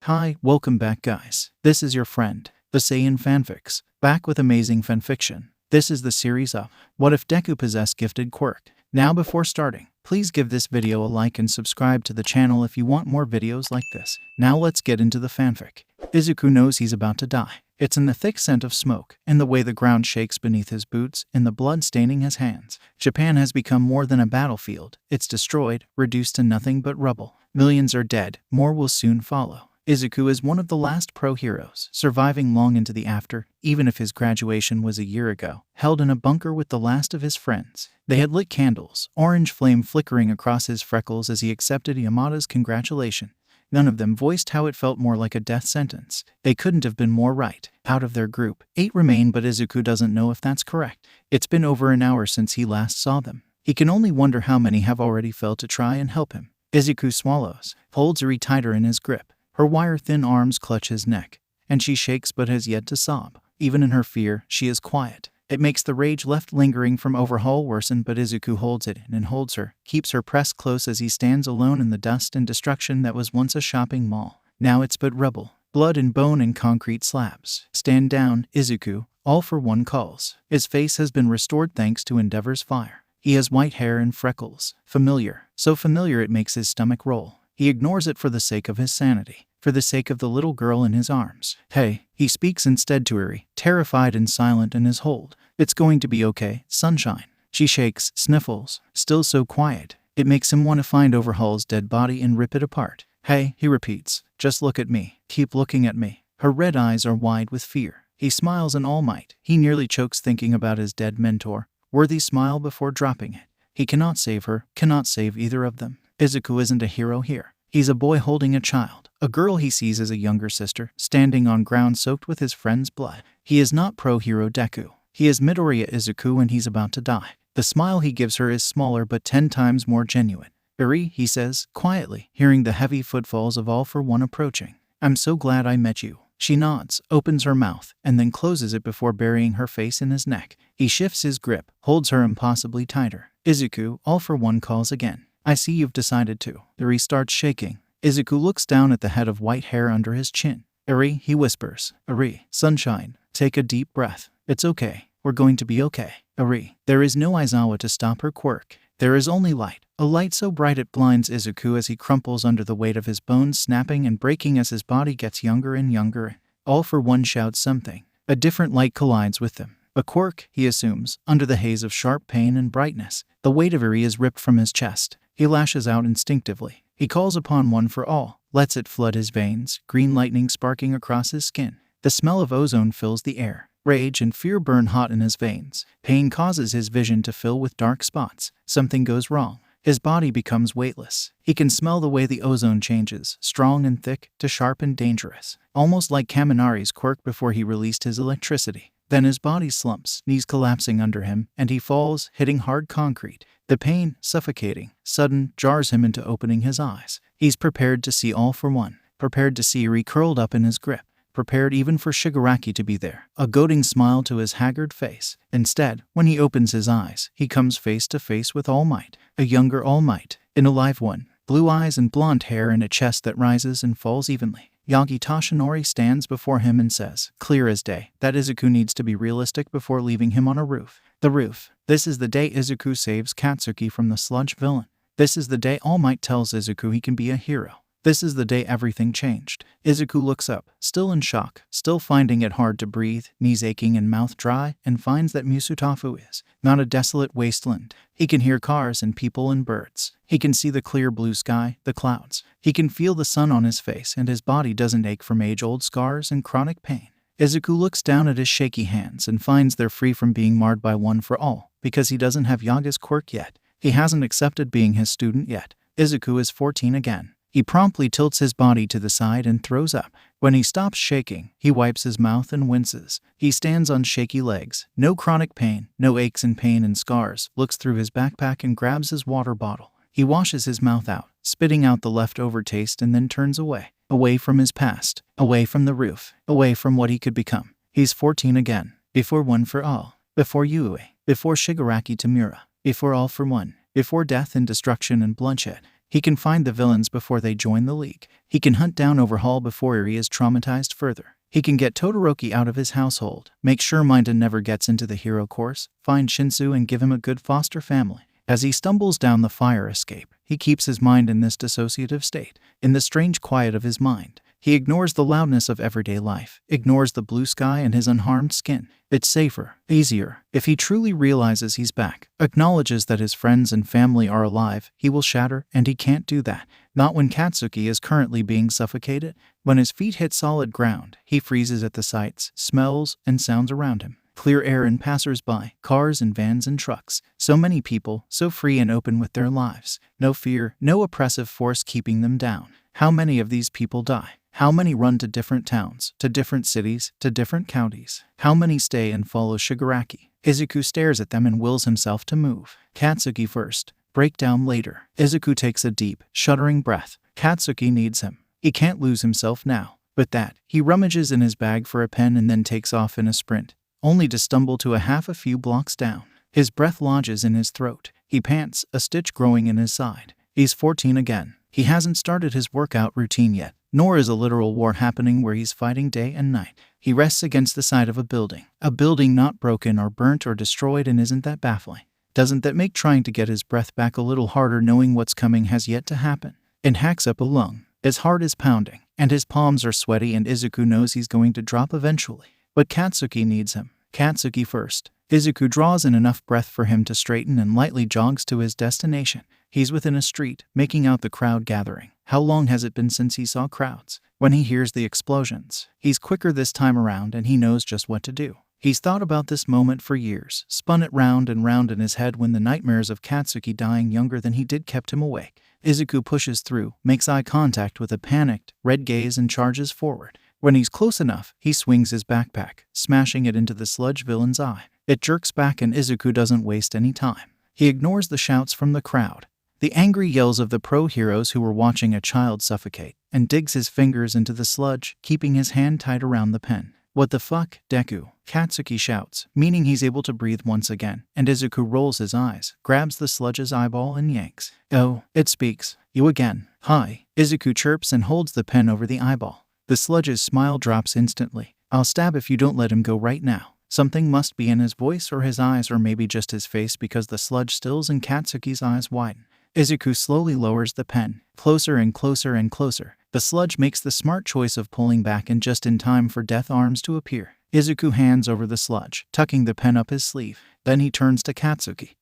Hi, welcome back guys. This is your friend, the Saiyan Fanfics, back with amazing fanfiction. This is the series of What If Deku Possessed Gifted Quirk. Now before starting, please give this video a like and subscribe to the channel if you want more videos like this. Now let's get into the fanfic. Izuku knows he's about to die. It's in the thick scent of smoke, in the way the ground shakes beneath his boots, in the blood staining his hands. Japan has become more than a battlefield. It's destroyed, reduced to nothing but rubble. Millions are dead, more will soon follow. Izuku is one of the last pro-heroes, surviving long into the after, even if his graduation was a year ago, held in a bunker with the last of his friends. They had lit candles, orange flame flickering across his freckles as he accepted Yamada's congratulation. None of them voiced how it felt more like a death sentence. They couldn't have been more right. Out of their group, 8 remain, but Izuku doesn't know if that's correct. It's been over an hour since he last saw them. He can only wonder how many have already failed to try and help him. Izuku swallows, holds Eri tighter in his grip. Her wire-thin arms clutch his neck, and she shakes but has yet to sob. Even in her fear, she is quiet. It makes the rage left lingering from overhaul worsen, but Izuku holds it in and holds her, keeps her pressed close as he stands alone in the dust and destruction that was once a shopping mall. Now it's but rubble, blood and bone and concrete slabs. Stand down, Izuku, all for one calls. His face has been restored thanks to Endeavor's fire. He has white hair and freckles. Familiar, so familiar it makes his stomach roll. He ignores it for the sake of his sanity. For the sake of the little girl in his arms. Hey, he speaks instead to Eri, terrified and silent in his hold. It's going to be okay, sunshine. She shakes, sniffles, still so quiet. It makes him want to find Overhaul's dead body and rip it apart. Hey, he repeats, just look at me. Keep looking at me. Her red eyes are wide with fear. He smiles in all might. He nearly chokes thinking about his dead mentor. Worthy smile before dropping it. He cannot save her, cannot save either of them. Izuku isn't a hero here. He's a boy holding a child, a girl he sees as a younger sister, standing on ground soaked with his friend's blood. He is not pro-hero Deku. He is Midoriya Izuku and he's about to die. The smile he gives her is smaller but 10 times more genuine. Eri, he says, quietly, hearing the heavy footfalls of All for One approaching. I'm so glad I met you. She nods, opens her mouth, and then closes it before burying her face in his neck. He shifts his grip, holds her impossibly tighter. Izuku, All for One calls again. I see you've decided to. Eri starts shaking. Izuku looks down at the head of white hair under his chin. Eri, he whispers. Eri, sunshine, take a deep breath. It's okay. We're going to be okay. Eri, there is no Aizawa to stop her quirk. There is only light. A light so bright it blinds Izuku as he crumples under the weight of his bones snapping and breaking as his body gets younger and younger. All for One shouts something. A different light collides with them. A quirk, he assumes, under the haze of sharp pain and brightness. The weight of Eri is ripped from his chest. He lashes out instinctively. He calls upon One for All, lets it flood his veins, green lightning sparking across his skin. The smell of ozone fills the air. Rage and fear burn hot in his veins. Pain causes his vision to fill with dark spots. Something goes wrong. His body becomes weightless. He can smell the way the ozone changes, strong and thick, to sharp and dangerous. Almost like Kaminari's quirk before he released his electricity. Then his body slumps, knees collapsing under him, and he falls, hitting hard concrete. The pain, suffocating, sudden, jars him into opening his eyes. He's prepared to see All for One, prepared to see Eri curled up in his grip, prepared even for Shigaraki to be there, a goading smile to his haggard face. Instead, when he opens his eyes, he comes face to face with All Might, a younger All Might, an alive one, blue eyes and blonde hair and a chest that rises and falls evenly. Yagi Toshinori stands before him and says, clear as day, that Izuku needs to be realistic before leaving him on a roof. The roof. This is the day Izuku saves Katsuki from the sludge villain. This is the day All Might tells Izuku he can be a hero. This is the day everything changed. Izuku looks up, still in shock, still finding it hard to breathe, knees aching and mouth dry, and finds that Musutafu is not a desolate wasteland. He can hear cars and people and birds. He can see the clear blue sky, the clouds. He can feel the sun on his face, and his body doesn't ache from age-old scars and chronic pain. Izuku looks down at his shaky hands and finds they're free from being marred by One for All, because he doesn't have Yaga's quirk yet. He hasn't accepted being his student yet. Izuku is 14 again. He promptly tilts his body to the side and throws up. When he stops shaking, he wipes his mouth and winces. He stands on shaky legs. No chronic pain, no aches and pain and scars. Looks through his backpack and grabs his water bottle. He washes his mouth out, spitting out the leftover taste, and then turns away. Away from his past. Away from the roof. Away from what he could become. He's 14 again. Before One for All. Before Yuuei. Before Shigaraki Tamura. Before All for One. Before death and destruction and bloodshed. He can find the villains before they join the league. He can hunt down Overhaul before Yuuei is traumatized further. He can get Todoroki out of his household, make sure Mineta never gets into the hero course, find Shinsu and give him a good foster family. As he stumbles down the fire escape, he keeps his mind in this dissociative state. In the strange quiet of his mind, he ignores the loudness of everyday life, ignores the blue sky and his unharmed skin. It's safer, easier. If he truly realizes he's back, acknowledges that his friends and family are alive, he will shatter, and he can't do that. Not when Katsuki is currently being suffocated. When his feet hit solid ground, he freezes at the sights, smells, and sounds around him. Clear air and passers-by, cars and vans and trucks. So many people, so free and open with their lives. No fear, no oppressive force keeping them down. How many of these people die? How many run to different towns, to different cities, to different counties? How many stay and follow Shigaraki? Izuku stares at them and wills himself to move. Katsuki first, breakdown later. Izuku takes a deep, shuddering breath. Katsuki needs him. He can't lose himself now. With that, he rummages in his bag for a pen and then takes off in a sprint, only to stumble to a few blocks down. His breath lodges in his throat. He pants, a stitch growing in his side. He's 14 again. He hasn't started his workout routine yet, nor is a literal war happening where he's fighting day and night. He rests against the side of a building not broken or burnt or destroyed, and isn't that baffling? Doesn't that make trying to get his breath back a little harder knowing what's coming has yet to happen? And hacks up a lung. His heart is pounding, and his palms are sweaty, and Izuku knows he's going to drop eventually. But Katsuki needs him. Katsuki first. Izuku draws in enough breath for him to straighten and lightly jogs to his destination. He's within a street, making out the crowd gathering. How long has it been since he saw crowds? When he hears the explosions, he's quicker this time around, and he knows just what to do. He's thought about this moment for years, spun it round and round in his head when the nightmares of Katsuki dying younger than he did kept him awake. Izuku pushes through, makes eye contact with a panicked, red gaze, and charges forward. When he's close enough, he swings his backpack, smashing it into the sludge villain's eye. It jerks back, and Izuku doesn't waste any time. He ignores the shouts from the crowd, the angry yells of the pro-heroes who were watching a child suffocate, and digs his fingers into the sludge, keeping his hand tight around the pen. "What the fuck, Deku?" Katsuki shouts, meaning he's able to breathe once again, and Izuku rolls his eyes, grabs the sludge's eyeball and yanks. "Oh, it speaks. You again." "Hi," Izuku chirps and holds the pen over the eyeball. The sludge's smile drops instantly. "I'll stab if you don't let him go right now." Something must be in his voice or his eyes, or maybe just his face, because the sludge stills and Katsuki's eyes widen. Izuku slowly lowers the pen, closer and closer and closer. The sludge makes the smart choice of pulling back, and just in time for Death Arms to appear. Izuku hands over the sludge, tucking the pen up his sleeve. Then he turns to Katsuki,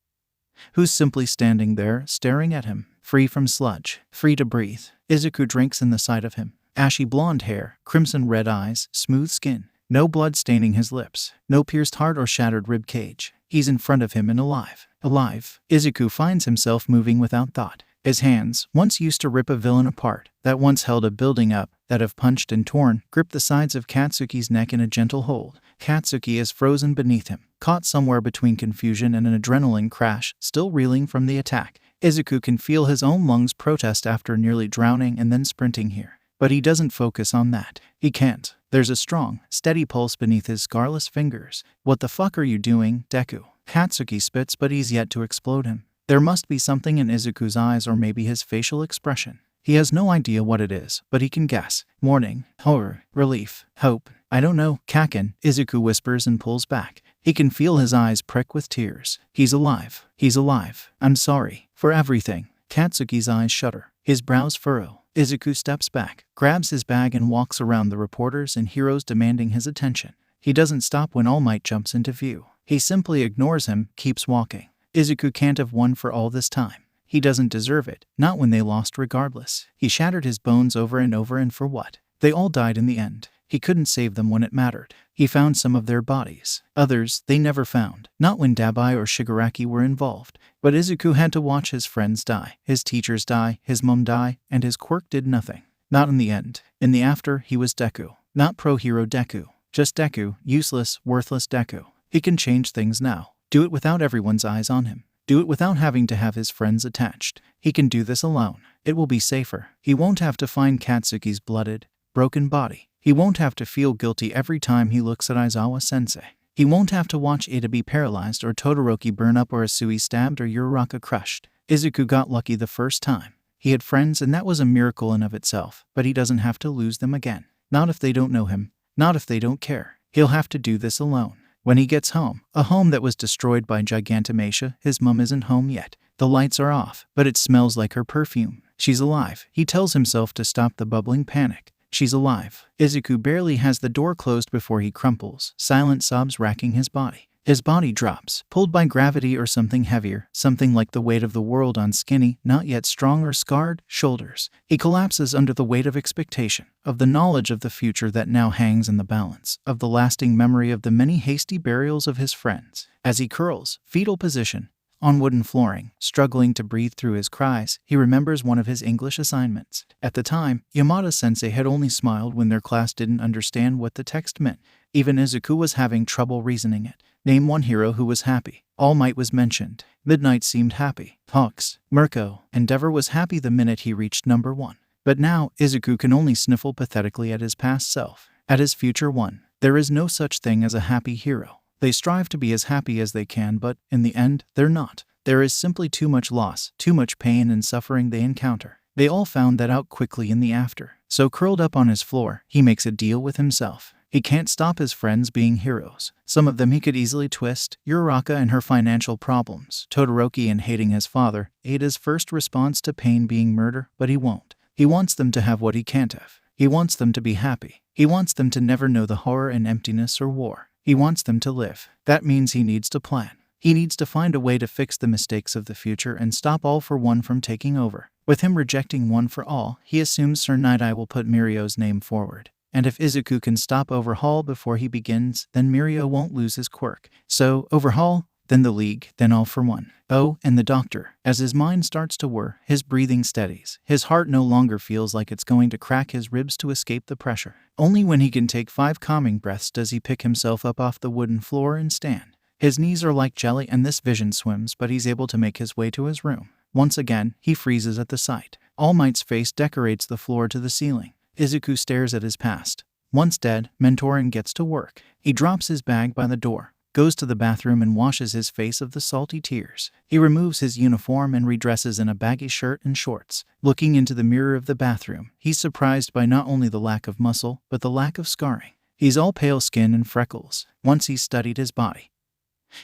who's simply standing there, staring at him, free from sludge, free to breathe. Izuku drinks in the sight of him. Ashy blonde hair, crimson red eyes, smooth skin. No blood staining his lips, no pierced heart or shattered rib cage. He's in front of him and alive. Alive. Izuku finds himself moving without thought. His hands, once used to rip a villain apart, that once held a building up, that have punched and torn, grip the sides of Katsuki's neck in a gentle hold. Katsuki is frozen beneath him, caught somewhere between confusion and an adrenaline crash, still reeling from the attack. Izuku can feel his own lungs protest after nearly drowning and then sprinting here. But he doesn't focus on that. He can't. There's a strong, steady pulse beneath his scarless fingers. "What the fuck are you doing, Deku?" Katsuki spits, but he's yet to explode him. There must be something in Izuku's eyes, or maybe his facial expression. He has no idea what it is, but he can guess. Mourning, horror, relief, hope. "I don't know, Kaken," Izuku whispers and pulls back. He can feel his eyes prick with tears. He's alive. He's alive. "I'm sorry for everything." Katsuki's eyes shudder. His brows furrow. Izuku steps back, grabs his bag, and walks around the reporters and heroes demanding his attention. He doesn't stop when All Might jumps into view. He simply ignores him, keeps walking. Izuku can't have won for all this time. He doesn't deserve it, not when they lost regardless. He shattered his bones over and over, and for what? They all died in the end. He couldn't save them when it mattered. He found some of their bodies. Others, they never found. Not when Dabai or Shigaraki were involved. But Izuku had to watch his friends die, his teachers die, his mom die, and his quirk did nothing. Not in the end. In the after, he was Deku. Not pro-hero Deku. Just Deku, useless, worthless Deku. He can change things now. Do it without everyone's eyes on him. Do it without having to have his friends attached. He can do this alone. It will be safer. He won't have to find Katsuki's blooded, broken body. He won't have to feel guilty every time he looks at Aizawa-sensei. He won't have to watch Ada be paralyzed, or Todoroki burn up, or Asui stabbed, or Uraraka crushed. Izuku got lucky the first time. He had friends and that was a miracle in of itself, but he doesn't have to lose them again. Not if they don't know him. Not if they don't care. He'll have to do this alone. When he gets home, a home that was destroyed by Gigantomachia, his mum isn't home yet. The lights are off, but it smells like her perfume. She's alive. He tells himself to stop the bubbling panic. She's alive. Izuku barely has the door closed before he crumples, silent sobs racking his body. His body drops, pulled by gravity or something heavier, something like the weight of the world on skinny, not yet strong or scarred, shoulders. He collapses under the weight of expectation, of the knowledge of the future that now hangs in the balance, of the lasting memory of the many hasty burials of his friends. As he curls, fetal position, on wooden flooring, struggling to breathe through his cries, he remembers one of his English assignments. At the time, Yamada-sensei had only smiled when their class didn't understand what the text meant. Even Izuku was having trouble reasoning it. Name one hero who was happy. All Might was mentioned. Midnight seemed happy. Hawks, Mirko, Endeavor was happy the minute he reached number 1. But now, Izuku can only sniffle pathetically at his past self, at his future one. There is no such thing as a happy hero. They strive to be as happy as they can, but, in the end, they're not. There is simply too much loss, too much pain and suffering they encounter. They all found that out quickly in the after. So curled up on his floor, he makes a deal with himself. He can't stop his friends being heroes. Some of them he could easily twist. Uraraka and her financial problems, Todoroki and hating his father, Ada's first response to pain being murder, but he won't. He wants them to have what he can't have. He wants them to be happy. He wants them to never know the horror and emptiness or war. He wants them to live. That means he needs to plan. He needs to find a way to fix the mistakes of the future and stop All for One from taking over. With him rejecting One for All, he assumes Sir Night-Eye will put Mirio's name forward. And if Izuku can stop Overhaul before he begins, then Mirio won't lose his quirk. So, Overhaul, then the League, then All for One. Oh, and the doctor. As his mind starts to whir, his breathing steadies. His heart no longer feels like it's going to crack his ribs to escape the pressure. Only when he can take 5 calming breaths does he pick himself up off the wooden floor and stand. His knees are like jelly and this vision swims, but he's able to make his way to his room. Once again, he freezes at the sight. All Might's face decorates the floor to the ceiling. Izuku stares at his past. Once dead, Mentorin gets to work. He drops his bag by the door, goes to the bathroom and washes his face of the salty tears. He removes his uniform and redresses in a baggy shirt and shorts. Looking into the mirror of the bathroom, he's surprised by not only the lack of muscle, but the lack of scarring. He's all pale skin and freckles. Once he's studied his body,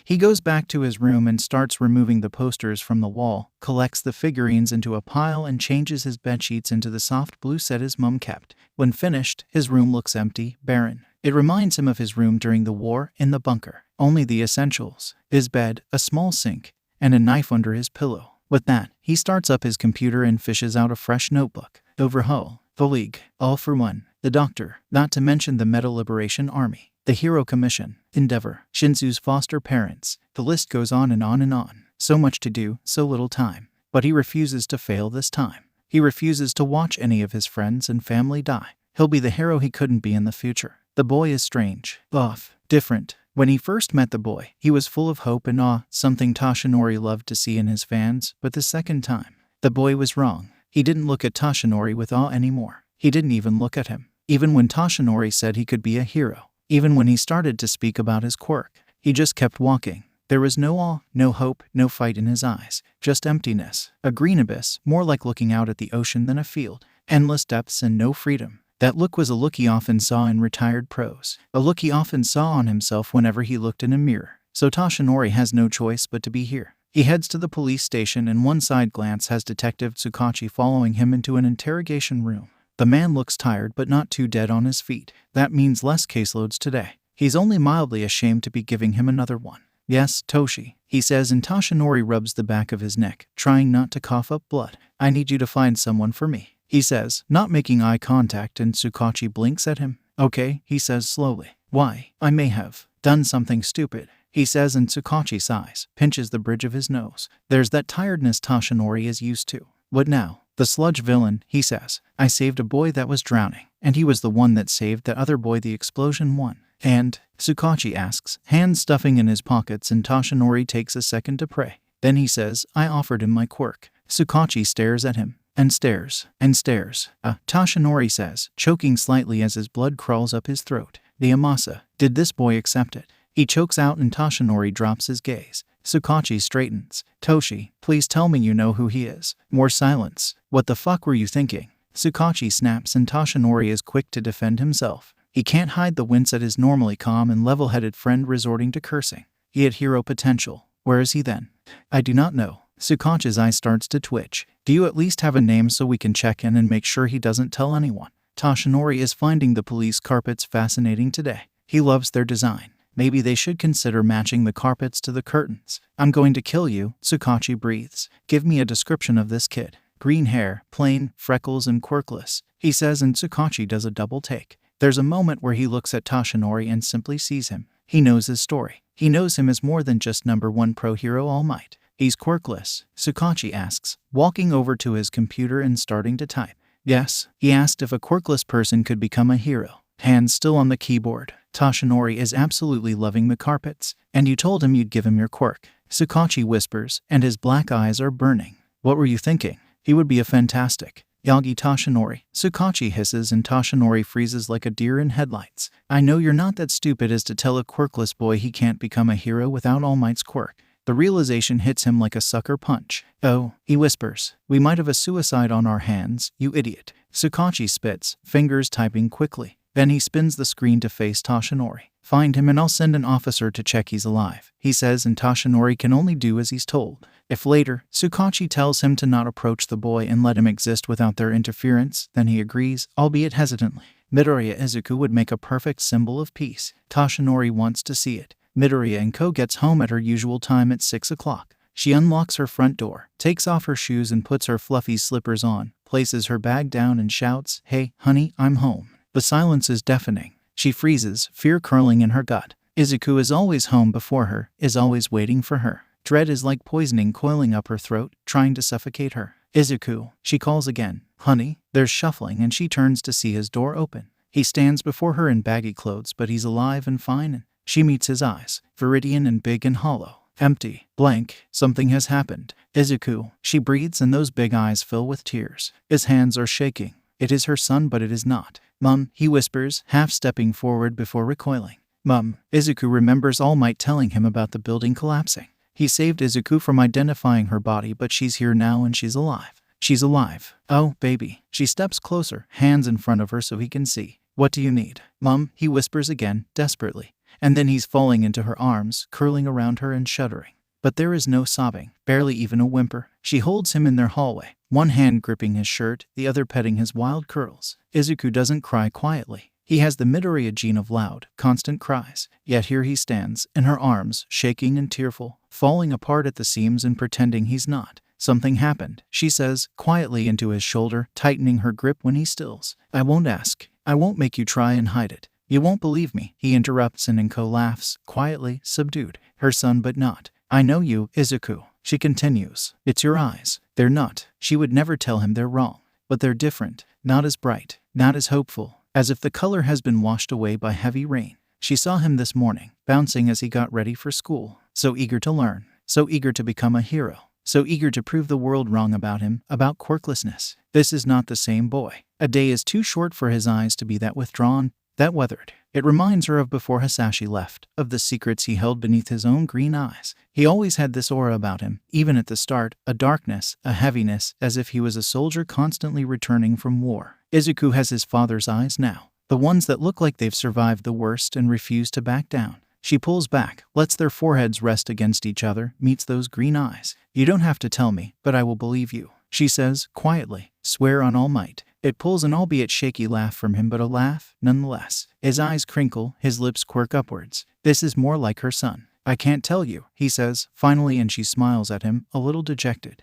he goes back to his room and starts removing the posters from the wall, collects the figurines into a pile and changes his bedsheets into the soft blue set his mum kept. When finished, his room looks empty, barren. It reminds him of his room during the war, in the bunker. Only the essentials. His bed, a small sink, and a knife under his pillow. With that, he starts up his computer and fishes out a fresh notebook. Overhaul, the League, All for One, the Doctor, not to mention the Meta Liberation Army. The Hero Commission, Endeavor, Shinsu's foster parents. The list goes on and on and on. So much to do, so little time. But he refuses to fail this time. He refuses to watch any of his friends and family die. He'll be the hero he couldn't be in the future. The boy is strange, off, different. When he first met the boy, he was full of hope and awe, something Toshinori loved to see in his fans, but the second time, the boy was wrong. He didn't look at Toshinori with awe anymore. He didn't even look at him. Even when Toshinori said he could be a hero. Even when he started to speak about his quirk, he just kept walking. There was no awe, no hope, no fight in his eyes. Just emptiness. A green abyss, more like looking out at the ocean than a field. Endless depths and no freedom. That look was a look he often saw in retired pros. A look he often saw on himself whenever he looked in a mirror. So Toshinori has no choice but to be here. He heads to the police station and one side glance has Detective Tsukachi following him into an interrogation room. The man looks tired but not too dead on his feet. That means less caseloads today. He's only mildly ashamed to be giving him another one. Yes, Toshi, he says, and Toshinori rubs the back of his neck, trying not to cough up blood. I need you to find someone for me, he says, not making eye contact, and Tsukachi blinks at him. Okay, he says slowly. Why? I may have done something stupid, he says, and Tsukachi sighs, pinches the bridge of his nose. There's that tiredness Toshinori is used to. What now? The sludge villain, he says. I saved a boy that was drowning, and he was the one that saved that other boy the explosion won. And? Tsukachi asks, hands stuffing in his pockets, and Toshinori takes a second to pray. Then he says, I offered him my quirk. Tsukachi stares at him, and stares, and stares. Toshinori says, choking slightly as his blood crawls up his throat. The Amasa, did this boy accept it? He chokes out and Toshinori drops his gaze. Sukachi straightens. Toshi, please tell me you know who he is. More silence. What the fuck were you thinking? Sukachi snaps and Toshinori is quick to defend himself. He can't hide the wince at his normally calm and level-headed friend resorting to cursing. He had hero potential. Where is he then? I do not know. Sukachi's eye starts to twitch. Do you at least have a name so we can check in and make sure he doesn't tell anyone? Toshinori is finding the police carpets fascinating today. He loves their design. Maybe they should consider matching the carpets to the curtains. I'm going to kill you, Sukachi breathes. Give me a description of this kid. Green hair, plain, freckles and quirkless, he says, and Sukachi does a double take. There's a moment where he looks at Toshinori and simply sees him. He knows his story. He knows him as more than just #1 pro hero All Might. He's quirkless, Sukachi asks, walking over to his computer and starting to type. Yes, he asked if a quirkless person could become a hero. Hands still on the keyboard. Toshinori is absolutely loving the carpets. And you told him you'd give him your quirk. Sukachi whispers, and his black eyes are burning. What were you thinking? He would be a fantastic Yagi Toshinori. Sukachi hisses and Toshinori freezes like a deer in headlights. I know you're not that stupid as to tell a quirkless boy he can't become a hero without All Might's quirk. The realization hits him like a sucker punch. Oh, he whispers. We might have a suicide on our hands, you idiot. Sukachi spits, fingers typing quickly. Then he spins the screen to face Toshinori. Find him and I'll send an officer to check he's alive, he says, and Toshinori can only do as he's told. If later, Sukachi tells him to not approach the boy and let him exist without their interference, then he agrees, albeit hesitantly. Midoriya Izuku would make a perfect symbol of peace. Toshinori wants to see it. Midoriya Co. gets home at her usual time at 6 o'clock. She unlocks her front door, takes off her shoes and puts her fluffy slippers on, places her bag down and shouts, Hey, honey, I'm home. The silence is deafening. She freezes, fear curling in her gut. Izuku is always home before her, is always waiting for her. Dread is like poisoning coiling up her throat, trying to suffocate her. Izuku, she calls again. Honey, there's shuffling and she turns to see his door open. He stands before her in baggy clothes, but he's alive and fine, and she meets his eyes, viridian and big and hollow. Empty, blank, something has happened. Izuku, she breathes and those big eyes fill with tears. His hands are shaking. It is her son, but it is not. Mum, he whispers, half stepping forward before recoiling. Mum, Izuku remembers All Might telling him about the building collapsing. He saved Izuku from identifying her body, but she's here now and she's alive. She's alive. Oh, baby. She steps closer, hands in front of her so he can see. What do you need? Mum, he whispers again, desperately. And then he's falling into her arms, curling around her and shuddering. But there is no sobbing, barely even a whimper. She holds him in their hallway, one hand gripping his shirt, the other petting his wild curls. Izuku doesn't cry quietly. He has the Midoriya gene of loud, constant cries. Yet here he stands, in her arms, shaking and tearful, falling apart at the seams and pretending he's not. Something happened, she says, quietly into his shoulder, tightening her grip when he stills. I won't ask. I won't make you try and hide it. You won't believe me, he interrupts and Inko laughs, quietly, subdued. Her son but not. I know you, Izuku. She continues. It's your eyes. They're not. She would never tell him they're wrong. But they're different. Not as bright. Not as hopeful. As if the color has been washed away by heavy rain. She saw him this morning, bouncing as he got ready for school. So eager to learn. So eager to become a hero. So eager to prove the world wrong about him, about quirklessness. This is not the same boy. A day is too short for his eyes to be that withdrawn, that weathered. It reminds her of before Hisashi left, of the secrets he held beneath his own green eyes. He always had this aura about him, even at the start, a darkness, a heaviness, as if he was a soldier constantly returning from war. Izuku has his father's eyes now, the ones that look like they've survived the worst and refuse to back down. She pulls back, lets their foreheads rest against each other, meets those green eyes. You don't have to tell me, but I will believe you, she says, quietly. Swear on All Might. It pulls an albeit shaky laugh from him, but a laugh, nonetheless. His eyes crinkle, his lips quirk upwards. This is more like her son. I can't tell you, he says, finally, and she smiles at him, a little dejected.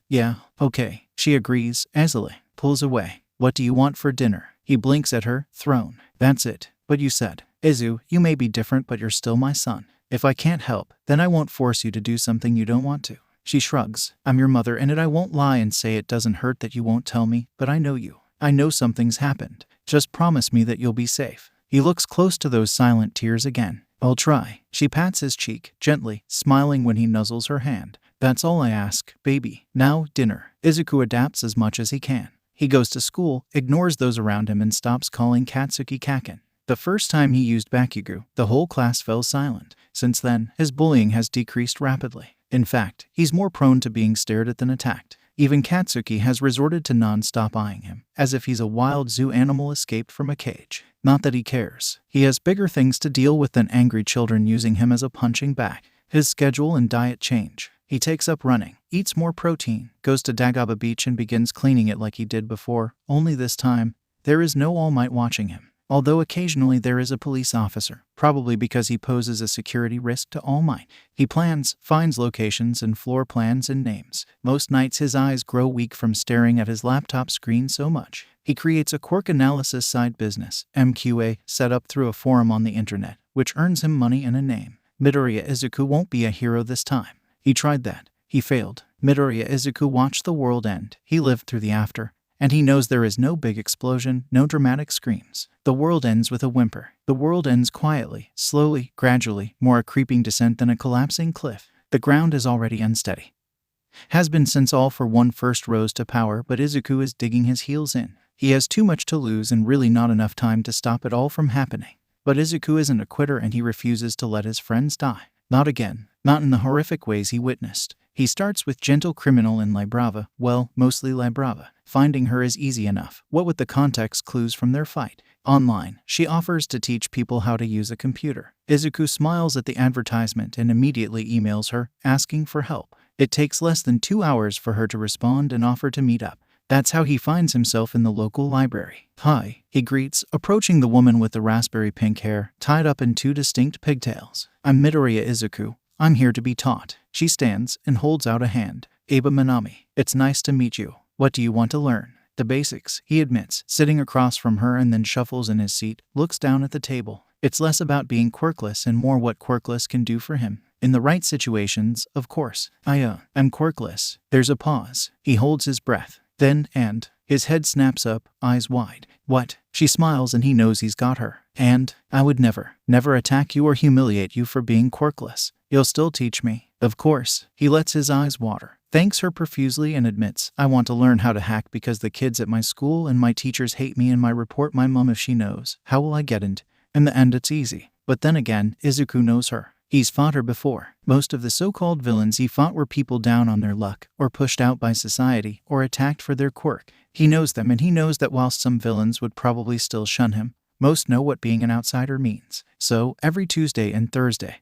Yeah, okay, she agrees, easily, pulls away. What do you want for dinner? He blinks at her, thrown. That's it. But you said, Izu, you may be different, but you're still my son. If I can't help, then I won't force you to do something you don't want to. She shrugs. I'm your mother, and I won't lie and say it doesn't hurt that you won't tell me, but I know you. I know something's happened. Just promise me that you'll be safe. He looks close to those silent tears again. I'll try. She pats his cheek, gently, smiling when he nuzzles her hand. That's all I ask, baby. Now, dinner. Izuku adapts as much as he can. He goes to school, ignores those around him, and stops calling Katsuki Kaken. The first time he used Bakugo, the whole class fell silent. Since then, his bullying has decreased rapidly. In fact, he's more prone to being stared at than attacked. Even Katsuki has resorted to non-stop eyeing him, as if he's a wild zoo animal escaped from a cage. Not that he cares. He has bigger things to deal with than angry children using him as a punching bag. His schedule and diet change. He takes up running, eats more protein, goes to Dagaba Beach and begins cleaning it like he did before, only this time, there is no All Might watching him. Although occasionally there is a police officer, probably because he poses a security risk to All Might. He plans, finds locations and floor plans and names. Most nights his eyes grow weak from staring at his laptop screen so much. He creates a quirk analysis side business, MQA, set up through a forum on the internet, which earns him money and a name. Midoriya Izuku won't be a hero this time. He tried that. He failed. Midoriya Izuku watched the world end. He lived through the after. And he knows there is no big explosion, no dramatic screams. The world ends with a whimper. The world ends quietly, slowly, gradually, more a creeping descent than a collapsing cliff. The ground is already unsteady. Has been since All for One first rose to power, but Izuku is digging his heels in. He has too much to lose and really not enough time to stop it all from happening. But Izuku isn't a quitter and he refuses to let his friends die. Not again. Not in the horrific ways he witnessed. He starts with gentle criminal in Librava, well, mostly Librava. Finding her is easy enough, what with the context clues from their fight. Online, she offers to teach people how to use a computer. Izuku smiles at the advertisement and immediately emails her, asking for help. It takes less than 2 hours for her to respond and offer to meet up. That's how he finds himself in the local library. "Hi," he greets, approaching the woman with the raspberry pink hair, tied up in 2 distinct pigtails. "I'm Midoriya Izuku. I'm here to be taught." She stands and holds out a hand. "Aba Minami, it's nice to meet you. What do you want to learn?" "The basics," he admits, sitting across from her and then shuffles in his seat, looks down at the table. It's less about being quirkless and more what Quirkless can do for him. In the right situations, of course. I'm quirkless." There's a pause. He holds his breath. Then, his head snaps up, eyes wide. "What?" She smiles and he knows he's got her. "And, I would never attack you or humiliate you for being quirkless. You'll still teach me." "Of course." He lets his eyes water, thanks her profusely and admits, "I want to learn how to hack because the kids at my school and my teachers hate me and I report my mom if she knows. How will I get into?" In the end it's easy. But then again, Izuku knows her. He's fought her before. Most of the so-called villains he fought were people down on their luck, or pushed out by society, or attacked for their quirk. He knows them and he knows that whilst some villains would probably still shun him, most know what being an outsider means. So, every Tuesday and Thursday,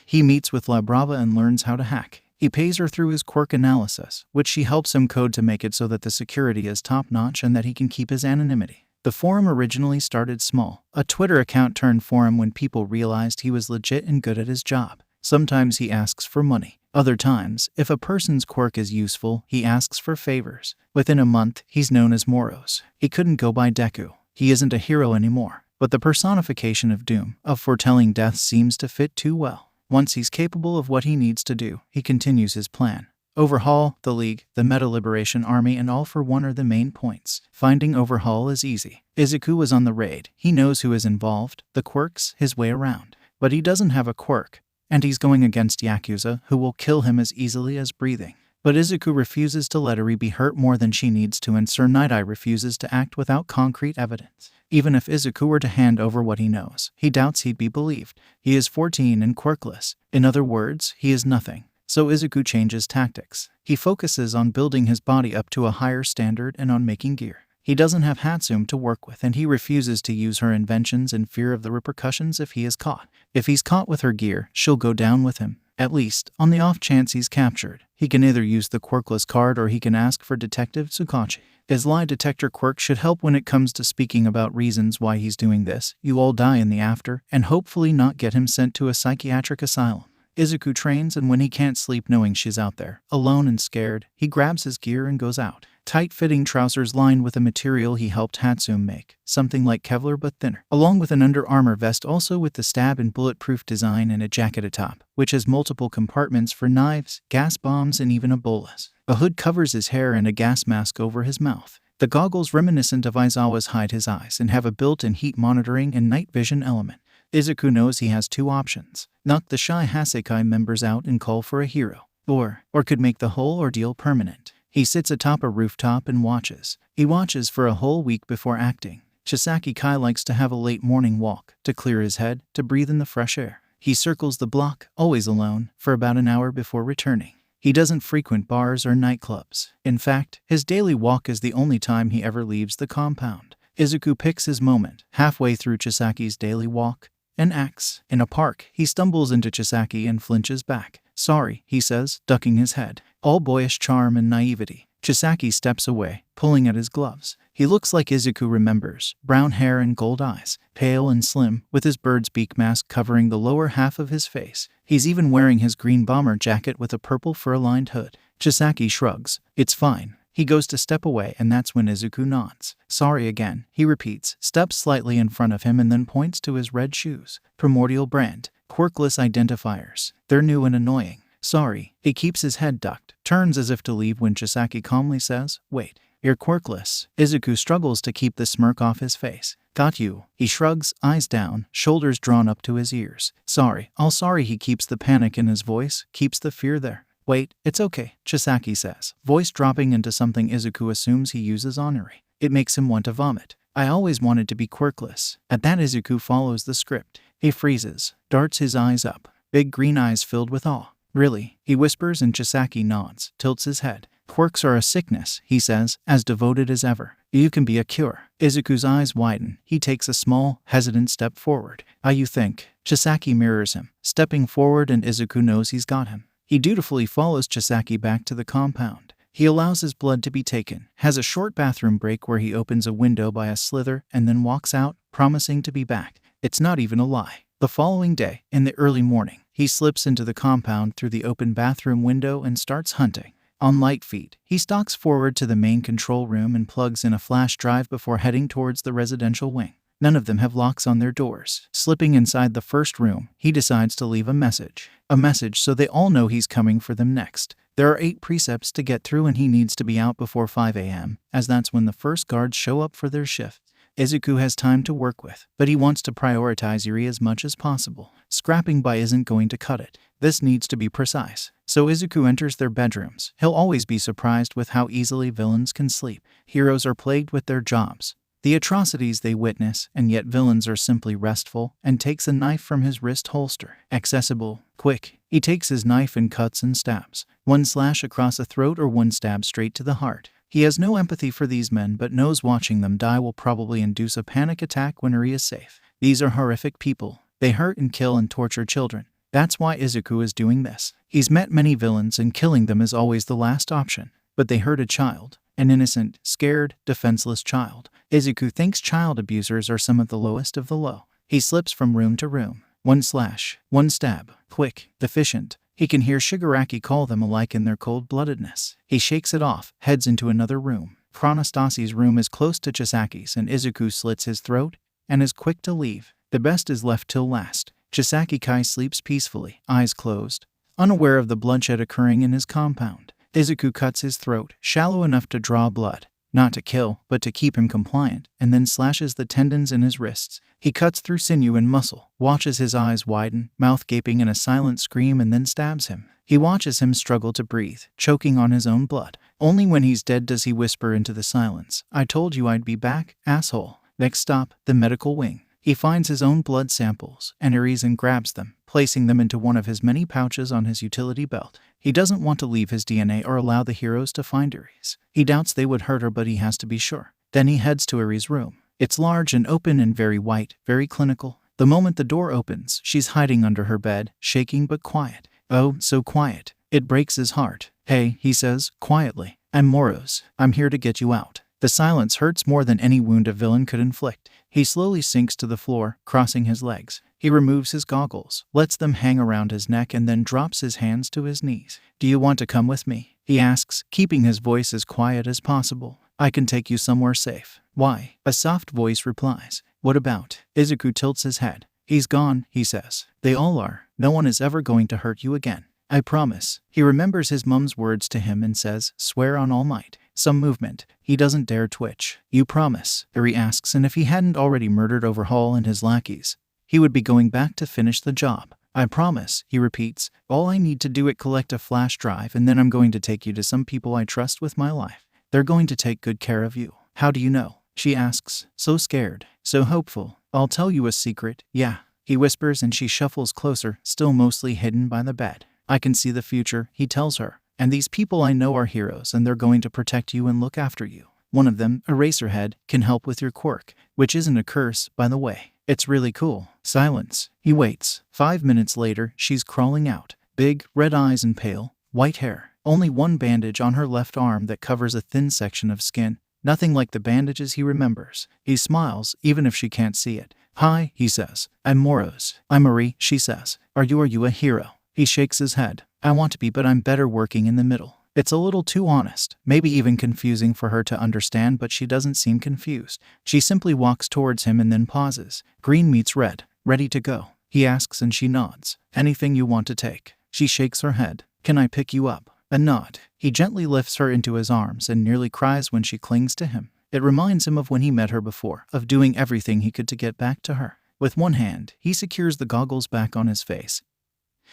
he meets with La Brava and learns how to hack. He pays her through his quirk analysis, which she helps him code to make it so that the security is top-notch and that he can keep his anonymity. The forum originally started small. A Twitter account turned forum when people realized he was legit and good at his job. Sometimes he asks for money. Other times, if a person's quirk is useful, he asks for favors. Within a month, he's known as Moros. He couldn't go by Deku. He isn't a hero anymore. But the personification of doom, of foretelling death, seems to fit too well. Once he's capable of what he needs to do, he continues his plan. Overhaul, the League, the Meta Liberation Army, and All for One are the main points. Finding Overhaul is easy. Izuku was on the raid. He knows who is involved, the quirks, his way around. But he doesn't have a quirk, and he's going against Yakuza, who will kill him as easily as breathing. But Izuku refuses to let Eri be hurt more than she needs to, and Sir Night-Eye refuses to act without concrete evidence. Even if Izuku were to hand over what he knows, he doubts he'd be believed. He is 14 and quirkless. In other words, he is nothing. So Izuku changes tactics. He focuses on building his body up to a higher standard and on making gear. He doesn't have Hatsune to work with, and he refuses to use her inventions in fear of the repercussions if he is caught. If he's caught with her gear, she'll go down with him. At least, on the off chance he's captured. He can either use the quirkless card or he can ask for Detective Tsukachi. His lie detector quirk should help when it comes to speaking about reasons why he's doing this. You all die in the after, and hopefully not get him sent to a psychiatric asylum. Izuku trains, and when he can't sleep knowing she's out there, alone and scared, he grabs his gear and goes out. Tight-fitting trousers lined with a material he helped Hatsune make, something like Kevlar but thinner, along with an Under Armour vest also with the stab and bulletproof design and a jacket atop, which has multiple compartments for knives, gas bombs, and even a bolus. A hood covers his hair and a gas mask over his mouth. The goggles, reminiscent of Aizawa's, hide his eyes and have a built-in heat monitoring and night vision element. Izuku knows he has 2 options. Knock the shy Hasekai members out and call for a hero. Or could make the whole ordeal permanent. He sits atop a rooftop and watches. He watches for a whole week before acting. Chisaki Kai likes to have a late morning walk, to clear his head, to breathe in the fresh air. He circles the block, always alone, for about an hour before returning. He doesn't frequent bars or nightclubs. In fact, his daily walk is the only time he ever leaves the compound. Izuku picks his moment, halfway through Chisaki's daily walk, and acts. In a park, he stumbles into Chisaki and flinches back. "Sorry," he says, ducking his head. All boyish charm and naivety. Chisaki steps away, pulling at his gloves. He looks like Izuku remembers, brown hair and gold eyes, pale and slim, with his bird's beak mask covering the lower half of his face. He's even wearing his green bomber jacket with a purple fur-lined hood. Chisaki shrugs. "It's fine." He goes to step away, and that's when Izuku nods. "Sorry again," he repeats, steps slightly in front of him and then points to his red shoes. Primordial brand. Quirkless identifiers. They're new and annoying. "Sorry." He keeps his head ducked, turns as if to leave when Chisaki calmly says, "Wait, you're quirkless." Izuku struggles to keep the smirk off his face. "Got you." He shrugs, eyes down, shoulders drawn up to his ears. "Sorry, all sorry." He keeps the panic in his voice, keeps the fear there. "Wait, it's okay," Chisaki says, voice dropping into something Izuku assumes he uses honorary. It makes him want to vomit. "I always wanted to be quirkless." At that, Izuku follows the script. He freezes, darts his eyes up, big green eyes filled with awe. "Really?" he whispers, and Chisaki nods, tilts his head. "Quirks are a sickness," he says, as devoted as ever. "You can be a cure." Izuku's eyes widen. He takes a small, hesitant step forward. You think?" Chisaki mirrors him, stepping forward, and Izuku knows he's got him. He dutifully follows Chisaki back to the compound. He allows his blood to be taken, has a short bathroom break where he opens a window by a slither, and then walks out, promising to be back. It's not even a lie. The following day, in the early morning, he slips into the compound through the open bathroom window and starts hunting. On light feet, he stalks forward to the main control room and plugs in a flash drive before heading towards the residential wing. None of them have locks on their doors. Slipping inside the first room, he decides to leave a message. A message so they all know he's coming for them next. There are 8 precepts to get through, and he needs to be out before 5 a.m., as that's when the first guards show up for their shift. Izuku has time to work with, but he wants to prioritize Yuuei as much as possible. Scrapping by isn't going to cut it. This needs to be precise. So Izuku enters their bedrooms. He'll always be surprised with how easily villains can sleep. Heroes are plagued with their jobs, the atrocities they witness, and yet villains are simply restful, and takes a knife from his wrist holster. Accessible, quick. He takes his knife and cuts and stabs. 1 slash across the throat or 1 stab straight to the heart. He has no empathy for these men, but knows watching them die will probably induce a panic attack when Eri is safe. These are horrific people. They hurt and kill and torture children. That's why Izuku is doing this. He's met many villains, and killing them is always the last option. But they hurt a child. An innocent, scared, defenseless child. Izuku thinks child abusers are some of the lowest of the low. He slips from room to room. 1 slash, 1 stab, quick, efficient. He can hear Shigaraki call them alike in their cold-bloodedness. He shakes it off, heads into another room. Chronostasi's room is close to Chisaki's, and Izuku slits his throat and is quick to leave. The best is left till last. Chisaki Kai sleeps peacefully, eyes closed, unaware of the bloodshed occurring in his compound. Izuku cuts his throat, shallow enough to draw blood, not to kill, but to keep him compliant, and then slashes the tendons in his wrists. He cuts through sinew and muscle, watches his eyes widen, mouth gaping in a silent scream, and then stabs him. He watches him struggle to breathe, choking on his own blood. Only when he's dead does he whisper into the silence, "I told you I'd be back, asshole." Next stop, the medical wing. He finds his own blood samples, and Aries and grabs them, placing them into one of his many pouches on his utility belt. He doesn't want to leave his DNA or allow the heroes to find Aries. He doubts they would hurt her, but he has to be sure. Then he heads to Aries' room. It's large and open and very white, very clinical. The moment the door opens, she's hiding under her bed, shaking but quiet. Oh, so quiet. It breaks his heart. "Hey," he says, quietly. "I'm Moros. I'm here to get you out." The silence hurts more than any wound a villain could inflict. He slowly sinks to the floor, crossing his legs. He removes his goggles, lets them hang around his neck, and then drops his hands to his knees. "Do you want to come with me?" he asks, keeping his voice as quiet as possible. "I can take you somewhere safe." "Why?" a soft voice replies. "What about?" Izuku tilts his head. "He's gone," he says. "They all are. No one is ever going to hurt you again. I promise." He remembers his mum's words to him and says, "Swear on All Might." Some movement. He doesn't dare twitch. "You promise?" Eri asks, and if he hadn't already murdered Overhaul and his lackeys, he would be going back to finish the job. "I promise," he repeats. "All I need to do is collect a flash drive, and then I'm going to take you to some people I trust with my life. They're going to take good care of you." "How do you know?" she asks, so scared, so hopeful. "I'll tell you a secret." "Yeah." he whispers, and she shuffles closer, still mostly hidden by the bed. I can see the future, he tells her. And these people I know are heroes, and they're going to protect you and look after you. One of them, Eraserhead, can help with your quirk, which isn't a curse, by the way. It's really cool. Silence. He waits. 5 minutes later, she's crawling out. Big, red eyes and pale, white hair. Only one bandage on her left arm that covers a thin section of skin. Nothing like the bandages he remembers. He smiles, even if she can't see it. Hi, he says. I'm Moros. I'm Marie, she says. Are you a hero? He shakes his head. I want to be, but I'm better working in the middle. It's a little too honest, maybe even confusing for her to understand, but she doesn't seem confused. She simply walks towards him and then pauses. Green meets red. Ready to go? He asks and she nods. Anything you want to take? She shakes her head. Can I pick you up? A nod. He gently lifts her into his arms and nearly cries when she clings to him. It reminds him of when he met her before, of doing everything he could to get back to her. With one hand, he secures the goggles back on his face,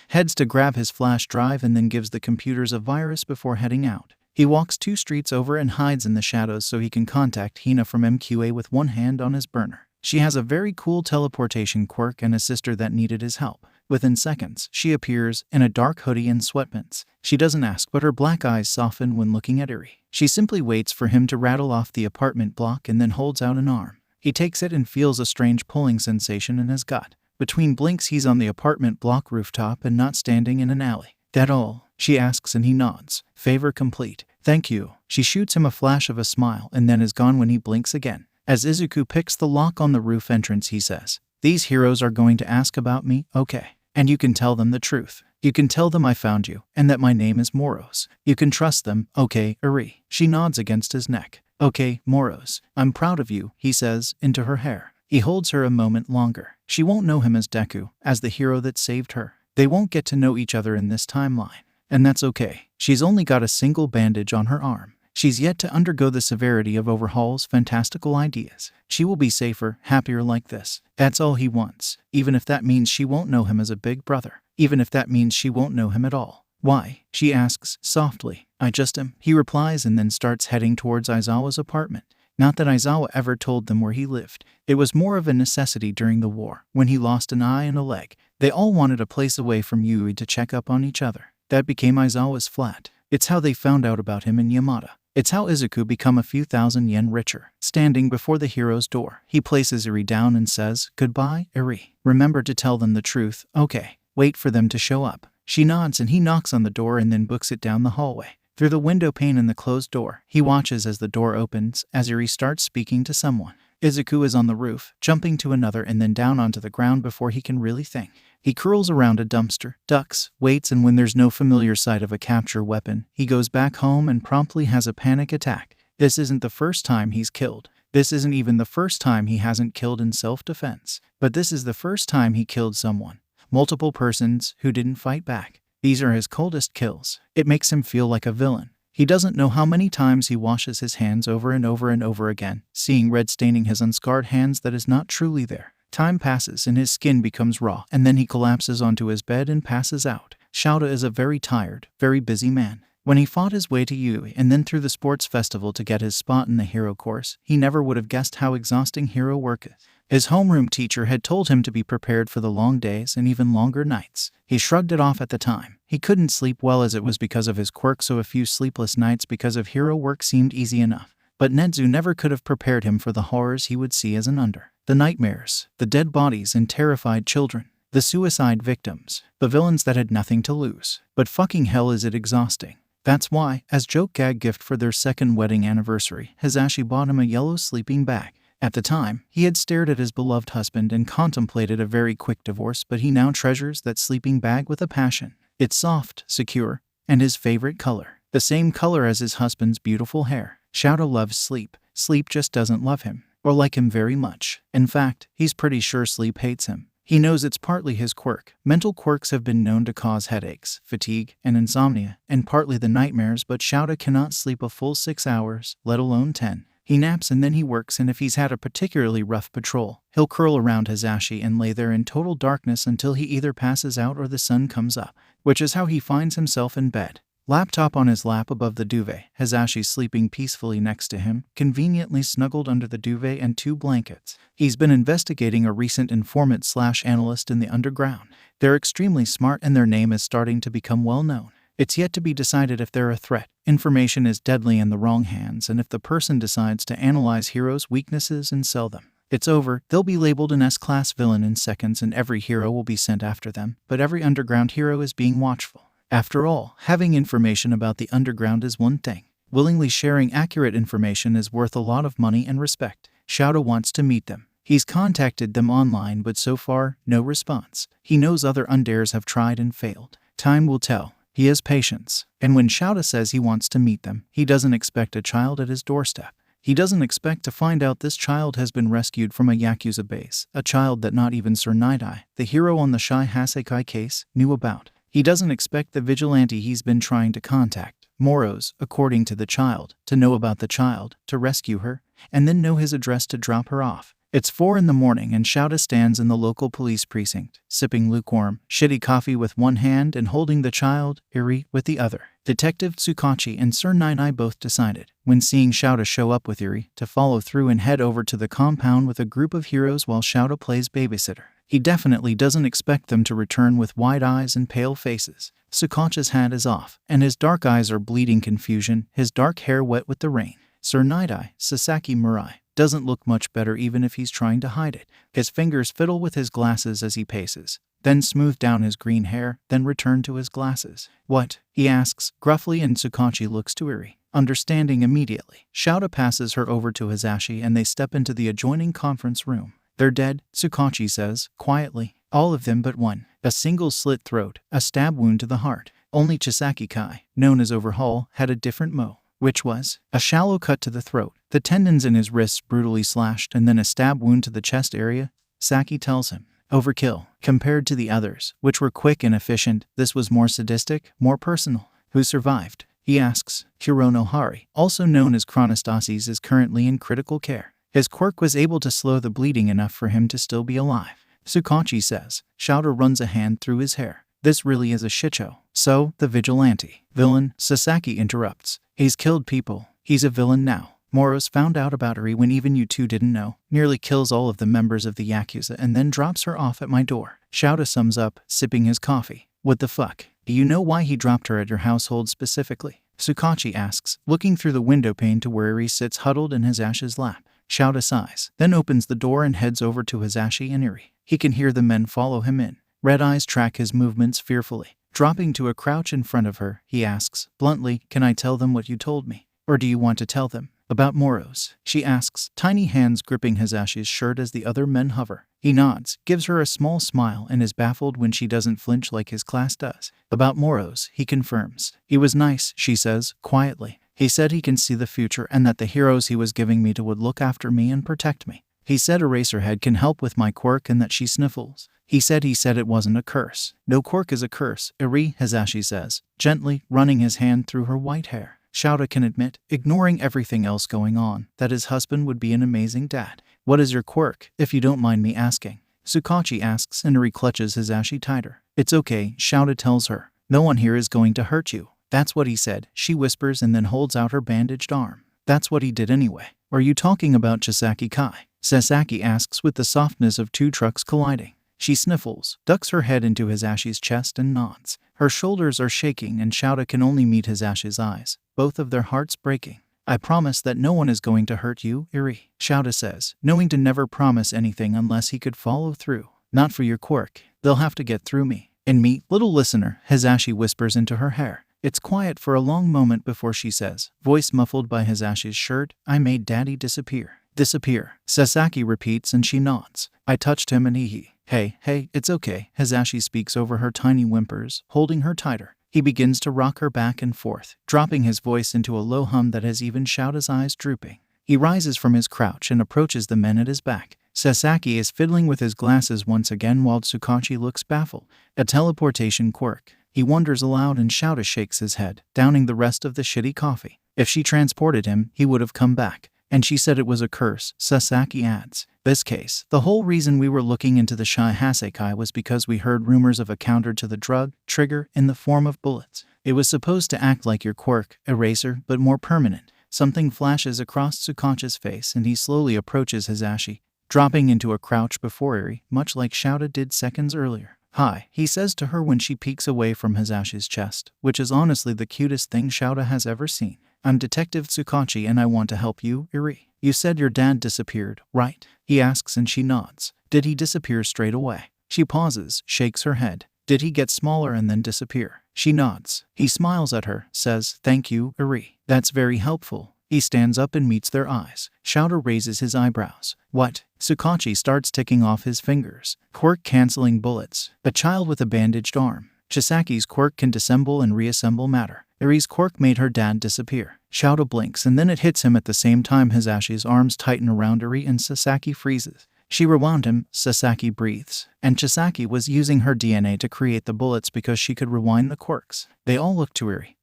heads to grab his flash drive, and then gives the computers a virus before heading out. He walks 2 streets over and hides in the shadows so he can contact Hina from MQA with one hand on his burner. She has a very cool teleportation quirk and a sister that needed his help. Within seconds, she appears in a dark hoodie and sweatpants. She doesn't ask, but her black eyes soften when looking at Eri. She simply waits for him to rattle off the apartment block and then holds out an arm. He takes it and feels a strange pulling sensation in his gut. Between blinks, he's on the apartment block rooftop and not standing in an alley. That all? She asks and he nods. Favor complete. Thank you. She shoots him a flash of a smile and then is gone when he blinks again. As Izuku picks the lock on the roof entrance, he says, "These heroes are going to ask about me, okay? And you can tell them the truth. You can tell them I found you, and that my name is Moros. You can trust them, okay, Eri?" She nods against his neck. Okay, Moros. I'm proud of you, he says, into her hair. He holds her a moment longer. She won't know him as Deku, as the hero that saved her. They won't get to know each other in this timeline. And that's okay. She's only got a single bandage on her arm. She's yet to undergo the severity of Overhaul's fantastical ideas. She will be safer, happier like this. That's all he wants, even if that means she won't know him as a big brother. Even if that means she won't know him at all. Why? She asks, softly. I just am, he replies, and then starts heading towards Aizawa's apartment. Not that Aizawa ever told them where he lived. It was more of a necessity during the war, when he lost an eye and a leg. They all wanted a place away from Yuuei to check up on each other. That became Aizawa's flat. It's how they found out about him in Yamada. It's how Izuku become a few thousand yen richer. Standing before the hero's door, he places Eri down and says, "Goodbye, Eri. Remember to tell them the truth, okay? Wait for them to show up." She nods and he knocks on the door and then books it down the hallway. Through the window pane in the closed door, he watches as the door opens, as Eri starts speaking to someone. Izuku is on the roof, jumping to another and then down onto the ground before he can really think. He curls around a dumpster, ducks, waits, and when there's no familiar sight of a capture weapon, he goes back home and promptly has a panic attack. This isn't the first time he's killed. This isn't even the first time he hasn't killed in self-defense. But this is the first time he killed someone. Multiple persons who didn't fight back. These are his coldest kills. It makes him feel like a villain. He doesn't know how many times he washes his hands over and over and over again, seeing red staining his unscarred hands that is not truly there. Time passes and his skin becomes raw, and then he collapses onto his bed and passes out. Shouta is a very tired, very busy man. When he fought his way to Yuuei and then through the sports festival to get his spot in the hero course, he never would have guessed how exhausting hero work is. His homeroom teacher had told him to be prepared for the long days and even longer nights. He shrugged it off at the time. He couldn't sleep well as it was because of his quirk, so a few sleepless nights because of hero work seemed easy enough. But Netsu never could have prepared him for the horrors he would see as an under. The nightmares, the dead bodies and terrified children, the suicide victims, the villains that had nothing to lose. But fucking hell is it exhausting. That's why, as joke gag gift for their second wedding anniversary, Hisashi bought him a yellow sleeping bag. At the time, he had stared at his beloved husband and contemplated a very quick divorce, but he now treasures that sleeping bag with a passion. It's soft, secure, and his favorite color. The same color as his husband's beautiful hair. Shouta loves sleep. Sleep just doesn't love him, or like him very much. In fact, he's pretty sure sleep hates him. He knows it's partly his quirk. Mental quirks have been known to cause headaches, fatigue, and insomnia, and partly the nightmares, but Shouta cannot sleep a full 6 hours, let alone 10. He naps and then he works, and if he's had a particularly rough patrol, he'll curl around Hisashi and lay there in total darkness until he either passes out or the sun comes up, which is how he finds himself in bed, Laptop on his lap above the duvet, Hasashi sleeping peacefully next to him, conveniently snuggled under the duvet and 2 blankets. He's been investigating a recent informant/analyst in the underground. They're extremely smart and their name is starting to become well known. It's yet to be decided if they're a threat. Information is deadly in the wrong hands, and if the person decides to analyze heroes' weaknesses and sell them, it's over. They'll be labeled an S-class villain in seconds and every hero will be sent after them. But every underground hero is being watchful. After all, having information about the underground is one thing. Willingly sharing accurate information is worth a lot of money and respect. Shouta wants to meet them. He's contacted them online, but so far, no response. He knows other undares have tried and failed. Time will tell. He has patience. And when Shouta says he wants to meet them, he doesn't expect a child at his doorstep. He doesn't expect to find out this child has been rescued from a Yakuza base, a child that not even Sir Night-Eye, the hero on the Shy Hasekai case, knew about. He doesn't expect the vigilante he's been trying to contact, Moros, according to the child, to know about the child, to rescue her, and then know his address to drop her off. It's 4 in the morning and Shouta stands in the local police precinct, sipping lukewarm, shitty coffee with one hand and holding the child, Iri, with the other. Detective Tsukachi and Sir Night-Eye both decided, when seeing Shouta show up with Iri, to follow through and head over to the compound with a group of heroes while Shouta plays babysitter. He definitely doesn't expect them to return with wide eyes and pale faces. Tsukachi's hat is off, and his dark eyes are bleeding confusion, his dark hair wet with the rain. Sir Night-Eye, Sasaki Murai, doesn't look much better even if he's trying to hide it. His fingers fiddle with his glasses as he paces, then smooth down his green hair, then return to his glasses. What? He asks, gruffly, and Tsukachi looks to Iri, understanding immediately. Shouta passes her over to Hasashi and they step into the adjoining conference room. They're dead, Tsukachi says, quietly. All of them but one. A single slit throat, a stab wound to the heart. Only Chisaki Kai, known as Overhaul, had a different mo, which was a shallow cut to the throat, the tendons in his wrists brutally slashed, and then a stab wound to the chest area. Saki tells him, overkill. Compared to the others, which were quick and efficient, this was more sadistic, more personal. Who survived? He asks. Hirono Hari, also known as Chronostasis, is currently in critical care. His quirk was able to slow the bleeding enough for him to still be alive. Tsukachi says. Shouta runs a hand through his hair. This really is a shitshow. So, the vigilante. Villain, Sasaki interrupts. He's killed people. He's a villain now. Moros found out about Iri when even you two didn't know. Nearly kills all of the members of the Yakuza and then drops her off at my door. Shouta sums up, sipping his coffee. What the fuck? Do you know why he dropped her at your household specifically? Tsukachi asks, looking through the window pane to where Iri sits huddled in Hasashi's lap. Shouta sighs, then opens the door and heads over to Hasashi and Iri. He can hear the men follow him in. Red eyes track his movements fearfully. Dropping to a crouch in front of her, he asks, bluntly, can I tell them what you told me? Or do you want to tell them? About Moros, she asks, tiny hands gripping Hasashi's shirt as the other men hover. He nods, gives her a small smile, and is baffled when she doesn't flinch like his class does. About Moros, he confirms. He was nice, she says, quietly. He said he can see the future and that the heroes he was giving me to would look after me and protect me. He said Eraserhead can help with my quirk and that she sniffles. He said it wasn't a curse. No quirk is a curse, Iri, Hasashi says, gently, running his hand through her white hair. Shouta can admit, ignoring everything else going on, that his husband would be an amazing dad. What is your quirk, if you don't mind me asking? Tsukachi asks and Iri clutches Hasashi tighter. It's okay, Shouta tells her. No one here is going to hurt you. That's what he said, she whispers and then holds out her bandaged arm. That's what he did anyway. Are you talking about Chisaki Kai? Sasaki asks with the softness of 2 trucks colliding. She sniffles, ducks her head into Hasashi's chest and nods. Her shoulders are shaking and Shouta can only meet Hasashi's eyes, both of their hearts breaking. I promise that no one is going to hurt you, Iri, Shouta says, knowing to never promise anything unless he could follow through. Not for your quirk. They'll have to get through me. And me, little listener, Hasashi whispers into her hair. It's quiet for a long moment before she says, voice muffled by Hasashi's shirt, I made daddy disappear. Disappear, Sasaki repeats and she nods. I touched him and he. Hey, it's okay, Hasashi speaks over her tiny whimpers, holding her tighter. He begins to rock her back and forth, dropping his voice into a low hum that has even Shouta's eyes drooping. He rises from his crouch and approaches the men at his back. Sasaki is fiddling with his glasses once again while Tsukachi looks baffled. A teleportation quirk. He wonders aloud and Shouta shakes his head, downing the rest of the shitty coffee. If she transported him, he would have come back. And she said it was a curse, Sasaki adds. This case, the whole reason we were looking into the Shy Hasekai was because we heard rumors of a counter to the drug, trigger, in the form of bullets. It was supposed to act like your quirk, eraser, but more permanent. Something flashes across Tsukachi's face and he slowly approaches Hisashi, dropping into a crouch before Eri, much like Shouta did seconds earlier. "Hi," he says to her when she peeks away from Hisashi's chest, which is honestly the cutest thing Shouta has ever seen. "I'm Detective Tsukachi and I want to help you, Eri. You said your dad disappeared, right?" he asks and she nods. "Did he disappear straight away?" She pauses, shakes her head. "Did he get smaller and then disappear?" She nods. He smiles at her, says, "Thank you, Eri. That's very helpful." He stands up and meets their eyes. Shouta raises his eyebrows. "What?" Tsukachi starts ticking off his fingers. "Quirk canceling bullets. A child with a bandaged arm. Chisaki's quirk can disassemble and reassemble matter. Eri's quirk made her dad disappear." Shouta blinks and then it hits him at the same time. Hisashi's arms tighten around Eri and Sasaki freezes. She rewound him, Sasaki breathes. And Chisaki was using her DNA to create the bullets because she could rewind the quirks. They all look to Eri,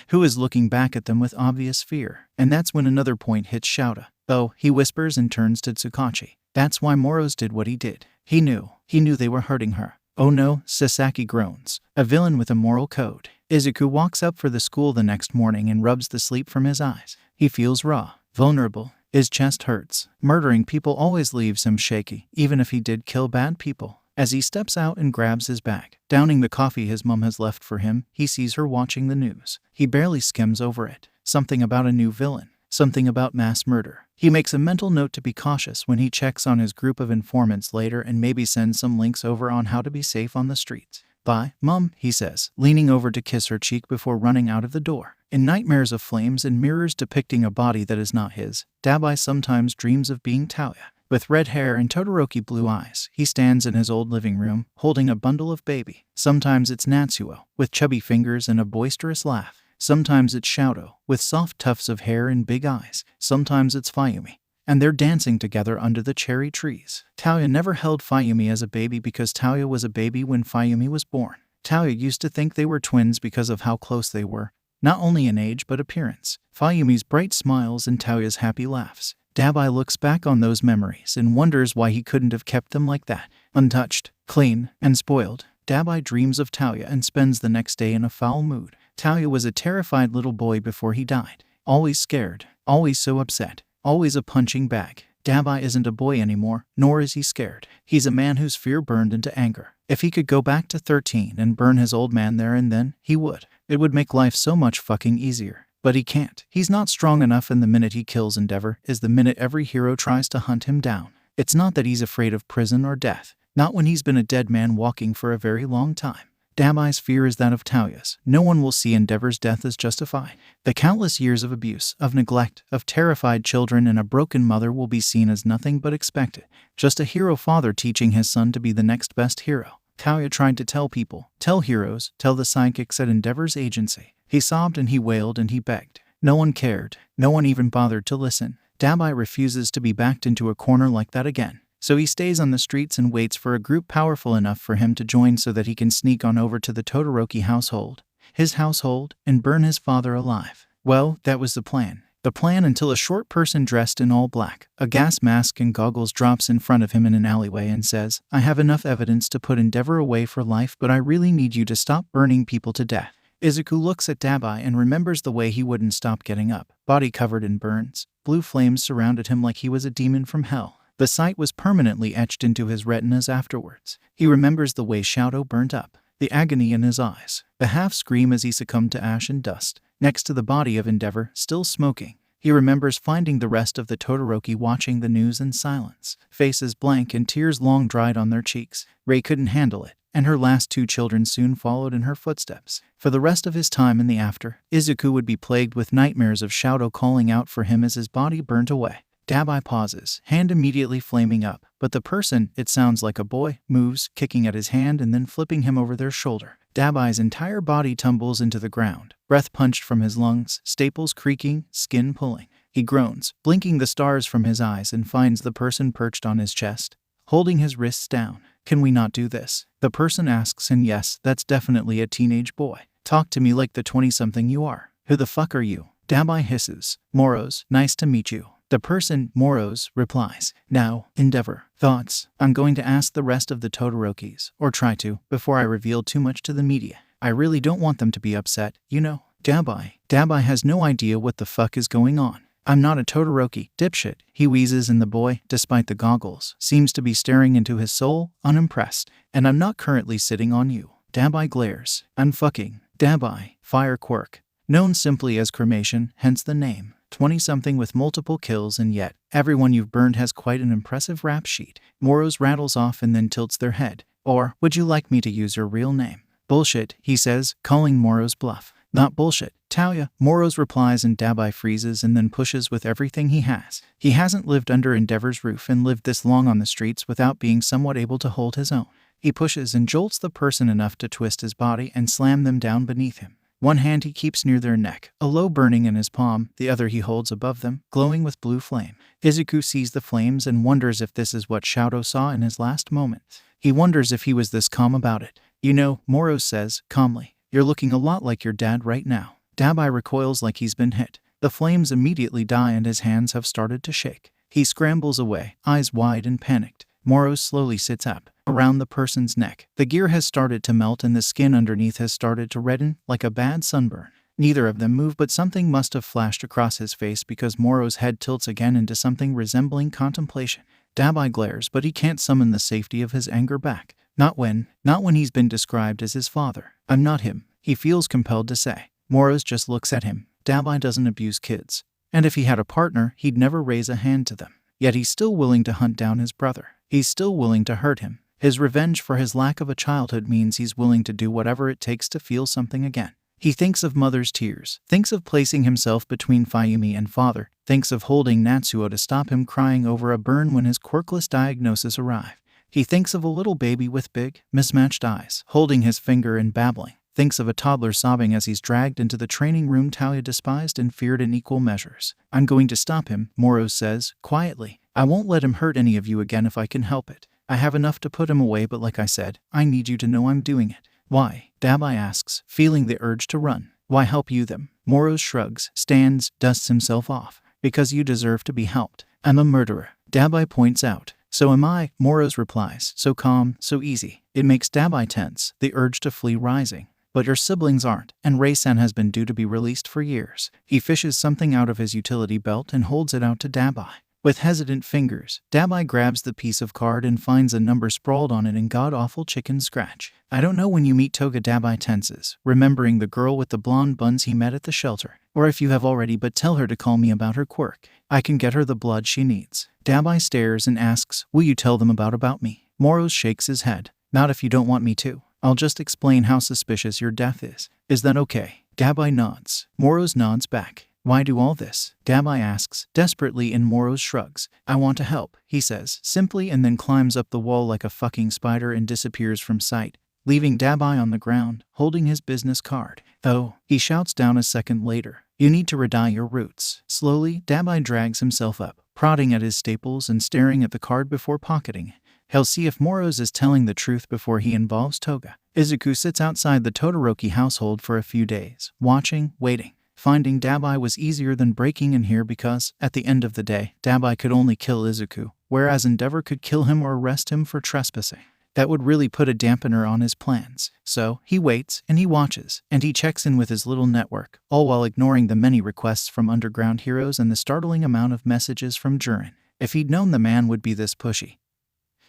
who is looking back at them with obvious fear. And that's when another point hits Shouta. "Oh," he whispers and turns to Tsukachi. "That's why Moros did what he did. He knew they were hurting her." "Oh no," Sasaki groans. "A villain with a moral code." Izuku walks up for the school the next morning and rubs the sleep from his eyes. He feels raw, vulnerable. His chest hurts. Murdering people always leaves him shaky, even if he did kill bad people. As he steps out and grabs his bag, downing the coffee his mom has left for him, he sees her watching the news. He barely skims over it. Something about a new villain. Something about mass murder. He makes a mental note to be cautious when he checks on his group of informants later and maybe sends some links over on how to be safe on the streets. "Bye, Mom," he says, leaning over to kiss her cheek before running out of the door. In nightmares of flames and mirrors depicting a body that is not his, Dabai sometimes dreams of being Taoya. With red hair and Todoroki blue eyes, he stands in his old living room, holding a bundle of baby. Sometimes it's Natsuo, with chubby fingers and a boisterous laugh. Sometimes it's Shouto, with soft tufts of hair and big eyes. Sometimes it's Fayumi, and they're dancing together under the cherry trees. Taoya never held Fayumi as a baby because Taoya was a baby when Fayumi was born. Taoya used to think they were twins because of how close they were, not only in age but appearance. Fayumi's bright smiles and Taoya's happy laughs. Dabai looks back on those memories and wonders why he couldn't have kept them like that, untouched, clean, and spoiled. Dabai dreams of Taoya and spends the next day in a foul mood. Taoya was a terrified little boy before he died. Always scared, always so upset, always a punching bag. Dabai isn't a boy anymore, nor is he scared. He's a man whose fear burned into anger. If he could go back to 13 and burn his old man there and then, he would. It would make life so much fucking easier. But he can't. He's not strong enough, and the minute he kills Endeavor is the minute every hero tries to hunt him down. It's not that he's afraid of prison or death. Not when he's been a dead man walking for a very long time. Dabai's fear is that of Taoya's. No one will see Endeavor's death as justified. The countless years of abuse, of neglect, of terrified children and a broken mother will be seen as nothing but expected. Just a hero father teaching his son to be the next best hero. Taoya tried to tell people, tell heroes, tell the sidekicks at Endeavor's agency. He sobbed and he wailed and he begged. No one cared. No one even bothered to listen. Dabai refuses to be backed into a corner like that again. So he stays on the streets and waits for a group powerful enough for him to join so that he can sneak on over to the Todoroki household, his household, and burn his father alive. Well, that was the plan. The plan until a short person dressed in all black, a gas mask and goggles drops in front of him in an alleyway and says, "I have enough evidence to put Endeavor away for life, but I really need you to stop burning people to death." Izuku looks at Dabai and remembers the way he wouldn't stop getting up, body covered in burns. Blue flames surrounded him like he was a demon from hell. The sight was permanently etched into his retinas afterwards. He remembers the way Shouto burnt up, the agony in his eyes, the half-scream as he succumbed to ash and dust, next to the body of Endeavor, still smoking. He remembers finding the rest of the Todoroki watching the news in silence, faces blank and tears long dried on their cheeks. Rei couldn't handle it, and her last two children soon followed in her footsteps. For the rest of his time in the after, Izuku would be plagued with nightmares of Shouto calling out for him as his body burnt away. Dabai pauses, hand immediately flaming up, but the person, it sounds like a boy, moves, kicking at his hand and then flipping him over their shoulder. Dabai's entire body tumbles into the ground, breath punched from his lungs, staples creaking, skin pulling. He groans, blinking the stars from his eyes and finds the person perched on his chest, holding his wrists down. "Can we not do this?" the person asks, and yes, that's definitely a teenage boy. "Talk to me like the 20-something you are. Who the fuck are you?" Dabai hisses. "Moros, nice to meet you." The person, Moros, replies. "Now, Endeavor, thoughts? I'm going to ask the rest of the Todorokis, or try to, before I reveal too much to the media. I really don't want them to be upset, you know. Dabai has no idea what the fuck is going on. I'm not a Todoroki, dipshit, he wheezes, and the boy, despite the goggles, seems to be staring into his soul, unimpressed. And I'm not currently sitting on you. Dabai glares. Unfucking. Dabai, fire Quirk. Known simply as cremation, hence the name. 20-something with multiple kills, and yet, everyone you've burned has quite an impressive rap sheet. Moros rattles off and then tilts their head. Or, would you like me to use your real name? Bullshit, he says, calling Moro's bluff. Not bullshit, Taoya, Moros replies, and Dabai freezes and then pushes with everything he has. He hasn't lived under Endeavor's roof and lived this long on the streets without being somewhat able to hold his own. He pushes and jolts the person enough to twist his body and slam them down beneath him. One hand he keeps near their neck, a low burning in his palm, the other he holds above them, glowing with blue flame. Izuku sees the flames and wonders if this is what Shoto saw in his last moments. He wonders if he was this calm about it. You know, Moro says, calmly, you're looking a lot like your dad right now. Dabai recoils like he's been hit. The flames immediately die and his hands have started to shake. He scrambles away, eyes wide and panicked. Moro slowly sits up, around the person's neck. The gear has started to melt and the skin underneath has started to redden, like a bad sunburn. Neither of them move, but something must have flashed across his face because Moro's head tilts again into something resembling contemplation. Dabai glares, but he can't summon the safety of his anger back. Not when he's been described as his father. I'm not him, he feels compelled to say. Moros just looks at him. Dabai doesn't abuse kids. And if he had a partner, he'd never raise a hand to them. Yet he's still willing to hunt down his brother. He's still willing to hurt him. His revenge for his lack of a childhood means he's willing to do whatever it takes to feel something again. He thinks of mother's tears, thinks of placing himself between Fayumi and father, thinks of holding Natsuo to stop him crying over a burn when his quirkless diagnosis arrived. He thinks of a little baby with big, mismatched eyes, holding his finger and babbling. Thinks of a toddler sobbing as he's dragged into the training room Taoya despised and feared in equal measures. I'm going to stop him, Moro says, quietly. I won't let him hurt any of you again if I can help it. I have enough to put him away, but like I said, I need you to know I'm doing it. Why? Dabai asks, feeling the urge to run. Why help you them? Moro shrugs, stands, dusts himself off. Because you deserve to be helped. I'm a murderer. Dabai points out. So am I, Moro's replies, so calm, so easy. It makes Dabai tense, the urge to flee rising. But your siblings aren't, and Rei-san has been due to be released for years. He fishes something out of his utility belt and holds it out to Dabai. With hesitant fingers, Dabai grabs the piece of card and finds a number sprawled on it in god-awful chicken scratch. I don't know when you meet Toga. Dabai tenses, remembering the girl with the blonde buns he met at the shelter. Or if you have already, but tell her to call me about her quirk. I can get her the blood she needs. Dabai stares and asks, will you tell them about me? Moro shakes his head. Not if you don't want me to. I'll just explain how suspicious your death is. Is that okay? Dabai nods. Moro's nods back. Why do all this? Dabai asks, desperately, and Moro shrugs. I want to help, he says, simply, and then climbs up the wall like a fucking spider and disappears from sight, leaving Dabai on the ground, holding his business card. Oh, he shouts down a second later. You need to redye your roots. Slowly, Dabai drags himself up, prodding at his staples and staring at the card before pocketing it. He'll see if Moro's is telling the truth before he involves Toga. Izuku sits outside the Todoroki household for a few days, watching, waiting. Finding Dabai was easier than breaking in here because, at the end of the day, Dabai could only kill Izuku, whereas Endeavor could kill him or arrest him for trespassing. That would really put a dampener on his plans. So, he waits, and he watches, and he checks in with his little network, all while ignoring the many requests from underground heroes and the startling amount of messages from Jurin. If he'd known the man would be this pushy,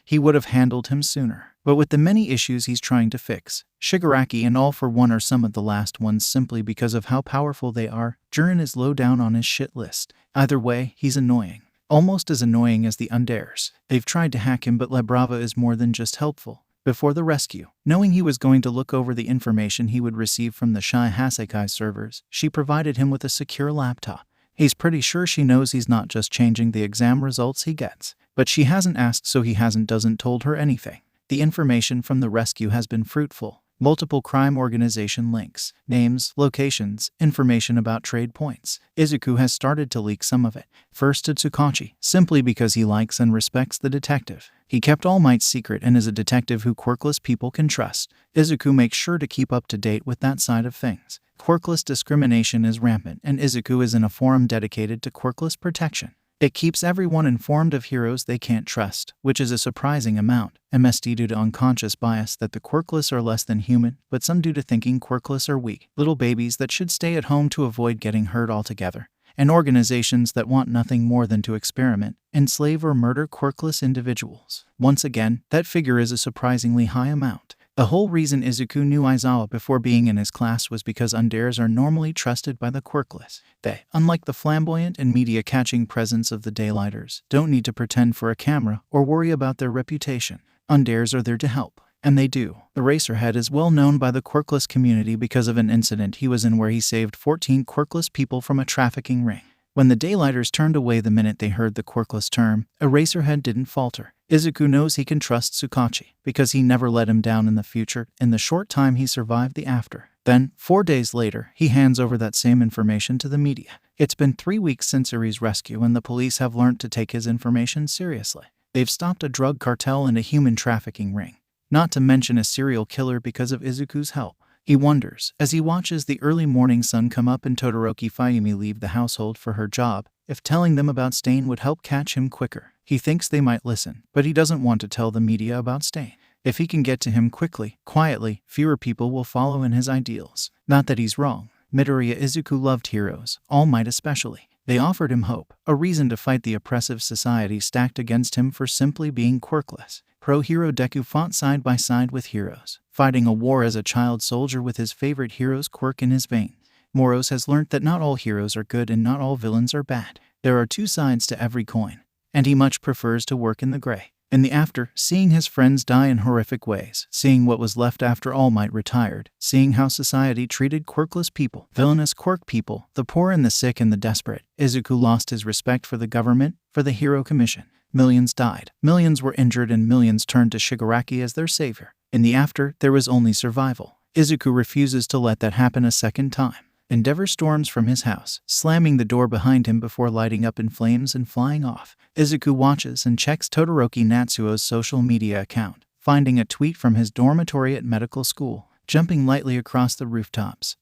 he would have handled him sooner. But with the many issues he's trying to fix, Shigaraki and All for One are some of the last ones simply because of how powerful they are. Jurin is low down on his shit list. Either way, he's annoying. Almost as annoying as the Undares. They've tried to hack him, but La Brava is more than just helpful. Before the rescue, knowing he was going to look over the information he would receive from the Shy Hasekai servers, she provided him with a secure laptop. He's pretty sure she knows he's not just changing the exam results he gets. But she hasn't asked, so he doesn't told her anything. The information from the rescue has been fruitful. Multiple crime organization links, names, locations, information about trade points. Izuku has started to leak some of it. First to Tsukachi, simply because he likes and respects the detective. He kept All Might's secret and is a detective who quirkless people can trust. Izuku makes sure to keep up to date with that side of things. Quirkless discrimination is rampant, and Izuku is in a forum dedicated to quirkless protection. It keeps everyone informed of heroes they can't trust, which is a surprising amount, MSD due to unconscious bias that the Quirkless are less than human, but some due to thinking Quirkless are weak, little babies that should stay at home to avoid getting hurt altogether, and organizations that want nothing more than to experiment, enslave or murder Quirkless individuals. Once again, that figure is a surprisingly high amount. The whole reason Izuku knew Aizawa before being in his class was because undares are normally trusted by the Quirkless. They, unlike the flamboyant and media-catching presence of the Daylighters, don't need to pretend for a camera or worry about their reputation. Undares are there to help. And they do. The Racerhead is well known by the Quirkless community because of an incident he was in where he saved 14 Quirkless people from a trafficking ring. When the Daylighters turned away the minute they heard the Quirkless term, Eraserhead didn't falter. Izuku knows he can trust Tsukachi because he never let him down in the future in the short time he survived the after. Then, 4 days later, he hands over that same information to the media. It's been 3 weeks since Uri's rescue and the police have learned to take his information seriously. They've stopped a drug cartel and a human trafficking ring. Not to mention a serial killer because of Izuku's help. He wonders, as he watches the early morning sun come up and Todoroki Fayumi leave the household for her job, if telling them about Stain would help catch him quicker. He thinks they might listen, but he doesn't want to tell the media about Stain. If he can get to him quickly, quietly, fewer people will follow in his ideals. Not that he's wrong. Midoriya Izuku loved heroes, All Might especially. They offered him hope, a reason to fight the oppressive society stacked against him for simply being quirkless. Pro-hero Deku fought side by side with heroes, fighting a war as a child soldier with his favorite hero's Quirk in his veins. Moros has learnt that not all heroes are good and not all villains are bad. There are two sides to every coin, and he much prefers to work in the gray. In the after, seeing his friends die in horrific ways, seeing what was left after All Might retired, seeing how society treated quirkless people, villainous quirk people, the poor and the sick and the desperate, Izuku lost his respect for the government, for the Hero Commission. Millions died, millions were injured and millions turned to Shigaraki as their savior. In the after, there was only survival. Izuku refuses to let that happen a second time. Endeavor storms from his house, slamming the door behind him before lighting up in flames and flying off. Izuku watches and checks Todoroki Natsuo's social media account, finding a tweet from his dormitory at medical school, jumping lightly across the rooftops.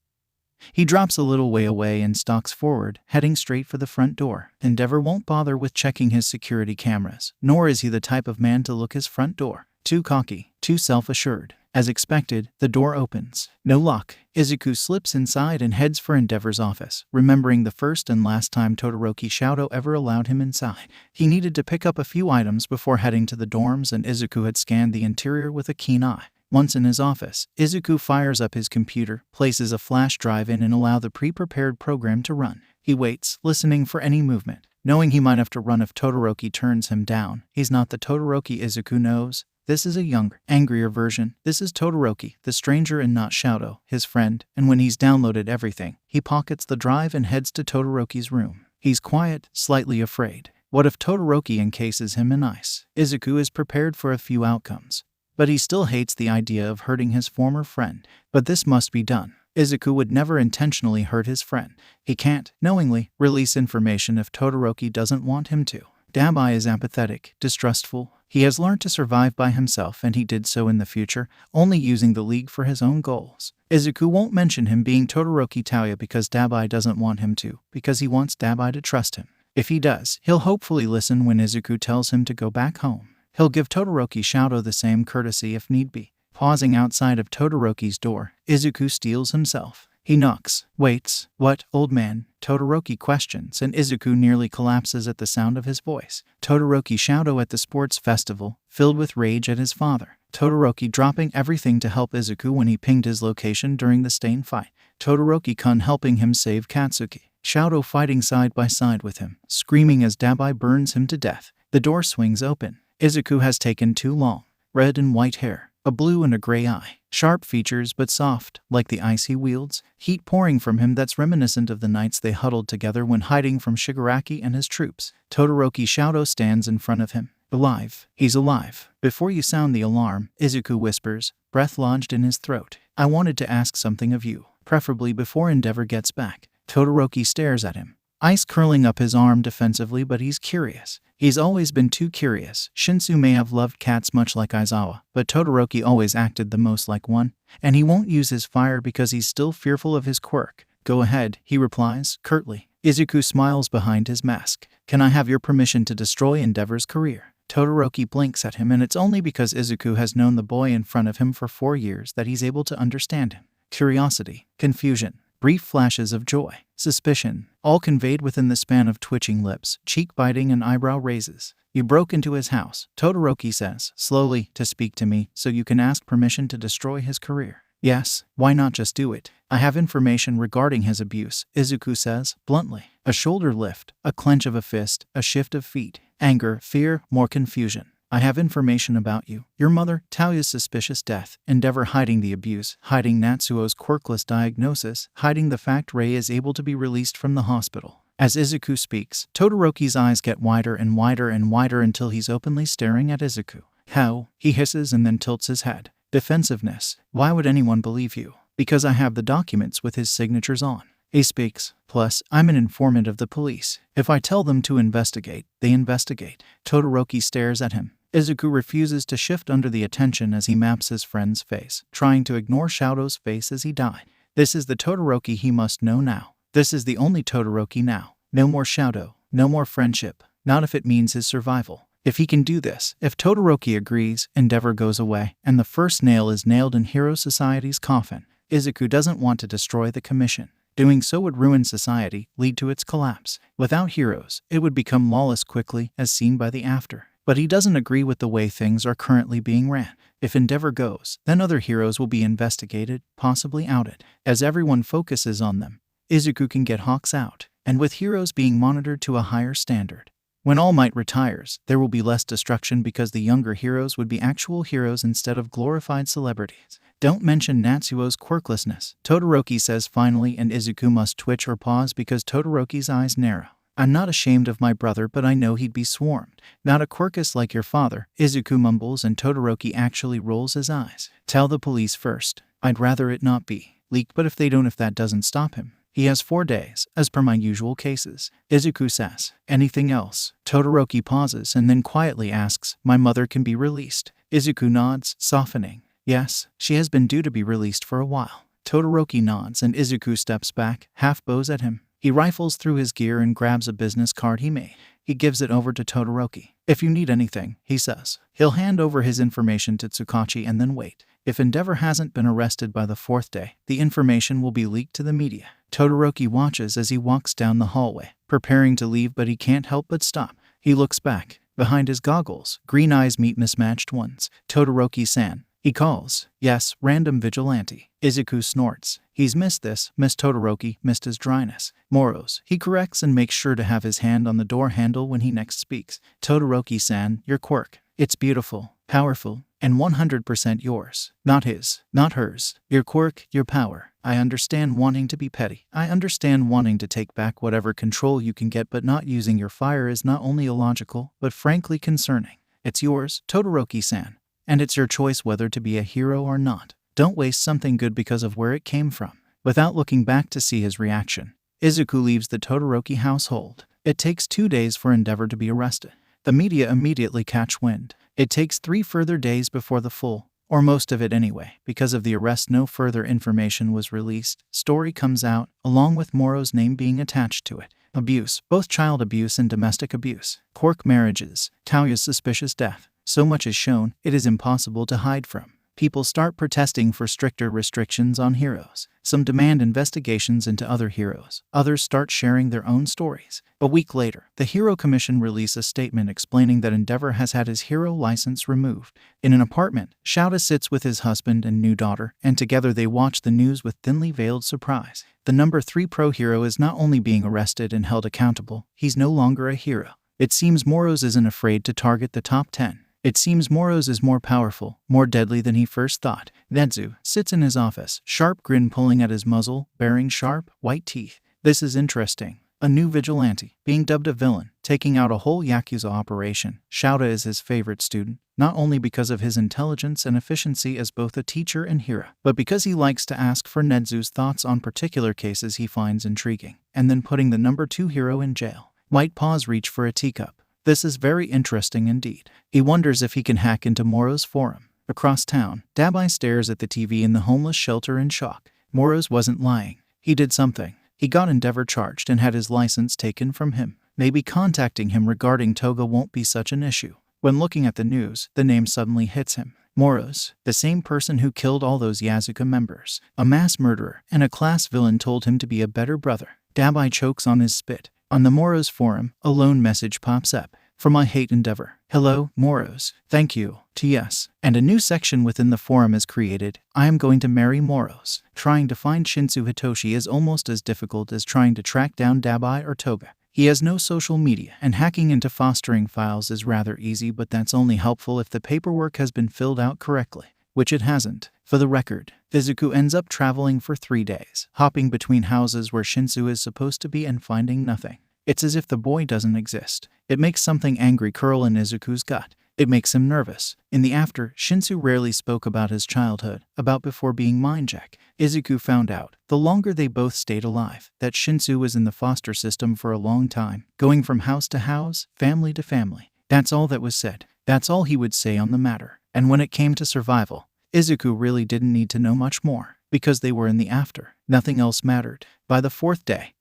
He drops a little way away and stalks forward, heading straight for the front door. Endeavor won't bother with checking his security cameras, nor is he the type of man to look his front door. Too cocky, too self-assured. As expected, the door opens. No luck. Izuku slips inside and heads for Endeavor's office, remembering the first and last time Todoroki Shoto ever allowed him inside. He needed to pick up a few items before heading to the dorms, and Izuku had scanned the interior with a keen eye. Once in his office, Izuku fires up his computer, places a flash drive in and allows the pre-prepared program to run. He waits, listening for any movement, knowing he might have to run if Todoroki turns him down. He's not the Todoroki Izuku knows. This is a younger, angrier version. This is Todoroki, the stranger and not Shoto, his friend, and when he's downloaded everything, he pockets the drive and heads to Todoroki's room. He's quiet, slightly afraid. What if Todoroki encases him in ice? Izuku is prepared for a few outcomes, but he still hates the idea of hurting his former friend. But this must be done. Izuku would never intentionally hurt his friend. He can't, knowingly, release information if Todoroki doesn't want him to. Dabai is apathetic, distrustful. He has learned to survive by himself, and he did so in the future, only using the League for his own goals. Izuku won't mention him being Todoroki Tauya because Dabai doesn't want him to, because he wants Dabai to trust him. If he does, he'll hopefully listen when Izuku tells him to go back home. He'll give Todoroki Shoto the same courtesy if need be. Pausing outside of Todoroki's door, Izuku steels himself. He knocks, waits. "What, old man?" Todoroki questions, and Izuku nearly collapses at the sound of his voice. Todoroki Shoto at the sports festival, filled with rage at his father. Todoroki dropping everything to help Izuku when he pinged his location during the Stain fight. Todoroki-kun helping him save Katsuki. Shoto fighting side by side with him, screaming as Dabai burns him to death. The door swings open. Izuku has taken too long. Red and white hair, a blue and a gray eye. Sharp features but soft, like the ice he wields. Heat pouring from him that's reminiscent of the nights they huddled together when hiding from Shigaraki and his troops. Todoroki Shoto stands in front of him. Alive. He's alive. Before you sound the alarm, Izuku whispers, breath lodged in his throat. "I wanted to ask something of you, preferably before Endeavor gets back." Todoroki stares at him, ice curling up his arm defensively, but he's curious. He's always been too curious. Shinsu may have loved cats much like Aizawa, but Todoroki always acted the most like one, and he won't use his fire because he's still fearful of his quirk. "Go ahead," he replies, curtly. Izuku smiles behind his mask. Can I have your permission to destroy Endeavor's career? Todoroki blinks at him, and it's only because Izuku has known the boy in front of him for 4 years that he's able to understand him. Curiosity, confusion, brief flashes of joy, suspicion, all conveyed within the span of twitching lips, cheek biting, and eyebrow raises. You broke into his house, Todoroki says, slowly, to speak to me, so you can ask permission to destroy his career. Yes, why not just do it? I have information regarding his abuse, Izuku says, bluntly. A shoulder lift, a clench of a fist, a shift of feet, anger, fear, more confusion. I have information about you. Your mother, Tauya's suspicious death, Endeavor hiding the abuse, hiding Natsuo's quirkless diagnosis, hiding the fact Rei is able to be released from the hospital. As Izuku speaks, Todoroki's eyes get wider and wider and wider until he's openly staring at Izuku. How? He hisses and then tilts his head. Defensiveness. Why would anyone believe you? Because I have the documents with his signatures on. He speaks. Plus, I'm an informant of the police. If I tell them to investigate, they investigate. Todoroki stares at him. Izuku refuses to shift under the attention as he maps his friend's face, trying to ignore Shado's face as he died. This is the Todoroki he must know now. This is the only Todoroki now. No more Shadow. No more friendship. Not if it means his survival. If he can do this, if Todoroki agrees, Endeavor goes away, and the first nail is nailed in Hero Society's coffin. Izuku doesn't want to destroy the commission. Doing so would ruin society, lead to its collapse. Without heroes, it would become lawless quickly, as seen by the After. But he doesn't agree with the way things are currently being ran. If Endeavor goes, then other heroes will be investigated, possibly outed. As everyone focuses on them, Izuku can get Hawks out, and with heroes being monitored to a higher standard. When All Might retires, there will be less destruction because the younger heroes would be actual heroes instead of glorified celebrities. Don't mention Natsuo's quirklessness, Todoroki says finally, and Izuku must twitch or pause because Todoroki's eyes narrow. I'm not ashamed of my brother, but I know he'd be swarmed. Not a Quirkus like your father, Izuku mumbles, and Todoroki actually rolls his eyes. Tell the police first. I'd rather it not be leaked, but if that doesn't stop him. He has 4 days, as per my usual cases. Izuku says, anything else? Todoroki pauses and then quietly asks, my mother can be released. Izuku nods, softening. Yes, she has been due to be released for a while. Todoroki nods and Izuku steps back, half bows at him. He rifles through his gear and grabs a business card he made. He gives it over to Todoroki. If you need anything, he says. He'll hand over his information to Tsukachi and then wait. If Endeavor hasn't been arrested by the 4th day, the information will be leaked to the media. Todoroki watches as he walks down the hallway, preparing to leave, but he can't help but stop. He looks back. Behind his goggles, green eyes meet mismatched ones. Todoroki-san. He calls. Yes, random vigilante. Izuku snorts. He's missed this, missed Todoroki, missed his dryness. Moros. He corrects and makes sure to have his hand on the door handle when he next speaks. Todoroki-san, your quirk. It's beautiful, powerful, and 100% yours. Not his, not hers. Your quirk, your power. I understand wanting to be petty. I understand wanting to take back whatever control you can get, but not using your fire is not only illogical, but frankly concerning. It's yours, Todoroki-san. And it's your choice whether to be a hero or not. Don't waste something good because of where it came from. Without looking back to see his reaction, Izuku leaves the Todoroki household. It takes 2 days for Endeavor to be arrested. The media immediately catch wind. It takes 3 further days before the full, or most of it anyway, because of the arrest no further information was released. Story comes out, along with Moro's name being attached to it. Abuse, both child abuse and domestic abuse. Quirk marriages, Tauya's suspicious death. So much is shown, it is impossible to hide from. People start protesting for stricter restrictions on heroes. Some demand investigations into other heroes. Others start sharing their own stories. A week later, the Hero Commission released a statement explaining that Endeavor has had his hero license removed. In an apartment, Shouta sits with his husband and new daughter, and together they watch the news with thinly veiled surprise. The number 3 pro hero is not only being arrested and held accountable, he's no longer a hero. It seems Moros isn't afraid to target the top 10. It seems Moros is more powerful, more deadly than he first thought. Netsu sits in his office, sharp grin pulling at his muzzle, baring sharp, white teeth. This is interesting. A new vigilante, being dubbed a villain, taking out a whole Yakuza operation. Shouta is his favorite student, not only because of his intelligence and efficiency as both a teacher and hero, but because he likes to ask for Netsu's thoughts on particular cases he finds intriguing, and then putting the number 2 hero in jail. White paws reach for a teacup. This is very interesting indeed. He wonders if he can hack into Moro's forum. Across town, Dabai stares at the TV in the homeless shelter in shock. Moro's wasn't lying. He did something. He got Endeavor charged and had his license taken from him. Maybe contacting him regarding Toga won't be such an issue. When looking at the news, the name suddenly hits him. Moros, the same person who killed all those Yazuka members, a mass murderer and a class villain, told him to be a better brother. Dabai chokes on his spit. On the Moros forum, a lone message pops up. From I Hate Endeavor. Hello, Moros. Thank you. TS. And a new section within the forum is created. I am going to marry Moros. Trying to find Shinsu Hitoshi is almost as difficult as trying to track down Dabai or Toga. He has no social media, and hacking into fostering files is rather easy, but that's only helpful if the paperwork has been filled out correctly, which it hasn't. For the record, Izuku ends up traveling for 3 days, hopping between houses where Shinsu is supposed to be and finding nothing. It's as if the boy doesn't exist. It makes something angry curl in Izuku's gut. It makes him nervous. In the after, Shinsu rarely spoke about his childhood, about before being mindjack. Izuku found out, the longer they both stayed alive, that Shinsu was in the foster system for a long time, going from house to house, family to family. That's all that was said. That's all he would say on the matter. And when it came to survival, Izuku really didn't need to know much more, because they were in the after. Nothing else mattered. By the 4th day,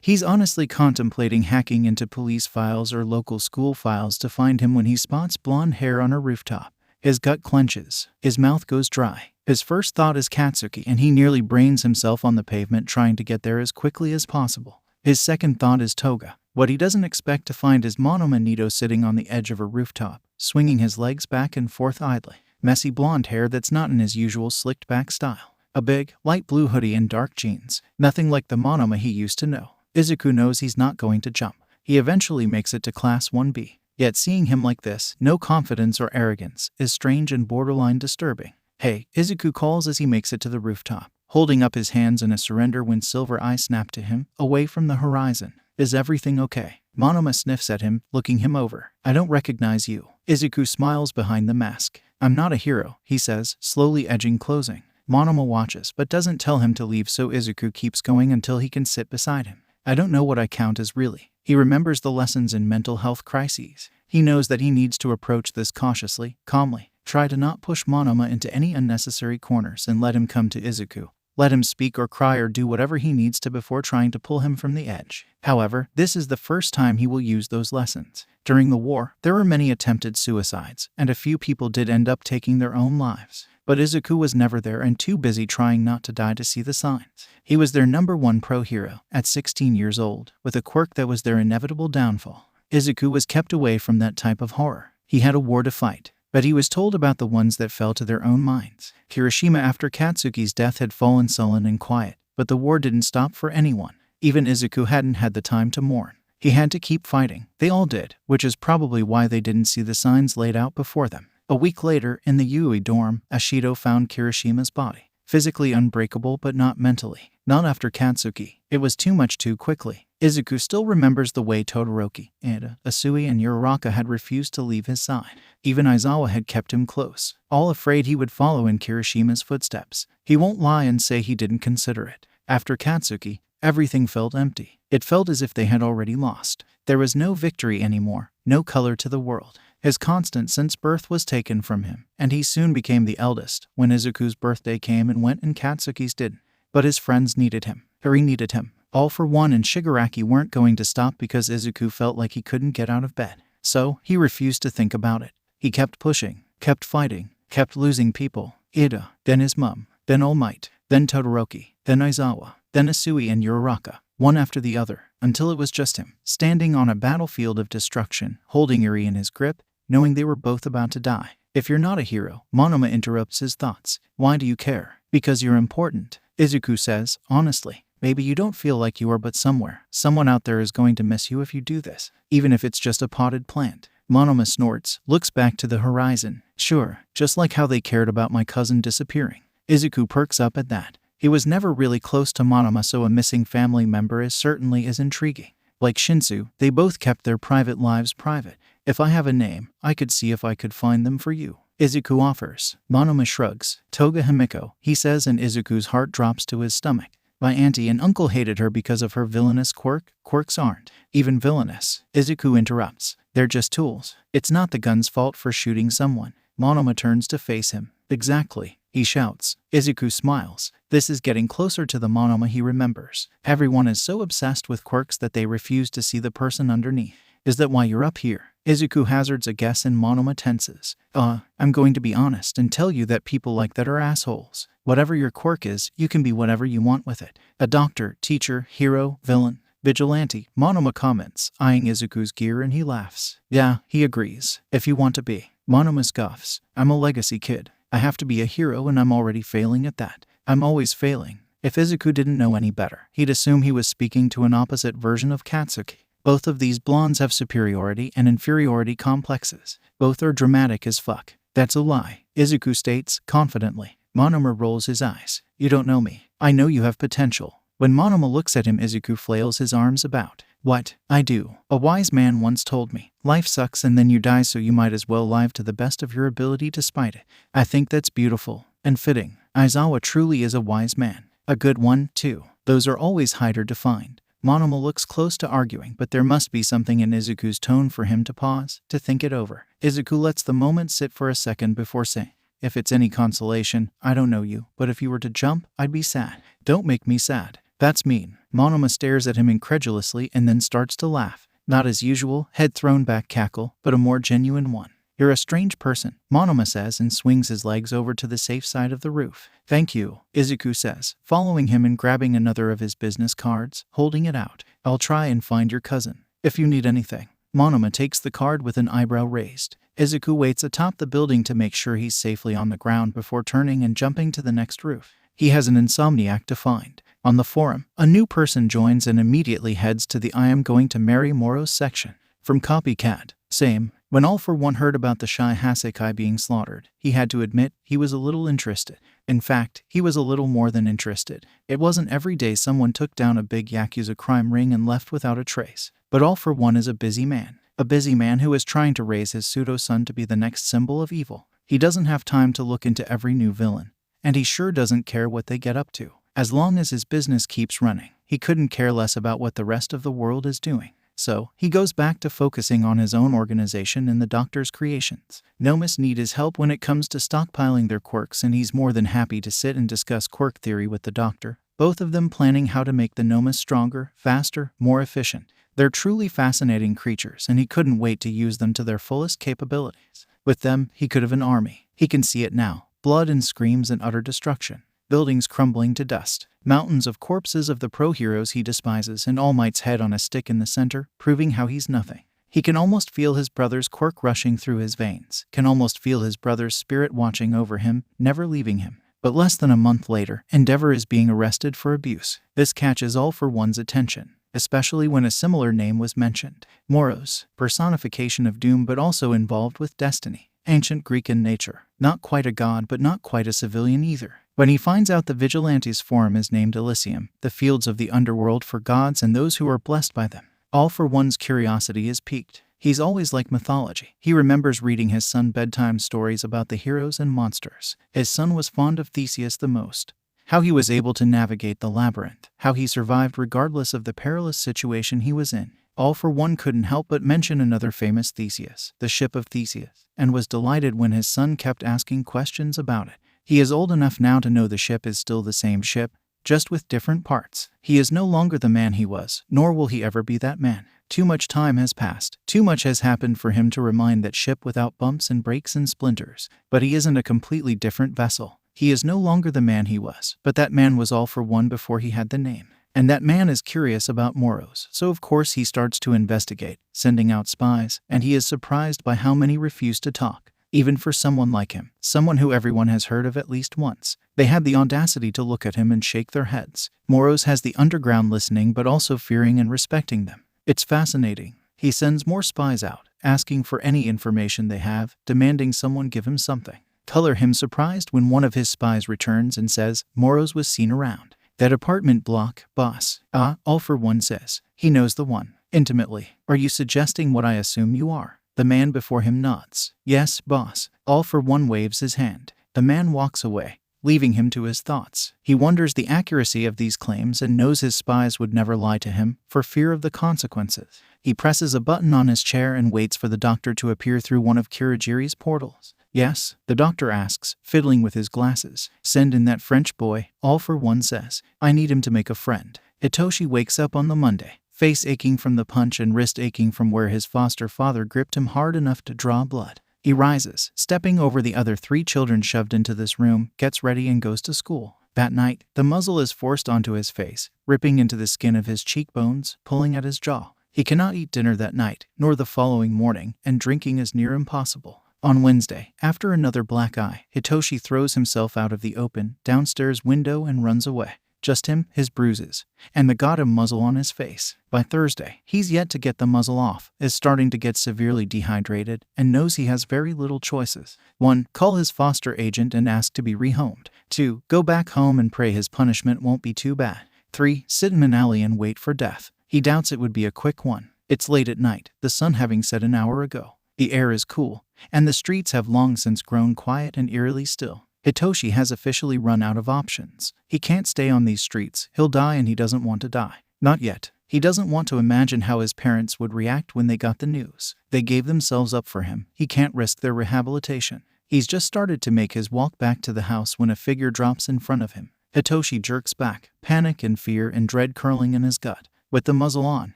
he's honestly contemplating hacking into police files or local school files to find him when he spots blonde hair on a rooftop. His gut clenches. His mouth goes dry. His first thought is Katsuki, and he nearly brains himself on the pavement trying to get there as quickly as possible. His second thought is Toga. What he doesn't expect to find is Monoma Nito sitting on the edge of a rooftop, swinging his legs back and forth idly. Messy blonde hair that's not in his usual slicked back style. A big, light blue hoodie and dark jeans. Nothing like the Monoma he used to know. Izuku knows he's not going to jump. He eventually makes it to Class 1B. Yet seeing him like this, no confidence or arrogance, is strange and borderline disturbing. Hey, Izuku calls as he makes it to the rooftop, holding up his hands in a surrender when Silver Eye snapped to him, away from the horizon. Is everything okay? Monoma sniffs at him, looking him over. I don't recognize you. Izuku smiles behind the mask. I'm not a hero, he says, slowly edging closing. Monoma watches but doesn't tell him to leave, so Izuku keeps going until he can sit beside him. I don't know what I count as really. He remembers the lessons in mental health crises. He knows that he needs to approach this cautiously, calmly. Try to not push Monoma into any unnecessary corners and let him come to Izuku. Let him speak or cry or do whatever he needs to before trying to pull him from the edge. However, this is the first time he will use those lessons. During the war, there were many attempted suicides, and a few people did end up taking their own lives. But Izuku was never there and too busy trying not to die to see the signs. He was their #1 pro hero, at 16 years old, with a quirk that was their inevitable downfall. Izuku was kept away from that type of horror. He had a war to fight, but he was told about the ones that fell to their own minds. Kirishima after Katsuki's death had fallen sullen and quiet, but the war didn't stop for anyone. Even Izuku hadn't had the time to mourn. He had to keep fighting. They all did, which is probably why they didn't see the signs laid out before them. A week later, in the Yuuei dorm, Ashido found Kirishima's body. Physically unbreakable but not mentally. Not after Katsuki. It was too much too quickly. Izuku still remembers the way Todoroki, Ada, Asui and Uraraka had refused to leave his side. Even Aizawa had kept him close, all afraid he would follow in Kirishima's footsteps. He won't lie and say he didn't consider it. After Katsuki, everything felt empty. It felt as if they had already lost. There was no victory anymore, no color to the world. His constant since birth was taken from him, and he soon became the eldest when Izuku's birthday came and went and Katsuki's didn't. But his friends needed him. Hori needed him. All for one, and Shigaraki weren't going to stop because Izuku felt like he couldn't get out of bed. So, he refused to think about it. He kept pushing, kept fighting, kept losing people. Ida, then his mom, then All Might, then Todoroki, then Aizawa, then Asui and Uraraka, one after the other, until it was just him, standing on a battlefield of destruction, holding Eri in his grip, knowing they were both about to die. If you're not a hero, Monoma interrupts his thoughts. Why do you care? Because you're important. Izuku says, honestly. Maybe you don't feel like you are, but someone out there is going to miss you if you do this, even if it's just a potted plant. Monoma snorts, looks back to the horizon. Sure, just like how they cared about my cousin disappearing. Izuku perks up at that. He was never really close to Monoma, so a missing family member is certainly as intriguing. Like Shinsu, they both kept their private lives private. If I have a name, I could see if I could find them for you. Izuku offers. Monoma shrugs. Toga Himiko, he says, and Izuku's heart drops to his stomach. My auntie and uncle hated her because of her villainous quirk. Quirks aren't even villainous. Izuku interrupts. They're just tools. It's not the gun's fault for shooting someone. Monoma turns to face him. Exactly. he shouts. Izuku smiles. This is getting closer to the Monoma he remembers. Everyone is so obsessed with quirks that they refuse to see the person underneath. Is that why you're up here? Izuku hazards a guess and Monoma tenses. I'm going to be honest and tell you that people like that are assholes. Whatever your quirk is, you can be whatever you want with it. A doctor, teacher, hero, villain, vigilante, Monoma comments, eyeing Izuku's gear, and he laughs. Yeah, he agrees. If you want to be. Monoma scoffs. I'm a legacy kid. I have to be a hero and I'm already failing at that. I'm always failing. If Izuku didn't know any better, he'd assume he was speaking to an opposite version of Katsuki. Both of these blondes have superiority and inferiority complexes. Both are dramatic as fuck. That's a lie, Izuku states confidently. Monoma rolls his eyes. You don't know me. I know you have potential. When Monoma looks at him, Izuku flails his arms about. What? I do. A wise man once told me, life sucks and then you die, so you might as well live to the best of your ability despite it. I think that's beautiful and fitting. Aizawa truly is a wise man. A good one, too. Those are always harder to find. Monoma looks close to arguing, but there must be something in Izuku's tone for him to pause, to think it over. Izuku lets the moment sit for a second before saying, if it's any consolation, I don't know you, but if you were to jump, I'd be sad. Don't make me sad. That's mean. Monoma stares at him incredulously and then starts to laugh. Not his usual, head thrown back cackle, but a more genuine one. You're a strange person, Monoma says and swings his legs over to the safe side of the roof. Thank you, Izuku says, following him and grabbing another of his business cards, holding it out. I'll try and find your cousin. If you need anything. Monoma takes the card with an eyebrow raised. Izuku waits atop the building to make sure he's safely on the ground before turning and jumping to the next roof. He has an insomniac to find. On the forum, a new person joins and immediately heads to the I am going to marry Moro's section. From Copycat. Same. When All For One heard about the Shy Hasekai being slaughtered, he had to admit he was a little interested. In fact, he was a little more than interested. It wasn't every day someone took down a big Yakuza crime ring and left without a trace. But All For One is a busy man. A busy man who is trying to raise his pseudo-son to be the next symbol of evil. He doesn't have time to look into every new villain. And he sure doesn't care what they get up to. As long as his business keeps running, he couldn't care less about what the rest of the world is doing. So, he goes back to focusing on his own organization and the Doctor's creations. Nomas need his help when it comes to stockpiling their quirks, and he's more than happy to sit and discuss quirk theory with the Doctor, both of them planning how to make the Nomas stronger, faster, more efficient. They're truly fascinating creatures, and he couldn't wait to use them to their fullest capabilities. With them, he could have an army. He can see it now. Blood and screams and utter destruction. Buildings crumbling to dust. Mountains of corpses of the pro-heroes he despises, and All Might's head on a stick in the center, proving how he's nothing. He can almost feel his brother's quirk rushing through his veins, can almost feel his brother's spirit watching over him, never leaving him. But less than a month later, Endeavor is being arrested for abuse. This catches All For One's attention, especially when a similar name was mentioned. Moros, personification of doom but also involved with destiny. Ancient Greek in nature. Not quite a god but not quite a civilian either. When he finds out the Vigilantes Forum is named Elysium, the fields of the underworld for gods and those who are blessed by them, All For One's curiosity is piqued. He's always liked mythology. He remembers reading his son bedtime stories about the heroes and monsters. His son was fond of Theseus the most. How he was able to navigate the labyrinth. How he survived regardless of the perilous situation he was in. All For One couldn't help but mention another famous Theseus, the ship of Theseus, and was delighted when his son kept asking questions about it. He is old enough now to know the ship is still the same ship, just with different parts. He is no longer the man he was, nor will he ever be that man. Too much time has passed. Too much has happened for him to remind that ship without bumps and breaks and splinters. But he isn't a completely different vessel. He is no longer the man he was, but that man was All For One before he had the name. And that man is curious about Moros, so of course he starts to investigate, sending out spies, and he is surprised by how many refuse to talk. Even for someone like him, someone who everyone has heard of at least once. They had the audacity to look at him and shake their heads. Moros has the underground listening but also fearing and respecting them. It's fascinating. He sends more spies out, asking for any information they have, demanding someone give him something. Color him surprised when one of his spies returns and says, Moros was seen around that apartment block, boss. All For One says. He knows the one. Intimately. Are you suggesting what I assume you are? The man before him nods. Yes, boss. All For One waves his hand. The man walks away, leaving him to his thoughts. He wonders the accuracy of these claims and knows his spies would never lie to him, for fear of the consequences. He presses a button on his chair and waits for the Doctor to appear through one of Kirigiri's portals. Yes, the doctor asks, fiddling with his glasses. Send in that French boy, All for One says. I need him to make a friend. Hitoshi wakes up on the Monday, face aching from the punch and wrist aching from where his foster father gripped him hard enough to draw blood. He rises, stepping over the other 3 children shoved into this room, gets ready and goes to school. That night, the muzzle is forced onto his face, ripping into the skin of his cheekbones, pulling at his jaw. He cannot eat dinner that night, nor the following morning, and drinking is near impossible. On Wednesday, after another black eye, Hitoshi throws himself out of the open, downstairs window and runs away. Just him, his bruises, and the goddamn muzzle on his face. By Thursday, he's yet to get the muzzle off, is starting to get severely dehydrated, and knows he has very little choices. 1. Call his foster agent and ask to be rehomed. 2. Go back home and pray his punishment won't be too bad. 3. Sit in an alley and wait for death. He doubts it would be a quick one. It's late at night, the sun having set an hour ago. The air is cool, and the streets have long since grown quiet and eerily still. Hitoshi has officially run out of options. He can't stay on these streets, he'll die and he doesn't want to die. Not yet. He doesn't want to imagine how his parents would react when they got the news. They gave themselves up for him. He can't risk their rehabilitation. He's just started to make his walk back to the house when a figure drops in front of him. Hitoshi jerks back, panic and fear and dread curling in his gut. With the muzzle on,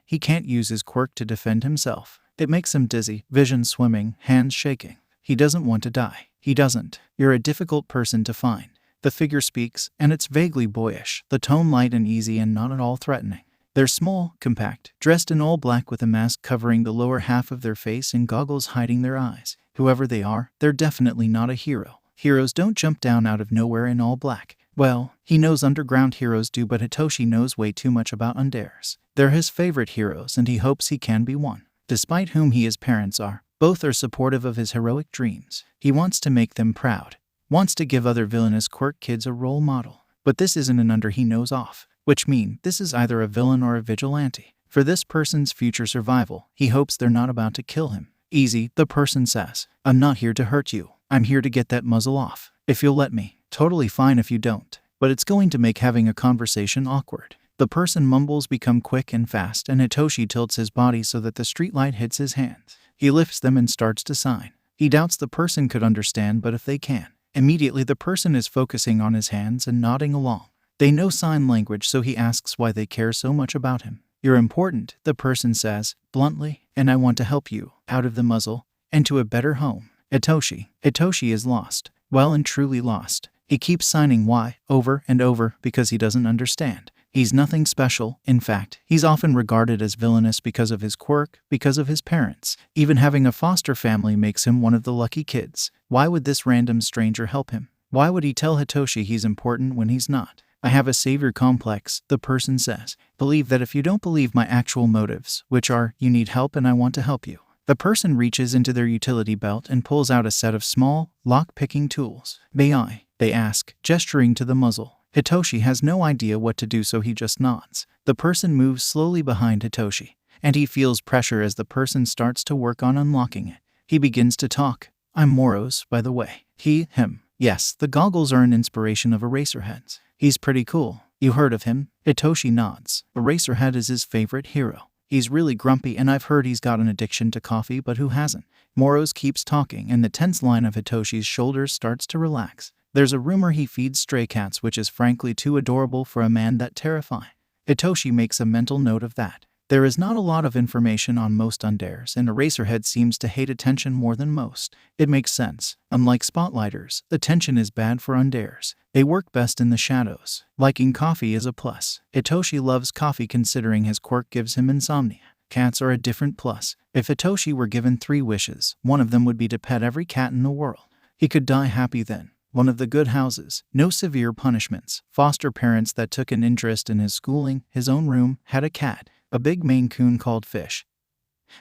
he can't use his quirk to defend himself. It makes him dizzy, vision swimming, hands shaking. He doesn't want to die. He doesn't. You're a difficult person to find. The figure speaks, and it's vaguely boyish, the tone light and easy and not at all threatening. They're small, compact, dressed in all black with a mask covering the lower half of their face and goggles hiding their eyes. Whoever they are, they're definitely not a hero. Heroes don't jump down out of nowhere in all black. Well, he knows underground heroes do, but Hitoshi knows way too much about undares. They're his favorite heroes and he hopes he can be one. Despite whom his parents are, both are supportive of his heroic dreams. He wants to make them proud. Wants to give other villainous quirk kids a role model. But this isn't an under he knows off. Which means this is either a villain or a vigilante. For this person's future survival, he hopes they're not about to kill him. Easy, the person says. I'm not here to hurt you. I'm here to get that muzzle off. If you'll let me. Totally fine if you don't. But it's going to make having a conversation awkward. The person mumbles become quick and fast, and Hitoshi tilts his body so that the streetlight hits his hands. He lifts them and starts to sign. He doubts the person could understand, but if they can. Immediately the person is focusing on his hands and nodding along. They know sign language, so he asks why they care so much about him. You're important, the person says, bluntly, and I want to help you, out of the muzzle, and to a better home. Hitoshi is lost. Well and truly lost. He keeps signing Y over and over because he doesn't understand. He's nothing special. In fact, he's often regarded as villainous because of his quirk, because of his parents. Even having a foster family makes him one of the lucky kids. Why would this random stranger help him? Why would he tell Hitoshi he's important when he's not? I have a savior complex, the person says. Believe that if you don't believe my actual motives, which are, you need help and I want to help you. The person reaches into their utility belt and pulls out a set of small, lock-picking tools. May I? They ask, gesturing to the muzzle. Hitoshi has no idea what to do, so he just nods. The person moves slowly behind Hitoshi, and he feels pressure as the person starts to work on unlocking it. He begins to talk. I'm Moros, by the way. Him. Yes, the goggles are an inspiration of Eraserhead's. He's pretty cool. You heard of him? Hitoshi nods. Eraserhead is his favorite hero. He's really grumpy and I've heard he's got an addiction to coffee, but who hasn't? Moros keeps talking and the tense line of Hitoshi's shoulders starts to relax. There's a rumor he feeds stray cats, which is frankly too adorable for a man that terrifying. Hitoshi makes a mental note of that. There is not a lot of information on most undares, and Eraserhead seems to hate attention more than most. It makes sense. Unlike spotlighters, attention is bad for undares. They work best in the shadows. Liking coffee is a plus. Hitoshi loves coffee considering his quirk gives him insomnia. Cats are a different plus. If Hitoshi were given 3 wishes, one of them would be to pet every cat in the world. He could die happy then. One of the good houses, no severe punishments, foster parents that took an interest in his schooling, his own room, had a cat, a big Maine Coon called Fish,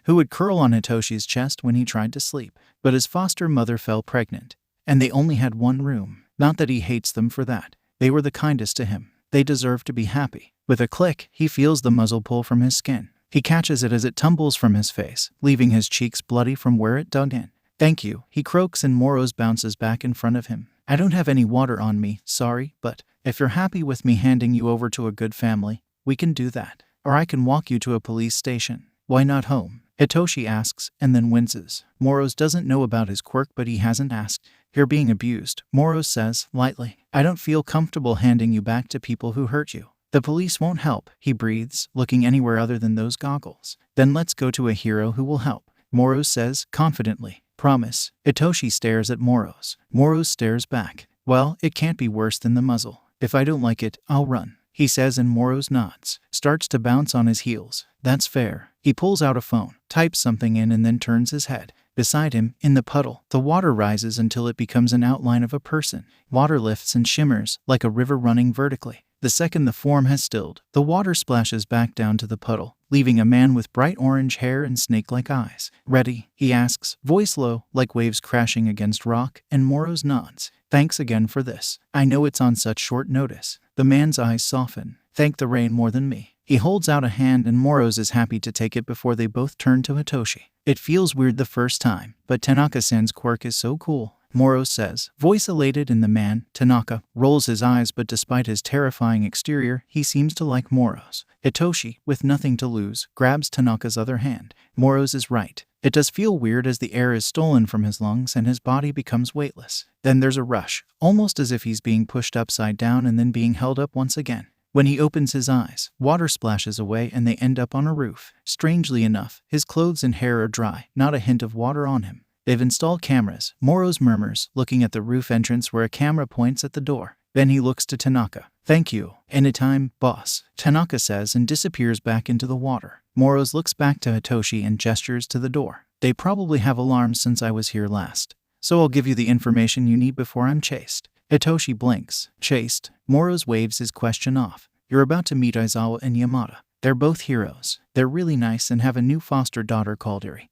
who would curl on Hitoshi's chest when he tried to sleep. But his foster mother fell pregnant, and they only had one room. Not that he hates them for that. They were the kindest to him. They deserve to be happy. With a click, he feels the muzzle pull from his skin. He catches it as it tumbles from his face, leaving his cheeks bloody from where it dug in. Thank you, he croaks, and Moros bounces back in front of him. I don't have any water on me, sorry, but if you're happy with me handing you over to a good family, we can do that. Or I can walk you to a police station. Why not home? Hitoshi asks, and then winces. Moro's doesn't know about his quirk, but he hasn't asked. You're being abused, Moro says, lightly. I don't feel comfortable handing you back to people who hurt you. The police won't help, he breathes, looking anywhere other than those goggles. Then let's go to a hero who will help, Moro says, confidently. Promise. Hitoshi stares at Moro's. Moro stares back. Well, it can't be worse than the muzzle. If I don't like it, I'll run, he says, and Moro's nods. Starts to bounce on his heels. That's fair. He pulls out a phone, types something in, and then turns his head. Beside him, in the puddle, the water rises until it becomes an outline of a person. Water lifts and shimmers, like a river running vertically. The second the form has stilled, the water splashes back down to the puddle, leaving a man with bright orange hair and snake-like eyes. Ready? He asks, voice low, like waves crashing against rock, and Moro's nods. Thanks again for this. I know it's on such short notice. The man's eyes soften. Thank the rain more than me. He holds out a hand, and Moro's is happy to take it before they both turn to Hitoshi. It feels weird the first time, but Tanaka-san's quirk is so cool, Moro says, voice elated, and the man, Tanaka, rolls his eyes, but despite his terrifying exterior, he seems to like Moro's. Hitoshi, with nothing to lose, grabs Tanaka's other hand. Moro's is right. It does feel weird as the air is stolen from his lungs and his body becomes weightless. Then there's a rush, almost as if he's being pushed upside down and then being held up once again. When he opens his eyes, water splashes away and they end up on a roof. Strangely enough, his clothes and hair are dry, not a hint of water on him. They've installed cameras, Moro's murmurs, looking at the roof entrance where a camera points at the door. Then he looks to Tanaka. Thank you. Anytime, boss, Tanaka says and disappears back into the water. Moro's looks back to Hitoshi and gestures to the door. They probably have alarms since I was here last. So I'll give you the information you need before I'm chased. Hitoshi blinks. Chased? Moro's waves his question off. You're about to meet Aizawa and Yamada. They're both heroes. They're really nice and have a new foster daughter called Eri,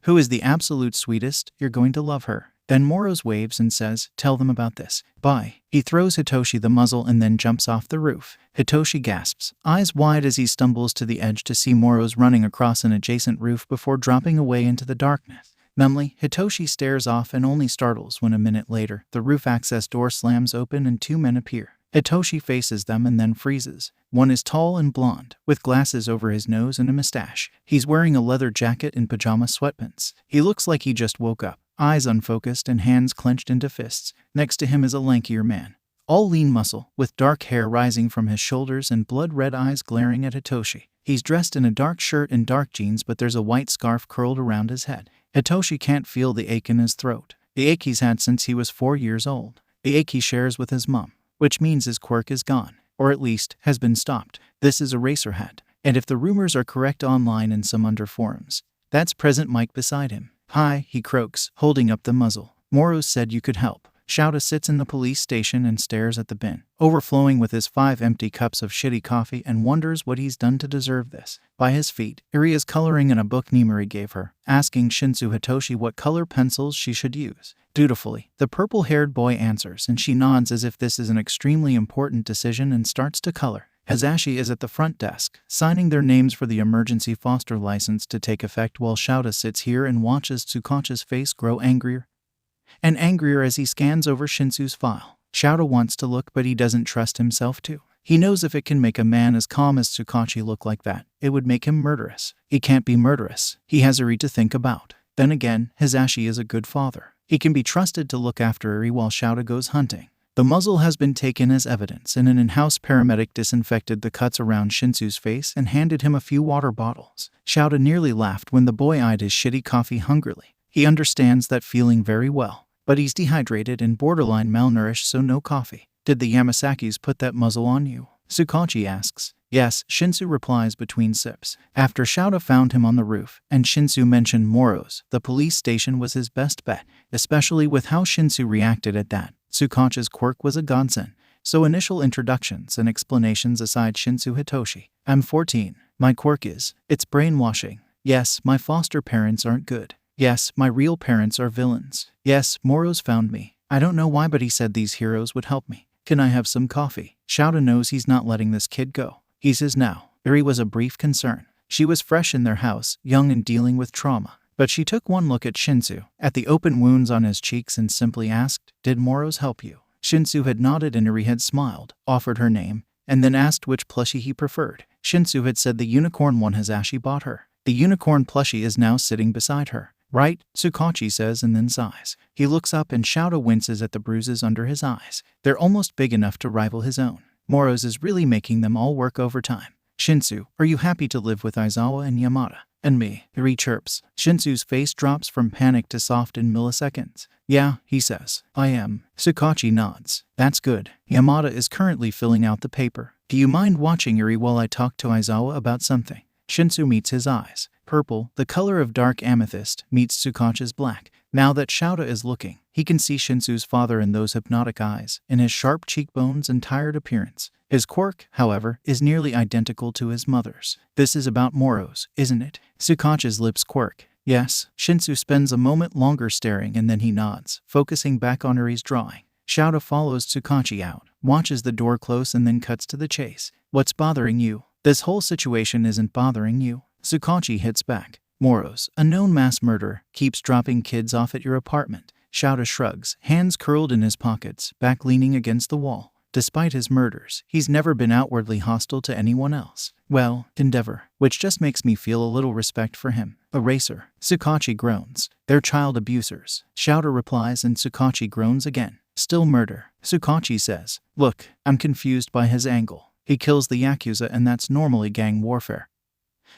who is the absolute sweetest. You're going to love her. Then Moro's waves and says, tell them about this. Bye. He throws Hitoshi the muzzle and then jumps off the roof. Hitoshi gasps, eyes wide as he stumbles to the edge to see Moro's running across an adjacent roof before dropping away into the darkness. Numbly, Hitoshi stares off and only startles when a minute later, the roof access door slams open and two men appear. Hitoshi faces them and then freezes. One is tall and blonde, with glasses over his nose and a mustache. He's wearing a leather jacket and pajama sweatpants. He looks like he just woke up, eyes unfocused and hands clenched into fists. Next to him is a lankier man, all lean muscle, with dark hair rising from his shoulders and blood-red eyes glaring at Hitoshi. He's dressed in a dark shirt and dark jeans, but there's a white scarf curled around his head. Hitoshi can't feel the ache in his throat, the ache he's had since he was 4 years old, the ache he shares with his mom, which means his quirk is gone, or at least has been stopped. This is Eraserhead, and if the rumors are correct online in some underforums, that's Present Mike beside him. Hi, he croaks, holding up the muzzle. Moro said you could help. Shouta sits in the police station and stares at the bin, overflowing with his 5 empty cups of shitty coffee, and wonders what he's done to deserve this. By his feet, Eri is coloring in a book Nimari gave her, asking Shinsu Hitoshi what color pencils she should use. Dutifully, the purple-haired boy answers, and she nods as if this is an extremely important decision and starts to color. Hazashi is at the front desk, signing their names for the emergency foster license to take effect, while Shouta sits here and watches Tsukachi's face grow angrier and angrier as he scans over Shinsu's file. Shouta wants to look, but he doesn't trust himself to. He knows if it can make a man as calm as Tsukachi look like that, it would make him murderous. He can't be murderous. He has Eri to think about. Then again, Hazashi is a good father. He can be trusted to look after Eri while Shouta goes hunting. The muzzle has been taken as evidence, and an in-house paramedic disinfected the cuts around Shinsu's face and handed him a few water bottles. Shouta nearly laughed when the boy eyed his shitty coffee hungrily. He understands that feeling very well, but he's dehydrated and borderline malnourished, so no coffee. Did the Yamasakis put that muzzle on you? Tsukachi asks. Yes, Shinsu replies between sips. After Shouta found him on the roof, and Shinsu mentioned Moro's, the police station was his best bet, especially with how Shinsu reacted at that. Tsukachi's quirk was a godsend. So initial introductions and explanations aside, Shinsu Hitoshi. I'm 14. My quirk is, it's brainwashing. Yes, my foster parents aren't good. Yes, my real parents are villains. Yes, Moro's found me. I don't know why, but he said these heroes would help me. Can I have some coffee? Shouta knows he's not letting this kid go. He's his now. Eri was a brief concern. She was fresh in their house, young and dealing with trauma. But she took one look at Shinsu, at the open wounds on his cheeks, and simply asked, did Moro's help you? Shinsu had nodded and Eri had smiled, offered her name, and then asked which plushie he preferred. Shinsu had said the unicorn one Hazashi bought her. The unicorn plushie is now sitting beside her. Right, Tsukachi says and then sighs. He looks up and Shadow winces at the bruises under his eyes. They're almost big enough to rival his own. Moro's is really making them all work overtime. Shinsu, are you happy to live with Aizawa and Yamada? And me, he chirps. Shinsu's face drops from panic to soft in milliseconds. Yeah, he says. I am. Tsukachi nods. That's good. Yamada is currently filling out the paper. Do you mind watching Yuri while I talk to Aizawa about something? Shinsu meets his eyes. Purple, the color of dark amethyst, meets Tsukachi's black. Now that Shouta is looking, he can see Shinsu's father in those hypnotic eyes, in his sharp cheekbones and tired appearance. His quirk, however, is nearly identical to his mother's. This is about Moro's, isn't it? Tsukachi's lips quirk. Yes. Shinsu spends a moment longer staring and then he nods, focusing back on Yuri's drawing. Shouta follows Tsukachi out, watches the door close and then cuts to the chase. What's bothering you? This whole situation isn't bothering you. Tsukachi hits back. Moro's, a known mass murderer, keeps dropping kids off at your apartment. Shouta shrugs, hands curled in his pockets, back leaning against the wall. Despite his murders, he's never been outwardly hostile to anyone else. Well, Endeavor, which just makes me feel a little respect for him. Eraser. Tsukachi groans. They're child abusers. Shouta replies and Tsukachi groans again. Still murder. Tsukachi says, look, I'm confused by his angle. He kills the Yakuza and that's normally gang warfare.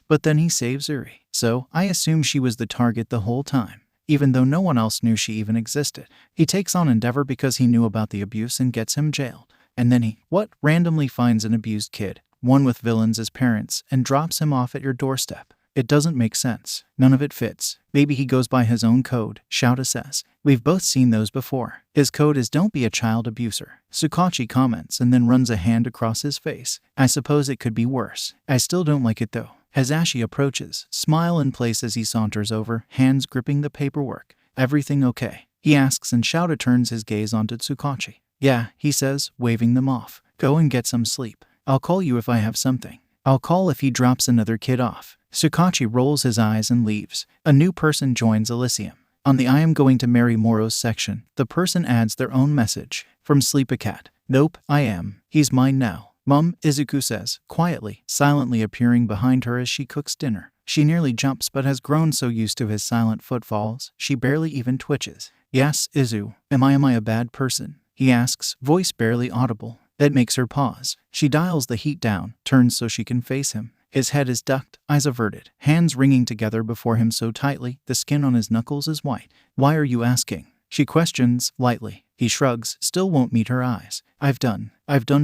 But then he saves Yuri, so I assume she was the target the whole time, even though no one else knew she even existed. He takes on Endeavor because he knew about the abuse and gets him jailed. And then he, randomly finds an abused kid, one with villains as parents, and drops him off at your doorstep. It doesn't make sense. None of it fits. Maybe he goes by his own code, Shouta says. We've both seen those before. His code is don't be a child abuser. Tsukachi comments and then runs a hand across his face. I suppose it could be worse. I still don't like it though. As Ashi approaches, smile in place as he saunters over, hands gripping the paperwork. Everything okay? He asks and Shouta turns his gaze onto Tsukachi. Yeah, he says, waving them off. Go and get some sleep. I'll call you if I have something. I'll call if he drops another kid off. Tsukachi rolls his eyes and leaves. A new person joins Elysium. On the I am going to marry Moro's section, the person adds their own message. From Sleep-a-Cat. Nope, I am. He's mine now. Mum, Izuku says, quietly, silently appearing behind her as she cooks dinner. She nearly jumps but has grown so used to his silent footfalls, she barely even twitches. Yes, Izu, am I a bad person? He asks, voice barely audible. That makes her pause. She dials the heat down, turns so she can face him. His head is ducked, eyes averted, hands wringing together before him so tightly, the skin on his knuckles is white. Why are you asking? She questions, lightly. He shrugs, still won't meet her eyes. I've done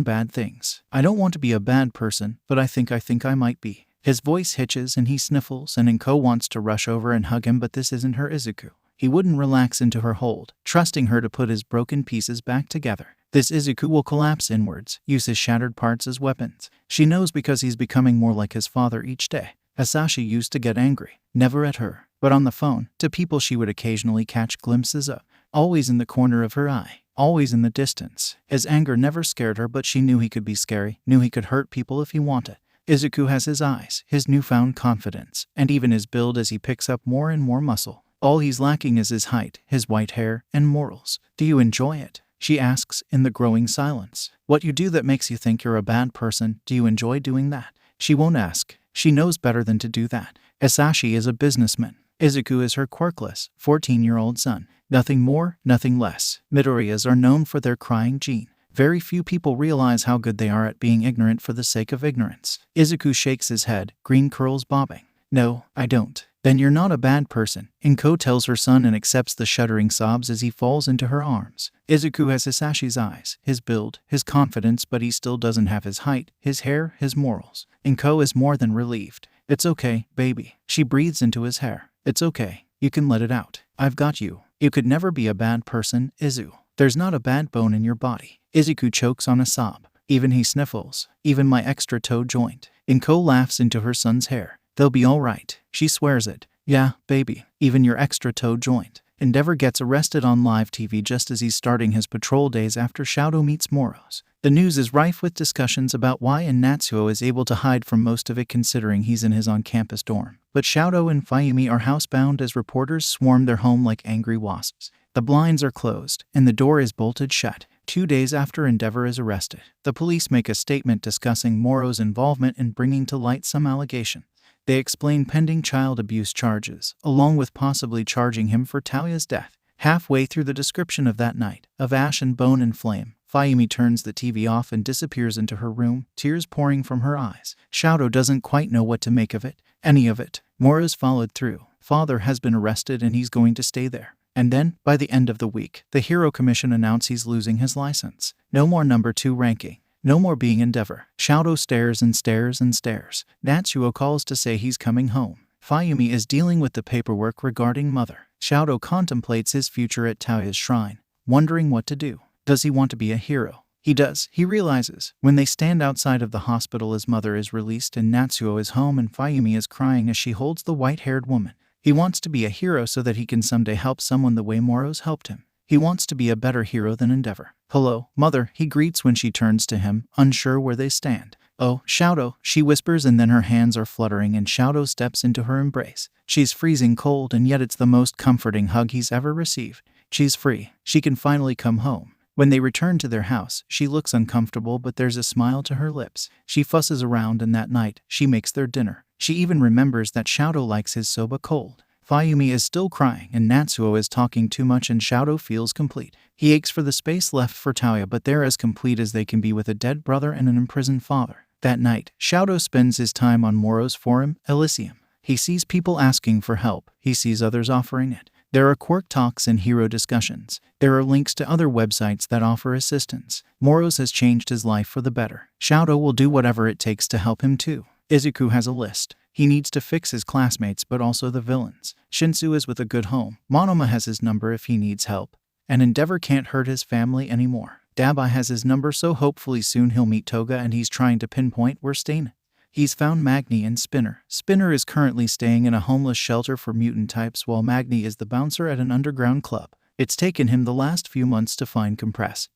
bad things. I don't want to be a bad person, but I think I might be. His voice hitches and he sniffles and Inko wants to rush over and hug him but this isn't her Izuku. He wouldn't relax into her hold, trusting her to put his broken pieces back together. This Izuku will collapse inwards, use his shattered parts as weapons. She knows because he's becoming more like his father each day. Asashi used to get angry, never at her, but on the phone, to people she would occasionally catch glimpses of. Always in the corner of her eye, always in the distance. His anger never scared her but she knew he could be scary, knew he could hurt people if he wanted. Izuku has his eyes, his newfound confidence, and even his build as he picks up more and more muscle. All he's lacking is his height, his white hair, and morals. Do you enjoy it? She asks, in the growing silence. What you do that makes you think you're a bad person, do you enjoy doing that? She won't ask. She knows better than to do that. Asashi is a businessman. Izuku is her quirkless, 14-year-old son. Nothing more, nothing less. Midoriyas are known for their crying gene. Very few people realize how good they are at being ignorant for the sake of ignorance. Izuku shakes his head, green curls bobbing. No, I don't. Then you're not a bad person. Inko tells her son and accepts the shuddering sobs as he falls into her arms. Izuku has Asashi's eyes, his build, his confidence, but he still doesn't have his height, his hair, his morals. Inko is more than relieved. It's okay, baby. She breathes into his hair. It's okay. You can let it out. I've got you. You could never be a bad person, Izu. There's not a bad bone in your body. Izuku chokes on a sob. Even he sniffles. Even my extra toe joint. Inko laughs into her son's hair. They'll be all right. She swears it. Yeah, baby. Even your extra toe joint. Endeavor gets arrested on live TV just as he's starting his patrol days after Shadow meets Moro's. The news is rife with discussions about why and Natsuo is able to hide from most of it considering he's in his on-campus dorm. But Shadow and Fayumi are housebound as reporters swarm their home like angry wasps. The blinds are closed, and the door is bolted shut. 2 days after Endeavor is arrested, the police make a statement discussing Moro's involvement in bringing to light some allegations. They explain pending child abuse charges, along with possibly charging him for Tauya's death. Halfway through the description of that night, of ash and bone and flame, Fayumi turns the TV off and disappears into her room, tears pouring from her eyes. Shadow doesn't quite know what to make of it, any of it. Mora's followed through. Father has been arrested and he's going to stay there. And then, by the end of the week, the Hero Commission announced he's losing his license. No more number 2 ranking. No more being Endeavor. Shadow stares and stares and stares. Natsuo calls to say he's coming home. Fayumi is dealing with the paperwork regarding Mother. Shadow contemplates his future at Tauya's shrine, wondering what to do. Does he want to be a hero? He does, he realizes. When they stand outside of the hospital, his mother is released and Natsuo is home and Fayumi is crying as she holds the white-haired woman. He wants to be a hero so that he can someday help someone the way Moro's helped him. He wants to be a better hero than Endeavor. "Hello, Mother," he greets when she turns to him, unsure where they stand. "Oh, Shadow," she whispers, and then her hands are fluttering and Shadow steps into her embrace. She's freezing cold, and yet it's the most comforting hug he's ever received. She's free. She can finally come home. When they return to their house, she looks uncomfortable, but there's a smile to her lips. She fusses around, and that night, she makes their dinner. She even remembers that Shadow likes his soba cold. Fayumi is still crying, and Natsuo is talking too much, and Shadow feels complete. He aches for the space left for Tauya, but they're as complete as they can be with a dead brother and an imprisoned father. That night, Shadow spends his time on Moro's forum, Elysium. He sees people asking for help. He sees others offering it. There are Quirk talks and hero discussions. There are links to other websites that offer assistance. Moro's has changed his life for the better. Shadow will do whatever it takes to help him too. Izuku has a list. He needs to fix his classmates but also the villains. Shinsu is with a good home. Monoma has his number if he needs help. And Endeavor can't hurt his family anymore. Dabai has his number, so hopefully soon he'll meet Toga, and he's trying to pinpoint where Stain. He's found Magni and Spinner. Spinner is currently staying in a homeless shelter for mutant types, while Magni is the bouncer at an underground club. It's taken him the last few months to find Compress,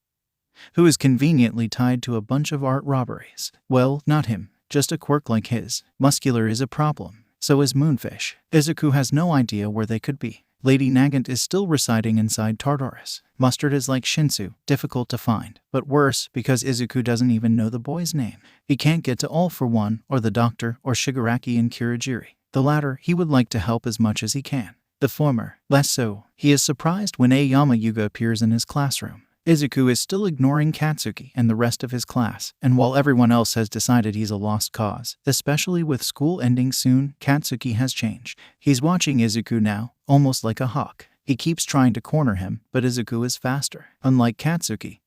who is conveniently tied to a bunch of art robberies. Well, not him, just a quirk like his. Muscular is a problem. So is Moonfish. Izuku has no idea where they could be. Lady Nagant is still residing inside Tartarus. Mustard is like Shinsu, difficult to find, but worse because Izuku doesn't even know the boy's name. He can't get to All for One, or the Doctor, or Shigaraki and Kirigiri. The latter, he would like to help as much as he can. The former, less so. He is surprised when Aoyama Yuga appears in his classroom. Izuku is still ignoring Katsuki and the rest of his class, and while everyone else has decided he's a lost cause, especially with school ending soon, Katsuki has changed. He's watching Izuku now, almost like a hawk. He keeps trying to corner him, but Izuku is faster. Unlike Katsuki,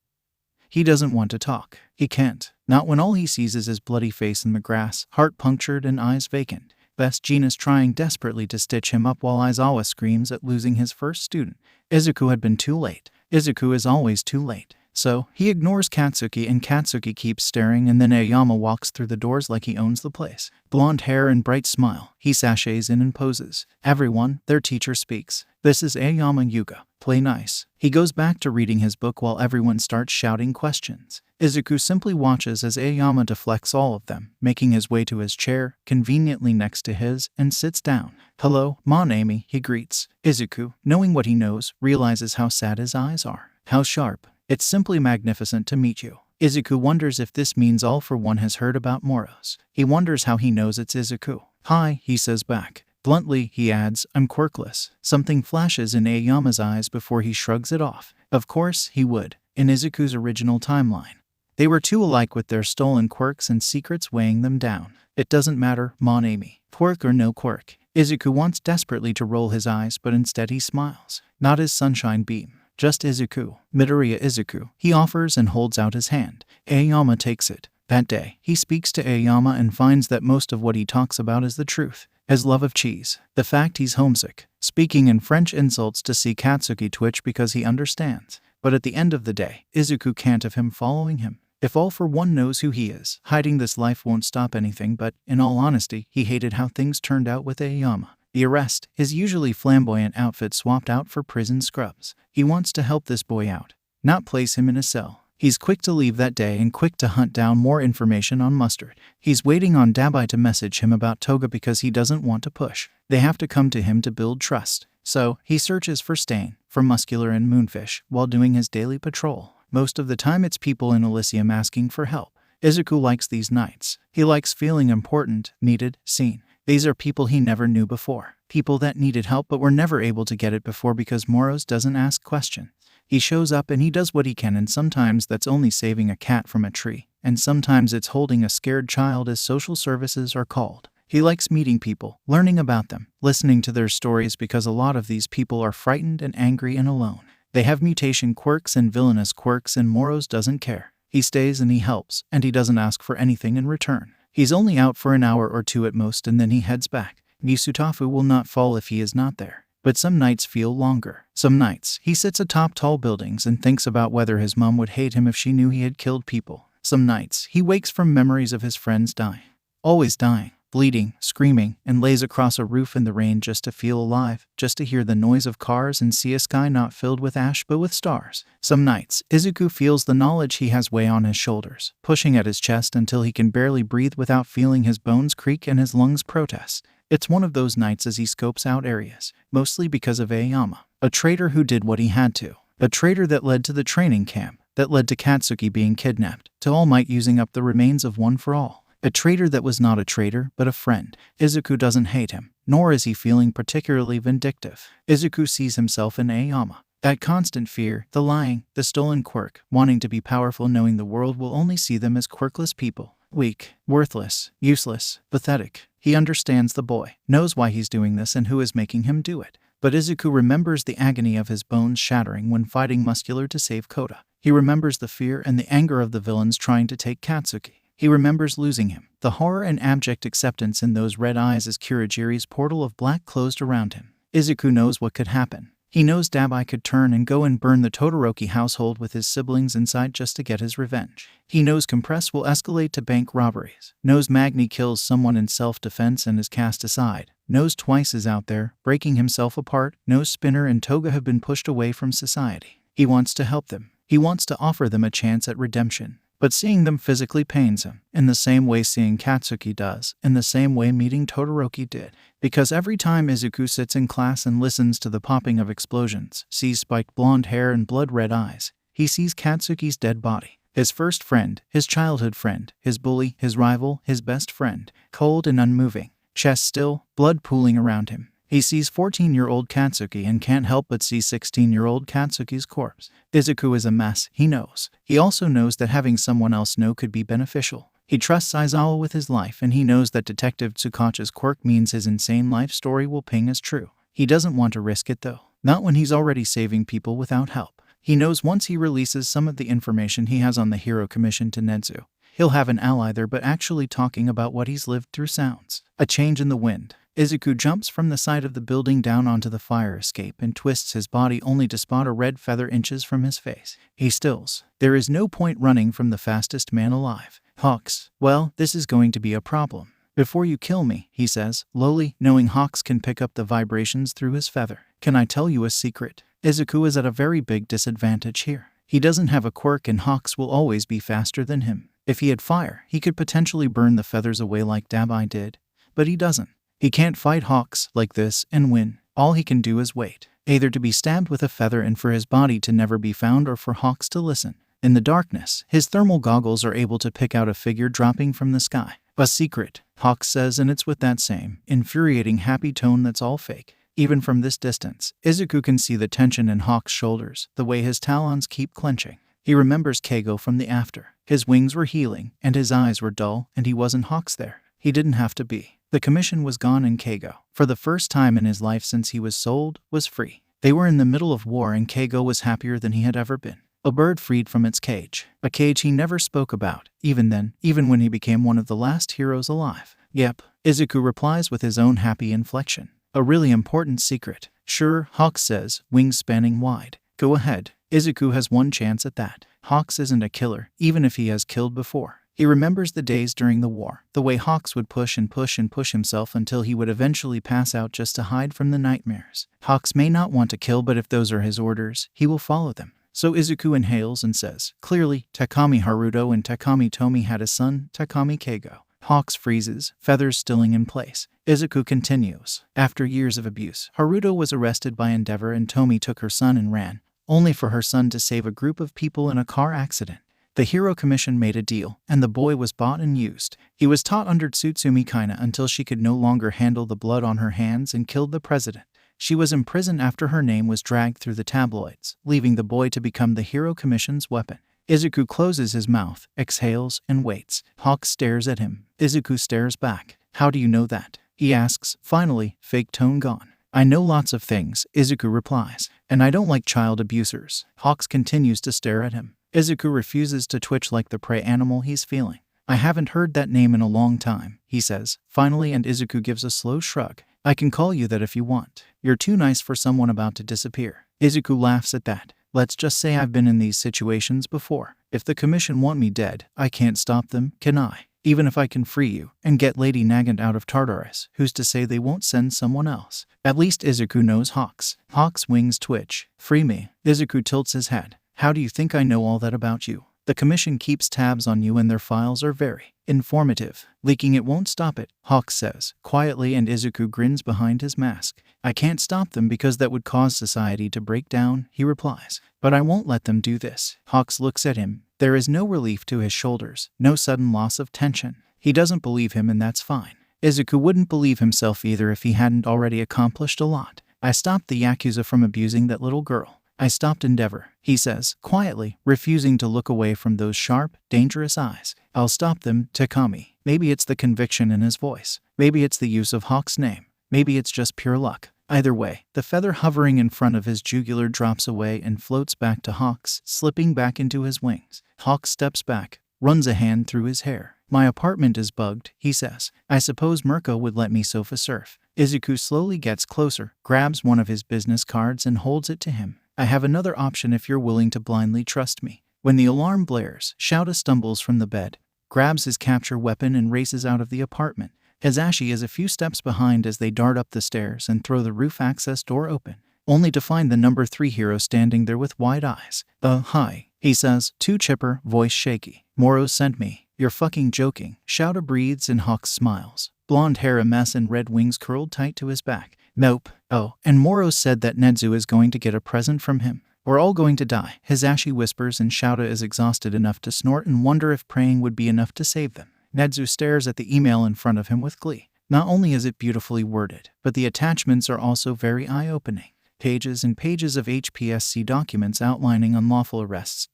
he doesn't want to talk. He can't. Not when all he sees is his bloody face in the grass, heart punctured and eyes vacant. Best Jean is trying desperately to stitch him up while Aizawa screams at losing his first student. Izuku had been too late. Izuku is always too late. So, he ignores Katsuki and Katsuki keeps staring, and then Aoyama walks through the doors like he owns the place. Blonde hair and bright smile. He sachets in and poses. Everyone, their teacher speaks. This is Aoyama Yuga. Play nice. He goes back to reading his book while everyone starts shouting questions. Izuku simply watches as Aoyama deflects all of them, making his way to his chair, conveniently next to his, and sits down. "Hello, Mon Amy," he greets. Izuku, knowing what he knows, realizes how sad his eyes are. How sharp. "It's simply magnificent to meet you." Izuku wonders if this means All for One has heard about Moro's. He wonders how he knows it's Izuku. "Hi," he says back. Bluntly, he adds, "I'm quirkless." Something flashes in Aoyama's eyes before he shrugs it off. Of course, he would. In Izuku's original timeline, they were two alike with their stolen quirks and secrets weighing them down. It doesn't matter, Mon Amy. Quirk or no quirk. Izuku wants desperately to roll his eyes, but instead he smiles. Not his sunshine beam. Just Izuku. Midoriya Izuku. He offers and holds out his hand. Aoyama takes it. That day, he speaks to Aoyama and finds that most of what he talks about is the truth. His love of cheese. The fact he's homesick. Speaking in French insults to see Katsuki twitch because he understands. But at the end of the day, Izuku can't have him following him. If All for One knows who he is, hiding this life won't stop anything, but, in all honesty, he hated how things turned out with Aoyama. The arrest, his usually flamboyant outfit swapped out for prison scrubs. He wants to help this boy out, not place him in a cell. He's quick to leave that day and quick to hunt down more information on Mustard. He's waiting on Dabai to message him about Toga because he doesn't want to push. They have to come to him to build trust. So, he searches for Stain, for Muscular and Moonfish, while doing his daily patrol. Most of the time it's people in Elysium asking for help. Izuku likes these nights. He likes feeling important, needed, seen. These are people he never knew before. People that needed help but were never able to get it before because Moros doesn't ask questions. He shows up and he does what he can, and sometimes that's only saving a cat from a tree, and sometimes it's holding a scared child, as social services are called. He likes meeting people, learning about them, listening to their stories, because a lot of these people are frightened and angry and alone. They have mutation quirks and villainous quirks, and Moros doesn't care. He stays and he helps, and he doesn't ask for anything in return. He's only out for an hour or two at most, and then he heads back. Yusutafu will not fall if he is not there. But some nights feel longer. Some nights, he sits atop tall buildings and thinks about whether his mom would hate him if she knew he had killed people. Some nights, he wakes from memories of his friends dying. Always dying, bleeding, screaming, and lays across a roof in the rain just to feel alive, just to hear the noise of cars and see a sky not filled with ash but with stars. Some nights, Izuku feels the knowledge he has weigh on his shoulders, pushing at his chest until he can barely breathe without feeling his bones creak and his lungs protest. It's one of those nights as he scopes out areas, mostly because of Aoyama, a traitor who did what he had to. A traitor that led to the training camp, that led to Katsuki being kidnapped, to All Might using up the remains of One for All. A traitor that was not a traitor, but a friend. Izuku doesn't hate him, nor is he feeling particularly vindictive. Izuku sees himself in Aoyama. That constant fear, the lying, the stolen quirk, wanting to be powerful, knowing the world will only see them as quirkless people. Weak, worthless, useless, pathetic. He understands the boy, knows why he's doing this and who is making him do it. But Izuku remembers the agony of his bones shattering when fighting Muscular to save Kota. He remembers the fear and the anger of the villains trying to take Katsuki. He remembers losing him, the horror and abject acceptance in those red eyes as Kurogiri's portal of black closed around him. Izuku knows what could happen. He knows Dabai could turn and go and burn the Todoroki household with his siblings inside just to get his revenge. He knows Compress will escalate to bank robberies. Knows Magni kills someone in self-defense and is cast aside. Knows Twice is out there, breaking himself apart. Knows Spinner and Toga have been pushed away from society. He wants to help them. He wants to offer them a chance at redemption. But seeing them physically pains him, in the same way seeing Katsuki does, in the same way meeting Todoroki did. Because every time Izuku sits in class and listens to the popping of explosions, sees spiked blonde hair and blood-red eyes, he sees Katsuki's dead body. His first friend, his childhood friend, his bully, his rival, his best friend, cold and unmoving, chest still, blood pooling around him. He sees 14-year-old Katsuki and can't help but see 16-year-old Katsuki's corpse. Izuku is a mess, he knows. He also knows that having someone else know could be beneficial. He trusts Aizawa with his life, and he knows that Detective Tsukachi's quirk means his insane life story will ping as true. He doesn't want to risk it though. Not when he's already saving people without help. He knows once he releases some of the information he has on the Hero Commission to Netsu, he'll have an ally there, but actually talking about what he's lived through sounds. A change in the wind. Izuku jumps from the side of the building down onto the fire escape and twists his body only to spot a red feather inches from his face. He stills. There is no point running from the fastest man alive. Hawks. Well, this is going to be a problem. Before you kill me, he says, lowly, knowing Hawks can pick up the vibrations through his feather. Can I tell you a secret? Izuku is at a very big disadvantage here. He doesn't have a quirk and Hawks will always be faster than him. If he had fire, he could potentially burn the feathers away like Dabai did. But he doesn't. He can't fight Hawks like this and win. All he can do is wait, either to be stabbed with a feather and for his body to never be found, or for Hawks to listen. In the darkness, his thermal goggles are able to pick out a figure dropping from the sky. A secret, Hawks says, and it's with that same infuriating happy tone that's all fake. Even from this distance, Izuku can see the tension in Hawks' shoulders, the way his talons keep clenching. He remembers Keigo from the after. His wings were healing, and his eyes were dull, and he wasn't Hawks there. He didn't have to be. The commission was gone, and Keigo, for the first time in his life since he was sold, was free. They were in the middle of war, and Keigo was happier than he had ever been. A bird freed from its cage. A cage he never spoke about, even then, even when he became one of the last heroes alive. Yep, Izuku replies with his own happy inflection. A really important secret. Sure, Hawks says, wings spanning wide. Go ahead. Izuku has one chance at that. Hawks isn't a killer, even if he has killed before. He remembers the days during the war, the way Hawks would push and push and push himself until he would eventually pass out just to hide from the nightmares. Hawks may not want to kill, but if those are his orders, he will follow them. So Izuku inhales and says, clearly, Takami Haruto and Takami Tomi had a son, Takami Keigo. Hawks freezes, feathers stilling in place. Izuku continues. After years of abuse, Haruto was arrested by Endeavor and Tomi took her son and ran, only for her son to save a group of people in a car accident. The Hero Commission made a deal, and the boy was bought and used. He was taught under Tsutsumi Kaina until she could no longer handle the blood on her hands and killed the president. She was imprisoned after her name was dragged through the tabloids, leaving the boy to become the Hero Commission's weapon. Izuku closes his mouth, exhales, and waits. Hawks stares at him. Izuku stares back. How do you know that? He asks, finally, fake tone gone. I know lots of things, Izuku replies, and I don't like child abusers. Hawks continues to stare at him. Izuku refuses to twitch like the prey animal he's feeling. I haven't heard that name in a long time, he says, finally, and Izuku gives a slow shrug. I can call you that if you want. You're too nice for someone about to disappear. Izuku laughs at that. Let's just say I've been in these situations before. If the commission want me dead, I can't stop them, can I? Even if I can free you and get Lady Nagant out of Tartarus, who's to say they won't send someone else? At least Izuku knows Hawks. Hawks' wings twitch. Free me. Izuku tilts his head. How do you think I know all that about you? The commission keeps tabs on you and their files are very informative. Leaking it won't stop it, Hawks says, quietly, and Izuku grins behind his mask. I can't stop them because that would cause society to break down, he replies. But I won't let them do this. Hawks looks at him. There is no relief to his shoulders, no sudden loss of tension. He doesn't believe him, and that's fine. Izuku wouldn't believe himself either if he hadn't already accomplished a lot. I stopped the Yakuza from abusing that little girl. I stopped Endeavor, he says, quietly, refusing to look away from those sharp, dangerous eyes. I'll stop them, Takami. Maybe it's the conviction in his voice. Maybe it's the use of Hawk's name. Maybe it's just pure luck. Either way, the feather hovering in front of his jugular drops away and floats back to Hawks, slipping back into his wings. Hawks steps back, runs a hand through his hair. My apartment is bugged, he says. I suppose Mirko would let me sofa surf. Izuku slowly gets closer, grabs one of his business cards and holds it to him. I have another option if you're willing to blindly trust me. When the alarm blares, Shouta stumbles from the bed, grabs his capture weapon and races out of the apartment. Hazashi is a few steps behind as they dart up the stairs and throw the roof access door open, only to find the number 3 hero standing there with wide eyes. Hi, he says, too chipper, voice shaky. Moro sent me. You're fucking joking. Shouta breathes and Hawks smiles. Blonde hair a mess and red wings curled tight to his back. Nope. Oh, and Moro said that Nezu is going to get a present from him. We're all going to die, Hazashi whispers, and Shouta is exhausted enough to snort and wonder if praying would be enough to save them. Nezu stares at the email in front of him with glee. Not only is it beautifully worded, but the attachments are also very eye-opening. Pages and pages of HPSC documents outlining unlawful arrests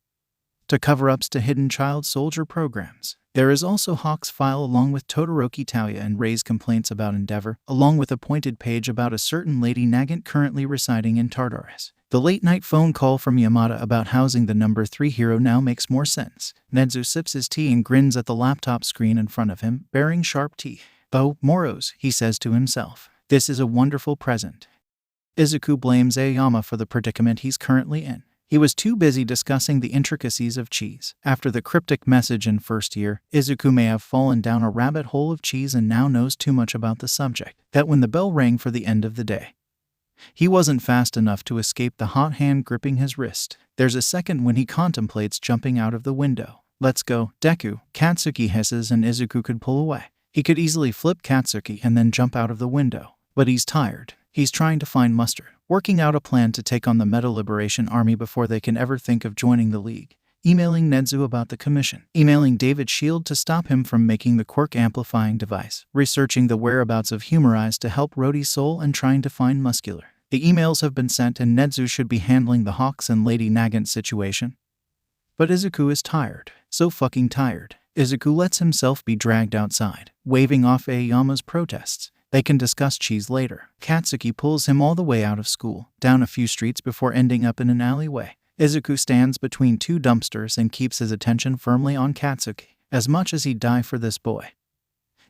to cover-ups to hidden child soldier programs. There is also Hawk's file along with Todoroki Tauya and Rei's complaints about Endeavor, along with a pointed page about a certain Lady Nagant currently residing in Tartarus. The late-night phone call from Yamada about housing the number 3 hero now makes more sense. Nezu sips his tea and grins at the laptop screen in front of him, baring sharp teeth. Oh, Moros, he says to himself. This is a wonderful present. Izuku blames Aoyama for the predicament he's currently in. He was too busy discussing the intricacies of cheese. After the cryptic message in first year, Izuku may have fallen down a rabbit hole of cheese and now knows too much about the subject, that when the bell rang for the end of the day, he wasn't fast enough to escape the hot hand gripping his wrist. There's a second when he contemplates jumping out of the window. Let's go, Deku, Katsuki hisses, and Izuku could pull away. He could easily flip Katsuki and then jump out of the window. But he's tired. He's trying to find muster, working out a plan to take on the Meta Liberation Army before they can ever think of joining the League. Emailing Nezu about the commission. Emailing David Shield to stop him from making the Quirk amplifying device. Researching the whereabouts of Humorize to help Rhodey's soul and trying to find Muscular. The emails have been sent and Nezu should be handling the Hawks and Lady Nagant situation. But Izuku is tired. So fucking tired. Izuku lets himself be dragged outside, waving off Aoyama's protests. They can discuss cheese later. Katsuki pulls him all the way out of school, down a few streets before ending up in an alleyway. Izuku stands between two dumpsters and keeps his attention firmly on Katsuki. As much as he'd die for this boy,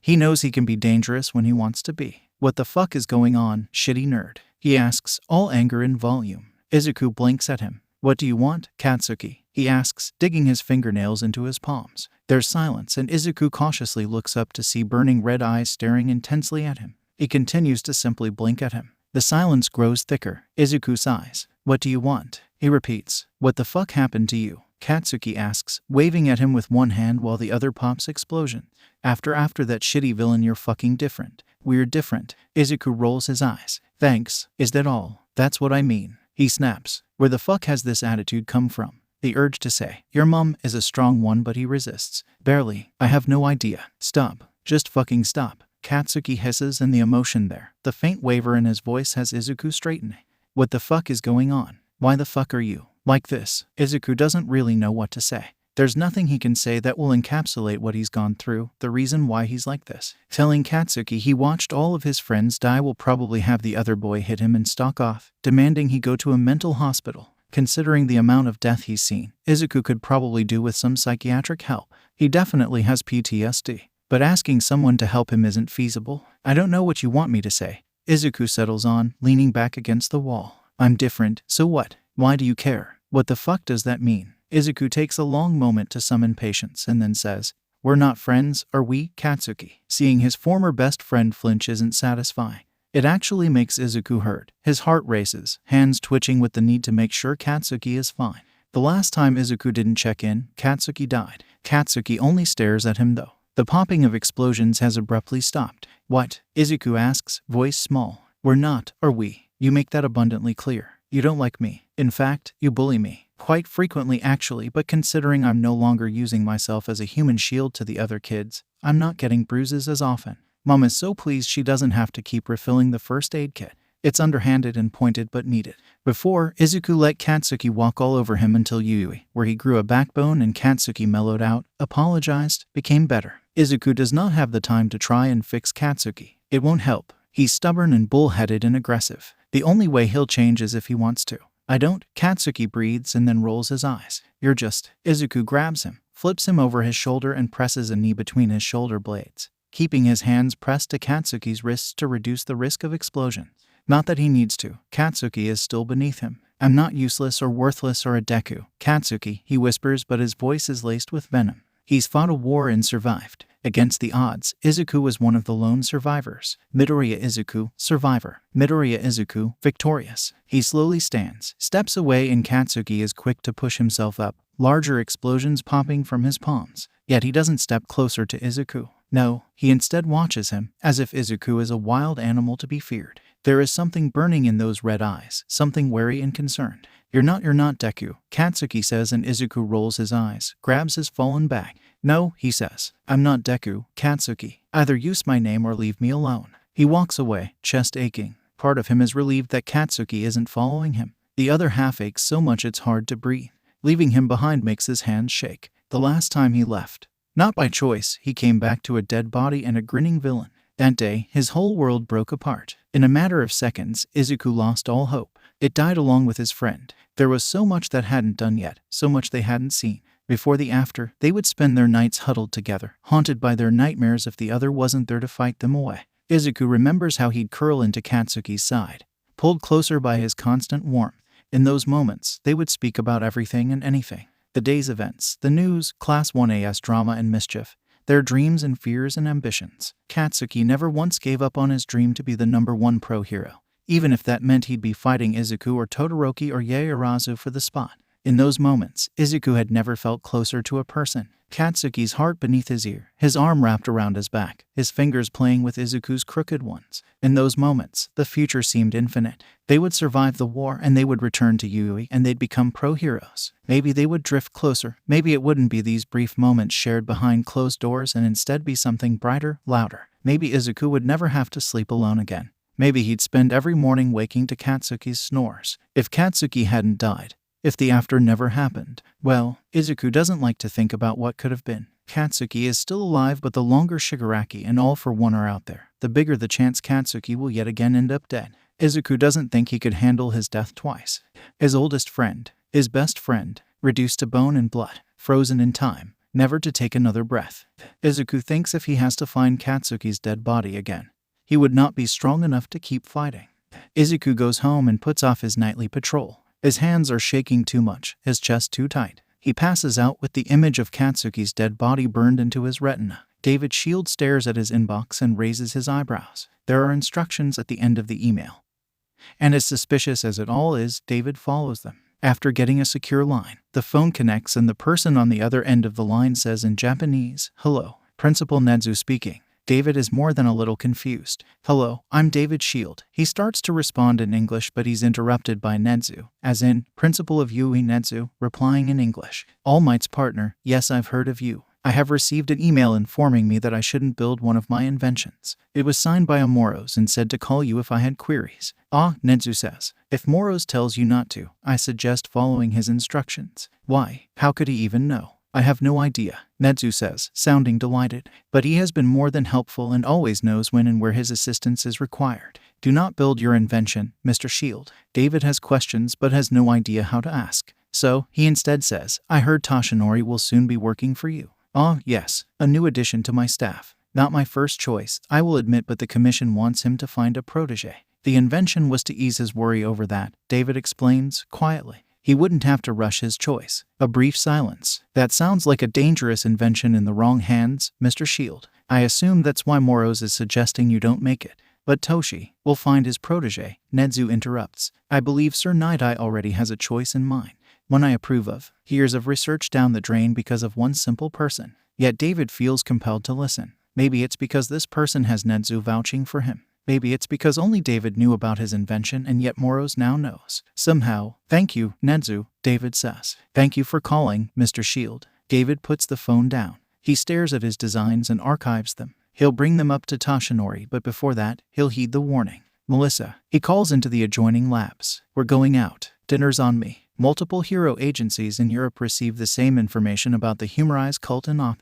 he knows he can be dangerous when he wants to be. What the fuck is going on, shitty nerd? He asks, all anger in volume. Izuku blinks at him. What do you want, Katsuki? He asks, digging his fingernails into his palms. There's silence and Izuku cautiously looks up to see burning red eyes staring intensely at him. He continues to simply blink at him. The silence grows thicker. Izuku sighs. What do you want? He repeats. What the fuck happened to you? Katsuki asks, waving at him with one hand while the other pops explosion. After that shitty villain, you're fucking different. We're different. Izuku rolls his eyes. Thanks. Is that all? That's what I mean. He snaps. Where the fuck has this attitude come from? The urge to say, "Your mom," is a strong one, but he resists. Barely. "I have no idea." "Stop. Just fucking stop." Katsuki hisses, and the emotion there, the faint waver in his voice, has Izuku straightening. What the fuck is going on? Why the fuck are you like this? Izuku doesn't really know what to say. There's nothing he can say that will encapsulate what he's gone through, the reason why he's like this. Telling Katsuki he watched all of his friends die will probably have the other boy hit him and stalk off, demanding he go to a mental hospital. Considering the amount of death he's seen, Izuku could probably do with some psychiatric help. He definitely has PTSD. But asking someone to help him isn't feasible. "I don't know what you want me to say." Izuku settles on, leaning back against the wall. "I'm different, so what? Why do you care? What the fuck does that mean?" Izuku takes a long moment to summon patience and then says, "We're not friends, are we, Katsuki?" Seeing his former best friend flinch isn't satisfying. It actually makes Izuku hurt. His heart races, hands twitching with the need to make sure Katsuki is fine. The last time Izuku didn't check in, Katsuki died. Katsuki only stares at him though. The popping of explosions has abruptly stopped. "What?" Izuku asks, voice small. "We're not, are we? You make that abundantly clear. You don't like me. In fact, you bully me. Quite frequently actually, but considering I'm no longer using myself as a human shield to the other kids, I'm not getting bruises as often. Mom is so pleased she doesn't have to keep refilling the first aid kit. It's underhanded and pointed but needed." Before, Izuku let Katsuki walk all over him until Yuuei, where he grew a backbone and Katsuki mellowed out, apologized, became better. Izuku does not have the time to try and fix Katsuki. It won't help. He's stubborn and bullheaded and aggressive. The only way he'll change is if he wants to. "I don't." Katsuki breathes and then rolls his eyes. "You're just..." Izuku grabs him, flips him over his shoulder and presses a knee between his shoulder blades, keeping his hands pressed to Katsuki's wrists to reduce the risk of explosion. Not that he needs to. Katsuki is still beneath him. "I'm not useless or worthless or a Deku, Katsuki," he whispers, but his voice is laced with venom. He's fought a war and survived. Against the odds, Izuku was one of the lone survivors. Midoriya Izuku, survivor. Midoriya Izuku, victorious. He slowly stands, steps away, and Katsuki is quick to push himself up, larger explosions popping from his palms. Yet he doesn't step closer to Izuku. No, he instead watches him, as if Izuku is a wild animal to be feared. There is something burning in those red eyes, something wary and concerned. You're not Deku," Katsuki says, and Izuku rolls his eyes, grabs his fallen bag. "No," he says. "I'm not Deku, Katsuki. Either use my name or leave me alone." He walks away, chest aching. Part of him is relieved that Katsuki isn't following him. The other half aches so much it's hard to breathe. Leaving him behind makes his hands shake. The last time he left, not by choice, he came back to a dead body and a grinning villain. That day, his whole world broke apart. In a matter of seconds, Izuku lost all hope. It died along with his friend. There was so much that hadn't done yet, so much they hadn't seen. Before the after, they would spend their nights huddled together, haunted by their nightmares if the other wasn't there to fight them away. Izuku remembers how he'd curl into Katsuki's side, pulled closer by his constant warmth. In those moments, they would speak about everything and anything. The day's events, the news, Class 1A's drama and mischief, their dreams and fears and ambitions. Katsuki never once gave up on his dream to be the #1 pro hero, even if that meant he'd be fighting Izuku or Todoroki or Yaoyorozu for the spot. In those moments, Izuku had never felt closer to a person. Katsuki's heart beneath his ear, his arm wrapped around his back, his fingers playing with Izuku's crooked ones. In those moments, the future seemed infinite. They would survive the war and they would return to Yuuei and they'd become pro-heroes. Maybe they would drift closer. Maybe it wouldn't be these brief moments shared behind closed doors and instead be something brighter, louder. Maybe Izuku would never have to sleep alone again. Maybe he'd spend every morning waking to Katsuki's snores. If Katsuki hadn't died, if the after never happened, well, Izuku doesn't like to think about what could have been. Katsuki is still alive, but the longer Shigaraki and All for One are out there, the bigger the chance Katsuki will yet again end up dead. Izuku doesn't think he could handle his death twice. His oldest friend, his best friend, reduced to bone and blood, frozen in time, never to take another breath. Izuku thinks if he has to find Katsuki's dead body again, he would not be strong enough to keep fighting. Izuku goes home and puts off his nightly patrol. His hands are shaking too much, his chest too tight. He passes out with the image of Katsuki's dead body burned into his retina. David Shield stares at his inbox and raises his eyebrows. There are instructions at the end of the email. And as suspicious as it all is, David follows them. After getting a secure line, the phone connects and the person on the other end of the line says in Japanese, "Hello, Principal Nedzu speaking. David is more than a little confused. Hello, I'm David Shield. He starts to respond in English, but he's interrupted by Nedzu, as in, Principal of Yuuei Nedzu, replying in English. All Might's partner, yes, I've heard of you. I have received an email informing me that I shouldn't build one of my inventions. It was signed by a Moros and said to call you if I had queries. Ah, Nedzu says. If Moros tells you not to, I suggest following his instructions. Why? How could he even know? I have no idea, Nedzu says, sounding delighted. But he has been more than helpful and always knows when and where his assistance is required. Do not build your invention, Mr. Shield. David has questions but has no idea how to ask. So, he instead says, I heard Toshinori will soon be working for you. Ah, yes, a new addition to my staff. Not my first choice, I will admit, but the commission wants him to find a protege. The invention was to ease his worry over that, David explains, quietly. He wouldn't have to rush his choice. A brief silence. That sounds like a dangerous invention in the wrong hands, Mr. Shield. I assume that's why Moros is suggesting you don't make it. But Toshi will find his protege, Nedzu interrupts. I believe Sir Night-Eye already has a choice in mind. One I approve of. Years of research down the drain because of one simple person. Yet David feels compelled to listen. Maybe it's because this person has Nedzu vouching for him. Maybe it's because only David knew about his invention and yet Moros now knows. Somehow. Thank you, Nedzu, David says. Thank you for calling, Mr. Shield. David puts the phone down. He stares at his designs and archives them. He'll bring them up to Toshinori, but before that, he'll heed the warning. Melissa. He calls into the adjoining labs. We're going out. Dinner's on me. Multiple hero agencies in Europe receive the same information about the humorized cult and op.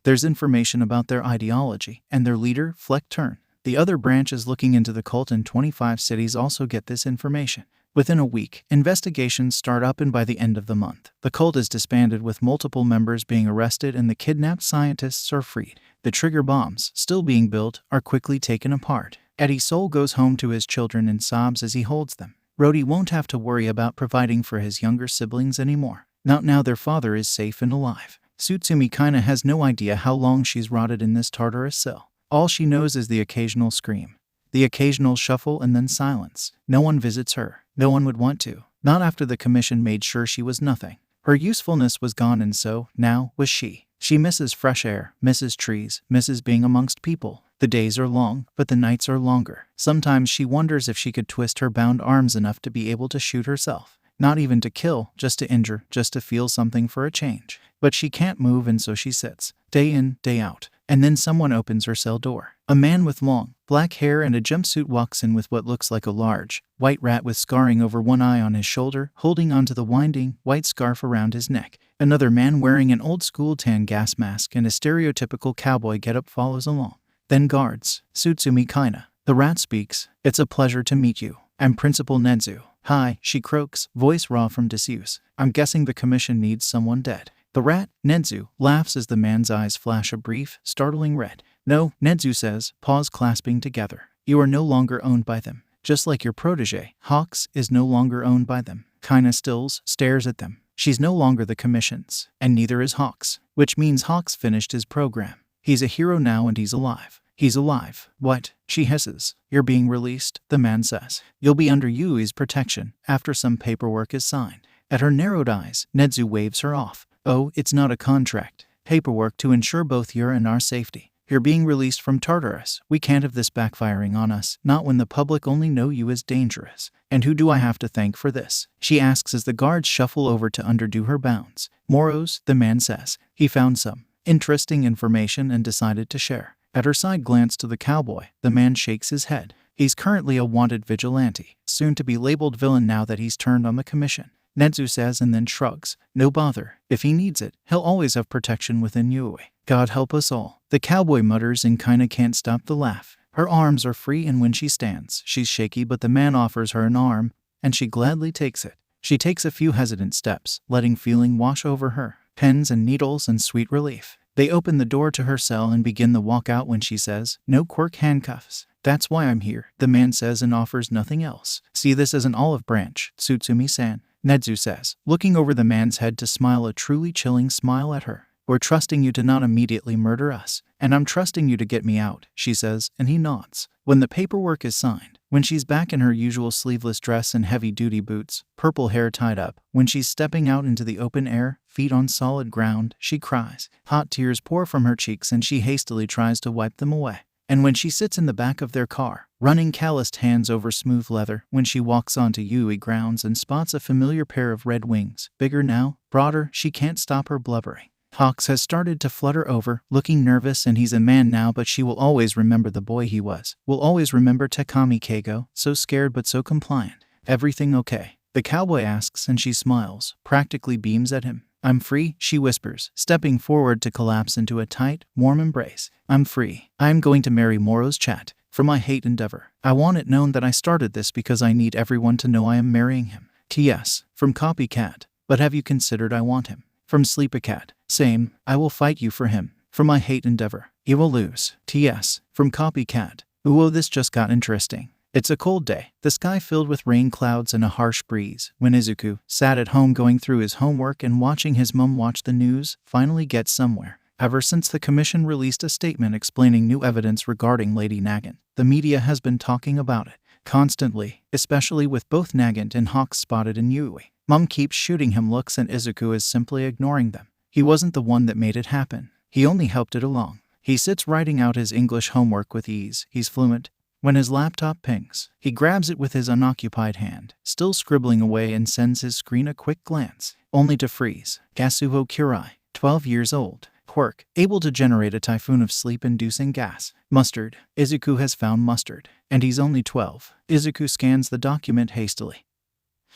There's information about their ideology, and their leader, Fleck Turn. The other branches looking into the cult in 25 cities also get this information. Within a week, investigations start up, and by the end of the month, the cult is disbanded with multiple members being arrested and the kidnapped scientists are freed. The trigger bombs, still being built, are quickly taken apart. Eddie's soul goes home to his children and sobs as he holds them. Rhodey won't have to worry about providing for his younger siblings anymore. Not now their father is safe and alive. Tsutsumi kinda has no idea how long she's rotted in this Tartarus cell. All she knows is the occasional scream, the occasional shuffle, and then silence. No one visits her. No one would want to. Not after the commission made sure she was nothing. Her usefulness was gone, and so, now, was she. She misses fresh air, misses trees, misses being amongst people. The days are long, but the nights are longer. Sometimes she wonders if she could twist her bound arms enough to be able to shoot herself. Not even to kill, just to injure, just to feel something for a change. But she can't move, and so she sits, day in, day out. And then someone opens her cell door. A man with long, black hair and a jumpsuit walks in with what looks like a large, white rat with scarring over one eye on his shoulder, holding onto the winding, white scarf around his neck. Another man wearing an old-school tan gas mask and a stereotypical cowboy getup follows along. Then guards. Tsutsumi kinda. The rat speaks. It's a pleasure to meet you. I'm Principal Nedzu. Hi, she croaks, voice raw from disuse. I'm guessing the commission needs someone dead. The rat, Nedzu, laughs as the man's eyes flash a brief, startling red. No, Nedzu says, paws clasping together. You are no longer owned by them. Just like your protege, Hawks, is no longer owned by them. Kinda stills, stares at them. She's no longer the commission's, and neither is Hawks, which means Hawks finished his program. He's a hero now and he's alive. He's alive. What? She hisses. You're being released, the man says. You'll be under Yuui's protection after some paperwork is signed. At her narrowed eyes, Nedzu waves her off. Oh, it's not a contract. Paperwork to ensure both your and our safety. You're being released from Tartarus. We can't have this backfiring on us, not when the public only know you as dangerous. And who do I have to thank for this? She asks as the guards shuffle over to undo her bounds. Moros, the man says. He found some interesting information and decided to share. At her side glance to the cowboy, the man shakes his head. He's currently a wanted vigilante, soon to be labeled villain now that he's turned on the commission. Nedzu says and then shrugs. No bother. If he needs it, he'll always have protection within Yuuei. God help us all. The cowboy mutters and kinda can't stop the laugh. Her arms are free and when she stands, she's shaky, but the man offers her an arm, and she gladly takes it. She takes a few hesitant steps, letting feeling wash over her. Pens and needles and sweet relief. They open the door to her cell and begin the walk out when she says, no Quirk handcuffs. That's why I'm here, the man says and offers nothing else. See this as an olive branch, Tsutsumi-san, Nedzu says, looking over the man's head to smile a truly chilling smile at her. We're trusting you to not immediately murder us. And I'm trusting you to get me out, she says, and he nods. When the paperwork is signed, when she's back in her usual sleeveless dress and heavy-duty boots, purple hair tied up, when she's stepping out into the open air, feet on solid ground, she cries. Hot tears pour from her cheeks and she hastily tries to wipe them away. And when she sits in the back of their car, running calloused hands over smooth leather, when she walks onto Yuuei grounds and spots a familiar pair of red wings, bigger now, broader, she can't stop her blubbering. Hawks has started to flutter over, looking nervous, and he's a man now, but she will always remember the boy he was. Will always remember Takami Keigo, so scared but so compliant. Everything okay? The cowboy asks, and she smiles, practically beams at him. I'm free, she whispers, stepping forward to collapse into a tight, warm embrace. I'm free. I'm going to marry Moro's chat. For my hate endeavor. I want it known that I started this because I need everyone to know I am marrying him. T.S. From Copycat. But have you considered I want him? From Sleepacat. Same. I will fight you for him. For my hate endeavor. You will lose. T.S. From Copycat. Ooh, this just got interesting. It's a cold day, the sky filled with rain clouds and a harsh breeze, when Izuku, sat at home going through his homework and watching his mum watch the news, finally gets somewhere. Ever since the commission released a statement explaining new evidence regarding Lady Nagant, the media has been talking about it constantly, especially with both Nagant and Hawks spotted in Yuuei. Mum keeps shooting him looks and Izuku is simply ignoring them. He wasn't the one that made it happen. He only helped it along. He sits writing out his English homework with ease. He's fluent. When his laptop pings, he grabs it with his unoccupied hand, still scribbling away, and sends his screen a quick glance, only to freeze. Yasuho Kurai, 12 years old. Quirk, able to generate a typhoon of sleep-inducing gas. Mustard. Izuku has found mustard. And he's only 12. Izuku scans the document hastily.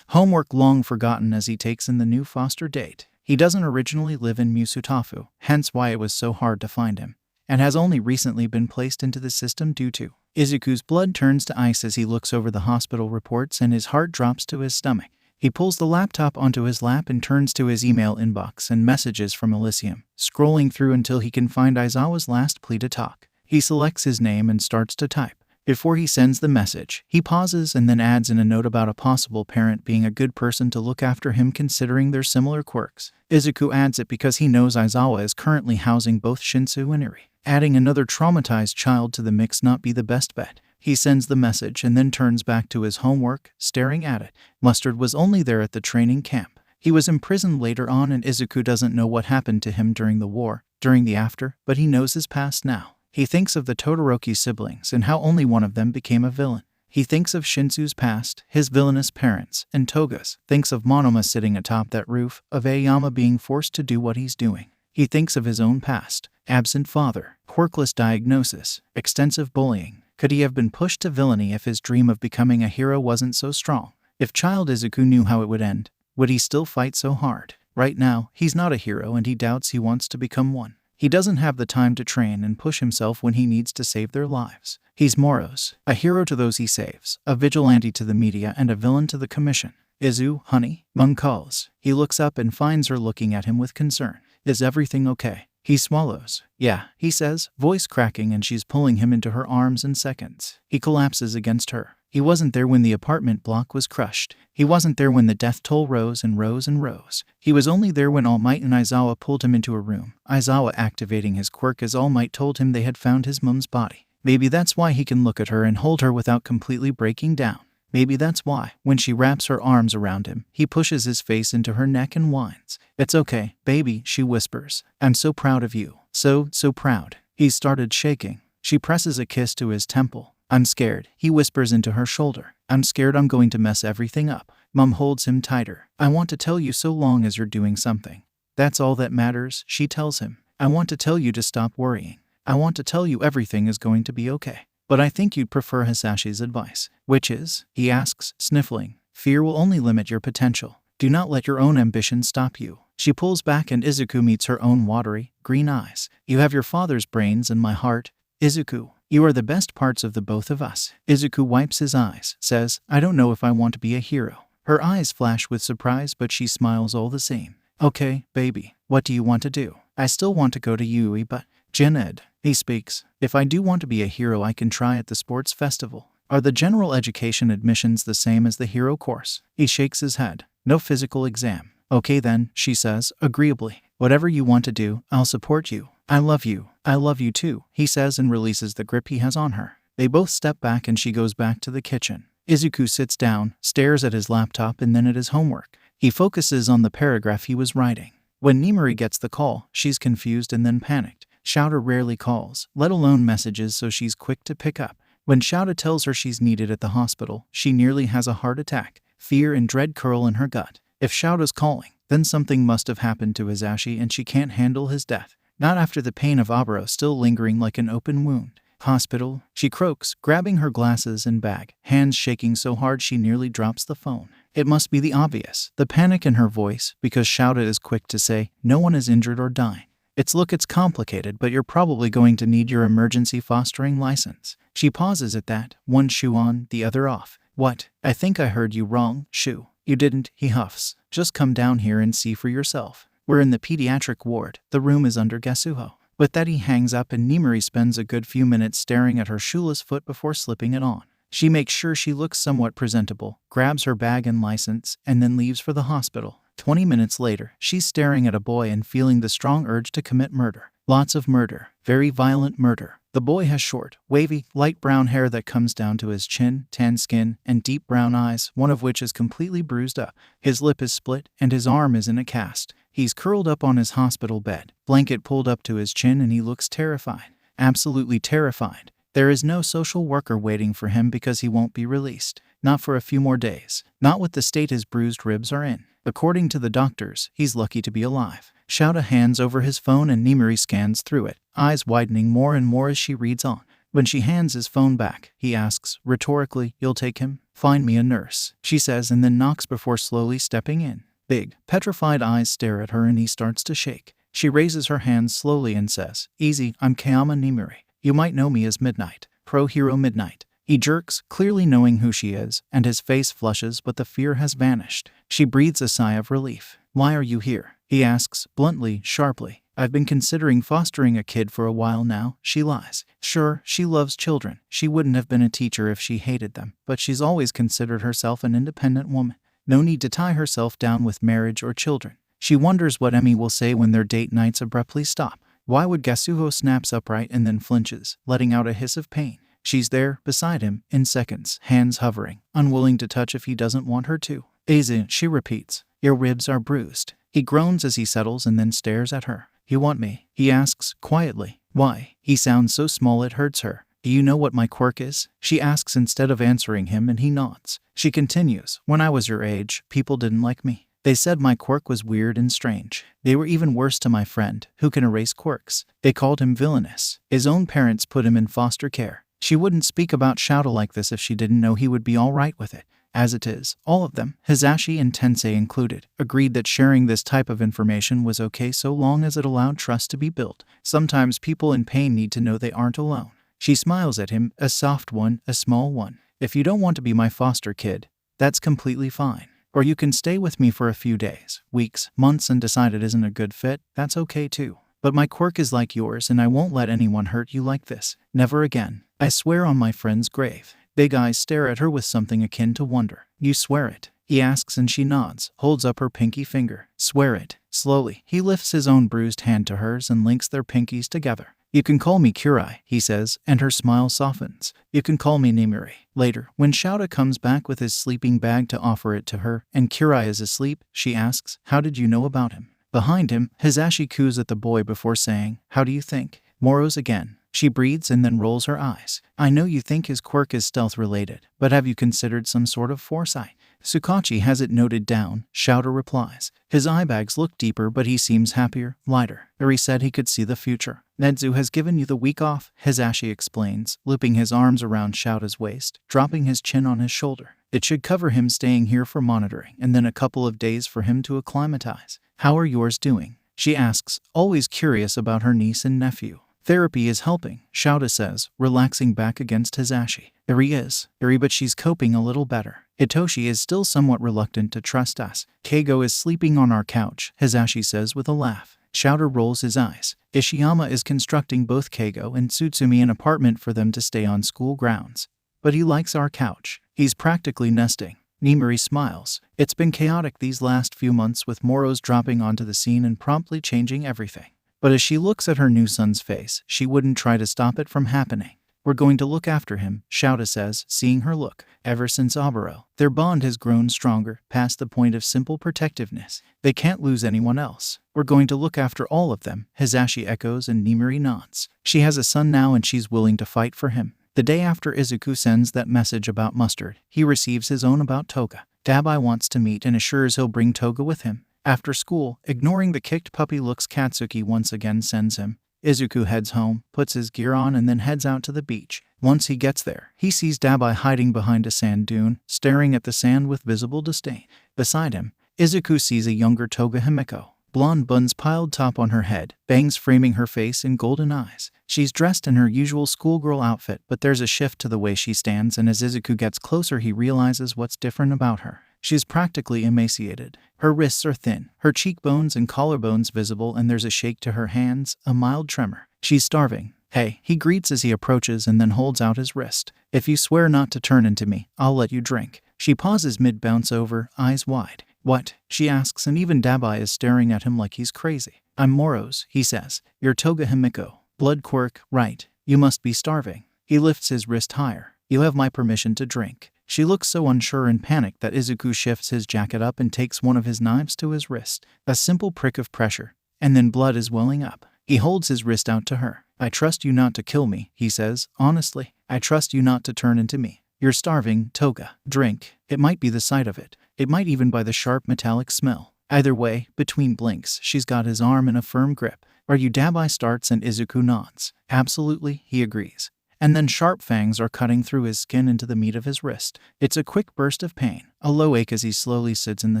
Homework long forgotten as he takes in the new foster date. He doesn't originally live in Musutafu, hence why it was so hard to find him, and has only recently been placed into the system due to. Izuku's blood turns to ice as he looks over the hospital reports and his heart drops to his stomach. He pulls the laptop onto his lap and turns to his email inbox and messages from Elysium, scrolling through until he can find Aizawa's last plea to talk. He selects his name and starts to type. Before he sends the message, he pauses and then adds in a note about a possible parent being a good person to look after him considering their similar quirks. Izuku adds it because he knows Aizawa is currently housing both Shinsu and Eri. Adding another traumatized child to the mix not be the best bet. He sends the message and then turns back to his homework, staring at it. Mustard was only there at the training camp. He was imprisoned later on and Izuku doesn't know what happened to him during the war, during the after, but he knows his past now. He thinks of the Todoroki siblings and how only one of them became a villain. He thinks of Shinsu's past, his villainous parents, and Toga's. Thinks of Monoma sitting atop that roof, of Aoyama being forced to do what he's doing. He thinks of his own past, absent father, quirkless diagnosis, extensive bullying. Could he have been pushed to villainy if his dream of becoming a hero wasn't so strong? If child Izuku knew how it would end, would he still fight so hard? Right now, he's not a hero and he doubts he wants to become one. He doesn't have the time to train and push himself when he needs to save their lives. He's Moro's, a hero to those he saves, a vigilante to the media and a villain to the commission. Izu, honey, Mum calls. He looks up and finds her looking at him with concern. Is everything okay? He swallows. Yeah, he says, voice cracking, and she's pulling him into her arms in seconds. He collapses against her. He wasn't there when the apartment block was crushed. He wasn't there when the death toll rose and rose and rose. He was only there when All Might and Aizawa pulled him into a room. Aizawa activating his quirk as All Might told him they had found his mum's body. Maybe that's why he can look at her and hold her without completely breaking down. Maybe that's why, when she wraps her arms around him, he pushes his face into her neck and whines. It's okay, baby, she whispers. I'm so proud of you. So proud. He started shaking. She presses a kiss to his temple. I'm scared, he whispers into her shoulder. I'm scared I'm going to mess everything up. Mum holds him tighter. I want to tell you so long as you're doing something. That's all that matters, she tells him. I want to tell you to stop worrying. I want to tell you everything is going to be okay. But I think you'd prefer Hisashi's advice. Which is? He asks, sniffling. Fear will only limit your potential. Do not let your own ambition stop you. She pulls back and Izuku meets her own watery, green eyes. You have your father's brains and my heart. Izuku, you are the best parts of the both of us. Izuku wipes his eyes, says, I don't know if I want to be a hero. Her eyes flash with surprise but she smiles all the same. Okay, baby, what do you want to do? I still want to go to Yuuei but... Jined, he speaks. If I do want to be a hero I can try at the sports festival. Are the general education admissions the same as the hero course? He shakes his head. No physical exam. Okay then, she says, agreeably. Whatever you want to do, I'll support you. I love you. I love you too, he says and releases the grip he has on her. They both step back and she goes back to the kitchen. Izuku sits down, stares at his laptop and then at his homework. He focuses on the paragraph he was writing. When Nimori gets the call, she's confused and then panicked. Shouta rarely calls, let alone messages, so she's quick to pick up. When Shouta tells her she's needed at the hospital, she nearly has a heart attack. Fear and dread curl in her gut. If Shouta's calling, then something must have happened to Hisashi and she can't handle his death. Not after the pain of Aburo still lingering like an open wound. Hospital, she croaks, grabbing her glasses and bag, hands shaking so hard she nearly drops the phone. It must be the obvious, the panic in her voice, because Shouta is quick to say, no one is injured or dying. It's complicated, but you're probably going to need your emergency fostering license. She pauses at that, one shoe on, the other off. What? I think I heard you wrong, Shu. You didn't, he huffs. Just come down here and see for yourself. We're in the pediatric ward. The room is under Gasuho. With that he hangs up and Nimuri spends a good few minutes staring at her shoeless foot before slipping it on. She makes sure she looks somewhat presentable, grabs her bag and license, and then leaves for the hospital. 20 minutes later, she's staring at a boy and feeling the strong urge to commit murder. Lots of murder. Very violent murder. The boy has short, wavy, light brown hair that comes down to his chin, tan skin, and deep brown eyes, one of which is completely bruised up. His lip is split, and his arm is in a cast. He's curled up on his hospital bed, blanket pulled up to his chin, and he looks terrified. Absolutely terrified. There is no social worker waiting for him because he won't be released. Not for a few more days. Not with the state his bruised ribs are in. According to the doctors, he's lucky to be alive. Shouta hands over his phone and Nimuri scans through it, eyes widening more and more as she reads on. When she hands his phone back, he asks, rhetorically, you'll take him? Find me a nurse, she says, and then knocks before slowly stepping in. Big, petrified eyes stare at her and he starts to shake. She raises her hands slowly and says, easy, I'm Kayama Nimuri. You might know me as Midnight, Pro Hero Midnight. He jerks, clearly knowing who she is, and his face flushes, but the fear has vanished. She breathes a sigh of relief. Why are you here? He asks, bluntly, sharply. I've been considering fostering a kid for a while now, she lies. Sure, she loves children. She wouldn't have been a teacher if she hated them, but she's always considered herself an independent woman. No need to tie herself down with marriage or children. She wonders what Emi will say when their date nights abruptly stop. Why would Gasuho snaps upright and then flinches, letting out a hiss of pain? She's there, beside him, in seconds, hands hovering, unwilling to touch if he doesn't want her to. Aizu, she repeats. Your ribs are bruised. He groans as he settles and then stares at her. You want me? He asks, quietly. Why? He sounds so small it hurts her. Do you know what my quirk is? She asks instead of answering him and he nods. She continues. When I was your age, people didn't like me. They said my quirk was weird and strange. They were even worse to my friend, who can erase quirks. They called him villainous. His own parents put him in foster care. She wouldn't speak about Shouta like this if she didn't know he would be all right with it. As it is, all of them, Hisashi and Tensei included, agreed that sharing this type of information was okay so long as it allowed trust to be built. Sometimes people in pain need to know they aren't alone. She smiles at him, a soft one, a small one. If you don't want to be my foster kid, that's completely fine. Or you can stay with me for a few days, weeks, months and decide it isn't a good fit, that's okay too. But my quirk is like yours and I won't let anyone hurt you like this. Never again. I swear on my friend's grave. Big eyes stare at her with something akin to wonder. You swear it? He asks and she nods, holds up her pinky finger. Swear it. Slowly, he lifts his own bruised hand to hers and links their pinkies together. You can call me Yuuei, he says, and her smile softens. You can call me Nimuri. Later, when Shouta comes back with his sleeping bag to offer it to her, and Yuuei is asleep, she asks, how did you know about him? Behind him, Hisashi coos at the boy before saying, how do you think? Moro's again. She breathes and then rolls her eyes. I know you think his quirk is stealth-related, but have you considered some sort of foresight? Tsukachi has it noted down, Shouta replies. His eye bags look deeper but he seems happier, lighter. Eri said he could see the future. Nedzu has given you the week off, Hisashi explains, looping his arms around Shouta's waist, dropping his chin on his shoulder. It should cover him staying here for monitoring and then a couple of days for him to acclimatize. How are yours doing? She asks, always curious about her niece and nephew. Therapy is helping, Shouta says, relaxing back against Hisashi. Eri, but she's coping a little better. Hitoshi is still somewhat reluctant to trust us. Keigo is sleeping on our couch, Hisashi says with a laugh. Shouta rolls his eyes. Ishiyama is constructing both Keigo and Tsutsumi an apartment for them to stay on school grounds. But he likes our couch. He's practically nesting. Nimuri smiles. It's been chaotic these last few months with Moro's dropping onto the scene and promptly changing everything. But as she looks at her new son's face, she wouldn't try to stop it from happening. We're going to look after him, Shouta says, seeing her look. Ever since Oboro, their bond has grown stronger, past the point of simple protectiveness. They can't lose anyone else. We're going to look after all of them, Hizashi echoes and Nimuri nods. She has a son now and she's willing to fight for him. The day after Izuku sends that message about Mustard, he receives his own about Toga. Dabai wants to meet and assures he'll bring Toga with him. After school, ignoring the kicked puppy looks Katsuki once again sends him. Izuku heads home, puts his gear on and then heads out to the beach. Once he gets there, he sees Dabai hiding behind a sand dune, staring at the sand with visible disdain. Beside him, Izuku sees a younger Toga Himeko. Blonde buns piled top on her head, bangs framing her face and golden eyes. She's dressed in her usual schoolgirl outfit, but there's a shift to the way she stands, and as Izuku gets closer he realizes what's different about her. She's practically emaciated. Her wrists are thin, her cheekbones and collarbones visible, and there's a shake to her hands, a mild tremor. She's starving. Hey, he greets as he approaches and then holds out his wrist. If you swear not to turn into me, I'll let you drink. She pauses mid-bounce over, eyes wide. What? She asks, and even Dabai is staring at him like he's crazy. I'm Moro's, he says. You're Toga Himeko. Blood Quirk, right. You must be starving. He lifts his wrist higher. You have my permission to drink. She looks so unsure and panicked that Izuku shifts his jacket up and takes one of his knives to his wrist. A simple prick of pressure, and then blood is welling up. He holds his wrist out to her. I trust you not to kill me, he says, honestly. I trust you not to turn into me. You're starving, Toga. Drink. It might be the sight of it. It might even be the sharp metallic smell. Either way, between blinks, she's got his arm in a firm grip. Are you? Dabai starts and Izuku nods. Absolutely, he agrees. And then sharp fangs are cutting through his skin into the meat of his wrist. It's a quick burst of pain, a low ache as he slowly sits in the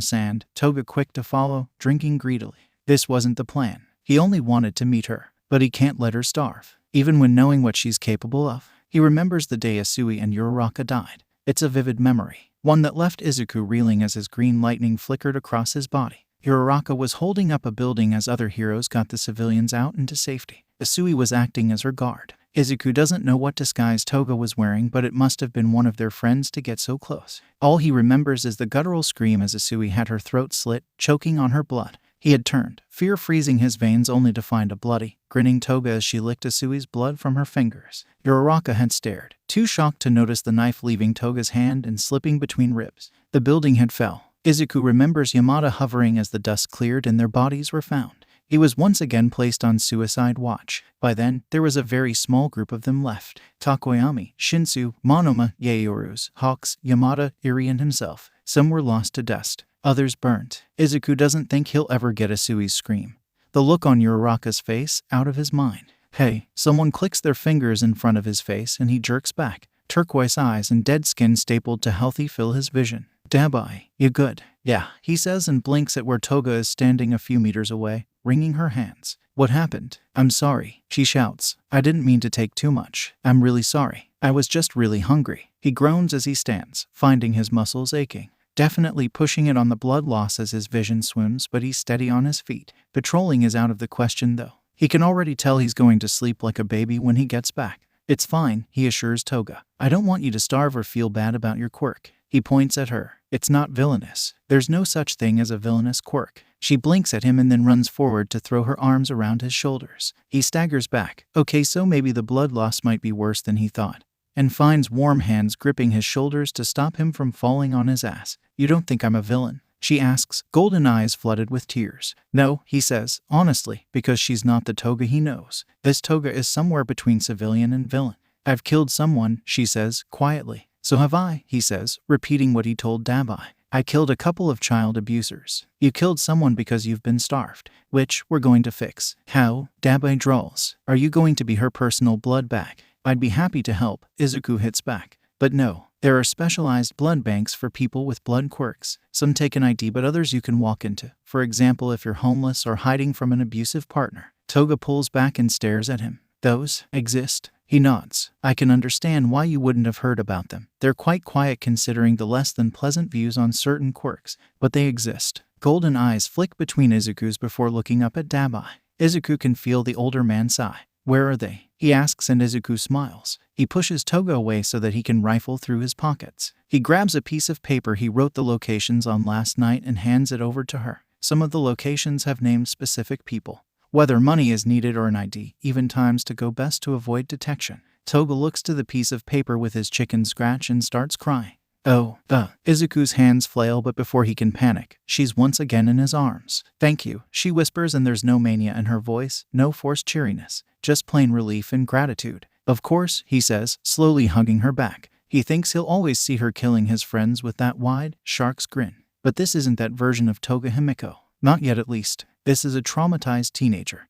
sand, Toga quick to follow, drinking greedily. This wasn't the plan. He only wanted to meet her, but he can't let her starve. Even when knowing what she's capable of, he remembers the day Yuuei and Uraraka died. It's a vivid memory, one that left Izuku reeling as his green lightning flickered across his body. Uraraka was holding up a building as other heroes got the civilians out into safety. Yuuei was acting as her guard. Izuku doesn't know what disguise Toga was wearing, but it must have been one of their friends to get so close. All he remembers is the guttural scream as Yuuei had her throat slit, choking on her blood. He had turned, fear freezing his veins only to find a bloody, grinning Toga as she licked Yuuei's blood from her fingers. Uraraka had stared, too shocked to notice the knife leaving Toga's hand and slipping between ribs. The building had fell. Izuku remembers Yamada hovering as the dust cleared and their bodies were found. He was once again placed on suicide watch. By then, there was a very small group of them left. Takoyami, Shinsu, Monoma, Yaoru's, Hawks, Yamada, Iri and himself. Some were lost to dust. Others burnt. Izuku doesn't think he'll ever get Yuuei's scream. The look on Uraraka's face, out of his mind. Hey, someone clicks their fingers in front of his face and he jerks back. Turquoise eyes and dead skin stapled to healthy fill his vision. Dabai, you good? Yeah, he says and blinks at where Toga is standing a few meters away, wringing her hands. What happened? I'm sorry, she shouts. I didn't mean to take too much. I'm really sorry. I was just really hungry. He groans as he stands, finding his muscles aching. Definitely pushing it on the blood loss as his vision swims, but he's steady on his feet. Patrolling is out of the question though. He can already tell he's going to sleep like a baby when he gets back. It's fine, he assures Toga. I don't want you to starve or feel bad about your quirk. He points at her. It's not villainous. There's no such thing as a villainous quirk. She blinks at him and then runs forward to throw her arms around his shoulders. He staggers back. Okay, so maybe the blood loss might be worse than he thought. And finds warm hands gripping his shoulders to stop him from falling on his ass. You don't think I'm a villain? She asks, golden eyes flooded with tears. No, he says, honestly, because she's not the Toga he knows. This Toga is somewhere between civilian and villain. I've killed someone, she says, quietly. So have I, he says, repeating what he told Dabai. I killed a couple of child abusers. You killed someone because you've been starved, which we're going to fix. How? Dabai drawls. Are you going to be her personal blood bag? I'd be happy to help, Izuku hits back. But no, there are specialized blood banks for people with blood quirks. Some take an ID but others you can walk into. For example, if you're homeless or hiding from an abusive partner. Toga pulls back and stares at him. Those exist? He nods. I can understand why you wouldn't have heard about them. They're quite quiet considering the less than pleasant views on certain quirks, but they exist. Golden eyes flick between Izuku's before looking up at Dabai. Izuku can feel the older man sigh. Where are they? He asks and Izuku smiles. He pushes Toga away so that he can rifle through his pockets. He grabs a piece of paper he wrote the locations on last night and hands it over to her. Some of the locations have named specific people. Whether money is needed or an ID, even times to go best to avoid detection. Toga looks to the piece of paper with his chicken scratch and starts crying. Oh, Izuku's hands flail, but before he can panic, she's once again in his arms. Thank you, she whispers, and there's no mania in her voice, no forced cheeriness, just plain relief and gratitude. Of course, he says, slowly hugging her back. He thinks he'll always see her killing his friends with that wide, shark's grin. But this isn't that version of Toga Himiko. Not yet, at least. This is a traumatized teenager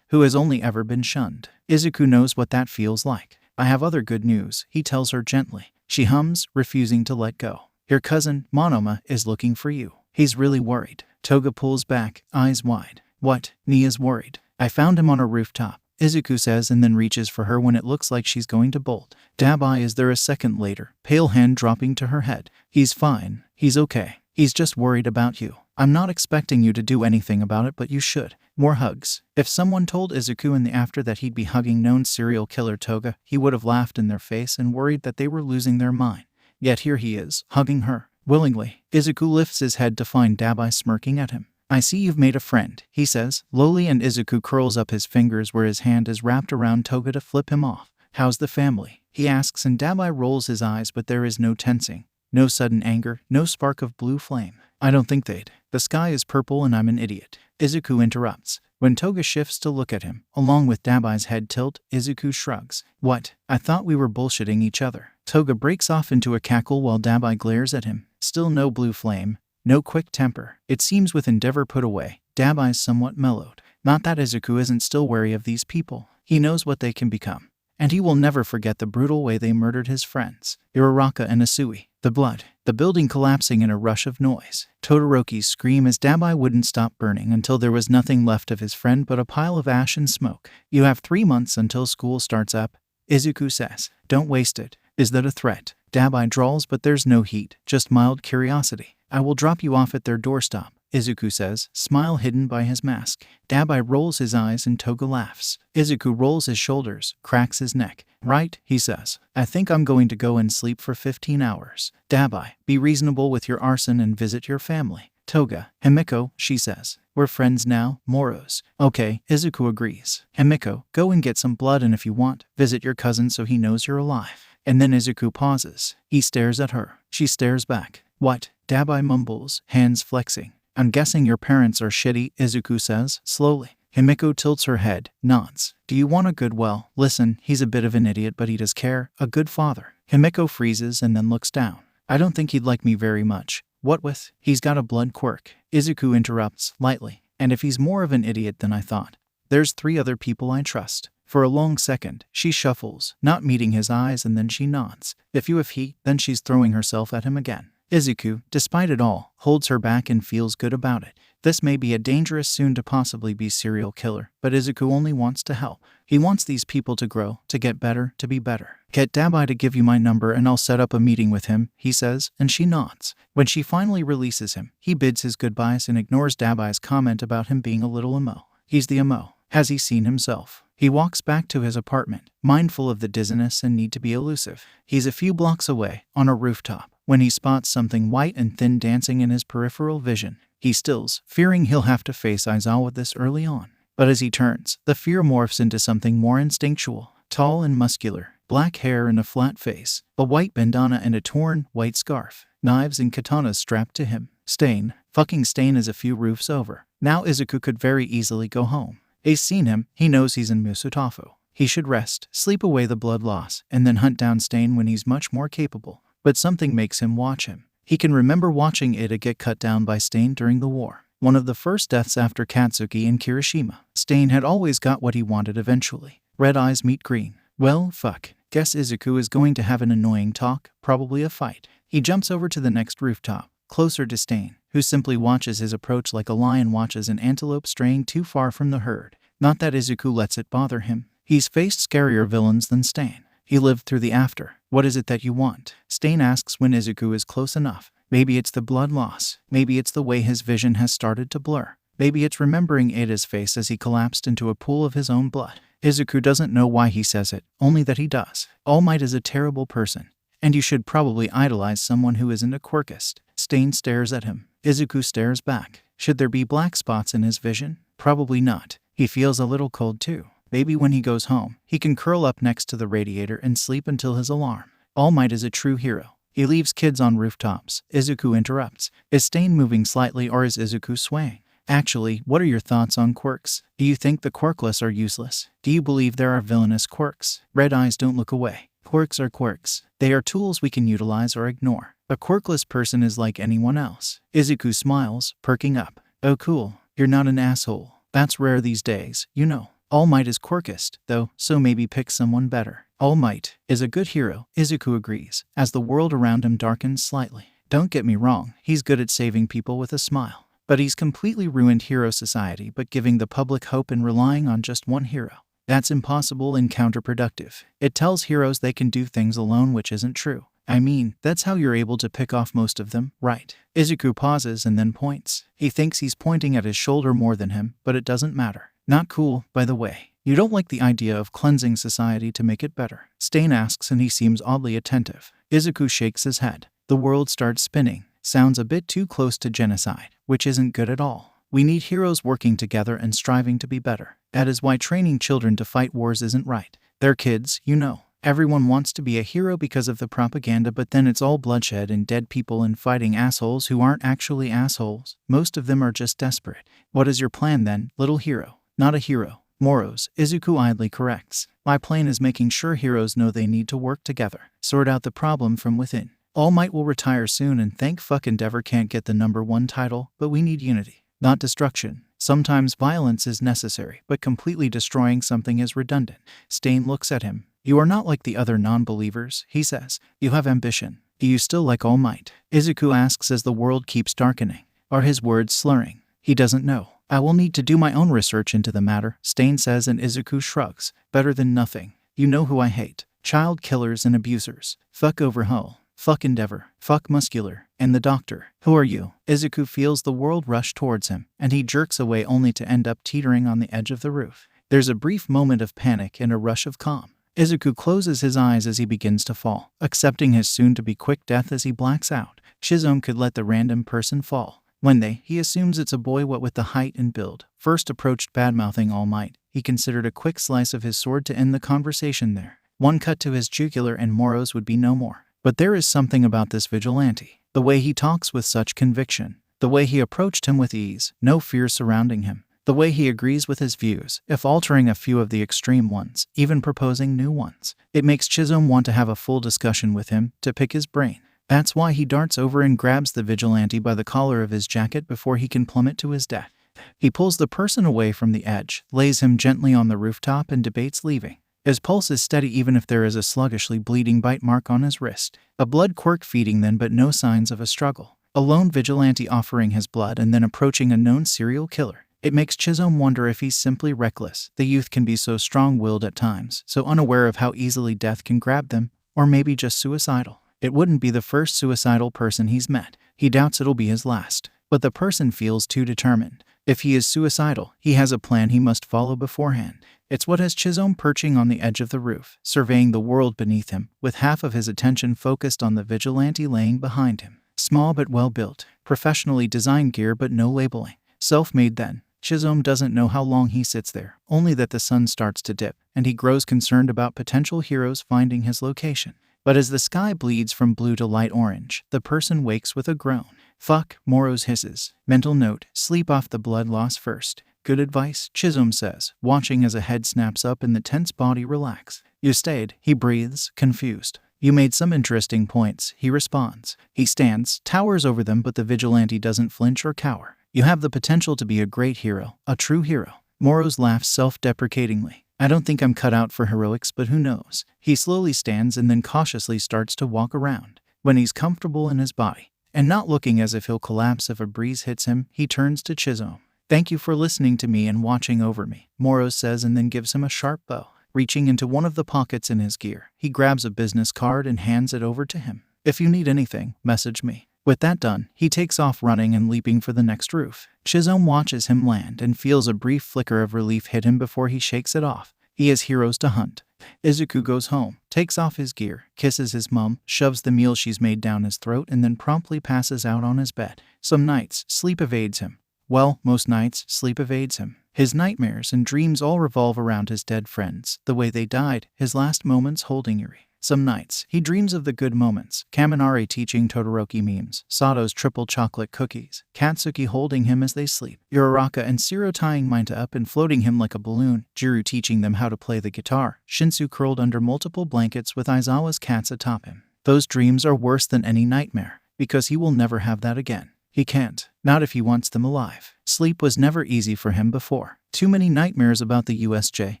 who has only ever been shunned. Izuku knows what that feels like. I have other good news, he tells her gently. She hums, refusing to let go. Your cousin, Monoma, is looking for you. He's really worried. Toga pulls back, eyes wide. What? Nia's worried. I found him on a rooftop, Izuku says, and then reaches for her when it looks like she's going to bolt. Dabai is there a second later, pale hand dropping to her head. He's fine. He's okay. He's just worried about you. I'm not expecting you to do anything about it, but you should. More hugs. If someone told Izuku in the after that he'd be hugging known serial killer Toga, he would have laughed in their face and worried that they were losing their mind. Yet here he is, hugging her. Willingly. Izuku lifts his head to find Dabai smirking at him. I see you've made a friend, he says, lowly, and Izuku curls up his fingers where his hand is wrapped around Toga to flip him off. How's the family? He asks, and Dabai rolls his eyes, but there is no tensing. No sudden anger, no spark of blue flame. I don't think they'd. The sky is purple and I'm an idiot. Izuku interrupts. When Toga shifts to look at him, along with Dabai's head tilt, Izuku shrugs. What? I thought we were bullshitting each other. Toga breaks off into a cackle while Dabai glares at him. Still no blue flame, no quick temper. It seems with endeavor put away, Dabai's somewhat mellowed. Not that Izuku isn't still wary of these people. He knows what they can become. And he will never forget the brutal way they murdered his friends, Uraraka and Asui. The blood, the building collapsing in a rush of noise. Todoroki's scream as Dabai wouldn't stop burning until there was nothing left of his friend but a pile of ash and smoke. You have 3 months until school starts up, Izuku says. Don't waste it. Is that a threat? Dabai drawls, but there's no heat, just mild curiosity. I will drop you off at their doorstop, Izuku says, smile hidden by his mask. Dabai rolls his eyes and Toga laughs. Izuku rolls his shoulders, cracks his neck. Right, he says. I think I'm going to go and sleep for 15 hours. Dabai, be reasonable with your arson and visit your family. Toga, Himiko, she says. We're friends now, Moros. Okay, Izuku agrees. Himiko, go and get some blood, and if you want, visit your cousin so he knows you're alive. And then Izuku pauses. He stares at her. She stares back. What? Dabai mumbles, hands flexing. I'm guessing your parents are shitty, Izuku says, slowly. Himiko tilts her head, nods. Do you want a good well? Listen, he's a bit of an idiot, but he does care. A good father. Himiko freezes and then looks down. I don't think he'd like me very much. What with? He's got a blood quirk. Izuku interrupts, lightly. And if he's more of an idiot than I thought. There's 3 other people I trust. For a long second, she shuffles, not meeting his eyes, and then she nods. If he, then she's throwing herself at him again. Izuku, despite it all, holds her back and feels good about it. This may be a dangerous soon to possibly be serial killer, but Izuku only wants to help. He wants these people to grow, to get better, to be better. Get Dabai to give you my number and I'll set up a meeting with him, he says, and she nods. When she finally releases him, he bids his goodbyes and ignores Dabai's comment about him being a little emo. He's the emo. Has he seen himself? He walks back to his apartment, mindful of the dizziness and need to be elusive. He's a few blocks away, on a rooftop, when he spots something white and thin dancing in his peripheral vision. He stills, fearing he'll have to face Aizawa this early on. But as he turns, the fear morphs into something more instinctual, tall and muscular, black hair and a flat face, a white bandana and a torn, white scarf, knives and katanas strapped to him. Stain, fucking Stain is a few roofs over. Now Izuku could very easily go home. He's seen him, he knows he's in Musutafu. He should rest, sleep away the blood loss, and then hunt down Stain when he's much more capable. But something makes him watch him. He can remember watching Ida get cut down by Stain during the war. One of the first deaths after Katsuki in Kirishima. Stain had always got what he wanted eventually. Red eyes meet green. Well, fuck. Guess Izuku is going to have an annoying talk, probably a fight. He jumps over to the next rooftop, closer to Stain, who simply watches his approach like a lion watches an antelope straying too far from the herd. Not that Izuku lets it bother him. He's faced scarier villains than Stain. He lived through the after. What is it that you want? Stain asks when Izuku is close enough. Maybe it's the blood loss. Maybe it's the way his vision has started to blur. Maybe it's remembering Ada's face as he collapsed into a pool of his own blood. Izuku doesn't know why he says it, only that he does. All Might is a terrible person, and you should probably idolize someone who isn't a quirkist. Stain stares at him. Izuku stares back. Should there be black spots in his vision? Probably not. He feels a little cold too. Maybe when he goes home, he can curl up next to the radiator and sleep until his alarm. All Might is a true hero. He leaves kids on rooftops. Izuku interrupts. Is Stain moving slightly or is Izuku swaying? Actually, what are your thoughts on quirks? Do you think the quirkless are useless? Do you believe there are villainous quirks? Red eyes don't look away. Quirks are quirks. They are tools we can utilize or ignore. A quirkless person is like anyone else. Izuku smiles, perking up. Oh cool, you're not an asshole. That's rare these days, you know. All Might is quirkist, though, so maybe pick someone better. All Might is a good hero, Izuku agrees, as the world around him darkens slightly. Don't get me wrong, he's good at saving people with a smile. But he's completely ruined hero society by giving the public hope and relying on just one hero. That's impossible and counterproductive. It tells heroes they can do things alone, which isn't true. I mean, that's how you're able to pick off most of them, right? Izuku pauses and then points. He thinks he's pointing at his shoulder more than him, but it doesn't matter. Not cool, by the way. You don't like the idea of cleansing society to make it better? Stain asks and he seems oddly attentive. Izuku shakes his head. The world starts spinning. Sounds a bit too close to genocide, which isn't good at all. We need heroes working together and striving to be better. That is why training children to fight wars isn't right. They're kids, you know. Everyone wants to be a hero because of the propaganda, but then it's all bloodshed and dead people and fighting assholes who aren't actually assholes. Most of them are just desperate. What is your plan then, little hero? Not a hero. Moro's, Izuku idly corrects. My plan is making sure heroes know they need to work together. Sort out the problem from within. All Might will retire soon and thank fuck Endeavor can't get the #1 title, but we need unity, not destruction. Sometimes violence is necessary, but completely destroying something is redundant. Stain looks at him. You are not like the other non-believers, he says. You have ambition. Do you still like All Might? Izuku asks as the world keeps darkening. Are his words slurring? He doesn't know. I will need to do my own research into the matter, Stain says, and Izuku shrugs. Better than nothing. You know who I hate. Child killers and abusers. Fuck Overhaul. Fuck Endeavor. Fuck Muscular. And the doctor. Who are you? Izuku feels the world rush towards him, and he jerks away only to end up teetering on the edge of the roof. There's a brief moment of panic and a rush of calm. Izuku closes his eyes as he begins to fall, accepting his soon-to-be quick death as he blacks out. Shizome could let the random person fall. When he assumes it's a boy what with the height and build, first approached bad-mouthing All Might, he considered a quick slice of his sword to end the conversation there. One cut to his jugular and Moro's would be no more. But there is something about this vigilante. The way he talks with such conviction. The way he approached him with ease, no fear surrounding him. The way he agrees with his views, if altering a few of the extreme ones, even proposing new ones. It makes Shizome want to have a full discussion with him, to pick his brain. That's why he darts over and grabs the vigilante by the collar of his jacket before he can plummet to his death. He pulls the person away from the edge, lays him gently on the rooftop and debates leaving. His pulse is steady even if there is a sluggishly bleeding bite mark on his wrist. A blood quirk feeding then, but no signs of a struggle. A lone vigilante offering his blood and then approaching a known serial killer. It makes Shizome wonder if he's simply reckless. The youth can be so strong-willed at times, so unaware of how easily death can grab them, or maybe just suicidal. It wouldn't be the first suicidal person he's met. He doubts it'll be his last. But the person feels too determined. If he is suicidal, he has a plan he must follow beforehand. It's what has Shizome perching on the edge of the roof, surveying the world beneath him, with half of his attention focused on the vigilante laying behind him. Small but well-built, professionally designed gear but no labeling. Self-made then. Shizome doesn't know how long he sits there, only that the sun starts to dip, and he grows concerned about potential heroes finding his location. But as the sky bleeds from blue to light orange, the person wakes with a groan. Fuck, Moro's hisses. Mental note, sleep off the blood loss first. Good advice, Shizome says, watching as a head snaps up and the tense body relax. You stayed, he breathes, confused. You made some interesting points, he responds. He stands, towers over them, but the vigilante doesn't flinch or cower. You have the potential to be a great hero, a true hero. Moro's laughs self-deprecatingly. I don't think I'm cut out for heroics, but who knows? He slowly stands and then cautiously starts to walk around. When he's comfortable in his body, and not looking as if he'll collapse if a breeze hits him, he turns to Shizome. Thank you for listening to me and watching over me, Moro says, and then gives him a sharp bow. Reaching into one of the pockets in his gear, he grabs a business card and hands it over to him. If you need anything, message me. With that done, he takes off running and leaping for the next roof. Shizome watches him land and feels a brief flicker of relief hit him before he shakes it off. He has heroes to hunt. Izuku goes home, takes off his gear, kisses his mom, shoves the meal she's made down his throat, and then promptly passes out on his bed. Some nights, sleep evades him. Well, most nights, sleep evades him. His nightmares and dreams all revolve around his dead friends, the way they died, his last moments holding Yuuei. Some nights, he dreams of the good moments, Kaminari teaching Todoroki memes, Sato's triple chocolate cookies, Katsuki holding him as they sleep, Uraraka and Shiro tying Mineta up and floating him like a balloon, Jiru teaching them how to play the guitar, Shinsu curled under multiple blankets with Aizawa's cats atop him. Those dreams are worse than any nightmare, because he will never have that again. He can't, not if he wants them alive. Sleep was never easy for him before. Too many nightmares about the USJ,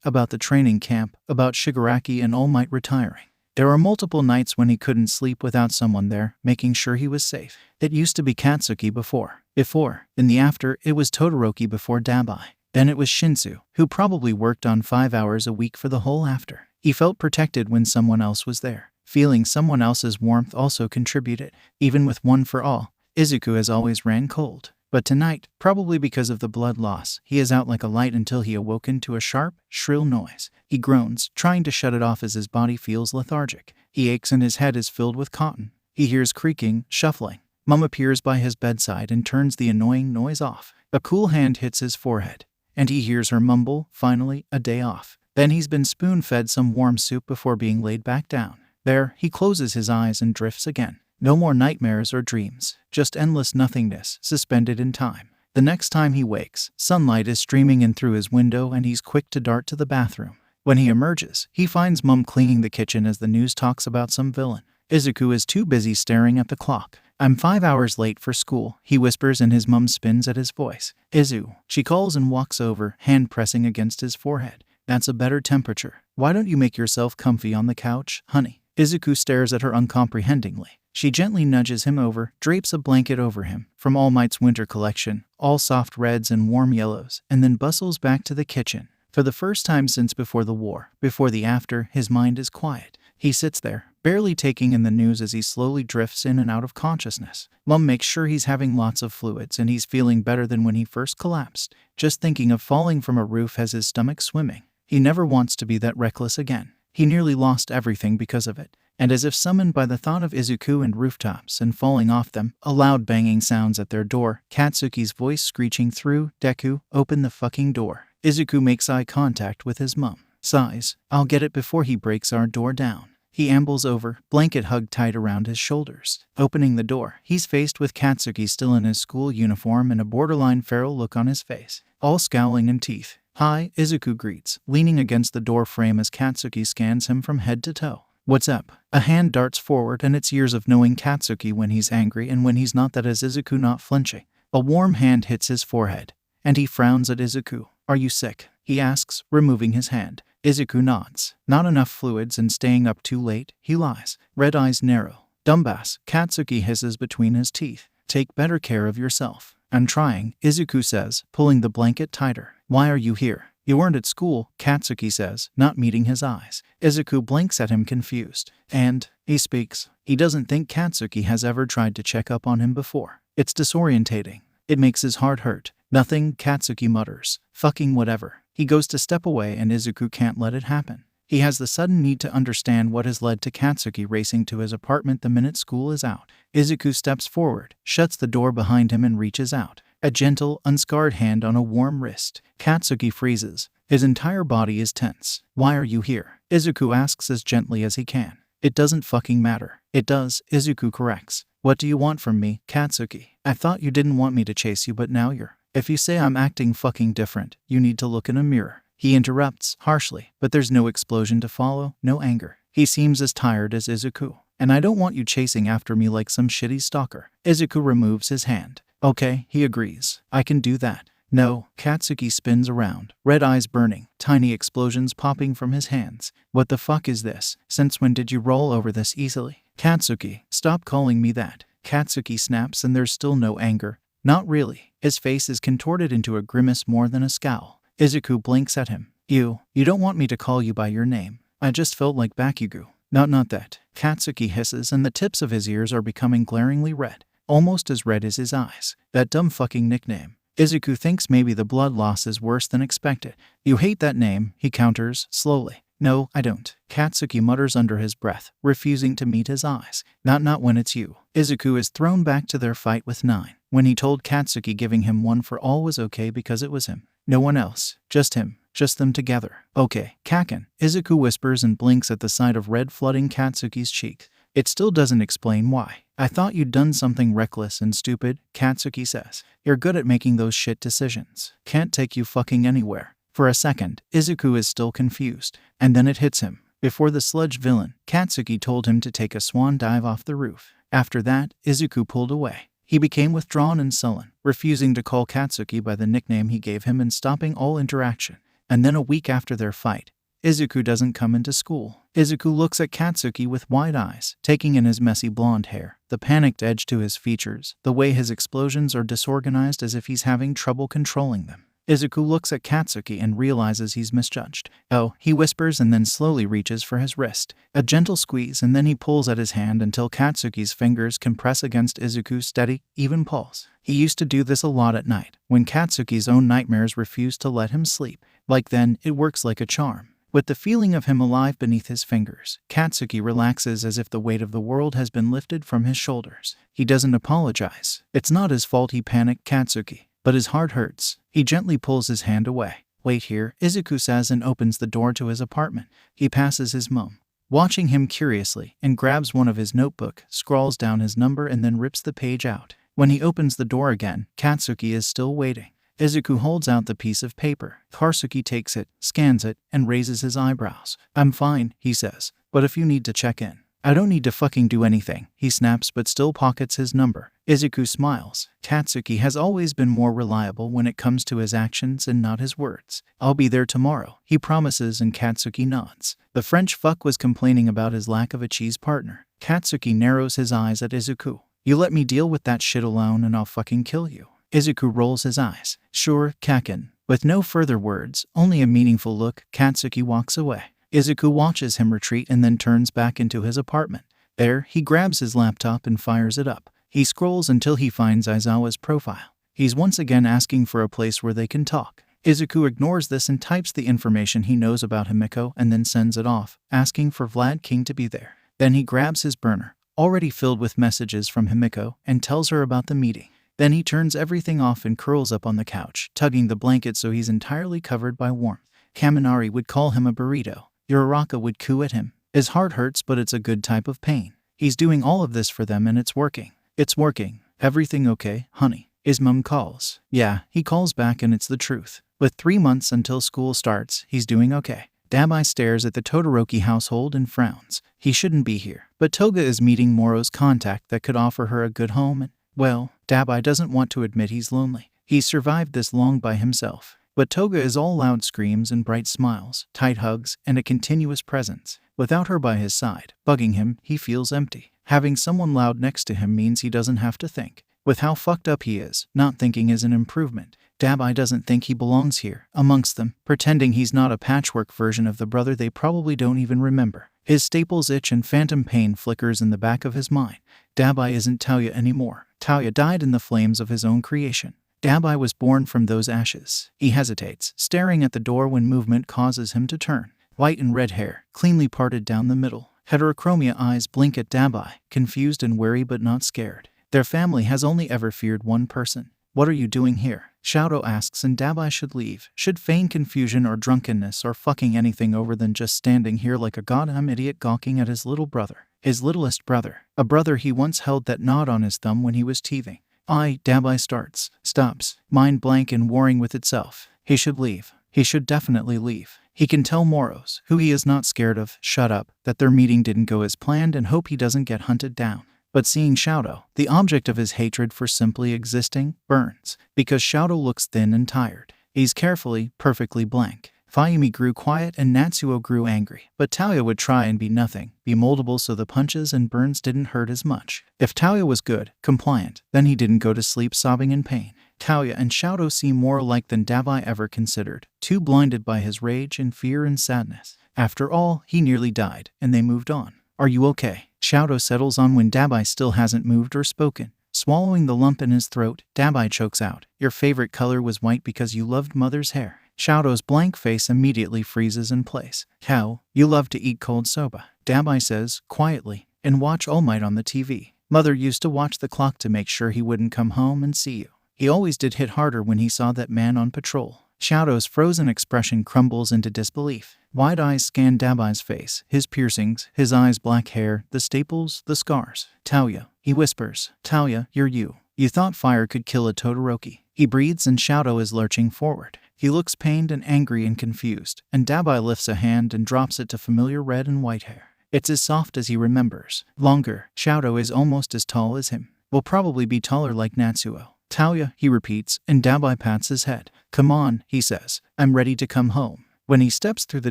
about the training camp, about Shigaraki and All Might retiring. There were multiple nights when he couldn't sleep without someone there, making sure he was safe. It used to be Katsuki before. In the after, it was Todoroki before Dabai. Then it was Shinsu, who probably worked on 5 hours a week for the whole after. He felt protected when someone else was there. Feeling someone else's warmth also contributed. Even with one for all, Izuku has always ran cold. But tonight, probably because of the blood loss, he is out like a light until he awoken to a sharp, shrill noise. He groans, trying to shut it off as his body feels lethargic. He aches and his head is filled with cotton. He hears creaking, shuffling. Mum appears by his bedside and turns the annoying noise off. A cool hand hits his forehead, and he hears her mumble, finally, a day off. Then he's been spoon-fed some warm soup before being laid back down. There, he closes his eyes and drifts again. No more nightmares or dreams, just endless nothingness, suspended in time. The next time he wakes, sunlight is streaming in through his window and he's quick to dart to the bathroom. When he emerges, he finds Mum cleaning the kitchen as the news talks about some villain. Izuku is too busy staring at the clock. "I'm 5 hours late for school," he whispers, and his mum spins at his voice. "Izu," she calls and walks over, hand pressing against his forehead. "That's a better temperature. Why don't you make yourself comfy on the couch, honey?" Izuku stares at her uncomprehendingly. She gently nudges him over, drapes a blanket over him, from All Might's winter collection, all soft reds and warm yellows, and then bustles back to the kitchen. For the first time since before the war, before the after, his mind is quiet. He sits there, barely taking in the news as he slowly drifts in and out of consciousness. Mum makes sure he's having lots of fluids and he's feeling better than when he first collapsed. Just thinking of falling from a roof has his stomach swimming. He never wants to be that reckless again. He nearly lost everything because of it. And as if summoned by the thought of Izuku and rooftops and falling off them, a loud banging sounds at their door, Katsuki's voice screeching through, "Deku, open the fucking door." Izuku makes eye contact with his mum. Sighs, "I'll get it before he breaks our door down." He ambles over, blanket hugged tight around his shoulders. Opening the door, he's faced with Katsuki still in his school uniform and a borderline feral look on his face, all scowling and teeth. "Hi," Izuku greets, leaning against the door frame as Katsuki scans him from head to toe. "What's up?" A hand darts forward, and it's years of knowing Katsuki when he's angry and when he's not that as Izuku not flinching. A warm hand hits his forehead, and he frowns at Izuku. "Are you sick?" he asks, removing his hand. Izuku nods. "Not enough fluids and staying up too late," he lies. Red eyes narrow. "Dumbass," Katsuki hisses between his teeth. "Take better care of yourself." "I'm trying," Izuku says, pulling the blanket tighter. "Why are you here?" "You weren't at school," Katsuki says, not meeting his eyes. Izuku blinks at him confused. "And?" he speaks. He doesn't think Katsuki has ever tried to check up on him before. It's disorientating. It makes his heart hurt. "Nothing," Katsuki mutters. "Fucking whatever." He goes to step away and Izuku can't let it happen. He has the sudden need to understand what has led to Katsuki racing to his apartment the minute school is out. Izuku steps forward, shuts the door behind him and reaches out. A gentle, unscarred hand on a warm wrist. Katsuki freezes. His entire body is tense. "Why are you here?" Izuku asks as gently as he can. "It doesn't fucking matter." "It does," Izuku corrects. "What do you want from me, Katsuki?" "I thought you didn't want me to chase you, but now you're..." "If you say I'm acting fucking different, you need to look in a mirror." He interrupts, harshly, but there's no explosion to follow, no anger. He seems as tired as Izuku. "And I don't want you chasing after me like some shitty stalker." Izuku removes his hand. "Okay," he agrees. "I can do that." "No." Katsuki spins around, red eyes burning, tiny explosions popping from his hands. "What the fuck is this? Since when did you roll over this easily?" "Katsuki, stop calling me that." Katsuki snaps and there's still no anger. Not really. His face is contorted into a grimace more than a scowl. Izuku blinks at him. You don't want me to call you by your name." "I just felt like Bakugo." Not that." Katsuki hisses and the tips of his ears are becoming glaringly red. Almost as red as his eyes. "That dumb fucking nickname." Izuku thinks maybe the blood loss is worse than expected. "You hate that name," he counters, slowly. "No, I don't." Katsuki mutters under his breath, refusing to meet his eyes. Not when it's you." Izuku is thrown back to their fight with 9. when he told Katsuki giving him one for all was okay because it was him. No one else. Just him. Just them together. Okay, Kaken. Izuku whispers and blinks at the sight of red flooding Katsuki's cheek. It still doesn't explain why. I thought you'd done something reckless and stupid, Katsuki says. You're good at making those shit decisions. Can't take you fucking anywhere. For a second, Izuku is still confused. And then it hits him. Before the sludge villain, Katsuki told him to take a swan dive off the roof. After that, Izuku pulled away. He became withdrawn and sullen, refusing to call Katsuki by the nickname he gave him and stopping all interaction. And then a week after their fight, Izuku doesn't come into school. Izuku looks at Katsuki with wide eyes, taking in his messy blonde hair, the panicked edge to his features, the way his explosions are disorganized as if he's having trouble controlling them. Izuku looks at Katsuki and realizes he's misjudged. Oh, he whispers and then slowly reaches for his wrist. A gentle squeeze and then he pulls at his hand until Katsuki's fingers compress against Izuku's steady, even pulse. He used to do this a lot at night, when Katsuki's own nightmares refused to let him sleep. Like then, it works like a charm. With the feeling of him alive beneath his fingers, Katsuki relaxes as if the weight of the world has been lifted from his shoulders. He doesn't apologize. It's not his fault he panicked Katsuki. But his heart hurts. He gently pulls his hand away. Wait here, Izuku says and opens the door to his apartment. He passes his mom, watching him curiously, and grabs one of his notebook, scrawls down his number and then rips the page out. When he opens the door again, Katsuki is still waiting. Izuku holds out the piece of paper. Katsuki takes it, scans it, and raises his eyebrows. I'm fine, he says, but if you need to check in. I don't need to fucking do anything, he snaps but still pockets his number. Izuku smiles. Katsuki has always been more reliable when it comes to his actions and not his words. I'll be there tomorrow, he promises and Katsuki nods. The French fuck was complaining about his lack of a cheese partner. Katsuki narrows his eyes at Izuku. You let me deal with that shit alone and I'll fucking kill you. Izuku rolls his eyes. Sure, Kaken. With no further words, only a meaningful look, Katsuki walks away. Izuku watches him retreat and then turns back into his apartment. There, he grabs his laptop and fires it up. He scrolls until he finds Aizawa's profile. He's once again asking for a place where they can talk. Izuku ignores this and types the information he knows about Himiko and then sends it off, asking for Vlad King to be there. Then he grabs his burner, already filled with messages from Himiko, and tells her about the meeting. Then he turns everything off and curls up on the couch, tugging the blanket so he's entirely covered by warmth. Kaminari would call him a burrito. Uraraka would coo at him. His heart hurts, but it's a good type of pain. He's doing all of this for them and it's working. It's working. Everything okay, honey? His mum calls. Yeah, he calls back and it's the truth. With 3 months until school starts, he's doing okay. Dabai stares at the Todoroki household and frowns. He shouldn't be here. But Toga is meeting Moro's contact that could offer her a good home and, well, Dabai doesn't want to admit he's lonely. He's survived this long by himself. But Toga is all loud screams and bright smiles, tight hugs, and a continuous presence. Without her by his side, bugging him, he feels empty. Having someone loud next to him means he doesn't have to think. With how fucked up he is, not thinking is an improvement. Dabai doesn't think he belongs here, amongst them, pretending he's not a patchwork version of the brother they probably don't even remember. His staples itch and phantom pain flickers in the back of his mind. Dabai isn't Taoya anymore. Taoya died in the flames of his own creation. Dabai was born from those ashes. He hesitates, staring at the door when movement causes him to turn. White and red hair, cleanly parted down the middle. Heterochromia eyes blink at Dabai, confused and wary but not scared. Their family has only ever feared one person. What are you doing here? Shoto asks and Dabai should leave, should feign confusion or drunkenness or fucking anything over than just standing here like a goddamn idiot gawking at his little brother. His littlest brother. A brother he once held that knot on his thumb when he was teething. Dabai stops, mind blank and warring with itself. He should leave. He should definitely leave. He can tell Moros, who he is not scared of, shut up, that their meeting didn't go as planned and hope he doesn't get hunted down. But seeing Shoto, the object of his hatred for simply existing, burns, because Shoto looks thin and tired. He's carefully, perfectly blank. Fayumi grew quiet and Natsuo grew angry, but Taoya would try and be nothing, be moldable so the punches and burns didn't hurt as much. If Taoya was good, compliant, then he didn't go to sleep sobbing in pain. Taoya and Shoto seem more alike than Dabai ever considered, too blinded by his rage and fear and sadness. After all, he nearly died, and they moved on. Are you okay? Shoto settles on when Dabai still hasn't moved or spoken. Swallowing the lump in his throat, Dabai chokes out. Your favorite color was white because you loved mother's hair. Shoto's blank face immediately freezes in place. How? You love to eat cold soba, Dabai says, quietly, and watch All Might on the TV. Mother used to watch the clock to make sure he wouldn't come home and see you. He always did hit harder when he saw that man on patrol. Shado's frozen expression crumbles into disbelief. Wide eyes scan Dabai's face, his piercings, his eyes' black hair, the staples, the scars. Taoya, he whispers. Taoya, you're you. You thought fire could kill a Todoroki. He breathes and Shadow is lurching forward. He looks pained and angry and confused, and Dabai lifts a hand and drops it to familiar red and white hair. It's as soft as he remembers. Longer. Shadow is almost as tall as him. Will probably be taller like Natsuo. Taoya, he repeats, and Dabai pats his head. Come on, he says. I'm ready to come home. When he steps through the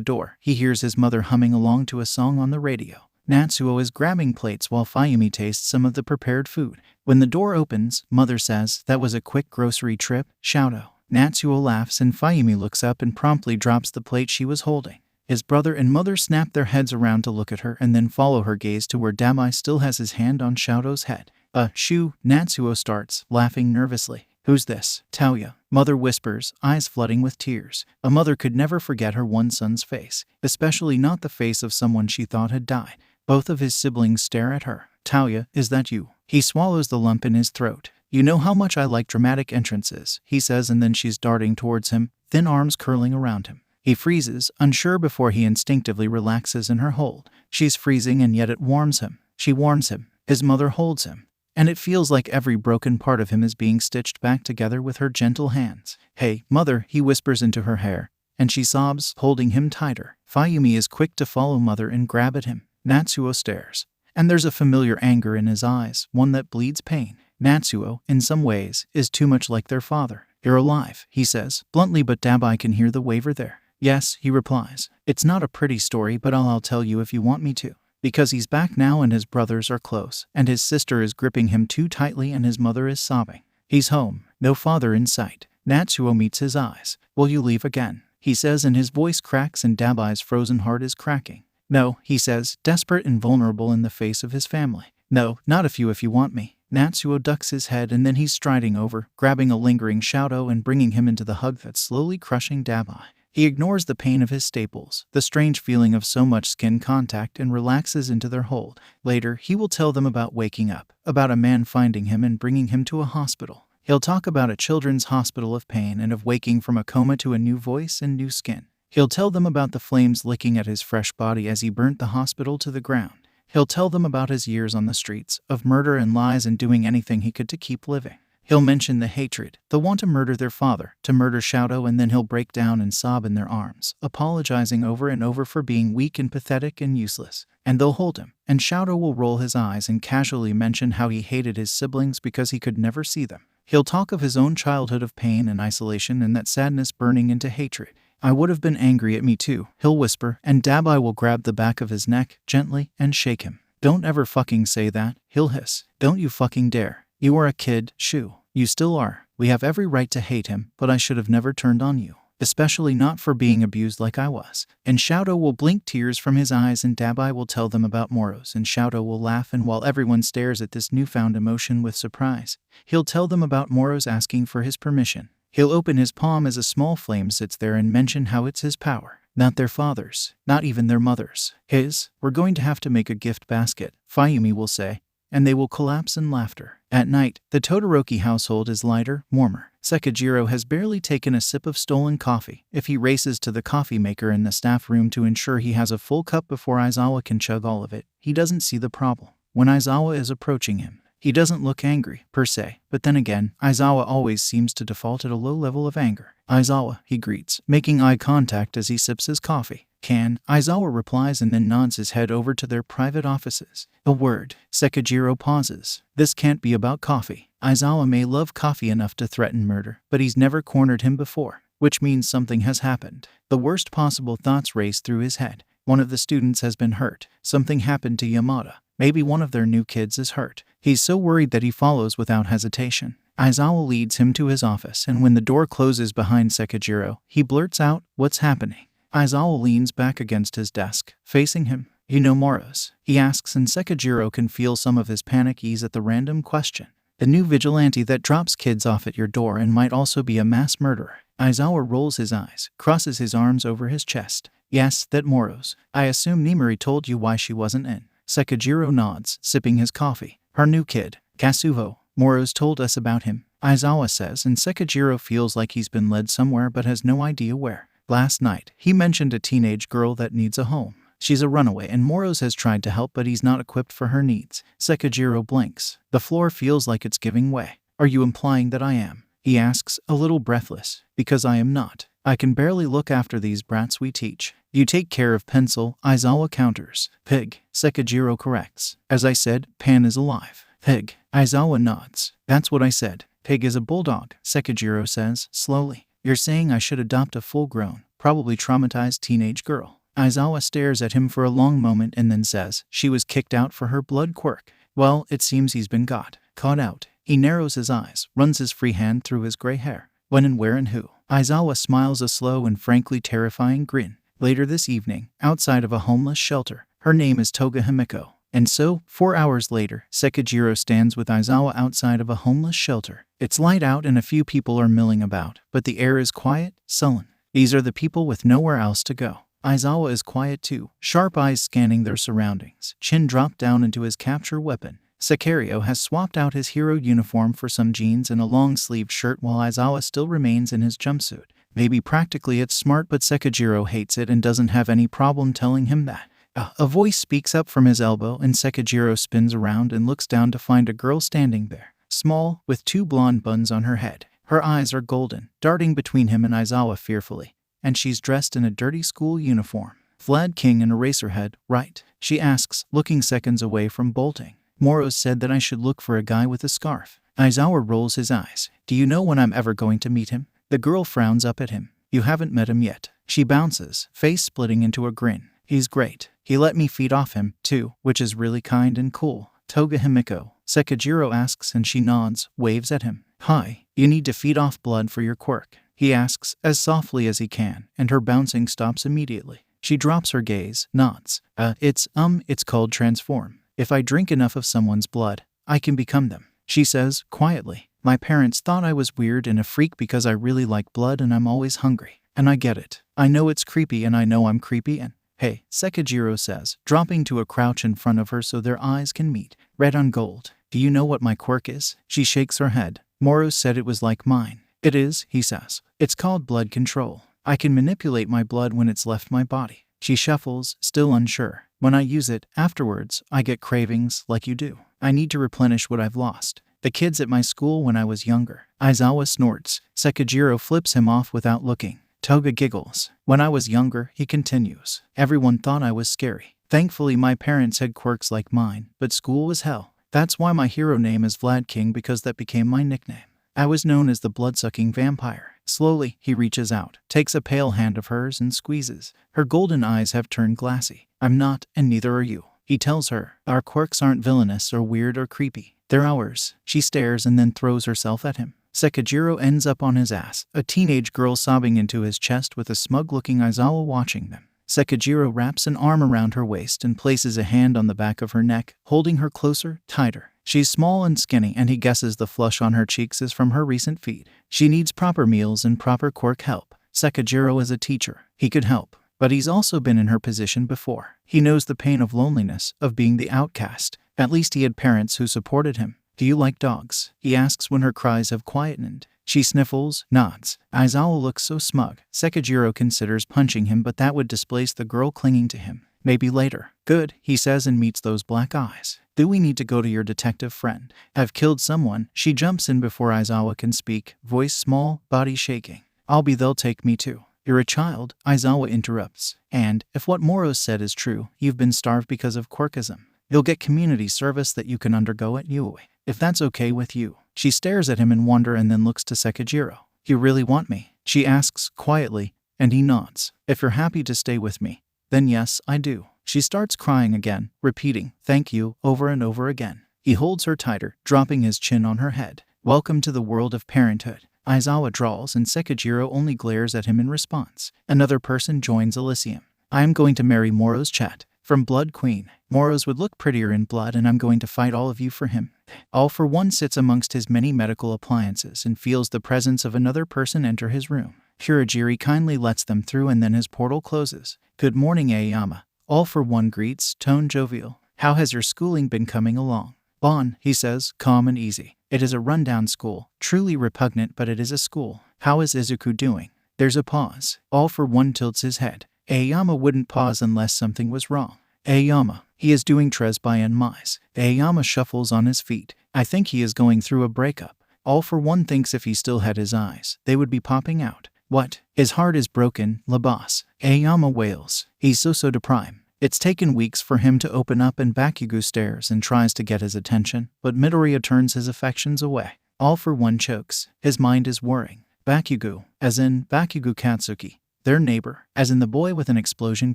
door, he hears his mother humming along to a song on the radio. Natsuo is grabbing plates while Fayumi tastes some of the prepared food. When the door opens, Mother says, that was a quick grocery trip, Shadow. Natsuo laughs and Fayumi looks up and promptly drops the plate she was holding. His brother and mother snap their heads around to look at her and then follow her gaze to where Dabai still has his hand on Shadow's head. Shoo, Natsuo starts, laughing nervously. Who's this? Taoya. Mother whispers, eyes flooding with tears. A mother could never forget her one son's face, especially not the face of someone she thought had died. Both of his siblings stare at her. Taoya, is that you? He swallows the lump in his throat. You know how much I like dramatic entrances, he says, and then she's darting towards him, thin arms curling around him. He freezes, unsure before he instinctively relaxes in her hold. She's freezing and yet it warms him. She warms him. His mother holds him. And it feels like every broken part of him is being stitched back together with her gentle hands. Hey, mother, he whispers into her hair, and she sobs, holding him tighter. Fayumi is quick to follow mother and grab at him. Natsuo stares. And there's a familiar anger in his eyes, one that bleeds pain. Natsuo, in some ways, is too much like their father. You're alive, he says, bluntly, but Dabai can hear the waver there. Yes, he replies. It's not a pretty story, but I'll tell you if you want me to. Because he's back now and his brothers are close, and his sister is gripping him too tightly and his mother is sobbing. He's home, no father in sight. Natsuo meets his eyes. Will you leave again? He says, and his voice cracks and Dabai's frozen heart is cracking. No, he says, desperate and vulnerable in the face of his family. No, not if you want me. Natsuo ducks his head and then he's striding over, grabbing a lingering Shadow and bringing him into the hug that's slowly crushing Dabai. He ignores the pain of his staples, the strange feeling of so much skin contact, and relaxes into their hold. Later, he will tell them about waking up, about a man finding him and bringing him to a hospital. He'll talk about a children's hospital of pain and of waking from a coma to a new voice and new skin. He'll tell them about the flames licking at his fresh body as he burnt the hospital to the ground. He'll tell them about his years on the streets, of murder and lies and doing anything he could to keep living. He'll mention the hatred, the want to murder their father, to murder Shadow, and then he'll break down and sob in their arms, apologizing over and over for being weak and pathetic and useless. And they'll hold him, and Shadow will roll his eyes and casually mention how he hated his siblings because he could never see them. He'll talk of his own childhood of pain and isolation and that sadness burning into hatred. I would have been angry at me too, he'll whisper, and Dabai will grab the back of his neck, gently, and shake him. Don't ever fucking say that, he'll hiss. Don't you fucking dare. You are a kid, shoo. You still are. We have every right to hate him, but I should have never turned on you. Especially not for being abused like I was. And Shadow will blink tears from his eyes and Dabai will tell them about Moros and Shadow will laugh, and while everyone stares at this newfound emotion with surprise, he'll tell them about Moros asking for his permission. He'll open his palm as a small flame sits there and mention how it's his power. Not their father's. Not even their mother's. His. We're going to have to make a gift basket, Fayumi will say, and they will collapse in laughter. At night, the Todoroki household is lighter, warmer. Sekijiro has barely taken a sip of stolen coffee. If he races to the coffee maker in the staff room to ensure he has a full cup before Aizawa can chug all of it, he doesn't see the problem. When Aizawa is approaching him, he doesn't look angry, per se, but then again, Aizawa always seems to default at a low level of anger. Aizawa, he greets, making eye contact as he sips his coffee. Can, Aizawa replies and then nods his head over to their private offices. A word. Sekijiro pauses. This can't be about coffee. Aizawa may love coffee enough to threaten murder, but he's never cornered him before, which means something has happened. The worst possible thoughts race through his head. One of the students has been hurt. Something happened to Yamada. Maybe one of their new kids is hurt. He's so worried that he follows without hesitation. Aizawa leads him to his office, and when the door closes behind Sekijiro, he blurts out, "What's happening?" Aizawa leans back against his desk, facing him. You know Moros? He asks, and Sekijiro can feel some of his panic ease at the random question. The new vigilante that drops kids off at your door and might also be a mass murderer. Aizawa rolls his eyes, crosses his arms over his chest. Yes, that Moros. I assume Nimori told you why she wasn't in. Sekijiro nods, sipping his coffee. Her new kid, Kazuho. Moro's told us about him, Aizawa says, and Sekijiro feels like he's been led somewhere but has no idea where. Last night, he mentioned a teenage girl that needs a home. She's a runaway and Moro's has tried to help but he's not equipped for her needs. Sekijiro blinks. The floor feels like it's giving way. Are you implying that I am? He asks, a little breathless. Because I am not. I can barely look after these brats we teach. You take care of Pencil, Aizawa counters. Pig, Sekijiro corrects. As I said, Pan is alive. Pig, Aizawa nods. That's what I said. Pig is a bulldog, Sekijiro says, slowly. You're saying I should adopt a full-grown, probably traumatized teenage girl. Aizawa stares at him for a long moment and then says, she was kicked out for her blood quirk. Well, it seems he's been caught out. He narrows his eyes, runs his free hand through his gray hair. When and where and who? Aizawa smiles a slow and frankly terrifying grin. Later this evening, outside of a homeless shelter. Her name is Toga Himiko. And so, 4 hours later, Sekijiro stands with Aizawa outside of a homeless shelter. It's light out and a few people are milling about, but the air is quiet, sullen. These are the people with nowhere else to go. Aizawa is quiet too, sharp eyes scanning their surroundings, chin dropped down into his capture weapon. Sekiryo has swapped out his hero uniform for some jeans and a long-sleeved shirt while Aizawa still remains in his jumpsuit. Maybe practically it's smart, but Sekijiro hates it and doesn't have any problem telling him that. A voice speaks up from his elbow and Sekijiro spins around and looks down to find a girl standing there, small, with 2 blonde buns on her head. Her eyes are golden, darting between him and Aizawa fearfully. And she's dressed in a dirty school uniform. Vlad King and Eraserhead, right? She asks, looking seconds away from bolting. Moro said that I should look for a guy with a scarf. Aizawa rolls his eyes. Do you know when I'm ever going to meet him? The girl frowns up at him. You haven't met him yet. She bounces, face splitting into a grin. He's great. He let me feed off him, too, which is really kind and cool. Toga Himiko, Sekijiro asks and she nods, waves at him. Hi, you need to feed off blood for your quirk. He asks, as softly as he can, and her bouncing stops immediately. She drops her gaze, nods. It's called transform. If I drink enough of someone's blood, I can become them. She says, quietly. My parents thought I was weird and a freak because I really like blood and I'm always hungry. And I get it. I know it's creepy and I know I'm creepy and... Hey, Sekijiro says, dropping to a crouch in front of her so their eyes can meet. Red on gold. Do you know what my quirk is? She shakes her head. Moro said it was like mine. It is, he says. It's called blood control. I can manipulate my blood when it's left my body. She shuffles, still unsure. When I use it, afterwards, I get cravings like you do. I need to replenish what I've lost. The kids at my school when I was younger. Aizawa snorts. Sekijiro flips him off without looking. Toga giggles. When I was younger, he continues. Everyone thought I was scary. Thankfully, my parents had quirks like mine, but school was hell. That's why my hero name is Vlad King, because that became my nickname. I was known as the blood-sucking vampire. Slowly, he reaches out, takes a pale hand of hers and squeezes. Her golden eyes have turned glassy. I'm not, and neither are you. He tells her, our quirks aren't villainous or weird or creepy. They're ours. She stares and then throws herself at him. Sekijiro ends up on his ass, a teenage girl sobbing into his chest with a smug-looking Aizawa watching them. Sekijiro wraps an arm around her waist and places a hand on the back of her neck, holding her closer, tighter. She's small and skinny and he guesses the flush on her cheeks is from her recent feed. She needs proper meals and proper quirk help. Sekijiro is a teacher. He could help. But he's also been in her position before. He knows the pain of loneliness, of being the outcast. At least he had parents who supported him. Do you like dogs? He asks when her cries have quietened. She sniffles, nods. Aizawa looks so smug. Sekijiro considers punching him, but that would displace the girl clinging to him. Maybe later. Good, he says and meets those black eyes. Do we need to go to your detective friend? I've killed someone. She jumps in before Aizawa can speak, voice small, body shaking. They'll take me too. You're a child, Aizawa interrupts. And, if what Moro said is true, you've been starved because of quirkism. You'll get community service that you can undergo at Yuuei. If that's okay with you. She stares at him in wonder and then looks to Sekijiro. You really want me? She asks, quietly, and he nods. If you're happy to stay with me, then yes, I do. She starts crying again, repeating, thank you, over and over again. He holds her tighter, dropping his chin on her head. Welcome to the world of parenthood. Aizawa drawls and Sekijiro only glares at him in response. Another person joins Elysium. I am going to marry Moro's chat. From Blood Queen. Moro's would look prettier in blood and I'm going to fight all of you for him. All for One sits amongst his many medical appliances and feels the presence of another person enter his room. Kurogiri kindly lets them through and then his portal closes. Good morning, Aoyama. All for One greets, tone jovial. How has your schooling been coming along? Bon, he says, calm and easy. It is a rundown school. Truly repugnant, but it is a school. How is Izuku doing? There's a pause. All for one tilts his head. Aoyama wouldn't pause unless something was wrong. Aoyama. He is doing tres by en mais. Aoyama shuffles on his feet. I think he is going through a breakup. All for one thinks if he still had his eyes, they would be popping out. What? His heart is broken, la boss. Aoyama wails. He's so deprived. It's taken weeks for him to open up, and Bakugo stares and tries to get his attention, but Midoriya turns his affections away. All for one chokes. His mind is worrying. Bakugo, as in Bakugo Katsuki. Their neighbor, as in the boy with an explosion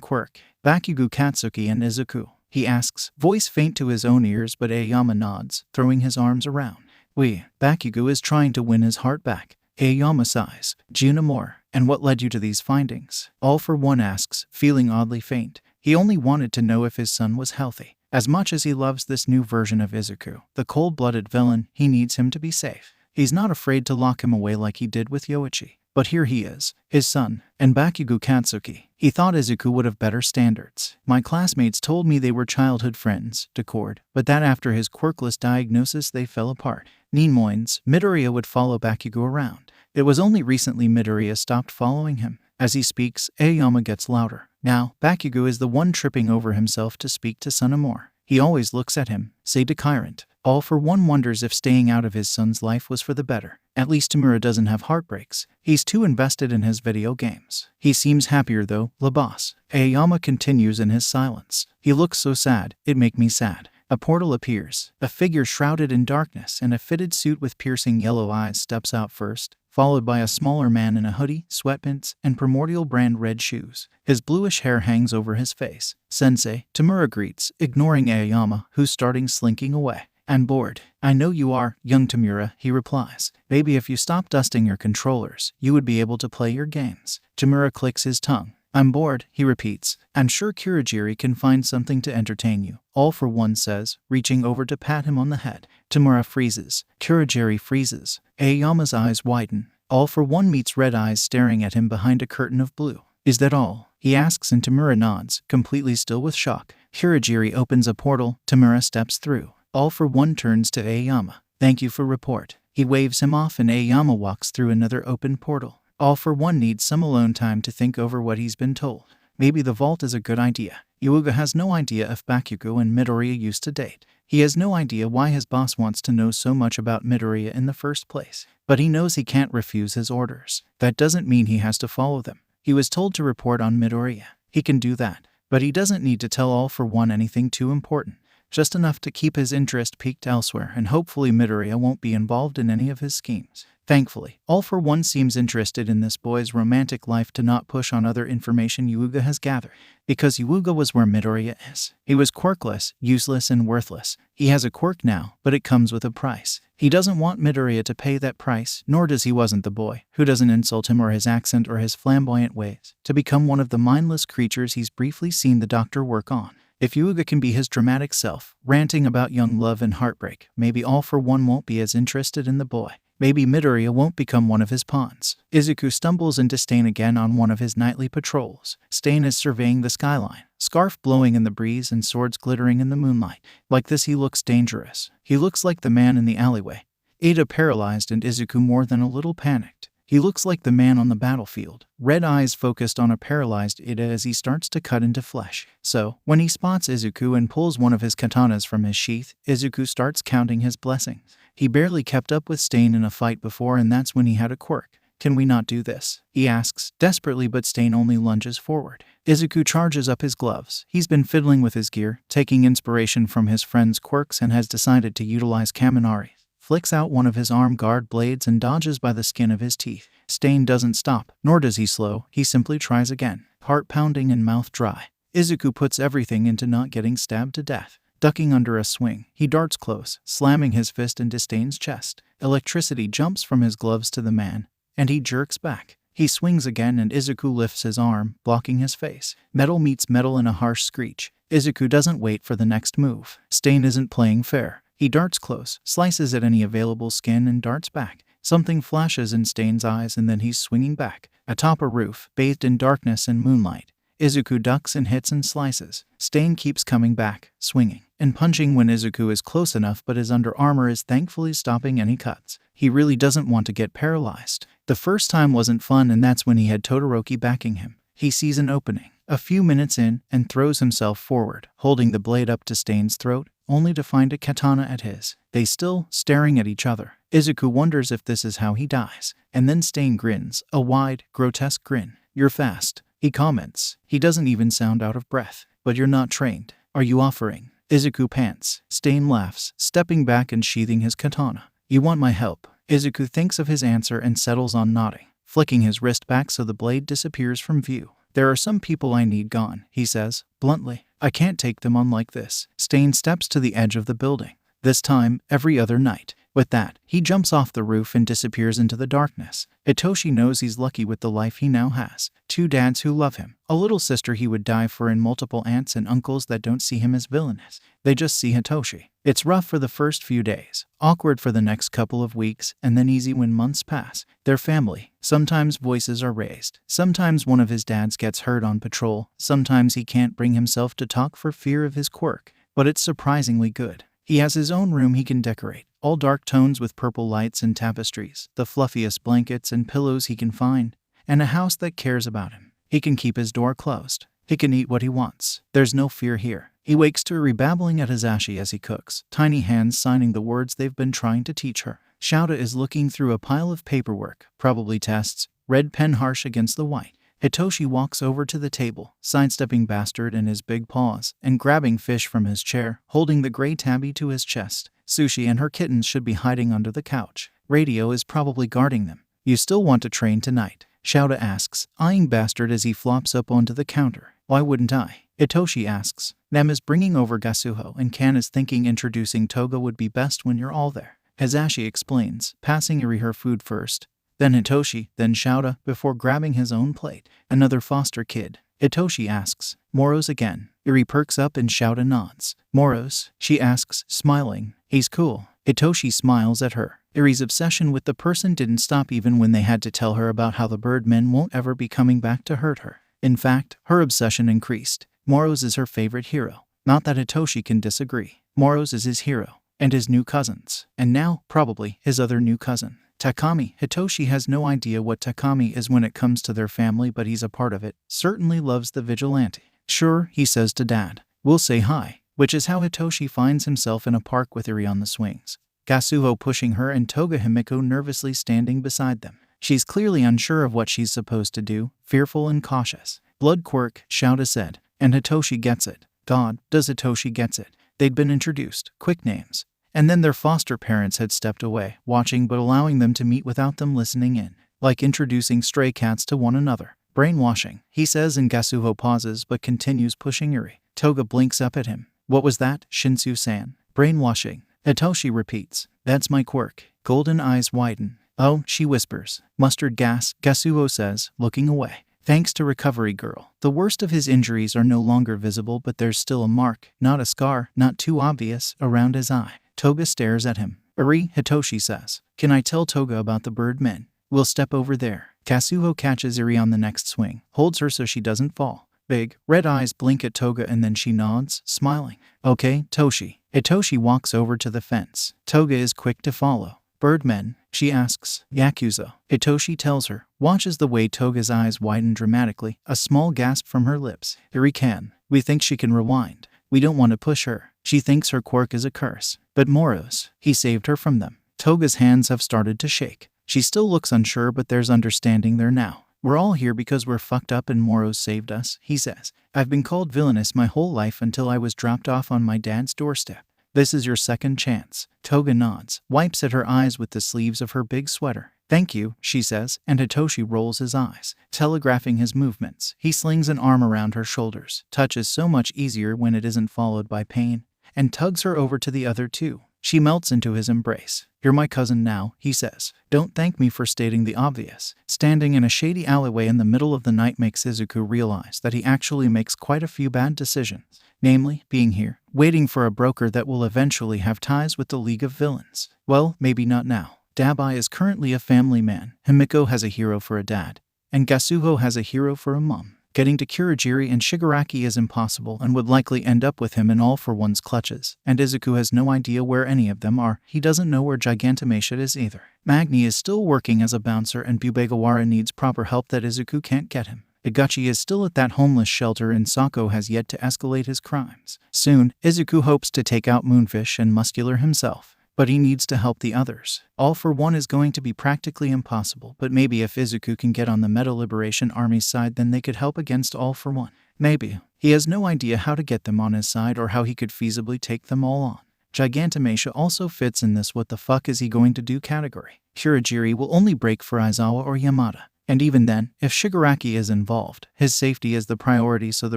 quirk. Bakugo Katsuki and Izuku. He asks, voice faint to his own ears, but Aoyama nods, throwing his arms around. Bakugo is trying to win his heart back. Aoyama sighs. Junimore, and what led you to these findings? All for one asks, feeling oddly faint. He only wanted to know if his son was healthy. As much as he loves this new version of Izuku, the cold-blooded villain, he needs him to be safe. He's not afraid to lock him away like he did with Yuuei. But here he is, his son, and Bakugo Katsuki. He thought Izuku would have better standards. My classmates told me they were childhood friends, Decord, but that after his Quirkless diagnosis they fell apart. Meanwhile, Midoriya would follow Bakugo around. It was only recently Midoriya stopped following him. As he speaks, Aoyama gets louder. Now, Bakugo is the one tripping over himself to speak to Sunamore. He always looks at him, say defiant. All for one wonders if staying out of his son's life was for the better. At least Tamura doesn't have heartbreaks. He's too invested in his video games. He seems happier though, la boss. Aoyama continues in his silence. He looks so sad, it make me sad. A portal appears. A figure shrouded in darkness and a fitted suit with piercing yellow eyes steps out first, followed by a smaller man in a hoodie, sweatpants, and Primordial brand red shoes. His bluish hair hangs over his face. Sensei, Tamura greets, ignoring Aoyama, who's starting slinking away. I'm bored. I know you are, young Tamura, he replies. Maybe if you stop dusting your controllers, you would be able to play your games. Tamura clicks his tongue. I'm bored, he repeats. I'm sure Kurogiri can find something to entertain you. All for one says, reaching over to pat him on the head. Tamura freezes. Kurogiri freezes. Aoyama's eyes widen. All for one meets red eyes staring at him behind a curtain of blue. Is that all? He asks and Tamura nods, completely still with shock. Kurogiri opens a portal. Tamura steps through. All for one turns to Aoyama. Thank you for report. He waves him off and Aoyama walks through another open portal. All for one needs some alone time to think over what he's been told. Maybe the vault is a good idea. Yuuei has no idea if Bakugo and Midoriya used to date. He has no idea why his boss wants to know so much about Midoriya in the first place. But he knows he can't refuse his orders. That doesn't mean he has to follow them. He was told to report on Midoriya. He can do that. But he doesn't need to tell All for one anything too important. Just enough to keep his interest peaked elsewhere, and hopefully Midoriya won't be involved in any of his schemes. Thankfully, All for one seems interested in this boy's romantic life to not push on other information Yuuei has gathered. Because Yuuei was where Midoriya is. He was quirkless, useless, and worthless. He has a quirk now, but it comes with a price. He doesn't want Midoriya to pay that price, nor does he wasn't the boy, who doesn't insult him or his accent or his flamboyant ways, to become one of the mindless creatures he's briefly seen the doctor work on. If Yuuei can be his dramatic self, ranting about young love and heartbreak, maybe All for one won't be as interested in the boy. Maybe Midoriya won't become one of his pawns. Izuku stumbles into Stain again on one of his nightly patrols. Stain is surveying the skyline, scarf blowing in the breeze and swords glittering in the moonlight. Like this he looks dangerous. He looks like the man in the alleyway. Ada paralyzed and Izuku more than a little panicked. He looks like the man on the battlefield, red eyes focused on a paralyzed Ida as he starts to cut into flesh. So, when he spots Izuku and pulls one of his katanas from his sheath, Izuku starts counting his blessings. He barely kept up with Stain in a fight before, and that's when he had a quirk. Can we not do this? He asks, desperately, but Stain only lunges forward. Izuku charges up his gloves. He's been fiddling with his gear, taking inspiration from his friend's quirks, and has decided to utilize Kaminari. Flicks out one of his arm guard blades and dodges by the skin of his teeth. Stain doesn't stop, nor does he slow. He simply tries again, heart pounding and mouth dry. Izuku puts everything into not getting stabbed to death. Ducking under a swing, he darts close, slamming his fist into Stain's chest. Electricity jumps from his gloves to the man, and he jerks back. He swings again and Izuku lifts his arm, blocking his face. Metal meets metal in a harsh screech. Izuku doesn't wait for the next move. Stain isn't playing fair. He darts close, slices at any available skin and darts back. Something flashes in Stain's eyes and then he's swinging back. Atop a roof, bathed in darkness and moonlight, Izuku ducks and hits and slices. Stain keeps coming back, swinging and punching when Izuku is close enough, but his under armor is thankfully stopping any cuts. He really doesn't want to get paralyzed. The first time wasn't fun, and that's when he had Todoroki backing him. He sees an opening a few minutes in and throws himself forward, holding the blade up to Stain's throat, only to find a katana at his. They still staring at each other. Izuku wonders if this is how he dies, and then Stain grins, a wide, grotesque grin. "You're fast," he comments. He doesn't even sound out of breath. "But you're not trained. Are you offering?" Izuku pants. Stain laughs, stepping back and sheathing his katana. "You want my help?" Izuku thinks of his answer and settles on nodding, flicking his wrist back so the blade disappears from view. "There are some people I need gone," he says, bluntly. "I can't take them on like this." Stain steps to the edge of the building. This time, every other night. With that, he jumps off the roof and disappears into the darkness. Hitoshi knows he's lucky with the life he now has. 2 dads who love him, a little sister he would die for, and multiple aunts and uncles that don't see him as villainous. They just see Hitoshi. It's rough for the first few days, awkward for the next couple of weeks, and then easy when months pass. Their family. Sometimes voices are raised. Sometimes one of his dads gets hurt on patrol. Sometimes he can't bring himself to talk for fear of his quirk. But it's surprisingly good. He has his own room he can decorate. All dark tones with purple lights and tapestries, the fluffiest blankets and pillows he can find, and a house that cares about him. He can keep his door closed. He can eat what he wants. There's no fear here. He wakes to Eri babbling at Hisashi as he cooks, tiny hands signing the words they've been trying to teach her. Shouta is looking through a pile of paperwork, probably tests, red pen harsh against the white. Hitoshi walks over to the table, sidestepping Bastard in his big paws, and grabbing Fish from his chair, holding the gray tabby to his chest. Sushi and her kittens should be hiding under the couch. Radio is probably guarding them. "You still want to train tonight?" Shouta asks, eyeing Bastard as he flops up onto the counter. "Why wouldn't I?" Hitoshi asks. "Nem is bringing over Gasuho, and Kan is thinking introducing Toga would be best when you're all there." Hisashi explains, passing Eri her food first, then Hitoshi, then Shouta, before grabbing his own plate. "Another foster kid?" Hitoshi asks. "Moro's again." Eri perks up and Shouta nods. "Moro's?" she asks, smiling. "He's cool." Hitoshi smiles at her. Eri's obsession with the person didn't stop even when they had to tell her about how the birdmen won't ever be coming back to hurt her. In fact, her obsession increased. Moro's is her favorite hero. Not that Hitoshi can disagree. Moro's is his hero. And his new cousins. And now, probably, his other new cousin. Takami. Hitoshi has no idea what Takami is when it comes to their family, but he's a part of it. Certainly loves the vigilante. "Sure," he says to Dad. "We'll say hi." Which is how Hitoshi finds himself in a park with Eri on the swings. Gasuho pushing her and Toga Himiko nervously standing beside them. She's clearly unsure of what she's supposed to do, fearful and cautious. "Blood quirk," Shouta said. And Hitoshi gets it. God, does Hitoshi gets it. They'd been introduced, quick names. And then their foster parents had stepped away, watching but allowing them to meet without them listening in. Like introducing stray cats to one another. "Brainwashing," he says, and Gasuho pauses but continues pushing Eri. Toga blinks up at him. "What was that, Shinsu-san?" "Brainwashing." Hitoshi repeats. "That's my quirk." Golden eyes widen. "Oh," she whispers. "Mustard gas," Gasuho says, looking away. Thanks to Recovery Girl. The worst of his injuries are no longer visible, but there's still a mark, not a scar, not too obvious, around his eye. Toga stares at him. "Eri," Hitoshi says. "Can I tell Toga about the birdmen?" "We'll step over there." Gasuho catches Eri on the next swing, holds her so she doesn't fall. Big, red eyes blink at Toga and then she nods, smiling. "Okay, Toshi." Hitoshi walks over to the fence. Toga is quick to follow. "Birdmen?" she asks. "Yakuza." Hitoshi tells her, watches the way Toga's eyes widen dramatically, a small gasp from her lips. "Eri can. We think she can rewind. We don't want to push her. She thinks her quirk is a curse. But Moro's, he saved her from them." Toga's hands have started to shake. She still looks unsure, but there's understanding there now. "We're all here because we're fucked up and Moro's saved us," he says. "I've been called villainous my whole life until I was dropped off on my dad's doorstep. This is your second chance." Toga nods, wipes at her eyes with the sleeves of her big sweater. "Thank you," she says, and Hitoshi rolls his eyes, telegraphing his movements. He slings an arm around her shoulders. Touch is so much easier when it isn't followed by pain, and tugs her over to the other two. She melts into his embrace. "You're my cousin now," he says. "Don't thank me for stating the obvious." Standing in a shady alleyway in the middle of the night makes Izuku realize that he actually makes quite a few bad decisions. Namely, being here, waiting for a broker that will eventually have ties with the League of Villains. Well, maybe not now. Dabai is currently a family man. Himiko has a hero for a dad. And Gasuho has a hero for a mom. Getting to Kurogiri and Shigaraki is impossible and would likely end up with him in All for One's clutches, and Izuku has no idea where any of them are. He doesn't know where Gigantomachia is either. Magni is still working as a bouncer and Bubegawara needs proper help that Izuku can't get him. Iguchi is still at that homeless shelter and Sako has yet to escalate his crimes. Soon, Izuku hopes to take out Moonfish and Muscular himself, but he needs to help the others. All for One is going to be practically impossible, but maybe if Izuku can get on the Meta Liberation Army's side, then they could help against All for One. Maybe. He has no idea how to get them on his side or how he could feasibly take them all on. Gigantomachia also fits in this what the fuck is he going to do category. Kurogiri will only break for Aizawa or Yamada. And even then, if Shigaraki is involved, his safety is the priority, so the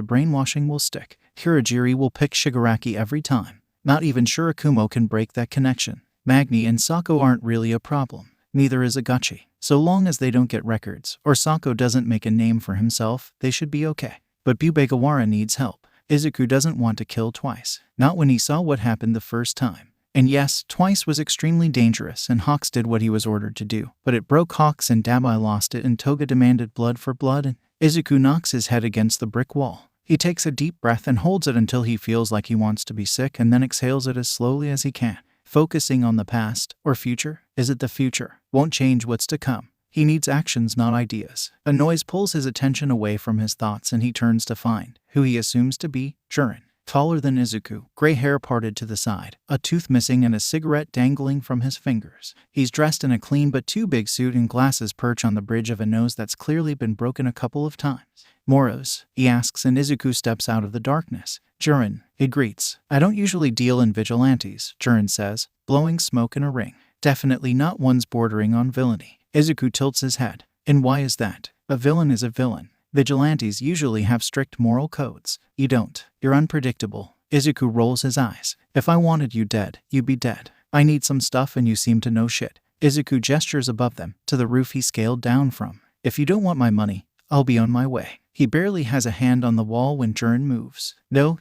brainwashing will stick. Kurogiri will pick Shigaraki every time. Not even Shurakumo can break that connection. Magni and Sako aren't really a problem. Neither is Iguchi. So long as they don't get records, or Sako doesn't make a name for himself, they should be okay. But Bubegawara needs help. Izuku doesn't want to kill twice. Not when he saw what happened the first time. And yes, twice was extremely dangerous and Hawks did what he was ordered to do. But it broke Hawks and Dabai lost it and Toga demanded blood for blood and Izuku knocks his head against the brick wall. He takes a deep breath and holds it until he feels like he wants to be sick and then exhales it as slowly as he can. Focusing on the past, or future? Is it the future? Won't change what's to come. He needs actions, not ideas. A noise pulls his attention away from his thoughts and he turns to find who he assumes to be Jiren. Taller than Izuku, gray hair parted to the side, a tooth missing and a cigarette dangling from his fingers. He's dressed in a clean but too big suit and glasses perch on the bridge of a nose that's clearly been broken a couple of times. Moros, he asks, and Izuku steps out of the darkness. Jiren, it greets. I don't usually deal in vigilantes, Jiren says, blowing smoke in a ring. Definitely not ones bordering on villainy. Izuku tilts his head. And why is that? A villain is a villain. Vigilantes usually have strict moral codes. You don't. You're unpredictable. Izuku rolls his eyes. If I wanted you dead, you'd be dead. I need some stuff and you seem to know shit. Izuku gestures above them, to the roof he scaled down from. If you don't want my money, I'll be on my way. He barely has a hand on the wall when Jiren moves. No.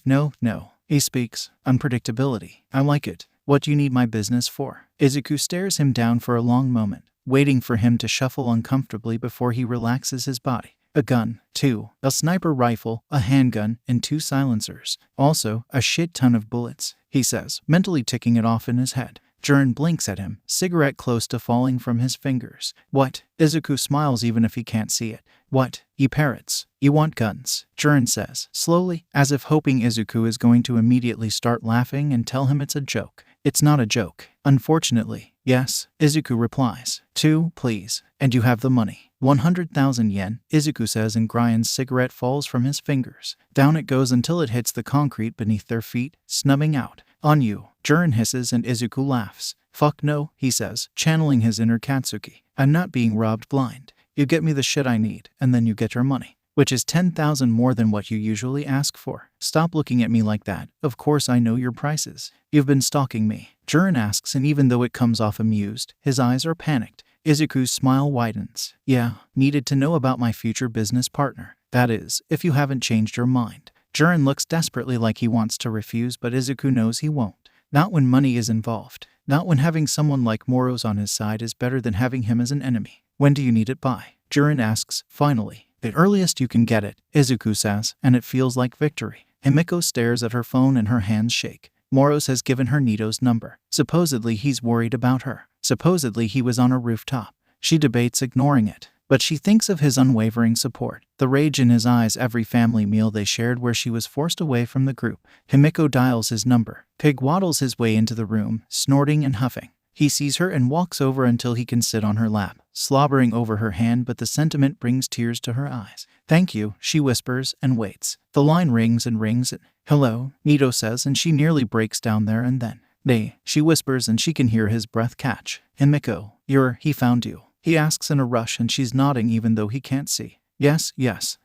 He speaks. Unpredictability. I like it. What do you need my business for? Izuku stares him down for a long moment, waiting for him to shuffle uncomfortably before he relaxes his body. A gun, 2, a sniper rifle, a handgun, and 2 silencers. Also, a shit ton of bullets, he says, mentally ticking it off in his head. Jiren blinks at him, cigarette close to falling from his fingers. What? Izuku smiles even if he can't see it. What? He parrots. You want guns? Jiren says, slowly, as if hoping Izuku is going to immediately start laughing and tell him it's a joke. It's not a joke. Unfortunately. Yes, Izuku replies. 2, please. And you have the money. 100,000 yen, Izuku says, and Gryan's cigarette falls from his fingers. Down it goes until it hits the concrete beneath their feet, snubbing out. On you, Jiren hisses and Izuku laughs. Fuck no, he says, channeling his inner Katsuki. I'm not being robbed blind. You get me the shit I need, and then you get your money. Which is 10,000 more than what you usually ask for. Stop looking at me like that. Of course I know your prices. You've been stalking me. Jiren asks, and even though it comes off amused, his eyes are panicked. Izuku's smile widens. Yeah, needed to know about my future business partner. That is, if you haven't changed your mind. Jiren looks desperately like he wants to refuse, but Izuku knows he won't. Not when money is involved. Not when having someone like Moros on his side is better than having him as an enemy. When do you need it by? Jiren asks, finally. The earliest you can get it, Izuku says, and it feels like victory. Himiko stares at her phone and her hands shake. Moros has given her Nito's number. Supposedly he's worried about her. Supposedly he was on a rooftop. She debates ignoring it, but she thinks of his unwavering support, the rage in his eyes every family meal they shared where she was forced away from the group. Himiko dials his number. Pig waddles his way into the room, snorting and huffing. He sees her and walks over until he can sit on her lap, slobbering over her hand, but the sentiment brings tears to her eyes. Thank you, she whispers and waits. The line rings and rings and, hello, Nito says, and she nearly breaks down there and then. Nay, she whispers and she can hear his breath catch. Himiko, he found you. He asks in a rush and she's nodding even though he can't see. Yes,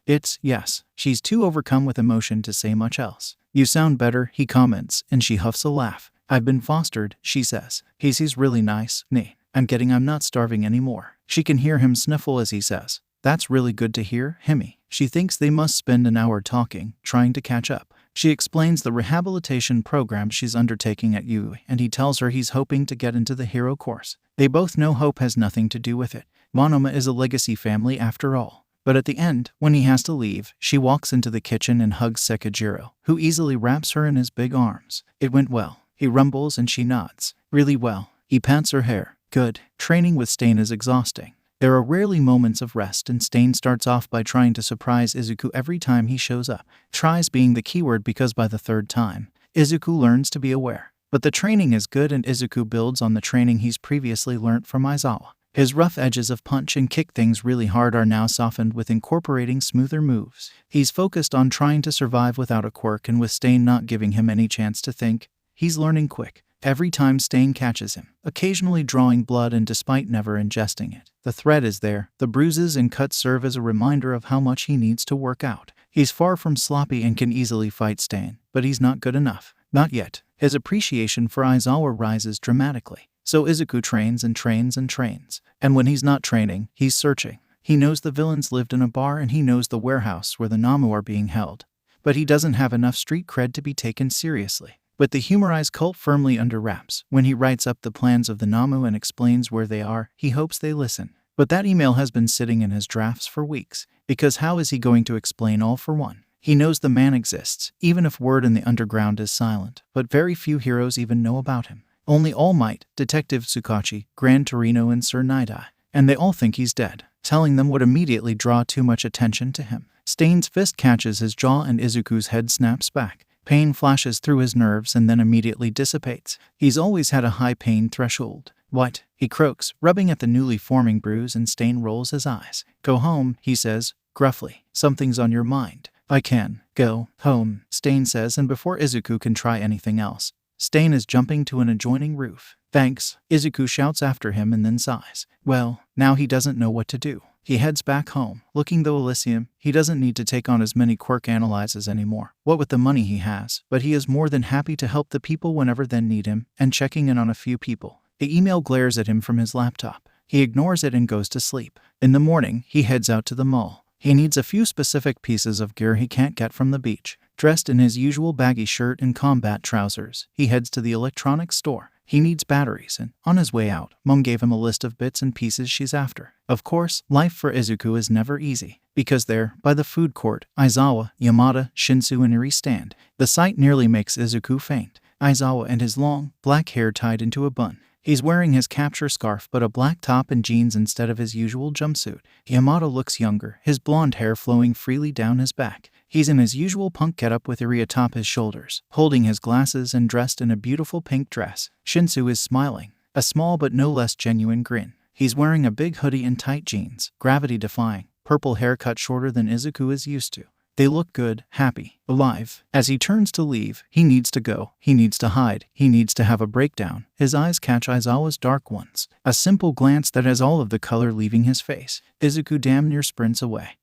it's yes. She's too overcome with emotion to say much else. You sound better, he comments, and she huffs a laugh. I've been fostered, she says. He's really nice. Nay, I'm not starving anymore. She can hear him sniffle as he says, that's really good to hear, Himi. She thinks they must spend an hour talking, trying to catch up. She explains the rehabilitation program she's undertaking at Yuuei, and he tells her he's hoping to get into the hero course. They both know hope has nothing to do with it. Monoma is a legacy family after all. But at the end, when he has to leave, she walks into the kitchen and hugs Sekijiro, who easily wraps her in his big arms. It went well. He rumbles and she nods. Really well. He pats her hair. Good. Training with Stain is exhausting. There are rarely moments of rest, and Stain starts off by trying to surprise Izuku every time he shows up. Tries being the keyword because by the third time, Izuku learns to be aware. But the training is good and Izuku builds on the training he's previously learnt from Aizawa. His rough edges of punch and kick things really hard are now softened with incorporating smoother moves. He's focused on trying to survive without a quirk, and with Stain not giving him any chance to think, he's learning quick. Every time Stain catches him, occasionally drawing blood and despite never ingesting it. The threat is there. The bruises and cuts serve as a reminder of how much he needs to work out. He's far from sloppy and can easily fight Stain, but he's not good enough. Not yet. His appreciation for Aizawa rises dramatically. So Izuku trains and trains and trains. And when he's not training, he's searching. He knows the villains lived in a bar and he knows the warehouse where the Namu are being held. But he doesn't have enough street cred to be taken seriously. With the humorized cult firmly under wraps, when he writes up the plans of the Namu and explains where they are, he hopes they listen. But that email has been sitting in his drafts for weeks. Because how is he going to explain all for one? He knows the man exists, even if word in the underground is silent. But very few heroes even know about him. Only All Might, Detective Tsukachi, Gran Torino and Sir Night-Eye. And they all think he's dead. Telling them would immediately draw too much attention to him. Stain's fist catches his jaw and Izuku's head snaps back. Pain flashes through his nerves and then immediately dissipates. He's always had a high pain threshold. What? He croaks, rubbing at the newly forming bruise, and Stain rolls his eyes. Go home, he says, gruffly. Something's on your mind. I can go home, Stain says, and before Izuku can try anything else, Stain is jumping to an adjoining roof. Thanks, Izuku shouts after him and then sighs. Well, now he doesn't know what to do. He heads back home, looking though Elysium. He doesn't need to take on as many quirk analyzes anymore. What with the money he has, but he is more than happy to help the people whenever they need him, and checking in on a few people. The email glares at him from his laptop. He ignores it and goes to sleep. In the morning, he heads out to the mall. He needs a few specific pieces of gear he can't get from the beach. Dressed in his usual baggy shirt and combat trousers, he heads to the electronics store. He needs batteries, and on his way out, Mom gave him a list of bits and pieces she's after. Of course, life for Izuku is never easy, because there, by the food court, Aizawa, Yamada, Shinsu and Eri stand. The sight nearly makes Izuku faint. Aizawa and his long, black hair tied into a bun. He's wearing his capture scarf but a black top and jeans instead of his usual jumpsuit. Yamada looks younger, his blonde hair flowing freely down his back. He's in his usual punk getup with Eri atop his shoulders, holding his glasses and dressed in a beautiful pink dress. Shinsu is smiling, a small but no less genuine grin. He's wearing a big hoodie and tight jeans, gravity-defying, purple hair cut shorter than Izuku is used to. They look good, happy, alive. As he turns to leave, he needs to go. He needs to hide. He needs to have a breakdown. His eyes catch Aizawa's dark ones. A simple glance that has all of the color leaving his face. Izuku damn near sprints away,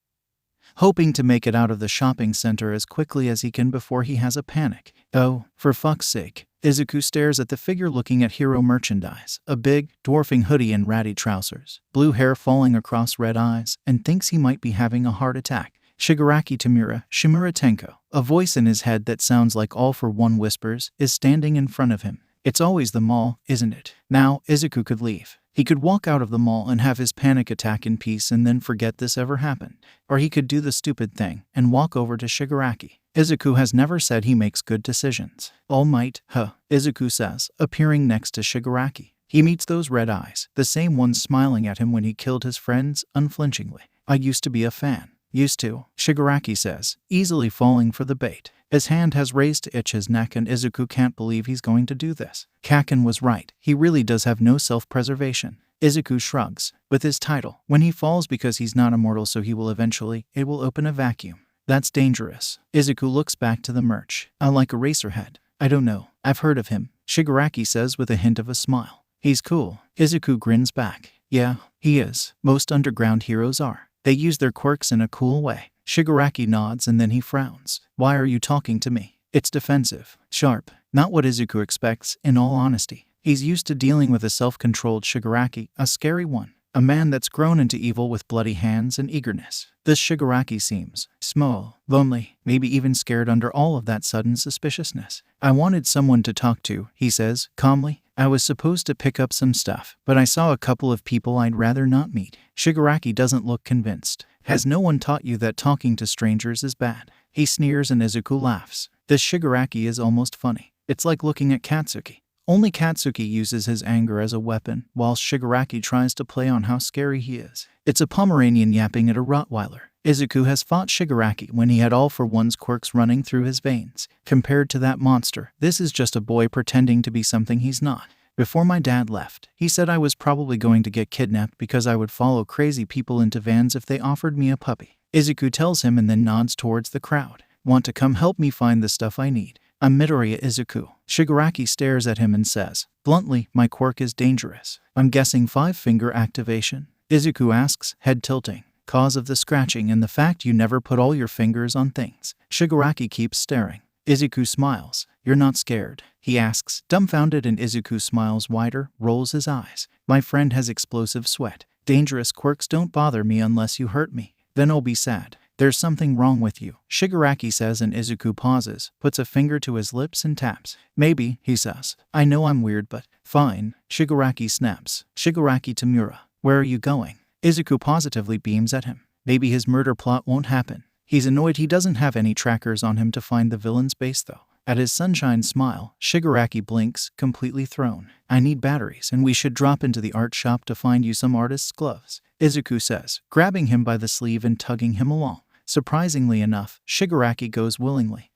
hoping to make it out of the shopping center as quickly as he can before he has a panic. Oh, for fuck's sake. Izuku stares at the figure looking at hero merchandise, a big, dwarfing hoodie and ratty trousers, blue hair falling across red eyes, and thinks he might be having a heart attack. Shigaraki Tamura, Shimura Tenko, a voice in his head that sounds like All for One whispers, is standing in front of him. It's always the mall, isn't it? Now, Izuku could leave. He could walk out of the mall and have his panic attack in peace and then forget this ever happened. Or he could do the stupid thing and walk over to Shigaraki. Izuku has never said he makes good decisions. All Might, Izuku says, appearing next to Shigaraki. He meets those red eyes, the same ones smiling at him when he killed his friends, unflinchingly. I used to be a fan. Used to, Shigaraki says, easily falling for the bait. His hand has raised to itch his neck and Izuku can't believe he's going to do this. Kaken was right. He really does have no self-preservation. Izuku shrugs. With his title, when he falls because he's not immortal so he will eventually, it will open a vacuum. That's dangerous. Izuku looks back to the merch. I like Eraserhead. I don't know. I've heard of him, Shigaraki says with a hint of a smile. He's cool. Izuku grins back. Yeah, he is. Most underground heroes are. They use their quirks in a cool way. Shigaraki nods and then he frowns. Why are you talking to me? It's defensive. Sharp. Not what Izuku expects, in all honesty. He's used to dealing with a self-controlled Shigaraki, a scary one. A man that's grown into evil with bloody hands and eagerness. This Shigaraki seems small, lonely, maybe even scared under all of that sudden suspiciousness. I wanted someone to talk to, he says, calmly. I was supposed to pick up some stuff, but I saw a couple of people I'd rather not meet. Shigaraki doesn't look convinced. Has no one taught you that talking to strangers is bad? He sneers and Izuku laughs. This Shigaraki is almost funny. It's like looking at Katsuki. Only Katsuki uses his anger as a weapon, whilst Shigaraki tries to play on how scary he is. It's a Pomeranian yapping at a Rottweiler. Izuku has fought Shigaraki when he had all for one's quirks running through his veins. Compared to that monster, this is just a boy pretending to be something he's not. Before my dad left, he said I was probably going to get kidnapped because I would follow crazy people into vans if they offered me a puppy. Izuku tells him and then nods towards the crowd. Want to come help me find the stuff I need? I'm Midoriya Izuku. Shigaraki stares at him and says, bluntly, my quirk is dangerous. I'm guessing 5-finger activation. Izuku asks, head tilting. Cause of the scratching and the fact you never put all your fingers on things. Shigaraki keeps staring. Izuku smiles. You're not scared? He asks, dumbfounded, and Izuku smiles wider, rolls his eyes. My friend has explosive sweat. Dangerous quirks don't bother me unless you hurt me. Then I'll be sad. There's something wrong with you, Shigaraki says, and Izuku pauses, puts a finger to his lips and taps. Maybe, he says. I know I'm weird, but fine. Shigaraki snaps. Shigaraki Tamura, where are you going? Izuku positively beams at him. Maybe his murder plot won't happen. He's annoyed he doesn't have any trackers on him to find the villain's base though. At his sunshine smile, Shigaraki blinks, completely thrown. I need batteries and we should drop into the art shop to find you some artist's gloves, Izuku says, grabbing him by the sleeve and tugging him along. Surprisingly enough, Shigaraki goes willingly.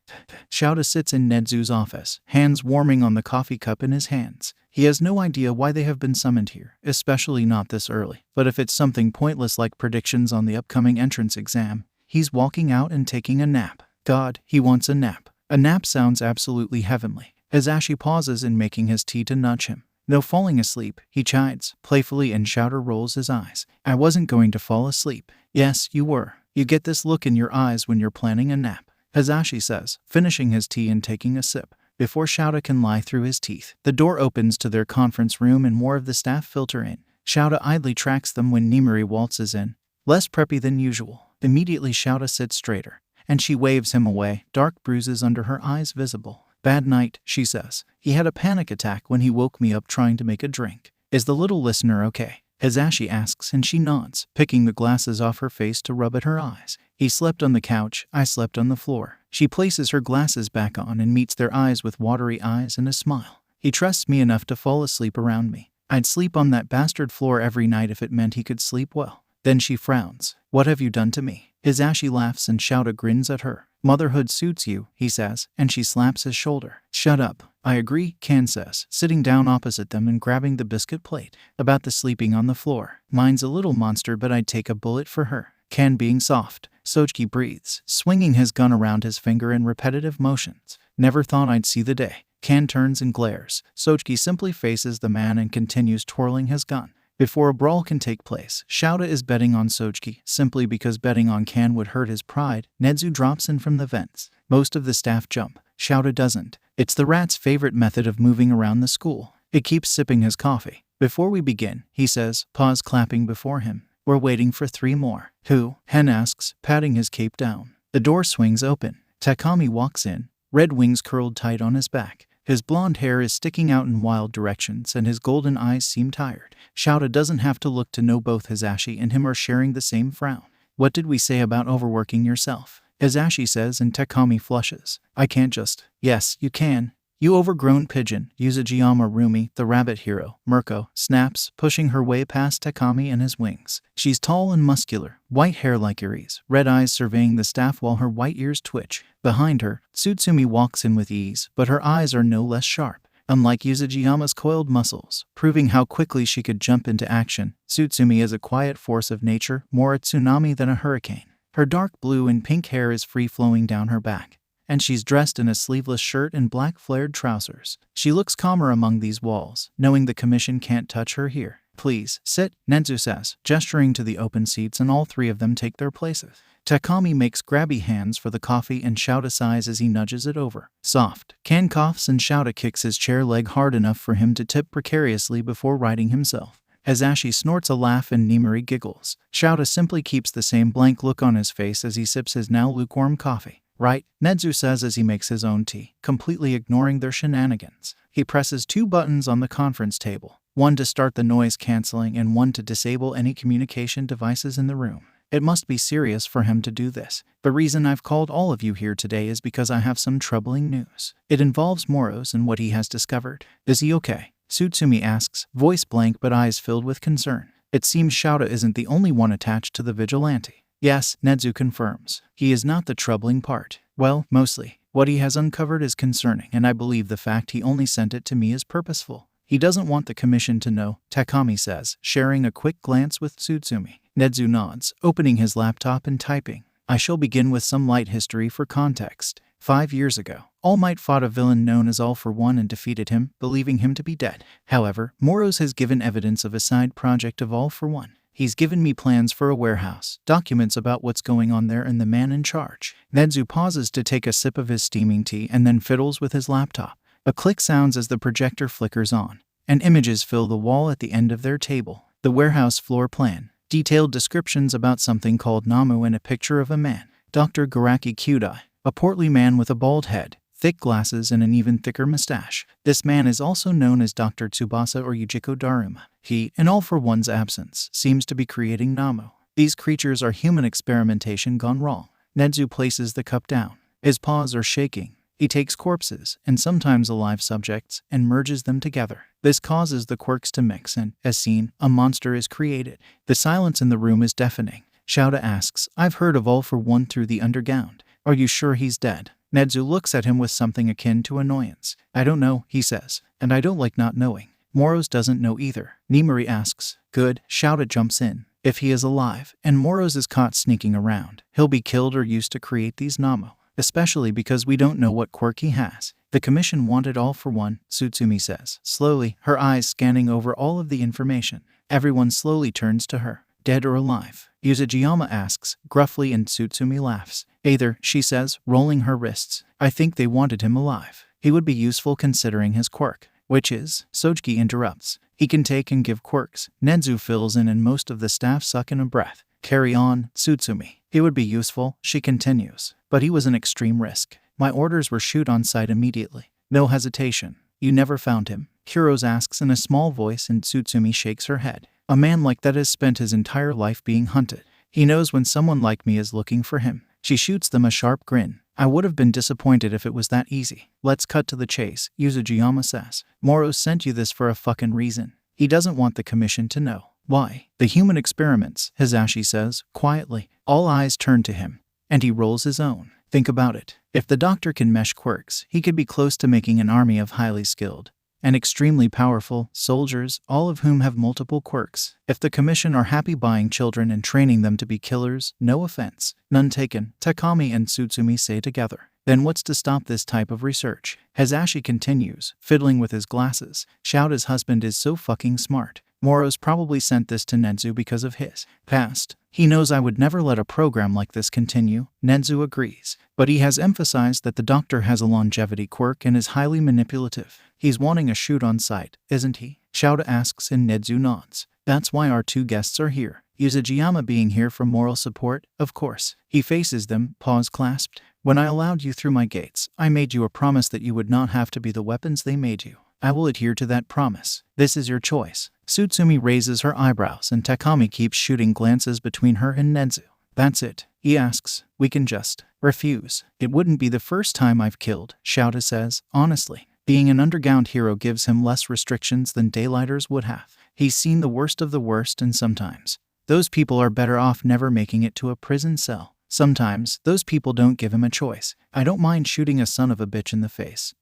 Shouta sits in Nezu's office, hands warming on the coffee cup in his hands. He has no idea why they have been summoned here, especially not this early. But if it's something pointless like predictions on the upcoming entrance exam, he's walking out and taking a nap. God, he wants a nap. A nap sounds absolutely heavenly. Asashi pauses in making his tea to nudge him. No falling asleep, he chides, playfully, and Shouta rolls his eyes. I wasn't going to fall asleep. Yes, you were. You get this look in your eyes when you're planning a nap, Asashi says, finishing his tea and taking a sip. Before Shouta can lie through his teeth, the door opens to their conference room and more of the staff filter in. Shouta idly tracks them when Nimuri waltzes in, less preppy than usual. Immediately Shouta sits straighter, and she waves him away, dark bruises under her eyes visible. Bad night, she says. He had a panic attack when he woke me up trying to make a drink. Is the little listener okay? Asashi asks and she nods, picking the glasses off her face to rub at her eyes. He slept on the couch, I slept on the floor. She places her glasses back on and meets their eyes with watery eyes and a smile. He trusts me enough to fall asleep around me. I'd sleep on that bastard floor every night if it meant he could sleep well. Then she frowns. What have you done to me? Asashi laughs and Shouta grins at her. Motherhood suits you, he says, and she slaps his shoulder. Shut up. I agree, Kan says, sitting down opposite them and grabbing the biscuit plate. About the sleeping on the floor. Mine's a little monster, but I'd take a bullet for her. Kan being soft. Sochiki breathes, swinging his gun around his finger in repetitive motions. Never thought I'd see the day. Kan turns and glares. Sochiki simply faces the man and continues twirling his gun. Before a brawl can take place, Shouta is betting on Sochiki, simply because betting on Kan would hurt his pride. Nezu drops in from the vents. Most of the staff jump. Shouta doesn't. It's the rat's favorite method of moving around the school. It keeps sipping his coffee. Before we begin, he says, pause clapping before him. We're waiting for 3 more. Who? Hen asks, patting his cape down. The door swings open. Takami walks in, red wings curled tight on his back. His blonde hair is sticking out in wild directions and his golden eyes seem tired. Shouta doesn't have to look to know both Asashi and him are sharing the same frown. What did we say about overworking yourself? Asashi says and Takami flushes. I can't just. Yes, you can. You overgrown pigeon. Yuzujiyama Rumi, the rabbit hero, Mirko, snaps, pushing her way past Takami and his wings. She's tall and muscular, white hair like Iris, red eyes surveying the staff while her white ears twitch. Behind her, Tsutsumi walks in with ease, but her eyes are no less sharp. Unlike Yuzujiyama's coiled muscles, proving how quickly she could jump into action, Tsutsumi is a quiet force of nature, more a tsunami than a hurricane. Her dark blue and pink hair is free-flowing down her back, and she's dressed in a sleeveless shirt and black flared trousers. She looks calmer among these walls, knowing the commission can't touch her here. Please, sit, Nezu says, gesturing to the open seats, and all 3 of them take their places. Takami makes grabby hands for the coffee and Shouta sighs as he nudges it over. Soft. Kan coughs and Shouta kicks his chair leg hard enough for him to tip precariously before righting himself. Asashi snorts a laugh and Nimuri giggles. Shouta simply keeps the same blank look on his face as he sips his now lukewarm coffee. Right, Nezu says as he makes his own tea, completely ignoring their shenanigans. He presses 2 buttons on the conference table, one to start the noise cancelling and one to disable any communication devices in the room. It must be serious for him to do this. The reason I've called all of you here today is because I have some troubling news. It involves Moros and what he has discovered. Is he okay? Tsutsumi asks, voice blank but eyes filled with concern. It seems Shouta isn't the only one attached to the vigilante. Yes, Nezu confirms. He is not the troubling part. Well, mostly. What he has uncovered is concerning, and I believe the fact he only sent it to me is purposeful. He doesn't want the commission to know, Takami says, sharing a quick glance with Tsutsumi. Nezu nods, opening his laptop and typing. I shall begin with some light history for context. 5 years ago, All Might fought a villain known as All for One and defeated him, believing him to be dead. However, Moros has given evidence of a side project of All for One. He's given me plans for a warehouse, documents about what's going on there and the man in charge. Nezu pauses to take a sip of his steaming tea and then fiddles with his laptop. A click sounds as the projector flickers on, and images fill the wall at the end of their table. The warehouse floor plan, detailed descriptions about something called Namu and a picture of a man, Dr. Garaki Kyudai, a portly man with a bald head, thick glasses and an even thicker mustache. This man is also known as Dr. Tsubasa or Yujiko Daruma. He, in All for One's absence, seems to be creating Namu. These creatures are human experimentation gone wrong. Nezu places the cup down. His paws are shaking. He takes corpses, and sometimes alive subjects, and merges them together. This causes the quirks to mix and, as seen, a monster is created. The silence in the room is deafening. Shouta asks, I've heard of All for One through the underground. Are you sure he's dead? Nezu looks at him with something akin to annoyance. I don't know, he says, and I don't like not knowing. Moros doesn't know either. Nimori asks, good, Shouta jumps in. If he is alive, and Moros is caught sneaking around, he'll be killed or used to create these Namu. Especially because we don't know what quirk he has. The commission wanted All for One, Tsutsumi says, slowly, her eyes scanning over all of the information. Everyone slowly turns to her. Dead or alive? Yuzujiyama asks, gruffly, and Tsutsumi laughs. Either, she says, rolling her wrists. I think they wanted him alive. He would be useful considering his quirk. Which is, Sojuki interrupts. He can take and give quirks. Nezu fills in and most of the staff suck in a breath. Carry on, Tsutsumi. He would be useful, she continues. But he was an extreme risk. My orders were shoot on sight immediately. No hesitation. You never found him? Kuros asks in a small voice and Tsutsumi shakes her head. A man like that has spent his entire life being hunted. He knows when someone like me is looking for him. She shoots them a sharp grin. I would have been disappointed if it was that easy. Let's cut to the chase, Yuzujiyama says. Moros sent you this for a fucking reason. He doesn't want the commission to know. Why? The human experiments, Hizashi says, quietly. All eyes turn to him, and he rolls his own. Think about it. If the doctor can mesh quirks, he could be close to making an army of highly skilled and extremely powerful soldiers, all of whom have multiple quirks. If the commission are happy buying children and training them to be killers, no offense, none taken, Takami and Tsutsumi say together. Then what's to stop this type of research? Hizashi continues, fiddling with his glasses. Shouta's husband is so fucking smart. Moros probably sent this to Nezu because of his past. He knows I would never let a program like this continue. Nezu agrees. But he has emphasized that the doctor has a longevity quirk and is highly manipulative. He's wanting a shoot on sight, isn't he? Shouta asks and Nezu nods. That's why our two guests are here. Yuzujiyama being here for moral support, of course. He faces them, paws clasped. When I allowed you through my gates, I made you a promise that you would not have to be the weapons they made you. I will adhere to that promise. This is your choice. Tsutsumi raises her eyebrows and Takami keeps shooting glances between her and Nezu. That's it, he asks. We can just refuse. It wouldn't be the first time I've killed, Shouta says, honestly. Being an underground hero gives him less restrictions than daylighters would have. He's seen the worst of the worst and sometimes those people are better off never making it to a prison cell. Sometimes those people don't give him a choice. I don't mind shooting a son of a bitch in the face.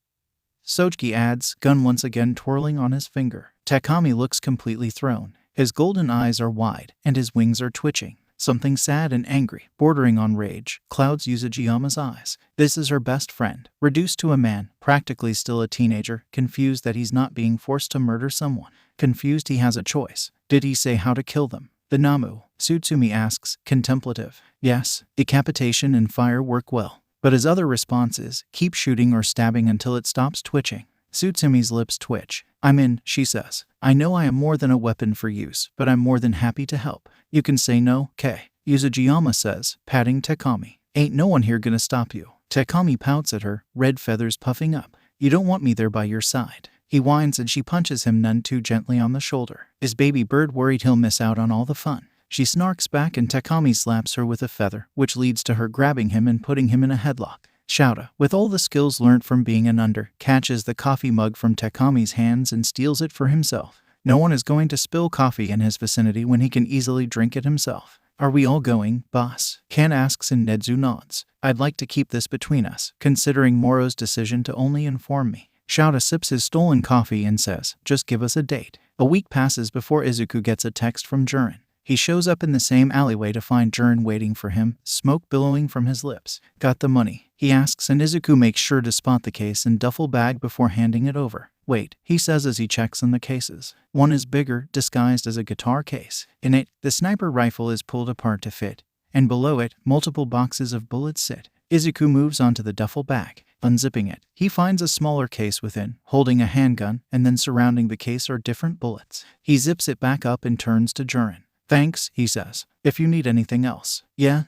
Sojuki adds, gun once again twirling on his finger. Takami looks completely thrown. His golden eyes are wide, and his wings are twitching. Something sad and angry, bordering on rage, clouds Yuzujiyama's eyes. This is her best friend, reduced to a man, practically still a teenager, confused that he's not being forced to murder someone. Confused he has a choice. Did he say how to kill them? The Namu, Tsutsumi asks, contemplative. Yes, decapitation and fire work well. But his other response is, keep shooting or stabbing until it stops twitching. Tsutsumi's lips twitch. I'm in, she says. I know I am more than a weapon for use, but I'm more than happy to help. You can say no, Kei. Yuzujiyama says, patting Takami. Ain't no one here gonna stop you. Takami pouts at her, red feathers puffing up. You don't want me there by your side. He whines and she punches him none too gently on the shoulder. Is baby bird worried he'll miss out on all the fun? She snarks back and Takami slaps her with a feather, which leads to her grabbing him and putting him in a headlock. Shouta, with all the skills learnt from being an under, catches the coffee mug from Takami's hands and steals it for himself. No one is going to spill coffee in his vicinity when he can easily drink it himself. Are we all going, boss? Kan asks and Nedzu nods. I'd like to keep this between us, considering Moro's decision to only inform me. Shouta sips his stolen coffee and says, just give us a date. A week passes before Izuku gets a text from Jiren. He shows up in the same alleyway to find Jiren waiting for him, smoke billowing from his lips. Got the money? He asks and Izuku makes sure to spot the case and duffel bag before handing it over. Wait, he says as he checks in the cases. One is bigger, disguised as a guitar case. In it, the sniper rifle is pulled apart to fit, and below it, multiple boxes of bullets sit. Izuku moves onto the duffel bag. Unzipping it, he finds a smaller case within, holding a handgun, and then surrounding the case are different bullets. He zips it back up and turns to Jiren. Thanks, he says. If you need anything else. Yeah,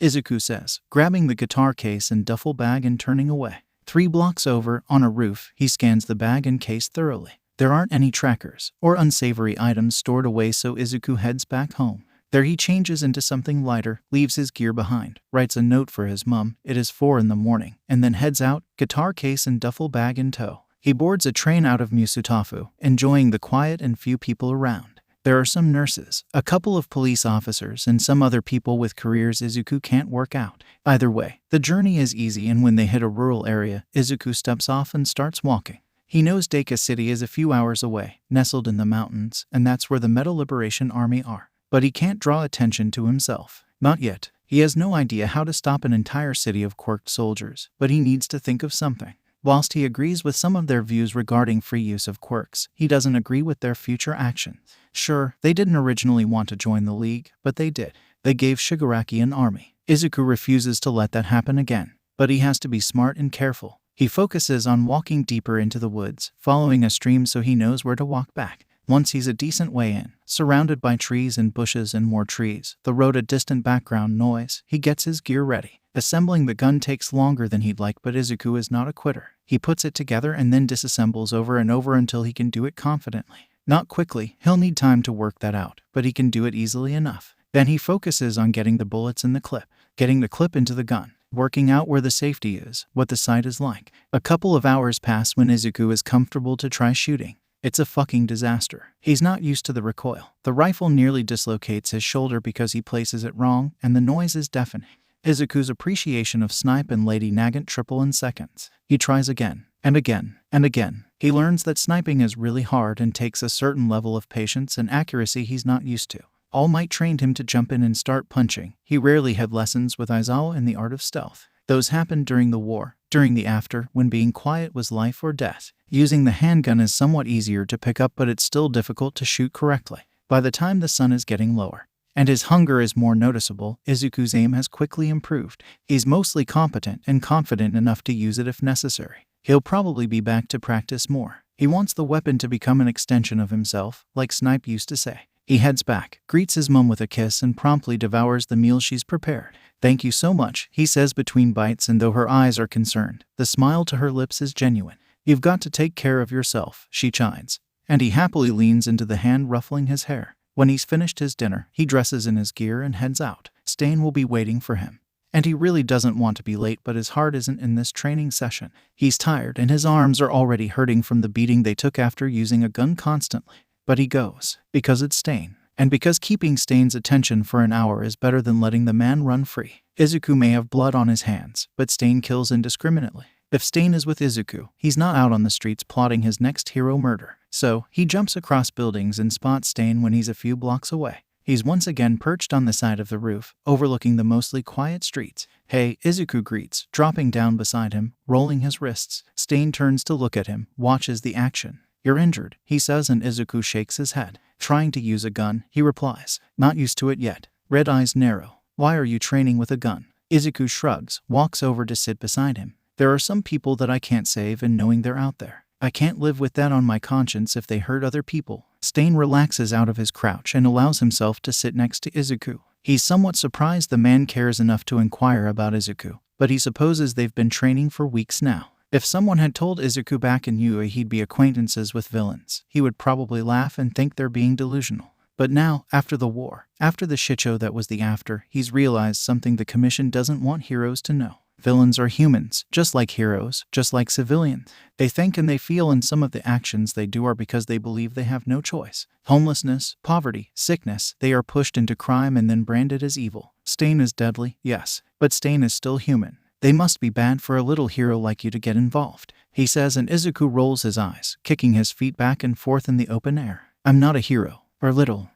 Izuku says, grabbing the guitar case and duffel bag and turning away. 3 blocks over, on a roof, he scans the bag and case thoroughly. There aren't any trackers or unsavory items stored away, so Izuku heads back home. There he changes into something lighter, leaves his gear behind, writes a note for his mum, it is 4 in the morning, and then heads out, guitar case and duffel bag in tow. He boards a train out of Musutafu, enjoying the quiet and few people around. There are some nurses, a couple of police officers, and some other people with careers Izuku can't work out. Either way, the journey is easy, and when they hit a rural area, Izuku steps off and starts walking. He knows Deku City is a few hours away, nestled in the mountains, and that's where the Metal Liberation Army are. But he can't draw attention to himself. Not yet. He has no idea how to stop an entire city of quirked soldiers, but he needs to think of something. Whilst he agrees with some of their views regarding free use of quirks, he doesn't agree with their future actions. Sure, they didn't originally want to join the League, but they did. They gave Shigaraki an army. Izuku refuses to let that happen again, but he has to be smart and careful. He focuses on walking deeper into the woods, following a stream so he knows where to walk back. Once he's a decent way in, surrounded by trees and bushes and more trees, the road a distant background noise, he gets his gear ready. Assembling the gun takes longer than he'd like, but Izuku is not a quitter. He puts it together and then disassembles over and over until he can do it confidently. Not quickly, he'll need time to work that out, but he can do it easily enough. Then he focuses on getting the bullets in the clip, getting the clip into the gun, working out where the safety is, what the sight is like. A couple of hours pass when Izuku is comfortable to try shooting. It's a fucking disaster. He's not used to the recoil. The rifle nearly dislocates his shoulder because he places it wrong, and the noise is deafening. Izuku's appreciation of snipe and Lady Nagant triple in seconds. He tries again, and again, and again. He learns that sniping is really hard and takes a certain level of patience and accuracy he's not used to. All Might trained him to jump in and start punching. He rarely had lessons with Aizawa in the art of stealth. Those happened during the war, during the after, when being quiet was life or death. Using the handgun is somewhat easier to pick up, but it's still difficult to shoot correctly. By the time the sun is getting lower, and his hunger is more noticeable, Izuku's aim has quickly improved. He's mostly competent and confident enough to use it if necessary. He'll probably be back to practice more. He wants the weapon to become an extension of himself, like Snipe used to say. He heads back, greets his mum with a kiss, and promptly devours the meal she's prepared. Thank you so much, he says between bites, and though her eyes are concerned, the smile to her lips is genuine. You've got to take care of yourself, she chides. And he happily leans into the hand ruffling his hair. When he's finished his dinner, he dresses in his gear and heads out. Stain will be waiting for him. And he really doesn't want to be late, but his heart isn't in this training session. He's tired and his arms are already hurting from the beating they took after using a gun constantly. But he goes, because it's Stain. And because keeping Stain's attention for an hour is better than letting the man run free. Izuku may have blood on his hands, but Stain kills indiscriminately. If Stain is with Izuku, he's not out on the streets plotting his next hero murder. So, he jumps across buildings and spots Stain when he's a few blocks away. He's once again perched on the side of the roof, overlooking the mostly quiet streets. Hey, Izuku greets, dropping down beside him, rolling his wrists. Stain turns to look at him, watches the action. You're injured, he says, and Izuku shakes his head. Trying to use a gun, he replies. Not used to it yet. Red eyes narrow. Why are you training with a gun? Izuku shrugs, walks over to sit beside him. There are some people that I can't save, and knowing they're out there, I can't live with that on my conscience if they hurt other people. Stain relaxes out of his crouch and allows himself to sit next to Izuku. He's somewhat surprised the man cares enough to inquire about Izuku, but he supposes they've been training for weeks now. If someone had told Izuku back in Yuuei he'd be acquaintances with villains, he would probably laugh and think they're being delusional. But now, after the war, after the shitshow that was the after, he's realized something the Commission doesn't want heroes to know. Villains are humans, just like heroes, just like civilians. They think and they feel, and some of the actions they do are because they believe they have no choice. Homelessness, poverty, sickness, they are pushed into crime and then branded as evil. Stain is deadly, yes, but Stain is still human. They must be bad for a little hero like you to get involved, he says, and Izuku rolls his eyes, kicking his feet back and forth in the open air. I'm not a hero. Or little.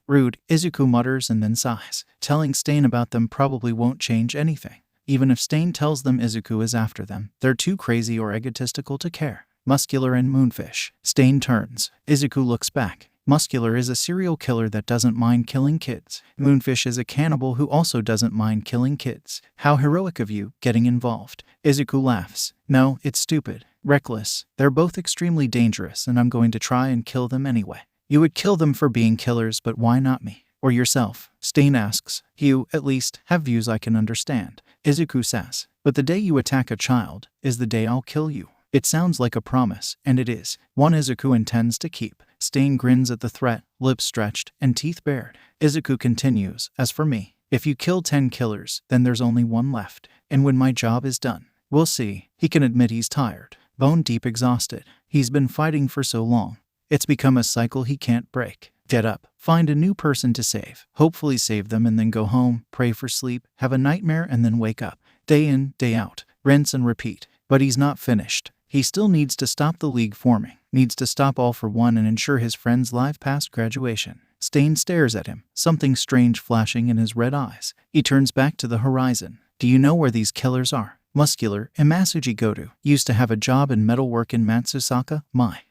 Rude, Izuku mutters and then sighs. Telling Stain about them probably won't change anything. Even if Stain tells them Izuku is after them, they're too crazy or egotistical to care. Muscular and Moonfish. Stain turns. Izuku looks back. Muscular is a serial killer that doesn't mind killing kids. Moonfish is a cannibal who also doesn't mind killing kids. How heroic of you, getting involved. Izuku laughs. No, it's stupid. Reckless. They're both extremely dangerous and I'm going to try and kill them anyway. You would kill them for being killers, but why not me? Or yourself? Stain asks. You, at least, have views I can understand. Izuku says. But the day you attack a child is the day I'll kill you. It sounds like a promise, and it is. One Izuku intends to keep. Stain grins at the threat, lips stretched, and teeth bared. Izuku continues. As for me, if you kill 10 killers, then there's only one left. And when my job is done, we'll see. He can admit he's tired. Bone deep exhausted. He's been fighting for so long. It's become a cycle he can't break. Get up, find a new person to save, hopefully save them and then go home, pray for sleep, have a nightmare and then wake up. Day in, day out, rinse and repeat. But he's not finished. He still needs to stop the League forming, needs to stop All for One and ensure his friend's life past graduation. Stain stares at him, something strange flashing in his red eyes. He turns back to the horizon. Do you know where these killers are? Muscular, Imasuji Goto, used to have a job in metalwork in Matsusaka,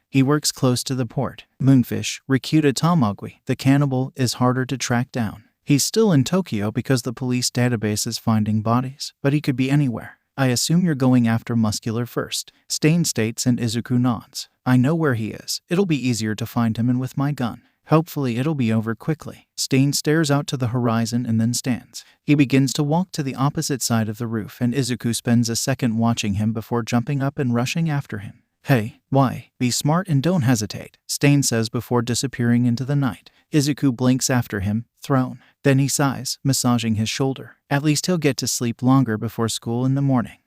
He works close to the port. Moonfish, Rikuta Tamagui, the cannibal, is harder to track down. He's still in Tokyo because the police database is finding bodies, but he could be anywhere. I assume you're going after Muscular first. Stain states and Izuku nods. I know where he is. It'll be easier to find him and with my gun. Hopefully it'll be over quickly. Stain stares out to the horizon and then stands. He begins to walk to the opposite side of the roof and Izuku spends a second watching him before jumping up and rushing after him. Hey, why? Be smart and don't hesitate, Stain says before disappearing into the night. Izuku blinks after him, thrown. Then he sighs, massaging his shoulder. At least he'll get to sleep longer before school in the morning.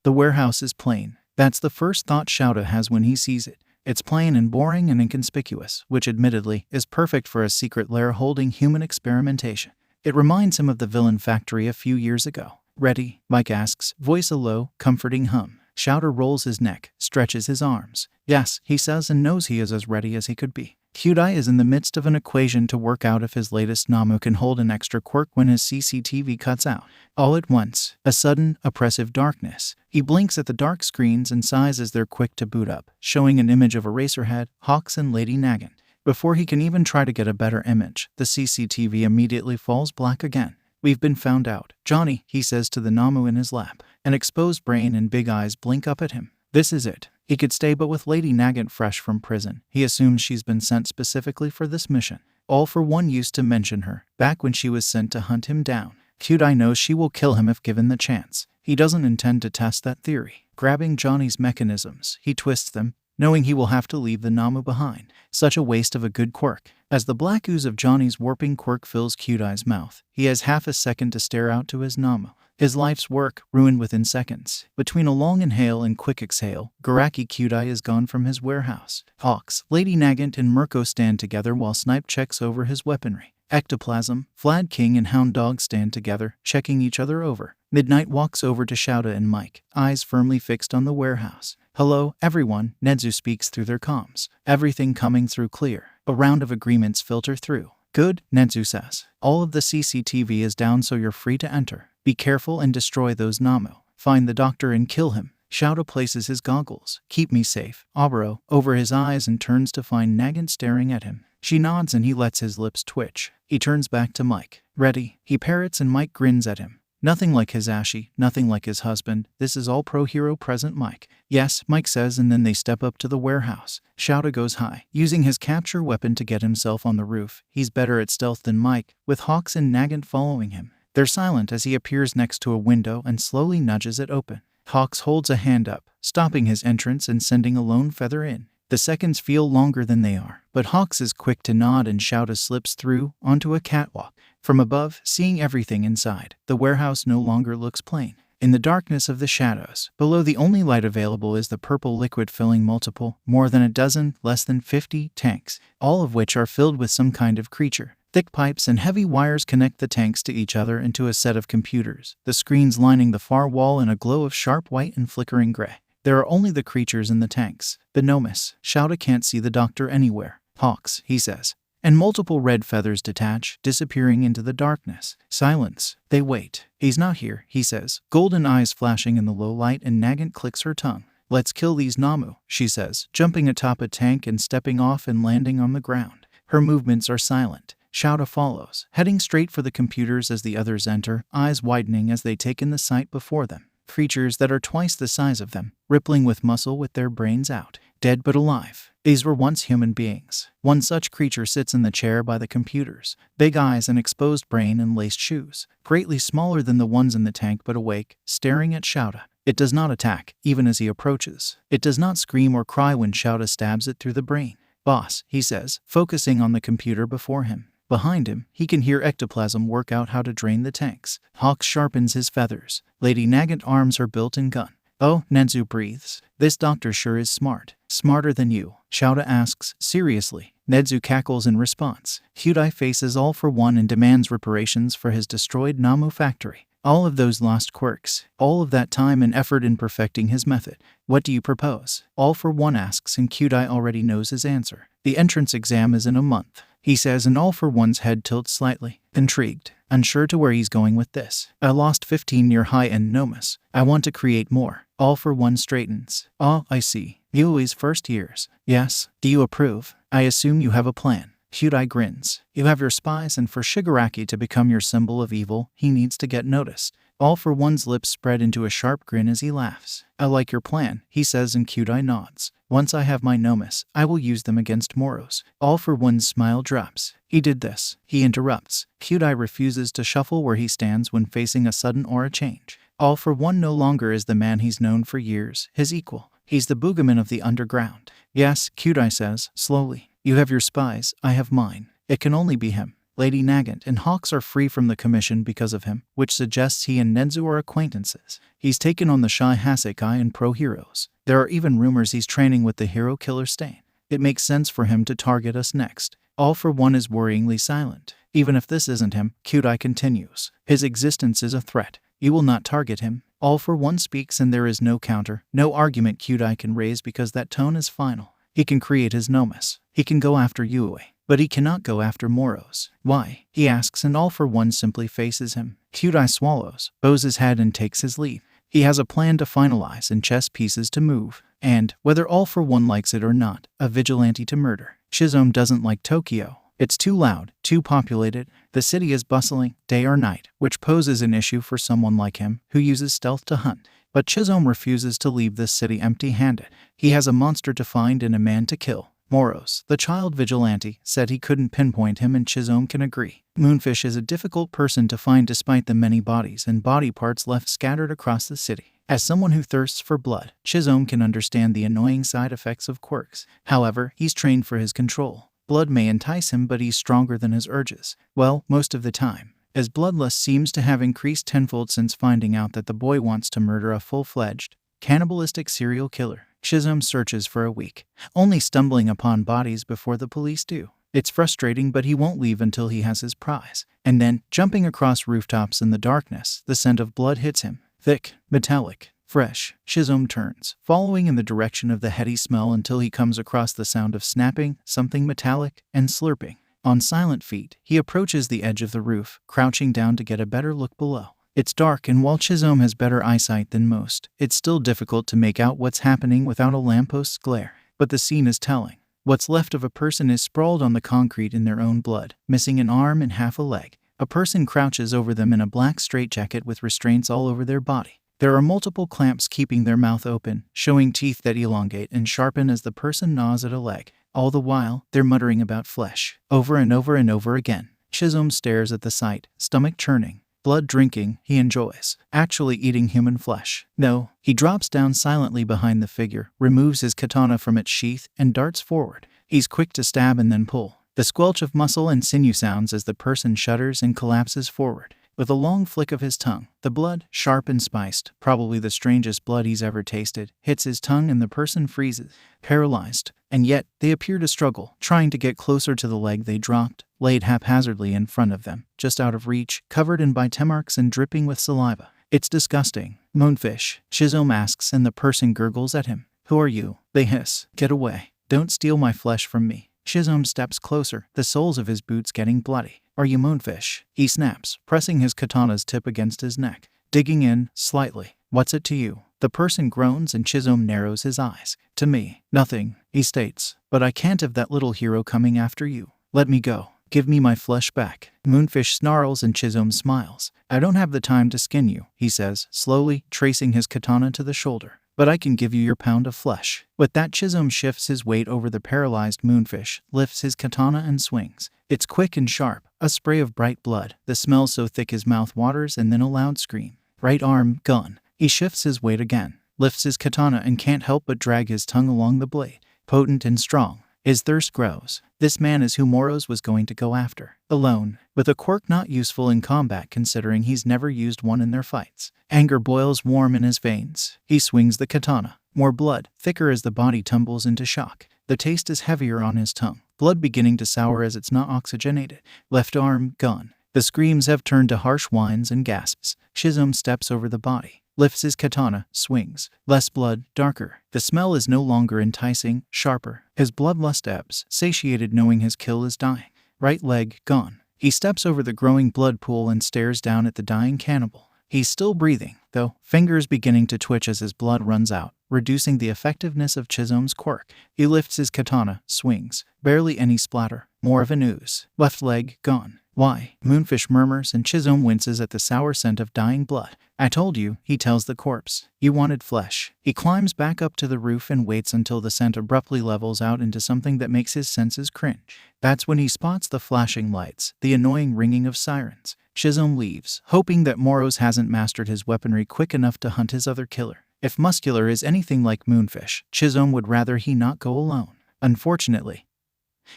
The warehouse is plain. That's the first thought Shouta has when he sees it. It's plain and boring and inconspicuous, which admittedly is perfect for a secret lair holding human experimentation. It reminds him of the villain factory a few years ago. Ready? Mike asks, voice a low, comforting hum. Shouta rolls his neck, stretches his arms. Yes, he says and knows he is as ready as he could be. Yuuei is in the midst of an equation to work out if his latest Namu can hold an extra quirk when his CCTV cuts out. All at once, a sudden, oppressive darkness. He blinks at the dark screens and sighs as they're quick to boot up, showing an image of Eraserhead, Hawks and Lady Nagin. Before he can even try to get a better image, the CCTV immediately falls black again. We've been found out. Johnny, he says to the Namu in his lap. An exposed brain and big eyes blink up at him. This is it. He could stay, but with Lady Nagant fresh from prison, he assumes she's been sent specifically for this mission. All for One used to mention her, back when she was sent to hunt him down. Yuuei knows she will kill him if given the chance. He doesn't intend to test that theory. Grabbing Johnny's mechanisms, he twists them, knowing he will have to leave the Namu behind. Such a waste of a good quirk. As the black ooze of Johnny's warping quirk fills Yuuei's mouth, he has half a second to stare out to his Namu. His life's work, ruined within seconds. Between a long inhale and quick exhale, Garaki Yuuei is gone from his warehouse. Hawks, Lady Nagant and Mirko stand together while Snipe checks over his weaponry. Ectoplasm, Vlad King and Hound Dog stand together, checking each other over. Midnight walks over to Shouta and Mike, eyes firmly fixed on the warehouse. Hello, everyone, Nedzu speaks through their comms. Everything coming through clear. A round of agreements filter through. Good, Nedzu says. All of the CCTV is down so you're free to enter. Be careful and destroy those Namu. Find the doctor and kill him. Shouta places his goggles. Keep me safe. Oboro, over his eyes and turns to find Nagant staring at him. She nods and he lets his lips twitch. He turns back to Mike. Ready? He parrots and Mike grins at him. Nothing like his Ashi, nothing like his husband. This is all pro-hero present Mike. Yes, Mike says, and then they step up to the warehouse. Shouta goes high, using his capture weapon to get himself on the roof. He's better at stealth than Mike, with Hawks and Nagant following him. They're silent as he appears next to a window and slowly nudges it open. Hawks holds a hand up, stopping his entrance and sending a lone feather in. The seconds feel longer than they are, but Hawks is quick to nod and shout as slips through onto a catwalk. From above, seeing everything inside, the warehouse no longer looks plain. In the darkness of the shadows, below the only light available is the purple liquid filling more than a dozen, less than 50 tanks, all of which are filled with some kind of creature. Thick pipes and heavy wires connect the tanks to each other into a set of computers, the screens lining the far wall in a glow of sharp white and flickering gray. There are only the creatures in the tanks. The Nomus, Shouta can't see the doctor anywhere. Hawks, he says. And multiple red feathers detach, disappearing into the darkness. Silence. They wait. He's not here, he says, golden eyes flashing in the low light, and Nagant clicks her tongue. Let's kill these Namu, she says, jumping atop a tank and stepping off and landing on the ground. Her movements are silent. Shouta follows, heading straight for the computers as the others enter, eyes widening as they take in the sight before them. Creatures that are twice the size of them, rippling with muscle with their brains out. Dead but alive. These were once human beings. One such creature sits in the chair by the computers, big eyes, an exposed brain, and laced shoes, greatly smaller than the ones in the tank but awake, staring at Shouta. It does not attack, even as he approaches. It does not scream or cry when Shouta stabs it through the brain. Boss, he says, focusing on the computer before him. Behind him, he can hear ectoplasm work out how to drain the tanks. Hawks sharpens his feathers. Lady Nagant arms her built-in gun. Oh, Nenzu breathes. This doctor sure is smart. Smarter than you, Shouta asks, seriously. Nenzu cackles in response. Yuuei faces All for One and demands reparations for his destroyed Namu factory. All of those lost quirks, all of that time and effort in perfecting his method. What do you propose? All for One asks, and Yuuei already knows his answer. The entrance exam is in a month, he says, and All for One's head tilts slightly, intrigued, unsure to where he's going with this. I lost 15 near high-end Nomus. I want to create more. All for One straightens. Oh, I see. Yuuei's first years. Yes. Do you approve? I assume you have a plan. Yuuei grins. You have your spies, and for Shigaraki to become your symbol of evil, he needs to get noticed. All for One's lips spread into a sharp grin as he laughs. I like your plan, he says, and Yuuei nods. Once I have my Nomus, I will use them against Moros. All for One's smile drops. He did this. He interrupts. Yuuei refuses to shuffle where he stands when facing a sudden aura change. All for One no longer is the man he's known for years, his equal. He's the Boogaman of the underground. Yes, Yuuei says, slowly. You have your spies, I have mine. It can only be him. Lady Nagant and Hawks are free from the commission because of him, which suggests he and Nenzu are acquaintances. He's taken on the Shy Hasekai and pro-heroes. There are even rumors he's training with the hero killer Stain. It makes sense for him to target us next. All for One is worryingly silent. Even if this isn't him, Yuuei continues. His existence is a threat. You will not target him. All for One speaks, and there is no counter, no argument Yuuei can raise because that tone is final. He can create his Nomus. He can go after Yuuei. But he cannot go after Moros. Why? He asks, and All for One simply faces him. Yuuei swallows, bows his head, and takes his leave. He has a plan to finalize and chess pieces to move. And, whether All for One likes it or not, a vigilante to murder. Shizome doesn't like Tokyo. It's too loud, too populated. The city is bustling, day or night, which poses an issue for someone like him, who uses stealth to hunt. But Shizome refuses to leave this city empty-handed. He has a monster to find and a man to kill. Moros, the child vigilante, said he couldn't pinpoint him, and Shizome can agree. Moonfish is a difficult person to find despite the many bodies and body parts left scattered across the city. As someone who thirsts for blood, Shizome can understand the annoying side effects of quirks. However, he's trained for his control. Blood may entice him, but he's stronger than his urges. Well, most of the time. As bloodlust seems to have increased tenfold since finding out that the boy wants to murder a full-fledged, cannibalistic serial killer. Shizome searches for a week, only stumbling upon bodies before the police do. It's frustrating, but he won't leave until he has his prize. And then, jumping across rooftops in the darkness, the scent of blood hits him. Thick, metallic, fresh. Shizome turns, following in the direction of the heady smell until he comes across the sound of snapping, something metallic, and slurping. On silent feet, he approaches the edge of the roof, crouching down to get a better look below. It's dark, and while Shizome has better eyesight than most, it's still difficult to make out what's happening without a lampost's glare. But the scene is telling. What's left of a person is sprawled on the concrete in their own blood, missing an arm and half a leg. A person crouches over them in a black straitjacket with restraints all over their body. There are multiple clamps keeping their mouth open, showing teeth that elongate and sharpen as the person gnaws at a leg. All the while, they're muttering about flesh, over and over and over again. Shizome stares at the sight, stomach churning. Blood drinking, he enjoys. Actually eating human flesh. No, he drops down silently behind the figure, removes his katana from its sheath, and darts forward. He's quick to stab and then pull. The squelch of muscle and sinew sounds as the person shudders and collapses forward. With a long flick of his tongue, the blood, sharp and spiced, probably the strangest blood he's ever tasted, hits his tongue and the person freezes, paralyzed. And yet, they appear to struggle, trying to get closer to the leg they dropped, laid haphazardly in front of them, just out of reach, covered in bite marks and dripping with saliva. It's disgusting. Moonfish, Shizome asks, and the person gurgles at him. Who are you? They hiss. Get away. Don't steal my flesh from me. Shizome steps closer, the soles of his boots getting bloody. Are you Moonfish? He snaps, pressing his katana's tip against his neck. Digging in, slightly. What's it to you? The person groans and Shizome narrows his eyes. To me, nothing, he states. But I can't have that little hero coming after you. Let me go. Give me my flesh back. Moonfish snarls and Shizome smiles. I don't have the time to skin you, he says, slowly, tracing his katana to the shoulder. But I can give you your pound of flesh. With that, Shizome shifts his weight over the paralyzed Moonfish, lifts his katana and swings. It's quick and sharp, a spray of bright blood, the smell so thick his mouth waters, and then a loud scream. Right arm, gone. He shifts his weight again, lifts his katana and can't help but drag his tongue along the blade. Potent and strong. His thirst grows. This man is who Moros was going to go after. Alone, with a quirk not useful in combat considering he's never used one in their fights. Anger boils warm in his veins. He swings the katana. More blood, thicker as the body tumbles into shock. The taste is heavier on his tongue. Blood beginning to sour as it's not oxygenated. Left arm, gone. The screams have turned to harsh whines and gasps. Shizome steps over the body. Lifts his katana, swings. Less blood, darker. The smell is no longer enticing, sharper. His bloodlust ebbs, satiated knowing his kill is dying. Right leg, gone. He steps over the growing blood pool and stares down at the dying cannibal. He's still breathing, though, fingers beginning to twitch as his blood runs out, reducing the effectiveness of Chizome's quirk. He lifts his katana, swings. Barely any splatter. More of an ooze. Left leg, gone. Why? Moonfish murmurs and Shizome winces at the sour scent of dying blood. I told you, he tells the corpse. You wanted flesh. He climbs back up to the roof and waits until the scent abruptly levels out into something that makes his senses cringe. That's when he spots the flashing lights, the annoying ringing of sirens. Shizome leaves, hoping that Moros hasn't mastered his weaponry quick enough to hunt his other killer. If Muscular is anything like Moonfish, Shizome would rather he not go alone. Unfortunately,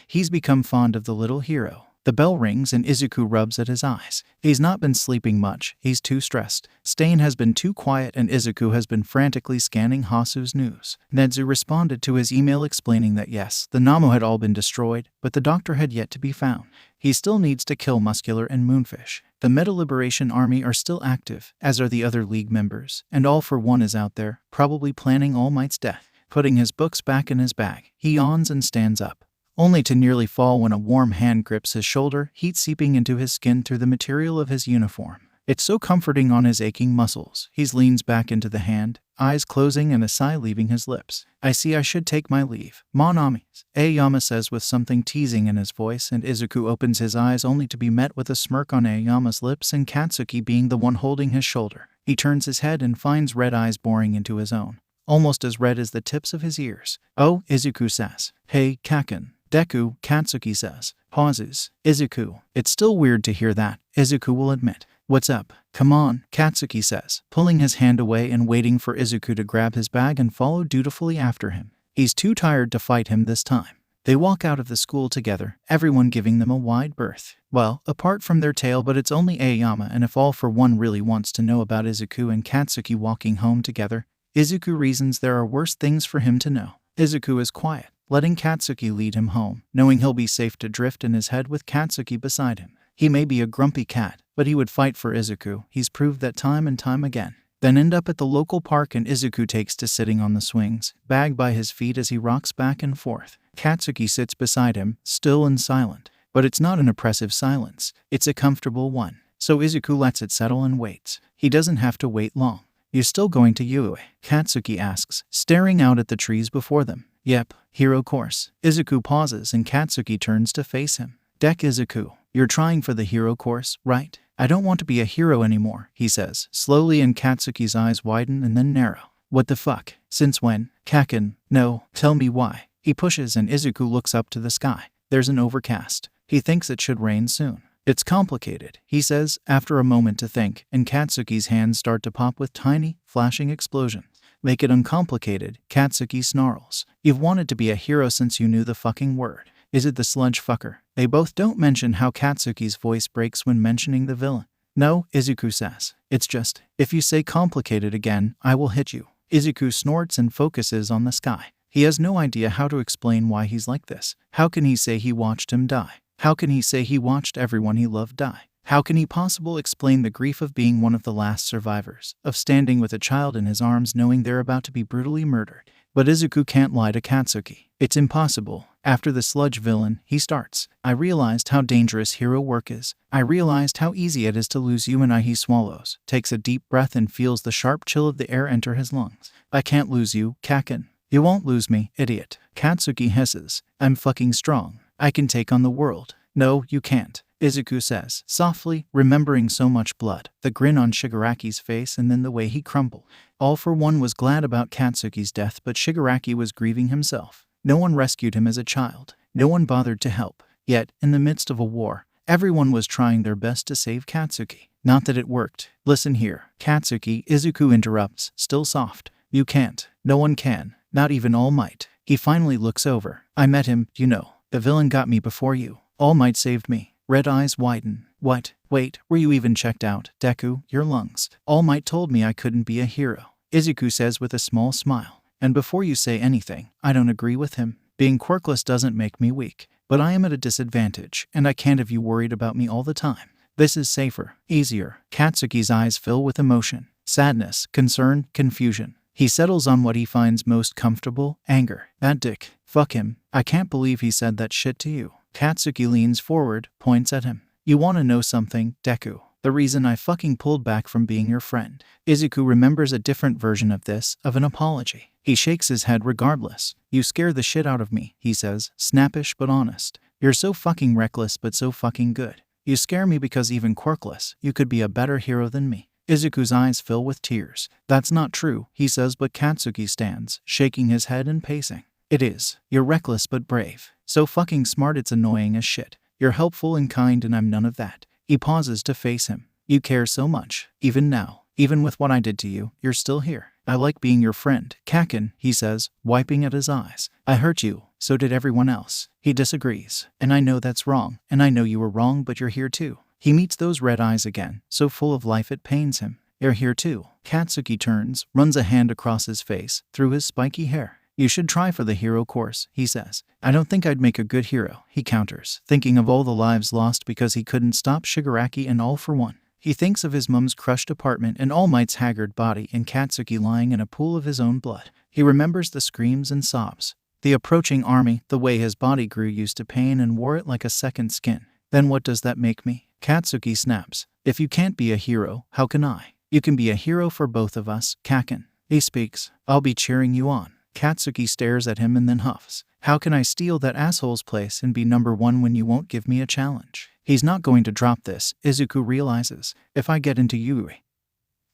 he's become fond of the little hero. The bell rings and Izuku rubs at his eyes. He's not been sleeping much, he's too stressed. Stain has been too quiet and Izuku has been frantically scanning Hasu's news. Nedzu responded to his email explaining that yes, the Namo had all been destroyed, but the doctor had yet to be found. He still needs to kill Muscular and Moonfish. The Meta Liberation Army are still active, as are the other League members, and All for One is out there, probably planning All Might's death. Putting his books back in his bag, he yawns and stands up, only to nearly fall when a warm hand grips his shoulder, heat seeping into his skin through the material of his uniform. It's so comforting on his aching muscles. He leans back into the hand, eyes closing and a sigh leaving his lips. I see I should take my leave. Mon amis, Aoyama says with something teasing in his voice, and Izuku opens his eyes only to be met with a smirk on Aoyama's lips and Katsuki being the one holding his shoulder. He turns his head and finds red eyes boring into his own, almost as red as the tips of his ears. Oh, Izuku says. Hey, Kaken. Deku, Katsuki says. Pauses. Izuku. It's still weird to hear that, Izuku will admit. What's up? Come on, Katsuki says, pulling his hand away and waiting for Izuku to grab his bag and follow dutifully after him. He's too tired to fight him this time. They walk out of the school together, everyone giving them a wide berth. Well, apart from their tail, but it's only Aoyama, and if All for One really wants to know about Izuku and Katsuki walking home together, Izuku reasons there are worse things for him to know. Izuku is quiet, letting Katsuki lead him home, knowing he'll be safe to drift in his head with Katsuki beside him. He may be a grumpy cat, but he would fight for Izuku. He's proved that time and time again. Then end up at the local park and Izuku takes to sitting on the swings, bag by his feet as he rocks back and forth. Katsuki sits beside him, still and silent. But it's not an oppressive silence, it's a comfortable one. So Izuku lets it settle and waits. He doesn't have to wait long. You still going to Yuuei? Katsuki asks, staring out at the trees before them. Yep, hero course. Izuku pauses and Katsuki turns to face him. Izuku, you're trying for the hero course, right? I don't want to be a hero anymore, he says, slowly, and Katsuki's eyes widen and then narrow. What the fuck? Since when? Kaken, no, tell me why. He pushes and Izuku looks up to the sky. There's an overcast. He thinks it should rain soon. It's complicated, he says, after a moment to think, and Katsuki's hands start to pop with tiny, flashing explosions. Make it uncomplicated, Katsuki snarls. You've wanted to be a hero since you knew the fucking word. Is it the sludge fucker? They both don't mention how Katsuki's voice breaks when mentioning the villain. No, Izuku says. It's just, if you say complicated again, I will hit you. Izuku snorts and focuses on the sky. He has no idea how to explain why he's like this. How can he say he watched him die? How can he say he watched everyone he loved die? How can he possibly explain the grief of being one of the last survivors, of standing with a child in his arms knowing they're about to be brutally murdered? But Izuku can't lie to Katsuki. It's impossible. After the sludge villain, he starts. I realized how dangerous hero work is. I realized how easy it is to lose you and he swallows, takes a deep breath and feels the sharp chill of the air enter his lungs. I can't lose you, Kaken. You won't lose me, idiot. Katsuki hisses. I'm fucking strong. I can take on the world. No, you can't, Izuku says, softly, remembering so much blood, the grin on Shigaraki's face and then the way he crumbled. All for one was glad about Katsuki's death, but Shigaraki was grieving himself. No one rescued him as a child. No one bothered to help. Yet, in the midst of a war, everyone was trying their best to save Katsuki. Not that it worked. Listen here, Katsuki, Izuku interrupts, still soft. You can't. No one can. Not even All Might. He finally looks over. I met him, you know. The villain got me before you. All Might saved me. Red eyes widen. What? Wait, were you even checked out, Deku? Your lungs. All Might told me I couldn't be a hero. Izuku says with a small smile. And before you say anything, I don't agree with him. Being quirkless doesn't make me weak. But I am at a disadvantage, and I can't have you worried about me all the time. This is safer, easier. Katsuki's eyes fill with emotion, sadness, concern, confusion. He settles on what he finds most comfortable, anger. That dick. Fuck him. I can't believe he said that shit to you. Katsuki leans forward, points at him. You want to know something, Deku? The reason I fucking pulled back from being your friend. Izuku remembers a different version of this, of an apology. He shakes his head regardless. You scare the shit out of me, he says, snappish but honest. You're so fucking reckless but so fucking good. You scare me because even quirkless, you could be a better hero than me. Izuku's eyes fill with tears. That's not true, he says, but Katsuki stands, shaking his head and pacing. It is. You're reckless but brave. So fucking smart it's annoying as shit. You're helpful and kind and I'm none of that. He pauses to face him. You care so much. Even now. Even with what I did to you, you're still here. I like being your friend. Kaken, he says, wiping at his eyes. I hurt you. So did everyone else. He disagrees. And I know that's wrong. And I know you were wrong, but you're here too. He meets those red eyes again, so full of life it pains him. You're here too. Katsuki turns, runs a hand across his face, through his spiky hair. You should try for the hero course, he says. I don't think I'd make a good hero, he counters, thinking of all the lives lost because he couldn't stop Shigaraki and All for One. He thinks of his mom's crushed apartment and All Might's haggard body and Katsuki lying in a pool of his own blood. He remembers the screams and sobs, the approaching army, the way his body grew used to pain and wore it like a second skin. Then what does that make me? Katsuki snaps. If you can't be a hero, how can I? You can be a hero for both of us, Kaken. He speaks. I'll be cheering you on. Katsuki stares at him and then huffs. How can I steal that asshole's place and be number one when you won't give me a challenge? He's not going to drop this, Izuku realizes. If I get into Yuuei,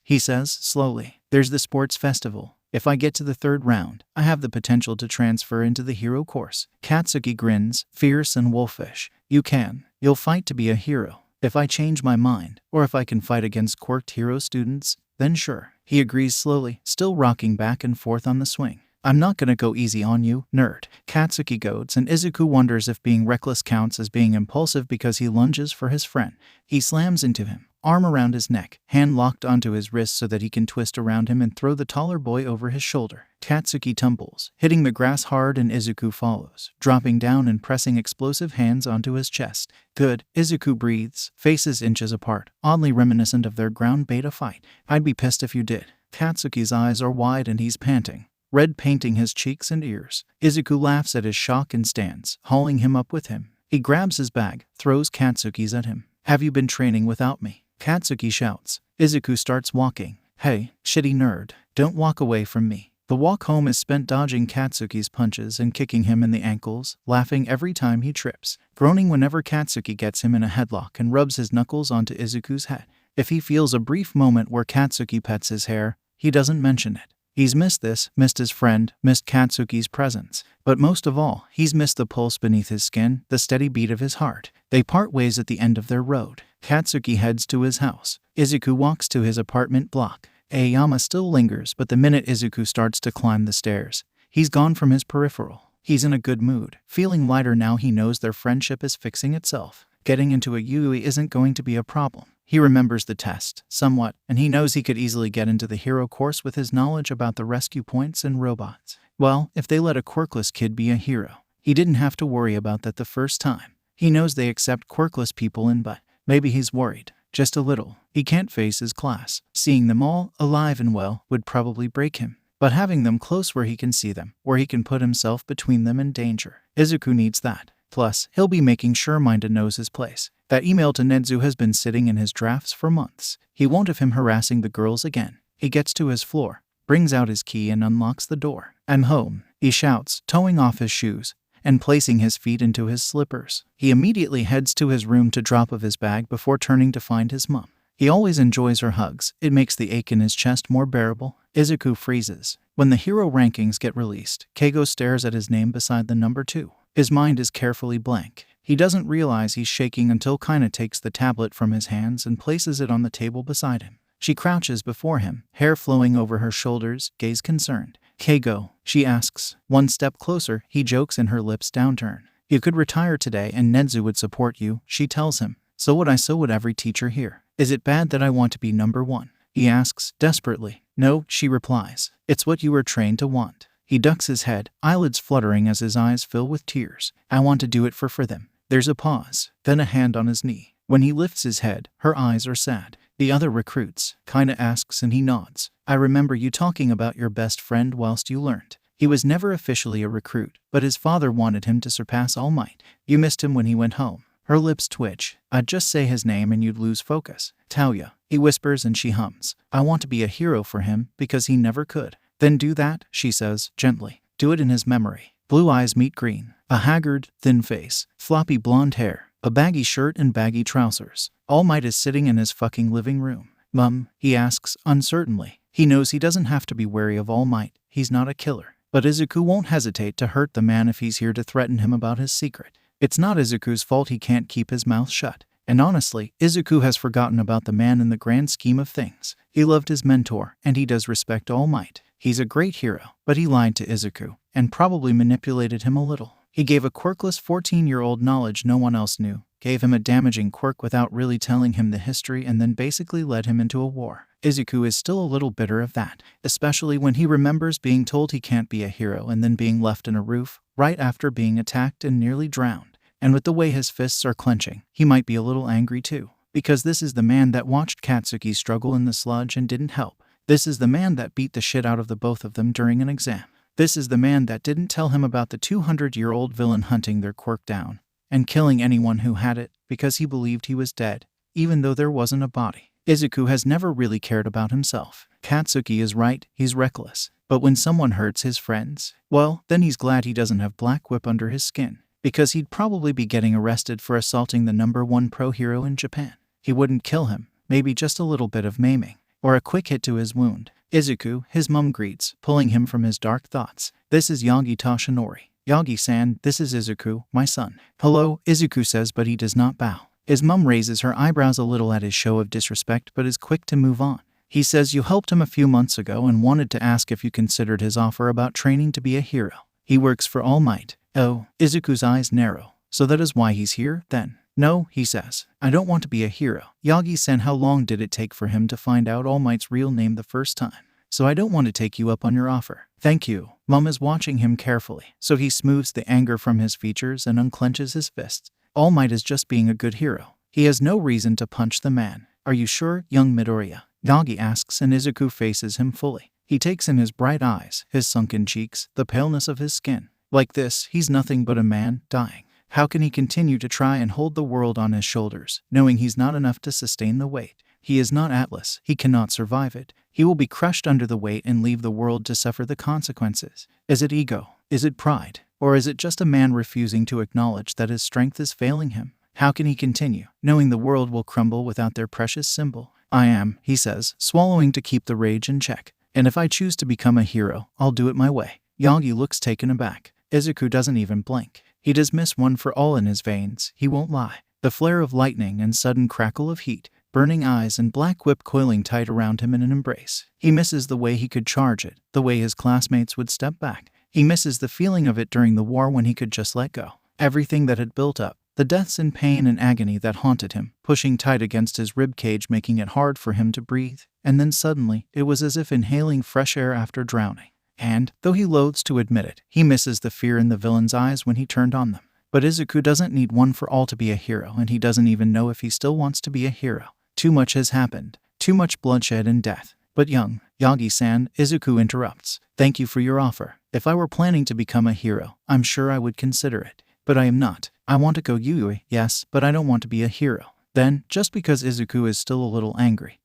he says slowly, there's the sports festival. If I get to the third round, I have the potential to transfer into the hero course. Katsuki grins, fierce and wolfish. You can. You'll fight to be a hero. If I change my mind, or if I can fight against quirked hero students, then sure. He agrees slowly, still rocking back and forth on the swing. I'm not gonna go easy on you, nerd. Katsuki goads and Izuku wonders if being reckless counts as being impulsive because he lunges for his friend. He slams into him, arm around his neck, hand locked onto his wrist so that he can twist around him and throw the taller boy over his shoulder. Katsuki tumbles, hitting the grass hard and Izuku follows, dropping down and pressing explosive hands onto his chest. Good, Izuku breathes, faces inches apart, oddly reminiscent of their ground beta fight. I'd be pissed if you did. Katsuki's eyes are wide and he's panting, red painting his cheeks and ears. Izuku laughs at his shock and stands, hauling him up with him. He grabs his bag, throws Katsuki's at him. Have you been training without me? Katsuki shouts. Izuku starts walking. Hey, shitty nerd, don't walk away from me. The walk home is spent dodging Katsuki's punches and kicking him in the ankles, laughing every time he trips, groaning whenever Katsuki gets him in a headlock and rubs his knuckles onto Izuku's head. If he feels a brief moment where Katsuki pets his hair, he doesn't mention it. He's missed this, missed his friend, missed Katsuki's presence. But most of all, he's missed the pulse beneath his skin, the steady beat of his heart. They part ways at the end of their road. Katsuki heads to his house. Izuku walks to his apartment block. Aoyama still lingers, but the minute Izuku starts to climb the stairs, he's gone from his peripheral. He's in a good mood, feeling lighter now he knows their friendship is fixing itself. Getting into a Yuuei isn't going to be a problem. He remembers the test, somewhat, and he knows he could easily get into the hero course with his knowledge about the rescue points and robots. Well, if they let a quirkless kid be a hero, he didn't have to worry about that the first time. He knows they accept quirkless people in, but maybe he's worried. Just a little. He can't face his class. Seeing them all, alive and well, would probably break him. But having them close where he can see them, where he can put himself between them and danger, Izuku needs that. Plus, he'll be making sure Minda knows his place. That email to Nezu has been sitting in his drafts for months. He won't have him harassing the girls again. He gets to his floor, brings out his key and unlocks the door. "I'm home," he shouts, toeing off his shoes and placing his feet into his slippers. He immediately heads to his room to drop off his bag before turning to find his mom. He always enjoys her hugs. It makes the ache in his chest more bearable. Izuku freezes. When the hero rankings get released, Keigo stares at his name beside the number 2. His mind is carefully blank. He doesn't realize he's shaking until Kaina takes the tablet from his hands and places it on the table beside him. She crouches before him, hair flowing over her shoulders, gaze concerned. "Keigo," she asks. One step closer, he jokes in her lips downturn. "You could retire today and Nezu would support you," she tells him. "So would every teacher here. Is it bad that I want to be number 1? He asks, desperately. "No," she replies. "It's what you were trained to want." He ducks his head, eyelids fluttering as his eyes fill with tears. "I want to do it for them." There's a pause, then a hand on his knee. When he lifts his head, her eyes are sad. "The other recruits?" Kaina asks and he nods. "I remember you talking about your best friend whilst you learned. He was never officially a recruit, but his father wanted him to surpass All Might. You missed him when he went home." Her lips twitch. "I'd just say his name and you'd lose focus." "Taoya," he whispers and she hums. "I want to be a hero for him because he never could." "Then do that," she says, gently. "Do it in his memory." Blue eyes meet green. A haggard, thin face, floppy blonde hair, a baggy shirt and baggy trousers. All Might is sitting in his fucking living room. "Mum?" he asks, uncertainly. He knows he doesn't have to be wary of All Might. He's not a killer. But Izuku won't hesitate to hurt the man if he's here to threaten him about his secret. It's not Izuku's fault he can't keep his mouth shut. And honestly, Izuku has forgotten about the man in the grand scheme of things. He loved his mentor, and he does respect All Might. He's a great hero, but he lied to Izuku, and probably manipulated him a little. He gave a quirkless 14-year-old knowledge no one else knew, gave him a damaging quirk without really telling him the history, and then basically led him into a war. Izuku is still a little bitter of that, especially when he remembers being told he can't be a hero and then being left in a roof, right after being attacked and nearly drowned. And with the way his fists are clenching, he might be a little angry too. Because this is the man that watched Katsuki struggle in the sludge and didn't help. This is the man that beat the shit out of the both of them during an exam. This is the man that didn't tell him about the 200-year-old villain hunting their quirk down and killing anyone who had it because he believed he was dead, even though there wasn't a body. Izuku has never really cared about himself. Katsuki is right, he's reckless. But when someone hurts his friends, well, then he's glad he doesn't have Black Whip under his skin, because he'd probably be getting arrested for assaulting the #1 pro hero in Japan. He wouldn't kill him, maybe just a little bit of maiming, or a quick hit to his wound. "Izuku," his mum greets, pulling him from his dark thoughts. "This is Yagi Toshinori." "Yagi-san, this is Izuku, my son." "Hello," Izuku says, but he does not bow. His mum raises her eyebrows a little at his show of disrespect but is quick to move on. He says you helped him a few months ago and wanted to ask if you considered his offer about training to be a hero. He works for All Might. Oh, Izuku's eyes narrow. "So that is why he's here, then?" "No," he says. "I don't want to be a hero. Yagi-san, how long did it take for him to find out All Might's real name the first time? So I don't want to take you up on your offer." "Thank you." Mum is watching him carefully, so he smooths the anger from his features and unclenches his fists. All Might is just being a good hero. He has no reason to punch the man. "Are you sure, young Midoriya?" Yagi asks, and Izuku faces him fully. He takes in his bright eyes, his sunken cheeks, the paleness of his skin. Like this, he's nothing but a man, dying. How can he continue to try and hold the world on his shoulders, knowing he's not enough to sustain the weight? He is not Atlas. He cannot survive it. He will be crushed under the weight and leave the world to suffer the consequences. Is it ego? Is it pride? Or is it just a man refusing to acknowledge that his strength is failing him? How can he continue, knowing the world will crumble without their precious symbol? "I am," he says, swallowing to keep the rage in check. "And if I choose to become a hero, I'll do it my way." Yagi looks taken aback. Izuku doesn't even blink. He does miss one for all in his veins, he won't lie. The flare of lightning and sudden crackle of heat, burning eyes and black whip coiling tight around him in an embrace. He misses the way he could charge it, the way his classmates would step back. He misses the feeling of it during the war when he could just let go. Everything that had built up, the deaths in pain and agony that haunted him, pushing tight against his ribcage, making it hard for him to breathe. And then suddenly, it was as if inhaling fresh air after drowning. And, though he loathes to admit it, he misses the fear in the villain's eyes when he turned on them. But Izuku doesn't need one for all to be a hero, and he doesn't even know if he still wants to be a hero. Too much has happened. Too much bloodshed and death. But young Yagi-san, Izuku interrupts. Thank you for your offer. If I were planning to become a hero, I'm sure I would consider it. But I am not. I want to go Yuuei, yes, but I don't want to be a hero. Then, just because Izuku is still a little angry,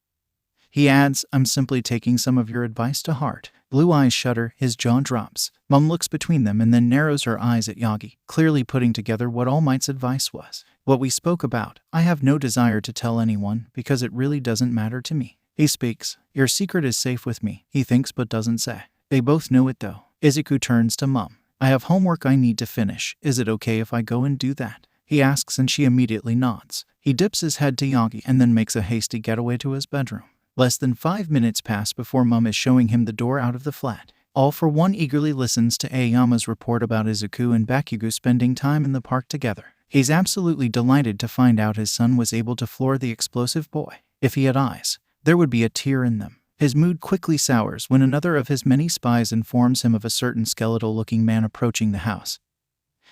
he adds, I'm simply taking some of your advice to heart. Blue eyes shudder, his jaw drops. Mom looks between them and then narrows her eyes at Yagi, clearly putting together what All Might's advice was. What we spoke about, I have no desire to tell anyone because it really doesn't matter to me. He speaks. Your secret is safe with me, he thinks but doesn't say. They both know it though. Izuku turns to Mom. I have homework I need to finish. Is it okay if I go and do that? He asks and she immediately nods. He dips his head to Yagi and then makes a hasty getaway to his bedroom. Less than 5 minutes pass before Mom is showing him the door out of the flat. All for One eagerly listens to Aoyama's report about Izuku and Bakugo spending time in the park together. He's absolutely delighted to find out his son was able to floor the explosive boy. If he had eyes, there would be a tear in them. His mood quickly sours when another of his many spies informs him of a certain skeletal-looking man approaching the house,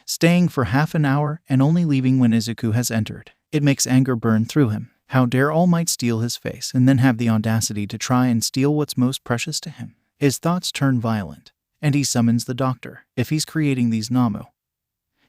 staying for half an hour and only leaving when Izuku has entered. It makes anger burn through him. How dare All Might steal his face and then have the audacity to try and steal what's most precious to him? His thoughts turn violent, and he summons the doctor. If he's creating these Namu,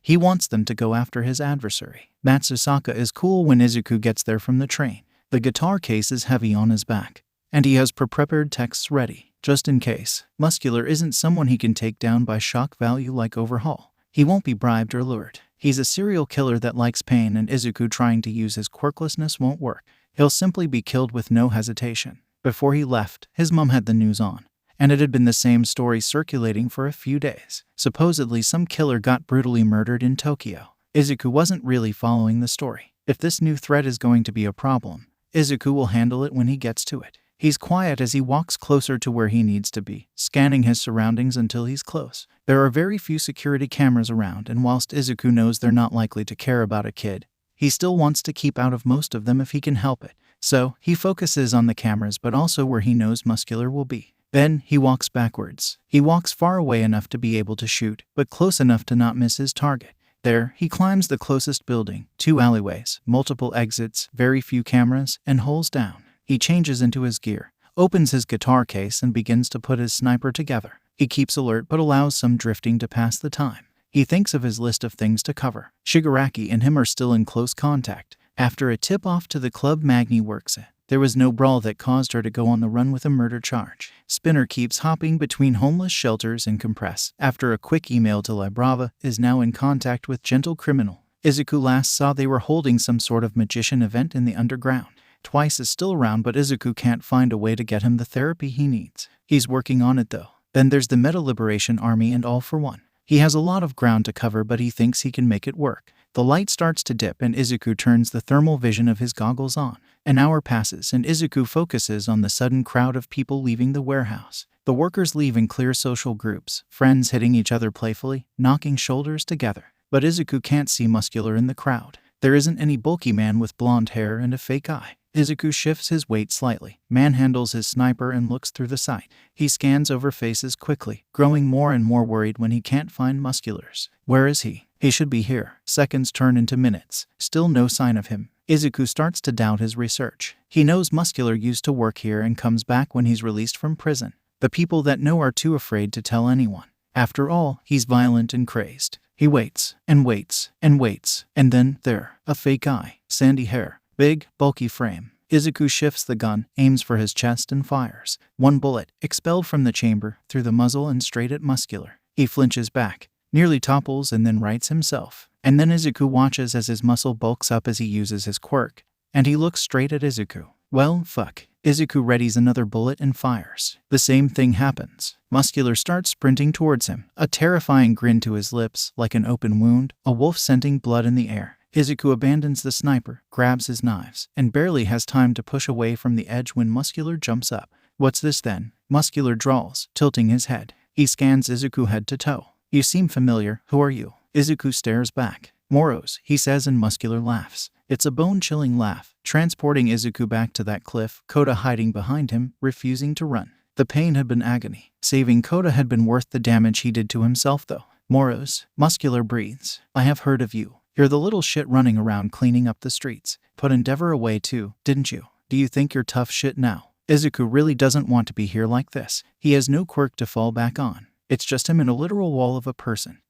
he wants them to go after his adversary. Matsusaka is cool when Izuku gets there from the train. The guitar case is heavy on his back, and he has prepared texts ready, just in case. Muscular isn't someone he can take down by shock value like Overhaul. He won't be bribed or lured. He's a serial killer that likes pain, and Izuku trying to use his quirklessness won't work. He'll simply be killed with no hesitation. Before he left, his mom had the news on, and it had been the same story circulating for a few days. Supposedly some killer got brutally murdered in Tokyo. Izuku wasn't really following the story. If this new threat is going to be a problem, Izuku will handle it when he gets to it. He's quiet as he walks closer to where he needs to be, scanning his surroundings until he's close. There are very few security cameras around, and whilst Izuku knows they're not likely to care about a kid, he still wants to keep out of most of them if he can help it. So, he focuses on the cameras but also where he knows Muscular will be. Then, he walks backwards. He walks far away enough to be able to shoot, but close enough to not miss his target. There, he climbs the closest building, 2 alleyways, multiple exits, very few cameras, and holes down. He changes into his gear, opens his guitar case and begins to put his sniper together. He keeps alert but allows some drifting to pass the time. He thinks of his list of things to cover. Shigaraki and him are still in close contact. After a tip-off to the club Magni works at, there was no brawl that caused her to go on the run with a murder charge. Spinner keeps hopping between homeless shelters and Compress. After a quick email to Librava, is now in contact with Gentle Criminal. Izuku last saw they were holding some sort of magician event in the underground. Twice is still around, but Izuku can't find a way to get him the therapy he needs. He's working on it though. Then there's the Meta Liberation Army and All for One. He has a lot of ground to cover, but he thinks he can make it work. The light starts to dip and Izuku turns the thermal vision of his goggles on. An hour passes and Izuku focuses on the sudden crowd of people leaving the warehouse. The workers leave in clear social groups, friends hitting each other playfully, knocking shoulders together. But Izuku can't see Muscular in the crowd. There isn't any bulky man with blonde hair and a fake eye. Izuku shifts his weight slightly, manhandles his sniper and looks through the sight. He scans over faces quickly, growing more and more worried when he can't find Muscular's. Where is he? He should be here. Seconds turn into minutes. Still no sign of him. Izuku starts to doubt his research. He knows Muscular used to work here and comes back when he's released from prison. The people that know are too afraid to tell anyone. After all, he's violent and crazed. He waits, and waits, and waits, and then, there, a fake eye, sandy hair, big, bulky frame. Izuku shifts the gun, aims for his chest and fires. One bullet, expelled from the chamber, through the muzzle and straight at Muscular. He flinches back, nearly topples and then rights himself. And then Izuku watches as his muscle bulks up as he uses his quirk, and he looks straight at Izuku. Well, fuck. Izuku readies another bullet and fires. The same thing happens. Muscular starts sprinting towards him, a terrifying grin to his lips, like an open wound, a wolf scenting blood in the air. Izuku abandons the sniper, grabs his knives, and barely has time to push away from the edge when Muscular jumps up. What's this then? Muscular drawls, tilting his head. He scans Izuku head to toe. You seem familiar, who are you? Izuku stares back. Moros, he says, and Muscular laughs. It's a bone-chilling laugh, transporting Izuku back to that cliff, Kota hiding behind him, refusing to run. The pain had been agony. Saving Kota had been worth the damage he did to himself though. Moros, Muscular breathes. I have heard of you. You're the little shit running around cleaning up the streets. Put Endeavor away too, didn't you? Do you think you're tough shit now? Izuku really doesn't want to be here like this. He has no quirk to fall back on. It's just him and a literal wall of a person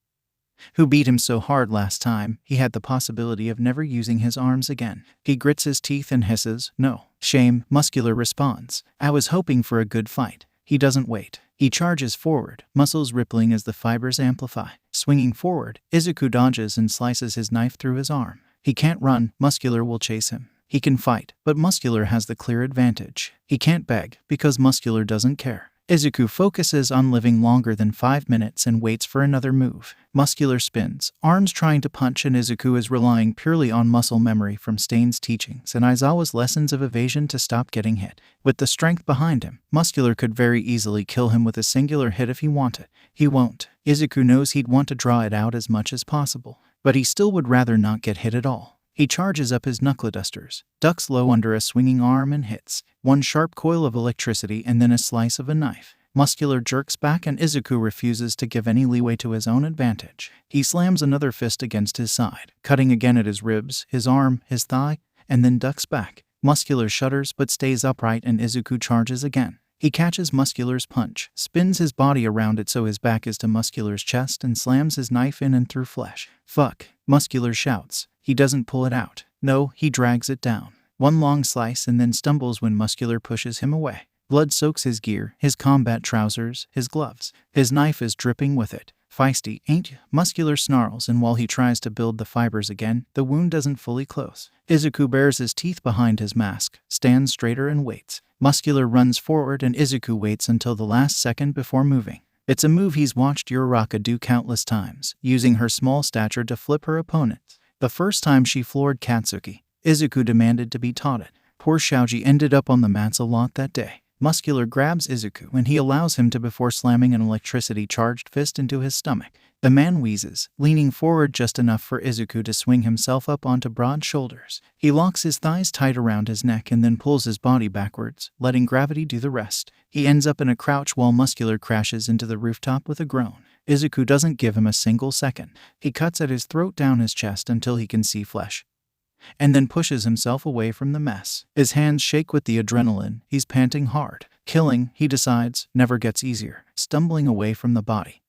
who beat him so hard last time he had the possibility of never using his arms again. He grits his teeth and hisses, no. Shame, Muscular responds. I was hoping for a good fight. He doesn't wait. He charges forward, muscles rippling as the fibers amplify. Swinging forward, Izuku dodges and slices his knife through his arm. He can't run, Muscular will chase him. He can fight, but Muscular has the clear advantage. He can't beg, because Muscular doesn't care. Izuku focuses on living longer than 5 minutes and waits for another move. Muscular spins, arms trying to punch, and Izuku is relying purely on muscle memory from Stain's teachings and Aizawa's lessons of evasion to stop getting hit. With the strength behind him, Muscular could very easily kill him with a singular hit if he wanted. He won't. Izuku knows he'd want to draw it out as much as possible, but he still would rather not get hit at all. He charges up his knuckle-dusters, ducks low under a swinging arm and hits. One sharp coil of electricity and then a slice of a knife. Muscular jerks back and Izuku refuses to give any leeway to his own advantage. He slams another fist against his side, cutting again at his ribs, his arm, his thigh, and then ducks back. Muscular shudders but stays upright and Izuku charges again. He catches Muscular's punch, spins his body around it so his back is to Muscular's chest, and slams his knife in and through flesh. Fuck, Muscular shouts. He doesn't pull it out. No, he drags it down. One long slice and then stumbles when Muscular pushes him away. Blood soaks his gear, his combat trousers, his gloves. His knife is dripping with it. Feisty, ain't you? Muscular snarls, and while he tries to build the fibers again, the wound doesn't fully close. Izuku bares his teeth behind his mask, stands straighter and waits. Muscular runs forward and Izuku waits until the last second before moving. It's a move he's watched Uraraka do countless times, using her small stature to flip her opponents. The first time she floored Katsuki, Izuku demanded to be taught it. Poor Shaoji ended up on the mats a lot that day. Muscular grabs Izuku and he allows him to before slamming an electricity-charged fist into his stomach. The man wheezes, leaning forward just enough for Izuku to swing himself up onto broad shoulders. He locks his thighs tight around his neck and then pulls his body backwards, letting gravity do the rest. He ends up in a crouch while Muscular crashes into the rooftop with a groan. Izuku doesn't give him a single second. He cuts at his throat down his chest until he can see flesh, and then pushes himself away from the mess. His hands shake with the adrenaline. He's panting hard. Killing, he decides, never gets easier. Stumbling away from the body,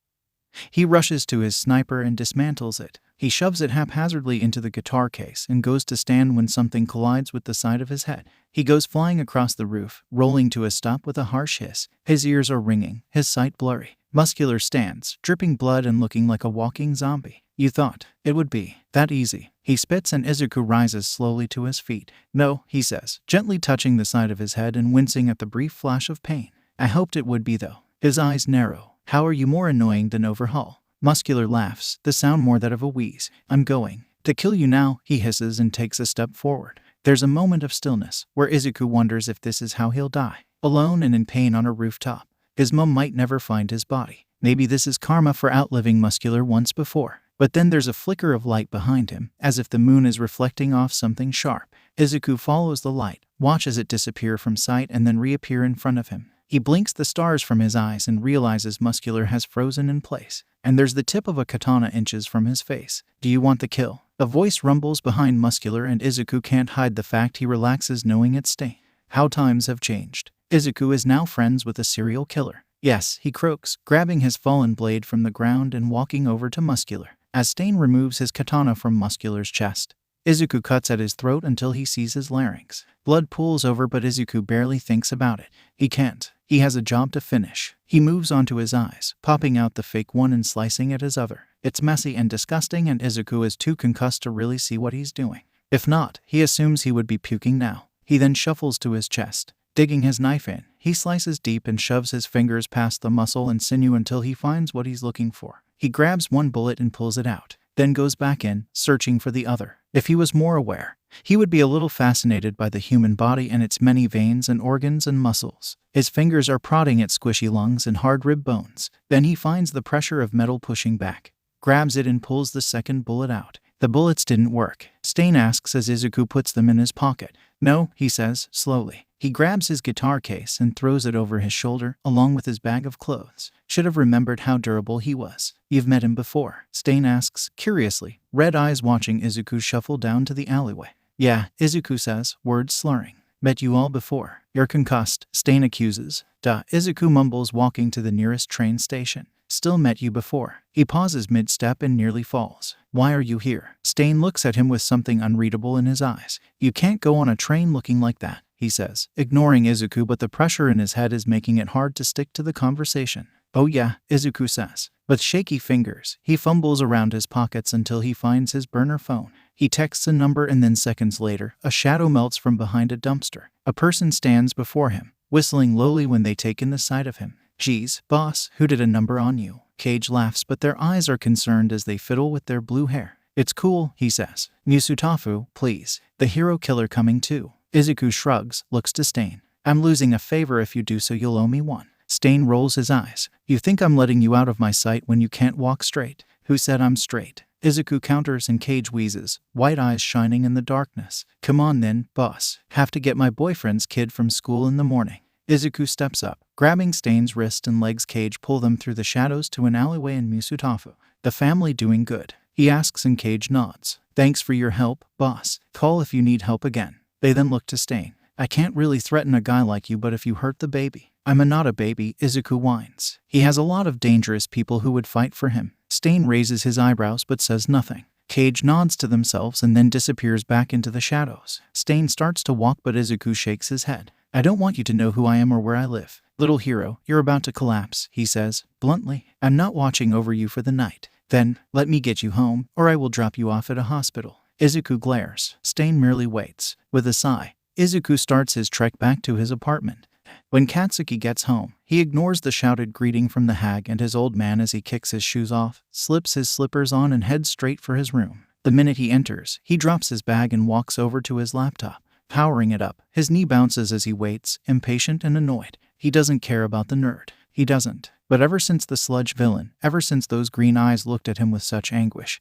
he rushes to his sniper and dismantles it. He shoves it haphazardly into the guitar case and goes to stand when something collides with the side of his head. He goes flying across the roof, rolling to a stop with a harsh hiss. His ears are ringing, his sight blurry. Muscular stands, dripping blood and looking like a walking zombie. You thought it would be that easy. He spits and Izuku rises slowly to his feet. No, he says, gently touching the side of his head and wincing at the brief flash of pain. I hoped it would be though. His eyes narrow. How are you more annoying than Overhaul? Muscular laughs, the sound more that of a wheeze. I'm going to kill you now, he hisses and takes a step forward. There's a moment of stillness, where Izuku wonders if this is how he'll die. Alone and in pain on a rooftop. His mom might never find his body. Maybe this is karma for outliving Muscular once before. But then there's a flicker of light behind him, as if the moon is reflecting off something sharp. Izuku follows the light, watches it disappear from sight and then reappear in front of him. He blinks the stars from his eyes and realizes Muscular has frozen in place. And there's the tip of a katana inches from his face. Do you want the kill? A voice rumbles behind Muscular and Izuku can't hide the fact he relaxes knowing it's Stain. How times have changed. Izuku is now friends with a serial killer. Yes, he croaks, grabbing his fallen blade from the ground and walking over to Muscular. As Stain removes his katana from Muscular's chest, Izuku cuts at his throat until he sees his larynx. Blood pools over but Izuku barely thinks about it. He can't. He has a job to finish. He moves onto his eyes, popping out the fake one and slicing at his other. It's messy and disgusting and Izuku is too concussed to really see what he's doing. If not, he assumes he would be puking now. He then shuffles to his chest. Digging his knife in, he slices deep and shoves his fingers past the muscle and sinew until he finds what he's looking for. He grabs one bullet and pulls it out. then goes back in, searching for the other. If he was more aware, he would be a little fascinated by the human body and its many veins and organs and muscles. His fingers are prodding at squishy lungs and hard rib bones. Then he finds the pressure of metal pushing back, grabs it and pulls the second bullet out. The bullets didn't work. Stain asks as Izuku puts them in his pocket. No, he says, slowly. He grabs his guitar case and throws it over his shoulder, along with his bag of clothes. Should have remembered how durable he was. You've met him before? Stain asks, curiously, red eyes watching Izuku shuffle down to the alleyway. Yeah, Izuku says, words slurring. Met you all before. You're concussed, Stain accuses. Duh, Izuku mumbles, walking to the nearest train station. Still met you before. He pauses mid-step and nearly falls. Why are you here? Stain looks at him with something unreadable in his eyes. You can't go on a train looking like that, he says, ignoring Izuku, but the pressure in his head is making it hard to stick to the conversation. Oh yeah, Izuku says. With shaky fingers, he fumbles around his pockets until he finds his burner phone. He texts a number and then seconds later, a shadow melts from behind a dumpster. A person stands before him, whistling lowly when they take in the sight of him. Geez, boss, who did a number on you? Cage laughs, but their eyes are concerned as they fiddle with their blue hair. It's cool, he says. Musutafu, please. The hero killer coming too. Izuku shrugs, looks to Stain. I'm losing a favor. If you do so, you'll owe me one. Stain rolls his eyes. You think I'm letting you out of my sight when you can't walk straight? Who said I'm straight? Izuku counters and Cage wheezes, white eyes shining in the darkness. Come on then, boss. Have to get my boyfriend's kid from school in the morning. Izuku steps up, grabbing Stain's wrist and legs. Cage pull them through the shadows to an alleyway in Musutafu. The family doing good? He asks and Cage nods. Thanks for your help, boss. Call if you need help again. They then look to Stain. I can't really threaten a guy like you, but if you hurt the baby. I'm not a baby, Izuku whines. He has a lot of dangerous people who would fight for him. Stain raises his eyebrows but says nothing. Cage nods to themselves and then disappears back into the shadows. Stain starts to walk but Izuku shakes his head. I don't want you to know who I am or where I live. Little hero, you're about to collapse, he says, bluntly. I'm not watching over you for the night. Then, let me get you home, or I will drop you off at a hospital. Izuku glares. Stain merely waits. With a sigh, Izuku starts his trek back to his apartment. When Katsuki gets home, he ignores the shouted greeting from the hag and his old man as he kicks his shoes off, slips his slippers on and heads straight for his room. The minute he enters, he drops his bag and walks over to his laptop. Powering it up, his knee bounces as he waits, impatient and annoyed. He doesn't care about the nerd. He doesn't. But ever since the sludge villain, ever since those green eyes looked at him with such anguish,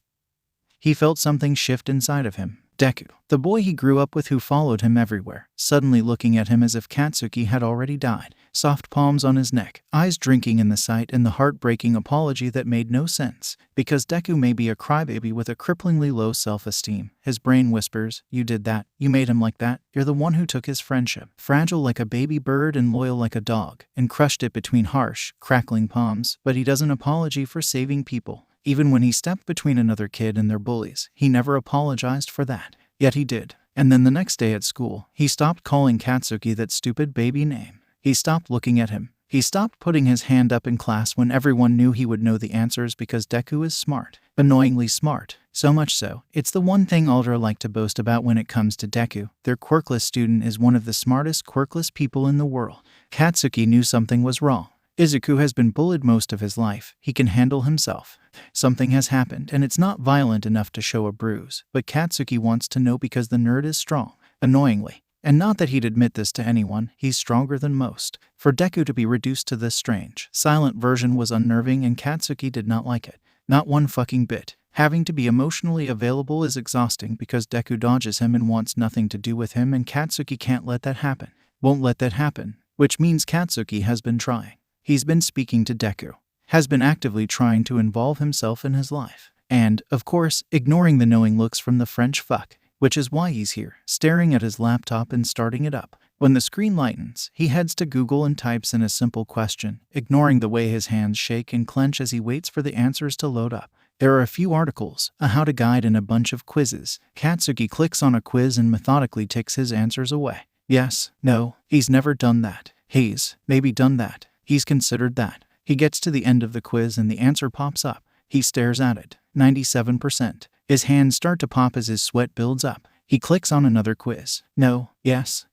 he felt something shift inside of him. Deku, the boy he grew up with who followed him everywhere, suddenly looking at him as if Katsuki had already died. Soft palms on his neck, eyes drinking in the sight, and the heartbreaking apology that made no sense. Because Deku may be a crybaby with a cripplingly low self-esteem, his brain whispers, you did that, you made him like that, you're the one who took his friendship, fragile like a baby bird and loyal like a dog, and crushed it between harsh, crackling palms. But he doesn't apologize for saving people. Even when he stepped between another kid and their bullies, he never apologized for that. Yet he did. And then the next day at school, he stopped calling Katsuki that stupid baby name. He stopped looking at him. He stopped putting his hand up in class when everyone knew he would know the answers because Deku is smart. Annoyingly smart. So much so, it's the one thing Aldra like to boast about when it comes to Deku. Their Quirkless student is one of the smartest Quirkless people in the world. Katsuki knew something was wrong. Izuku has been bullied most of his life. He can handle himself. Something has happened, and it's not violent enough to show a bruise, but Katsuki wants to know because the nerd is strong. Annoyingly. And not that he'd admit this to anyone, he's stronger than most. For Deku to be reduced to this strange, silent version was unnerving, and Katsuki did not like it. Not one fucking bit. Having to be emotionally available is exhausting because Deku dodges him and wants nothing to do with him, and Katsuki can't let that happen. Won't let that happen. Which means Katsuki has been trying. He's been speaking to Deku. Has been actively trying to involve himself in his life. And, of course, ignoring the knowing looks from the French fuck. Which is why he's here, staring at his laptop and starting it up. When the screen lightens, he heads to Google and types in a simple question, ignoring the way his hands shake and clench as he waits for the answers to load up. There are a few articles, a how-to guide, and a bunch of quizzes. Katsuki clicks on a quiz and methodically ticks his answers away. Yes, no, he's never done that. He's maybe done that. He's considered that. He gets to the end of the quiz and the answer pops up. He stares at it. 97%. His hands start to pop as his sweat builds up. He clicks on another quiz. No, yes,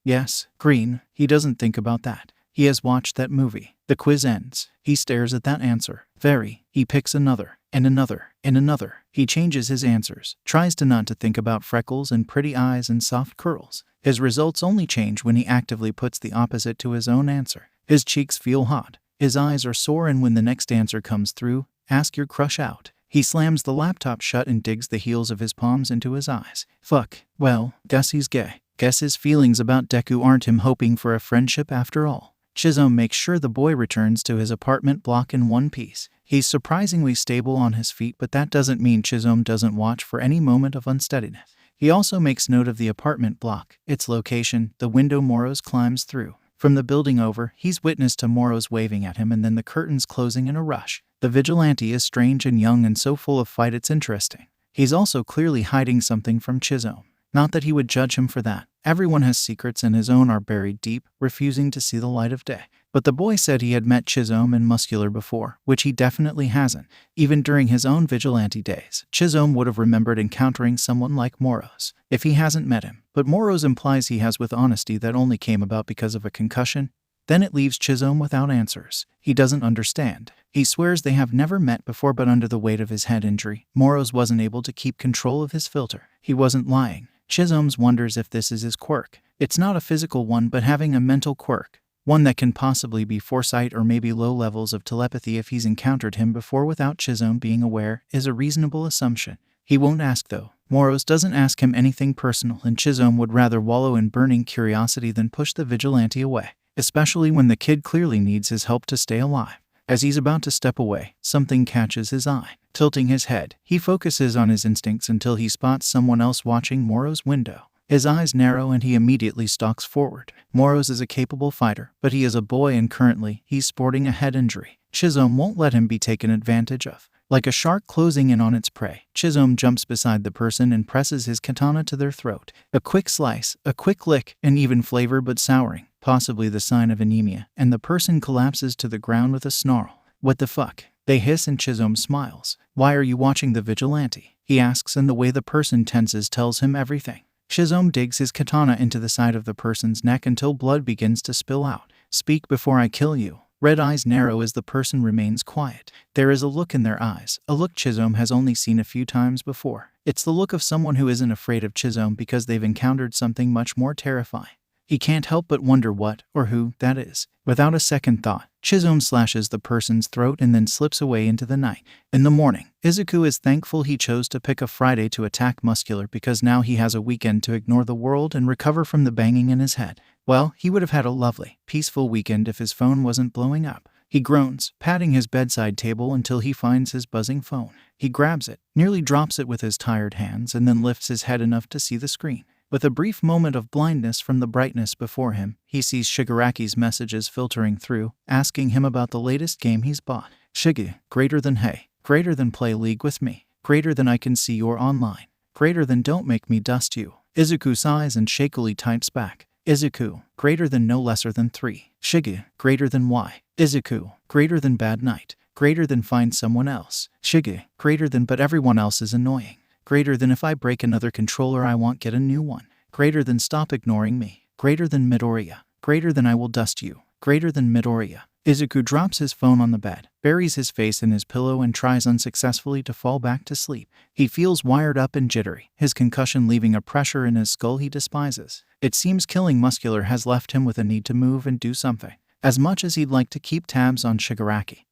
green. He doesn't think about that. He has watched that movie. The quiz ends. He stares at that answer. Very. He picks another. and another, and another. He changes his answers, tries to not to think about freckles and pretty eyes and soft curls. His results only change when he actively puts the opposite to his own answer. His cheeks feel hot, his eyes are sore, and when the next answer comes through, ask your crush out, he slams the laptop shut and digs the heels of his palms into his eyes. Fuck. Well, guess he's gay. Guess his feelings about Deku aren't him hoping for a friendship after all. Chisholm makes sure the boy returns to his apartment block in one piece. He's surprisingly stable on his feet, but that doesn't mean Chisholm doesn't watch for any moment of unsteadiness. He also makes note of the apartment block, its location, the window Moros climbs through. From the building over, he's witness to Moros waving at him and then the curtains closing in a rush. The vigilante is strange and young and so full of fight it's interesting. He's also clearly hiding something from Chisholm. Not that he would judge him for that. Everyone has secrets and his own are buried deep, refusing to see the light of day. But the boy said he had met Chisholm and Muscular before, which he definitely hasn't. Even during his own vigilante days, Chisholm would have remembered encountering someone like Moros, if he hasn't met him. But Moros implies he has with honesty that only came about because of a concussion. Then it leaves Chisholm without answers. He doesn't understand. He swears they have never met before, but under the weight of his head injury, Moros wasn't able to keep control of his filter. He wasn't lying. Chisholm wonders if this is his quirk. It's not a physical one, but having a mental quirk. One that can possibly be foresight or maybe low levels of telepathy if he's encountered him before without Chisholm being aware is a reasonable assumption. He won't ask though. Moros doesn't ask him anything personal, and Chisholm would rather wallow in burning curiosity than push the vigilante away, especially when the kid clearly needs his help to stay alive. As he's about to step away, something catches his eye. Tilting his head, he focuses on his instincts until he spots someone else watching Moros' window. His eyes narrow and he immediately stalks forward. Moros is a capable fighter, but he is a boy and currently, he's sporting a head injury. Chisholm won't let him be taken advantage of. Like a shark closing in on its prey, Chisholm jumps beside the person and presses his katana to their throat. A quick slice, a quick lick, an even flavor but souring, possibly the sign of anemia, and the person collapses to the ground with a snarl. What the fuck? They hiss and Chisholm smiles. Why are you watching the vigilante? He asks, and the way the person tenses tells him everything. Chisholm digs his katana into the side of the person's neck until blood begins to spill out. Speak before I kill you. Red eyes narrow as the person remains quiet. There is a look in their eyes, a look Chisholm has only seen a few times before. It's the look of someone who isn't afraid of Chisholm because they've encountered something much more terrifying. He can't help but wonder what, or who, that is. Without a second thought, Chisholm slashes the person's throat and then slips away into the night. In the morning, Izuku is thankful he chose to pick a Friday to attack Muscular because now he has a weekend to ignore the world and recover from the banging in his head. Well, he would have had a lovely, peaceful weekend if his phone wasn't blowing up. He groans, patting his bedside table until he finds his buzzing phone. He grabs it, nearly drops it with his tired hands, and then lifts his head enough to see the screen. With a brief moment of blindness from the brightness before him, he sees Shigaraki's messages filtering through, asking him about the latest game he's bought. Shige, greater than hey, greater than play League with me, greater than I can see you're online, greater than don't make me dust you. Izuku sighs and shakily types back. Izuku, greater than no lesser than 3. Shige, greater than y. Izuku, greater than bad night, greater than find someone else. Shige, greater than but everyone else is annoying. Greater than if I break another controller I won't get a new one. Greater than stop ignoring me. Greater than Midoriya. Greater than I will dust you. Greater than Midoriya. Izuku drops his phone on the bed, buries his face in his pillow and tries unsuccessfully to fall back to sleep. He feels wired up and jittery, his concussion leaving a pressure in his skull he despises. It seems killing Muscular has left him with a need to move and do something. As much as he'd like to keep tabs on Shigaraki,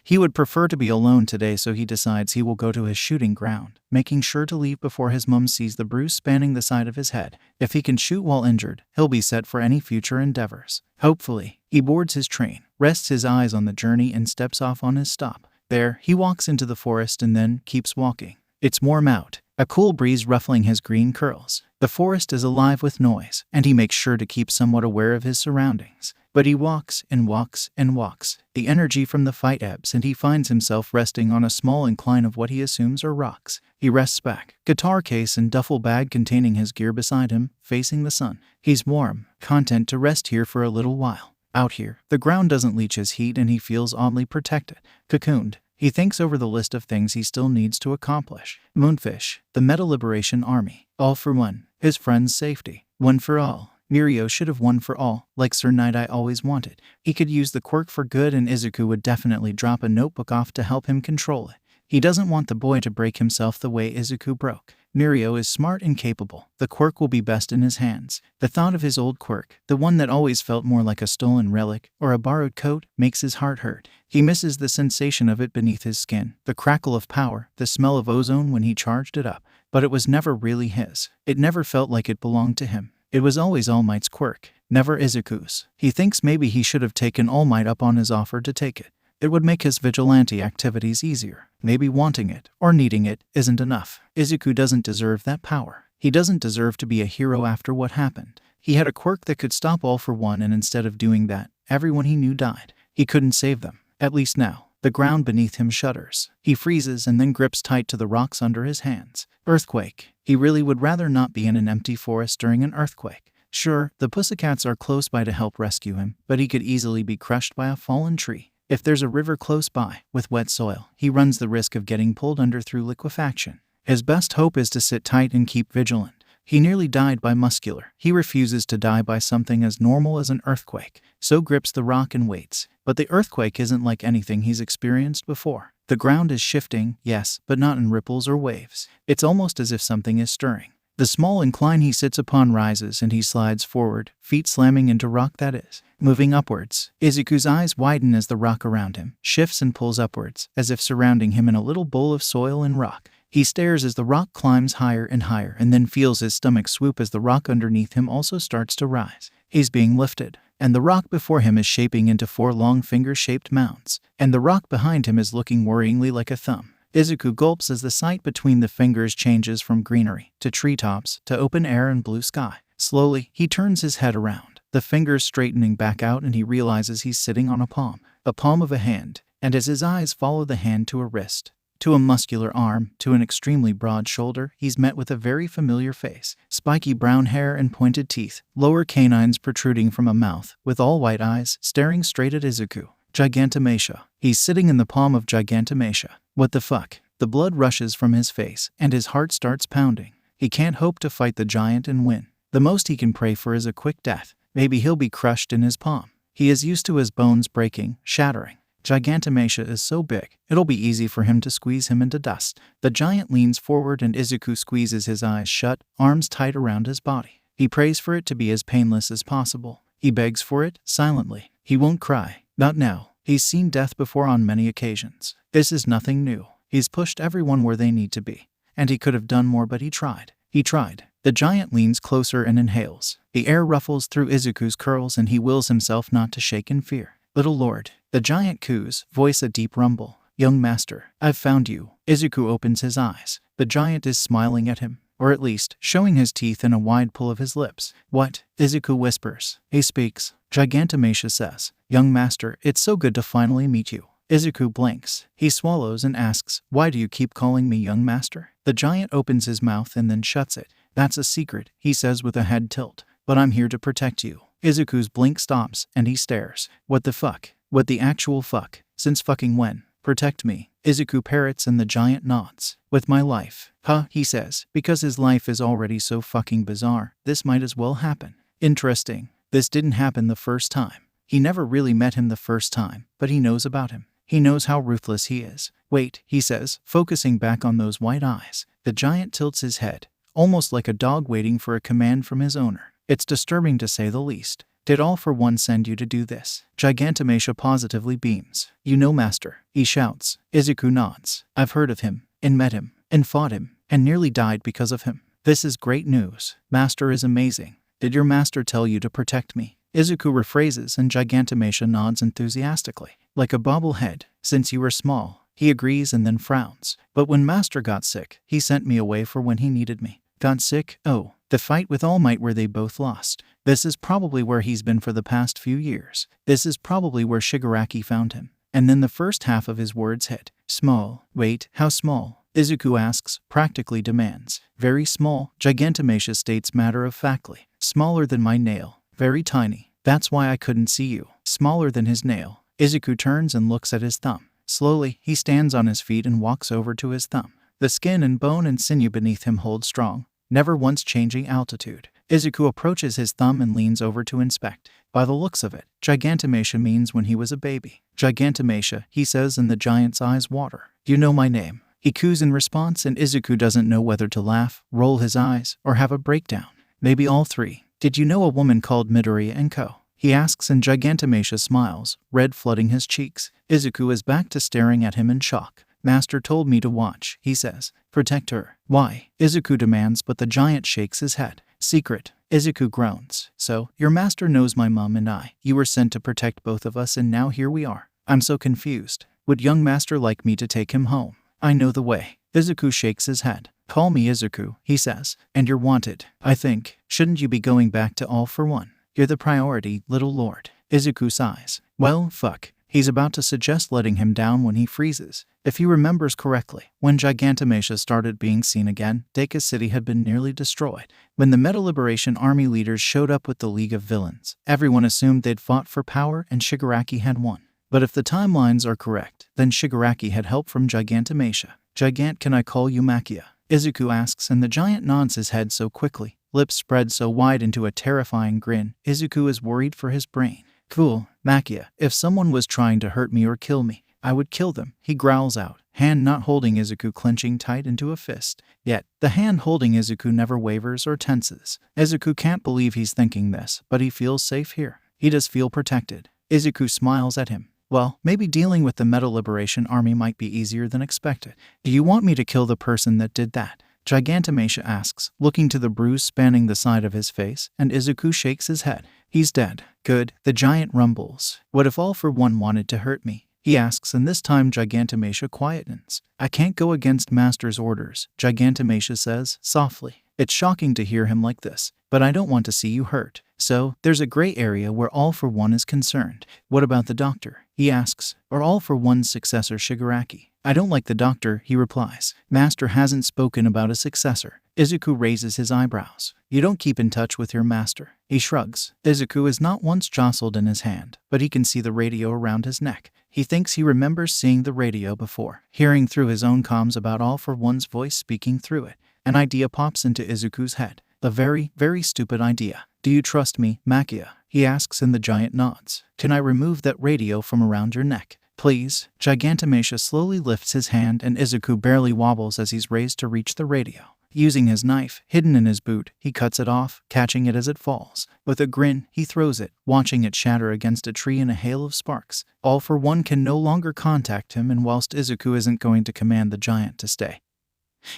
he would prefer to be alone today, so he decides he will go to his shooting ground, making sure to leave before his mum sees the bruise spanning the side of his head. If he can shoot while injured, he'll be set for any future endeavors. Hopefully, he boards his train, rests his eyes on the journey and steps off on his stop. There, he walks into the forest and then keeps walking. It's warm out, a cool breeze ruffling his green curls. The forest is alive with noise, and he makes sure to keep somewhat aware of his surroundings. But he walks and walks and walks. The energy from the fight ebbs and he finds himself resting on a small incline of what he assumes are rocks. He rests back, guitar case and duffel bag containing his gear beside him, facing the sun. He's warm, content to rest here for a little while. Out here, the ground doesn't leach his heat and he feels oddly protected. Cocooned, he thinks over the list of things he still needs to accomplish. Moonfish, the Meta Liberation Army, all for one, his friend's safety, one for all. Mirio should have one for all, like Sir Night I always wanted. He could use the quirk for good and Izuku would definitely drop a notebook off to help him control it. He doesn't want the boy to break himself the way Izuku broke. Mirio is smart and capable. The quirk will be best in his hands. The thought of his old quirk, the one that always felt more like a stolen relic or a borrowed coat, makes his heart hurt. He misses the sensation of it beneath his skin, the crackle of power, the smell of ozone when he charged it up. But it was never really his. It never felt like it belonged to him. It was always All Might's quirk, never Izuku's. He thinks maybe he should have taken All Might up on his offer to take it. It would make his vigilante activities easier. Maybe wanting it, or needing it, isn't enough. Izuku doesn't deserve that power. He doesn't deserve to be a hero after what happened. He had a quirk that could stop All for One, and instead of doing that, everyone he knew died. He couldn't save them. At least now. The ground beneath him shudders. He freezes and then grips tight to the rocks under his hands. Earthquake. He really would rather not be in an empty forest during an earthquake. Sure, the pussycats are close by to help rescue him, but he could easily be crushed by a fallen tree. If there's a river close by, with wet soil, he runs the risk of getting pulled under through liquefaction. His best hope is to sit tight and keep vigilant. He nearly died by muscular. He refuses to die by something as normal as an earthquake, so grips the rock and waits. But the earthquake isn't like anything he's experienced before. The ground is shifting, yes, but not in ripples or waves. It's almost as if something is stirring. The small incline he sits upon rises and he slides forward, feet slamming into rock that is moving upwards. Izuku's eyes widen as the rock around him shifts and pulls upwards, as if surrounding him in a little bowl of soil and rock. He stares as the rock climbs higher and higher and then feels his stomach swoop as the rock underneath him also starts to rise. He's being lifted, and the rock before him is shaping into 4 long finger-shaped mounds, and the rock behind him is looking worryingly like a thumb. Izuku gulps as the sight between the fingers changes from greenery to treetops to open air and blue sky. Slowly, he turns his head around, the fingers straightening back out, and he realizes he's sitting on a palm of a hand, and as his eyes follow the hand to a wrist, to a muscular arm, to an extremely broad shoulder, he's met with a very familiar face. Spiky brown hair and pointed teeth, lower canines protruding from a mouth, with all white eyes, staring straight at Izuku. Gigantomachia. He's sitting in the palm of Gigantomachia. What the fuck? The blood rushes from his face, and his heart starts pounding. He can't hope to fight the giant and win. The most he can pray for is a quick death. Maybe he'll be crushed in his palm. He is used to his bones breaking, shattering. Gigantomachia is so big, it'll be easy for him to squeeze him into dust. The giant leans forward and Izuku squeezes his eyes shut, arms tight around his body. He prays for it to be as painless as possible. He begs for it, silently. He won't cry. Not now. He's seen death before on many occasions. This is nothing new. He's pushed everyone where they need to be. And he could have done more, but he tried. He tried. The giant leans closer and inhales. The air ruffles through Izuku's curls and he wills himself not to shake in fear. Little lord. The giant coos, voice a deep rumble. Young master, I've found you. Izuku opens his eyes. The giant is smiling at him, or at least showing his teeth in a wide pull of his lips. What? Izuku whispers. He speaks. Gigantomachia says, Young master, it's so good to finally meet you. Izuku blinks. He swallows and asks, Why do you keep calling me young master? The giant opens his mouth and then shuts it. That's a secret, he says with a head tilt. But I'm here to protect you. Izuku's blink stops, and he stares. What the fuck? What the actual fuck? Since fucking when? Protect me. Izuku parrots and the giant nods. With my life. Huh, he says, because his life is already so fucking bizarre, this might as well happen. Interesting. This didn't happen the first time. He never really met him the first time, but he knows about him. He knows how ruthless he is. Wait, he says, focusing back on those white eyes. The giant tilts his head, almost like a dog waiting for a command from his owner. It's disturbing to say the least. Did All for One send you to do this? Gigantomachia positively beams. You know, master, he shouts. Izuku nods. I've heard of him, and met him, and fought him, and nearly died because of him. This is great news. Master is amazing. Did your master tell you to protect me? Izuku rephrases and Gigantomachia nods enthusiastically. Like a bobblehead. Since you were small, he agrees and then frowns. But when master got sick, he sent me away for when he needed me. Got sick? Oh. The fight with All Might where they both lost. This is probably where he's been for the past few years. This is probably where Shigaraki found him. And then the first half of his words hit. Small. Wait, how small? Izuku asks, practically demands. Very small, Gigantomachia states matter-of-factly. Smaller than my nail. Very tiny. That's why I couldn't see you. Smaller than his nail. Izuku turns and looks at his thumb. Slowly, he stands on his feet and walks over to his thumb. The skin and bone and sinew beneath him hold strong, never once changing altitude. Izuku approaches his thumb and leans over to inspect. By the looks of it, Gigantomachia means when he was a baby. Gigantomachia, he says, and the giant's eyes water. You know my name. He coos in response, and Izuku doesn't know whether to laugh, roll his eyes, or have a breakdown. Maybe all three. Did you know a woman called Midoriya Izuku? He asks, and Gigantomachia smiles, red flooding his cheeks. Izuku is back to staring at him in shock. Master told me to watch, he says. Protect her. Why? Izuku demands, but the giant shakes his head. Secret. Izuku groans. So, your master knows my mom and I. You were sent to protect both of us, and now here we are. I'm so confused. Would young master like me to take him home? I know the way. Izuku shakes his head. Call me Izuku, he says. And you're wanted, I think. Shouldn't you be going back to All for One? You're the priority, little lord. Izuku sighs. Well, fuck. He's about to suggest letting him down when he freezes. If he remembers correctly, when Gigantomachia started being seen again, Deku City had been nearly destroyed. When the Metal Liberation Army leaders showed up with the League of Villains, everyone assumed they'd fought for power and Shigaraki had won. But if the timelines are correct, then Shigaraki had help from Gigantomachia. Gigant, can I call you Machia? Izuku asks, and the giant nods his head so quickly, lips spread so wide into a terrifying grin, Izuku is worried for his brain. Cool, Machia. If someone was trying to hurt me or kill me, I would kill them, he growls out, hand not holding Izuku clenching tight into a fist. Yet, the hand holding Izuku never wavers or tenses. Izuku can't believe he's thinking this, but he feels safe here. He does feel protected. Izuku smiles at him. Well, maybe dealing with the Metal Liberation Army might be easier than expected. Do you want me to kill the person that did that? Gigantomachia asks, looking to the bruise spanning the side of his face, and Izuku shakes his head. He's dead. Good, the giant rumbles. What if All for One wanted to hurt me? He asks, and this time Gigantomachia quietens. I can't go against Master's orders, Gigantomachia says, softly. It's shocking to hear him like this, but I don't want to see you hurt. So, there's a gray area where All for One is concerned. What about the doctor? He asks, or All for One's successor Shigaraki? I don't like the doctor, he replies. Master hasn't spoken about a successor. Izuku raises his eyebrows. You don't keep in touch with your master. He shrugs. Izuku is not once jostled in his hand, but he can see the radio around his neck. He thinks he remembers seeing the radio before, hearing through his own comms about All for One's voice speaking through it. An idea pops into Izuku's head. A very, very stupid idea. Do you trust me, Machia? He asks, and the giant nods. Can I remove that radio from around your neck? Please. Gigantomachia slowly lifts his hand, and Izuku barely wobbles as he's raised to reach the radio. Using his knife, hidden in his boot, he cuts it off, catching it as it falls. With a grin, he throws it, watching it shatter against a tree in a hail of sparks. All for One can no longer contact him, and whilst Izuku isn't going to command the giant to stay,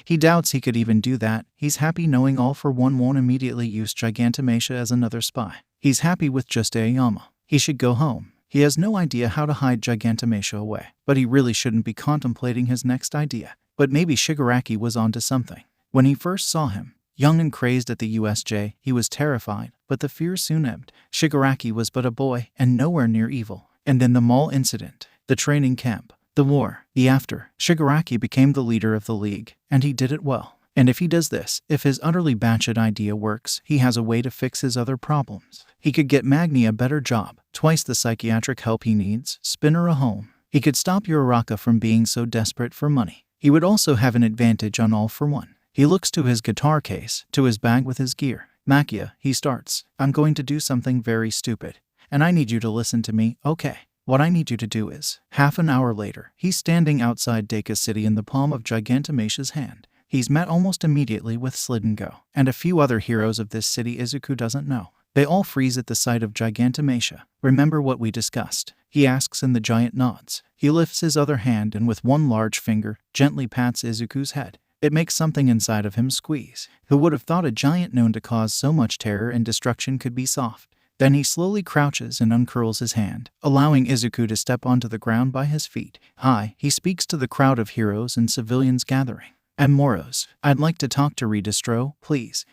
he doubts he could even do that. He's happy knowing All for One won't immediately use Gigantomachia as another spy. He's happy with just Aoyama. He should go home. He has no idea how to hide Gigantomachia away, but he really shouldn't be contemplating his next idea. But maybe Shigaraki was onto something. When he first saw him, young and crazed at the USJ, he was terrified, but the fear soon ebbed. Shigaraki was but a boy, and nowhere near evil. And then the mall incident, the training camp, the war, the after. Shigaraki became the leader of the league, and he did it well. And if he does this, if his utterly batshit idea works, he has a way to fix his other problems. He could get Magni a better job, twice the psychiatric help he needs, spin her a home. He could stop Uraraka from being so desperate for money. He would also have an advantage on All for One. He looks to his guitar case, to his bag with his gear. Machia, he starts. I'm going to do something very stupid, and I need you to listen to me, okay? What I need you to do is, half an hour later, he's standing outside Deku City in the palm of Gigantomachia's hand. He's met almost immediately with Go, and a few other heroes of this city Izuku doesn't know. They all freeze at the sight of Gigantomachia. Remember what we discussed? He asks, and the giant nods. He lifts his other hand and with one large finger, gently pats Izuku's head. It makes something inside of him squeeze. Who would have thought a giant known to cause so much terror and destruction could be soft? Then he slowly crouches and uncurls his hand, allowing Izuku to step onto the ground by his feet. Hi, he speaks to the crowd of heroes and civilians gathering. And Moros, I'd like to talk to Redistro, please.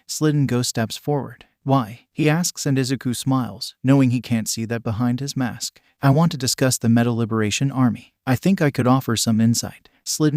Go steps forward. Why? He asks, and Izuku smiles, knowing he can't see that behind his mask. I want to discuss the Metal Liberation Army. I think I could offer some insight.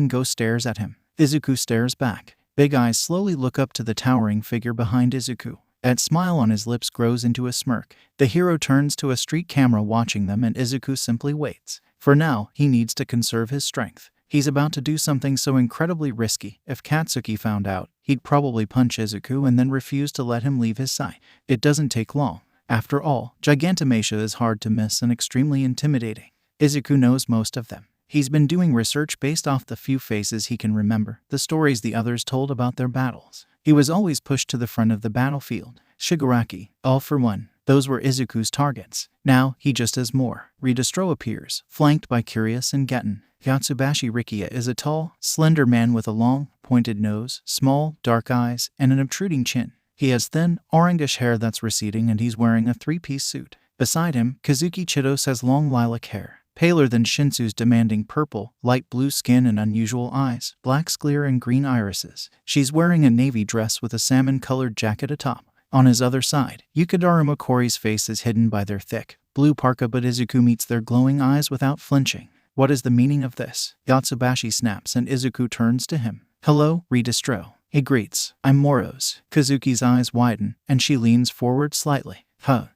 Go stares at him. Izuku stares back. Big eyes slowly look up to the towering figure behind Izuku. That smile on his lips grows into a smirk. The hero turns to a street camera watching them, and Izuku simply waits. For now, he needs to conserve his strength. He's about to do something so incredibly risky. If Katsuki found out, he'd probably punch Izuku and then refuse to let him leave his sight. It doesn't take long. After all, Gigantomachia is hard to miss and extremely intimidating. Izuku knows most of them. He's been doing research based off the few faces he can remember, the stories the others told about their battles. He was always pushed to the front of the battlefield. Shigaraki, all for one. Those were Izuku's targets. Now, he just has more. Ridestro appears, flanked by Curious and Getten. Yatsubashi Rikiya is a tall, slender man with a long, pointed nose, small, dark eyes, and an obtruding chin. He has thin, orangish hair that's receding and he's wearing a three-piece suit. Beside him, Kazuki Chitos has long lilac hair, paler than Shinsu's demanding purple, light blue skin and unusual eyes, black sclera and green irises. She's wearing a navy dress with a salmon-colored jacket atop. On his other side, Yukadaru Mokori's face is hidden by their thick, blue parka, but Izuku meets their glowing eyes without flinching. What is the meaning of this? Yatsubashi snaps and Izuku turns to him. Hello, Ridestro. He greets. I'm Moros. Kazuki's eyes widen, and she leans forward slightly.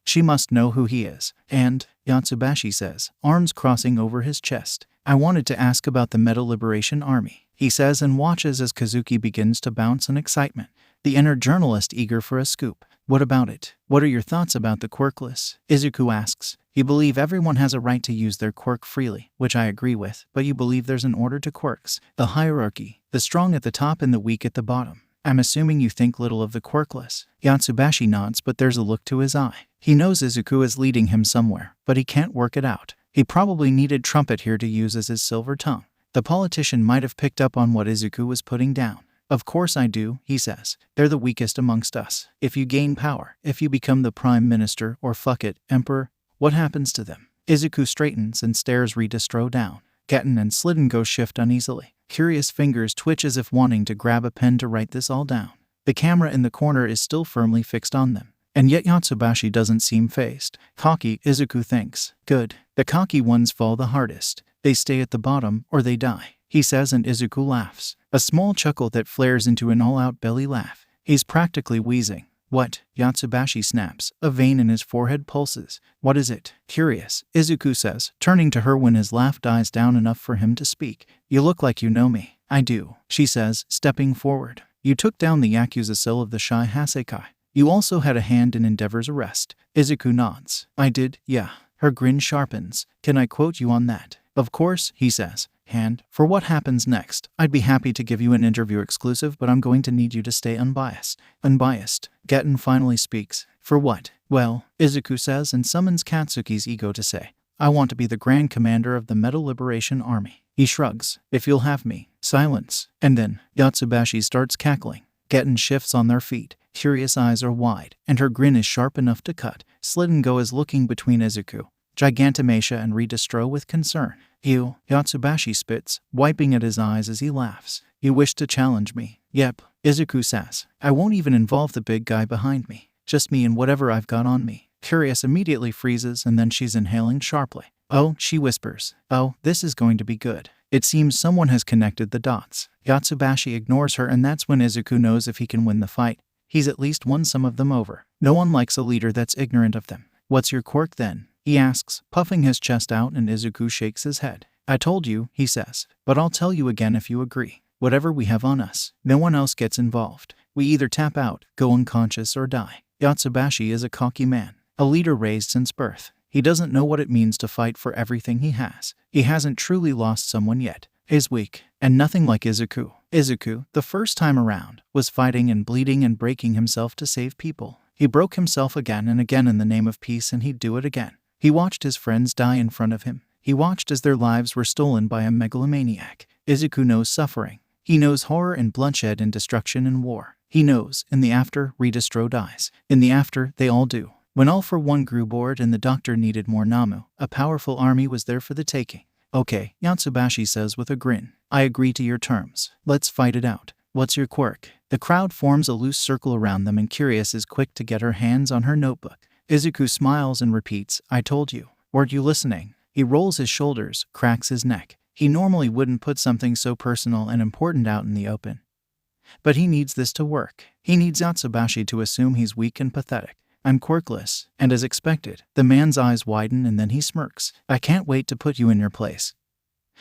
She must know who he is. And, Yatsubashi says, arms crossing over his chest. I wanted to ask about the Metal Liberation Army, he says and watches as Kazuki begins to bounce in excitement. The inner journalist eager for a scoop. What about it? What are your thoughts about the Quirkless? Izuku asks. You believe everyone has a right to use their quirk freely, which I agree with, but you believe there's an order to quirks. The hierarchy. The strong at the top and the weak at the bottom. I'm assuming you think little of the Quirkless. Yatsubashi nods, but there's a look to his eye. He knows Izuku is leading him somewhere, but he can't work it out. He probably needed Trumpet here to use as his silver tongue. The politician might have picked up on what Izuku was putting down. Of course I do, he says. They're the weakest amongst us. If you gain power, if you become the prime minister, or fuck it, emperor, what happens to them? Izuku straightens and stares Ridestro down. Getten and Slidden go shift uneasily. Curious fingers twitch as if wanting to grab a pen to write this all down. The camera in the corner is still firmly fixed on them. And yet Yatsubashi doesn't seem fazed. Cocky, Izuku thinks. Good. The cocky ones fall the hardest. They stay at the bottom, or they die, he says, and Izuku laughs. A small chuckle that flares into an all-out belly laugh. He's practically wheezing. What? Yatsubashi snaps. A vein in his forehead pulses. What is it? Curious, Izuku says, turning to her when his laugh dies down enough for him to speak. You look like you know me. I do, she says, stepping forward. You took down the Yakuza cell of the Shai Hasekai. You also had a hand in Endeavor's arrest. Izuku nods. I did, yeah. Her grin sharpens. Can I quote you on that? Of course, he says. And, for what happens next, I'd be happy to give you an interview exclusive, but I'm going to need you to stay unbiased. Unbiased. Getten finally speaks. For what? Well, Izuku says and summons Katsuki's ego to say, I want to be the Grand Commander of the Metal Liberation Army. He shrugs. If you'll have me. Silence. And then, Yatsubashi starts cackling. Getten shifts on their feet. Curious eyes are wide, and her grin is sharp enough to cut. Slidden Go is looking between Izuku, Gigantomachia and Ridestro with concern. You, Yatsubashi spits, wiping at his eyes as he laughs. You wish to challenge me? Yep, Izuku says. I won't even involve the big guy behind me. Just me and whatever I've got on me. Curious immediately freezes and then she's inhaling sharply. Oh, she whispers. Oh, this is going to be good. It seems someone has connected the dots. Yatsubashi ignores her and that's when Izuku knows if he can win the fight, he's at least won some of them over. No one likes a leader that's ignorant of them. What's your quirk then? He asks, puffing his chest out, and Izuku shakes his head. I told you, he says, but I'll tell you again if you agree. Whatever we have on us, no one else gets involved. We either tap out, go unconscious, or die. Yatsubashi is a cocky man, a leader raised since birth. He doesn't know what it means to fight for everything he has. He hasn't truly lost someone yet. He's weak, and nothing like Izuku. Izuku, the first time around, was fighting and bleeding and breaking himself to save people. He broke himself again and again in the name of peace, and he'd do it again. He watched his friends die in front of him. He watched as their lives were stolen by a megalomaniac. Izuku knows suffering. He knows horror and bloodshed and destruction and war. He knows, in the after, Ridestro dies. In the after, they all do. When All for One grew bored and the doctor needed more Namu, a powerful army was there for the taking. Okay, Yatsubashi says with a grin. I agree to your terms. Let's fight it out. What's your quirk? The crowd forms a loose circle around them and Curious is quick to get her hands on her notebook. Izuku smiles and repeats, I told you. Weren't you listening? He rolls his shoulders, cracks his neck. He normally wouldn't put something so personal and important out in the open. But he needs this to work. He needs Yatsubashi to assume he's weak and pathetic. I'm quirkless. And as expected, the man's eyes widen and then he smirks. I can't wait to put you in your place.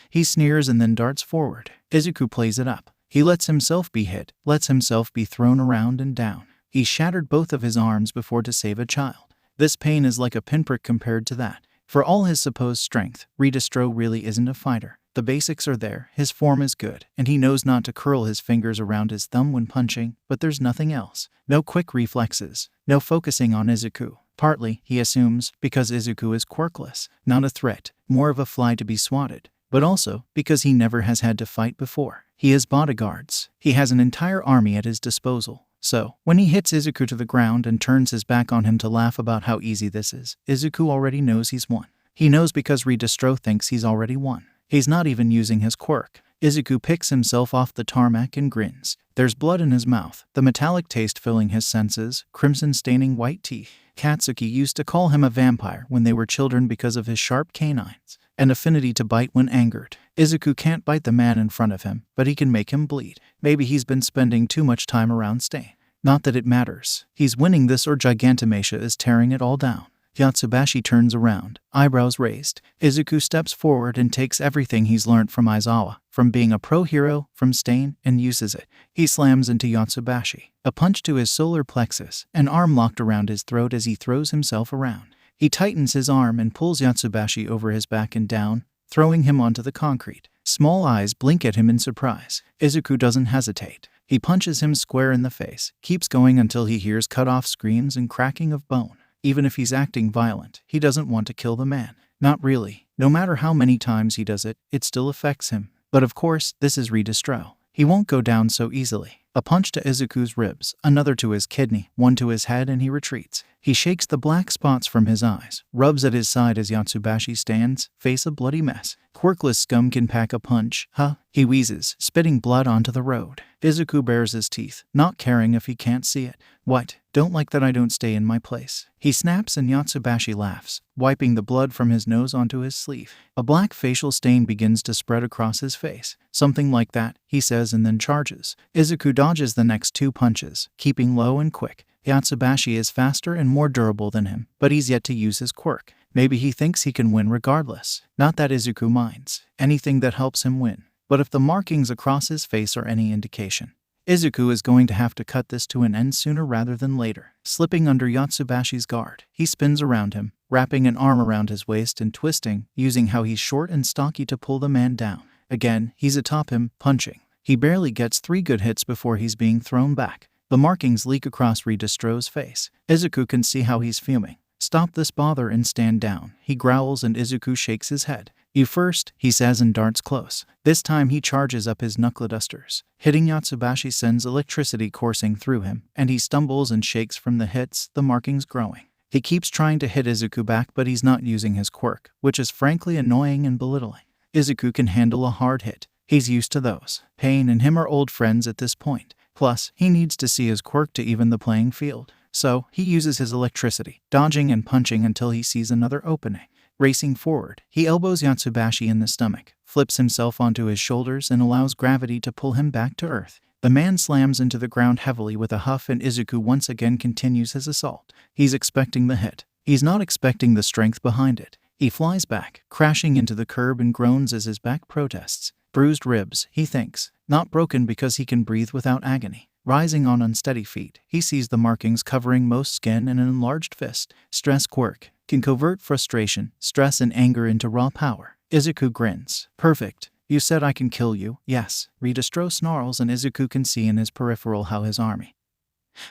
He sneers and then darts forward. Izuku plays it up. He lets himself be hit, lets himself be thrown around and down. He shattered both of his arms before to save a child. This pain is like a pinprick compared to that. For all his supposed strength, Redestro really isn't a fighter. The basics are there, his form is good, and he knows not to curl his fingers around his thumb when punching, but there's nothing else. No quick reflexes, no focusing on Izuku. Partly, he assumes, because Izuku is quirkless, not a threat, more of a fly to be swatted, but also because he never has had to fight before. He has bodyguards. He has an entire army at his disposal. So, when he hits Izuku to the ground and turns his back on him to laugh about how easy this is, Izuku already knows he's won. He knows because Redestro thinks he's already won. He's not even using his quirk. Izuku picks himself off the tarmac and grins. There's blood in his mouth, the metallic taste filling his senses, crimson staining white teeth. Katsuki used to call him a vampire when they were children because of his sharp canines and affinity to bite when angered. Izuku can't bite the man in front of him, but he can make him bleed. Maybe he's been spending too much time around Stain. Not that it matters. He's winning this or Gigantomachia is tearing it all down. Yatsubashi turns around, eyebrows raised. Izuku steps forward and takes everything he's learned from Aizawa, from being a pro hero, from Stain, and uses it. He slams into Yatsubashi. A punch to his solar plexus, an arm locked around his throat as he throws himself around. He tightens his arm and pulls Yatsubashi over his back and down, throwing him onto the concrete. Small eyes blink at him in surprise. Izuku doesn't hesitate. He punches him square in the face, keeps going until he hears cut-off screams and cracking of bone. Even if he's acting violent, he doesn't want to kill the man. Not really. No matter how many times he does it, it still affects him. But of course, this is Redestro. He won't go down so easily. A punch to Izuku's ribs, another to his kidney, one to his head, and he retreats. He shakes the black spots from his eyes, rubs at his side as Yatsubashi stands, face a bloody mess. Quirkless scum can pack a punch, huh? He wheezes, spitting blood onto the road. Izuku bares his teeth, not caring if he can't see it. What? Don't like that I don't stay in my place. He snaps and Yatsubashi laughs, wiping the blood from his nose onto his sleeve. A black facial stain begins to spread across his face. Something like that, he says, and then charges. Izuku dodges the next two punches, keeping low and quick. Yatsubashi is faster and more durable than him, but he's yet to use his quirk. Maybe he thinks he can win regardless. Not that Izuku minds. Anything that helps him win. But if the markings across his face are any indication, Izuku is going to have to cut this to an end sooner rather than later. Slipping under Yatsubashi's guard, he spins around him, wrapping an arm around his waist and twisting, using how he's short and stocky to pull the man down. Again, he's atop him, punching. He barely gets 3 good hits before he's being thrown back. The markings leak across Redestro's face. Izuku can see how he's fuming. Stop this bother and stand down, he growls, and Izuku shakes his head. You first, he says, and darts close. This time he charges up his knuckle-dusters. Hitting Yatsubashi sends electricity coursing through him, and he stumbles and shakes from the hits, the markings growing. He keeps trying to hit Izuku back, but he's not using his quirk, which is frankly annoying and belittling. Izuku can handle a hard hit. He's used to those. Pain and him are old friends at this point. Plus, he needs to see his quirk to even the playing field. So, he uses his electricity, dodging and punching until he sees another opening. Racing forward, he elbows Yatsubashi in the stomach, flips himself onto his shoulders, and allows gravity to pull him back to earth. The man slams into the ground heavily with a huff, and Izuku once again continues his assault. He's expecting the hit. He's not expecting the strength behind it. He flies back, crashing into the curb, and groans as his back protests. Bruised ribs, he thinks, not broken because he can breathe without agony. Rising on unsteady feet, he sees the markings covering most skin and an enlarged fist. Stress quirk can convert frustration, stress, and anger into raw power. Izuku grins. Perfect. You said I can kill you. Yes. Redestro snarls, and Izuku can see in his peripheral how his army,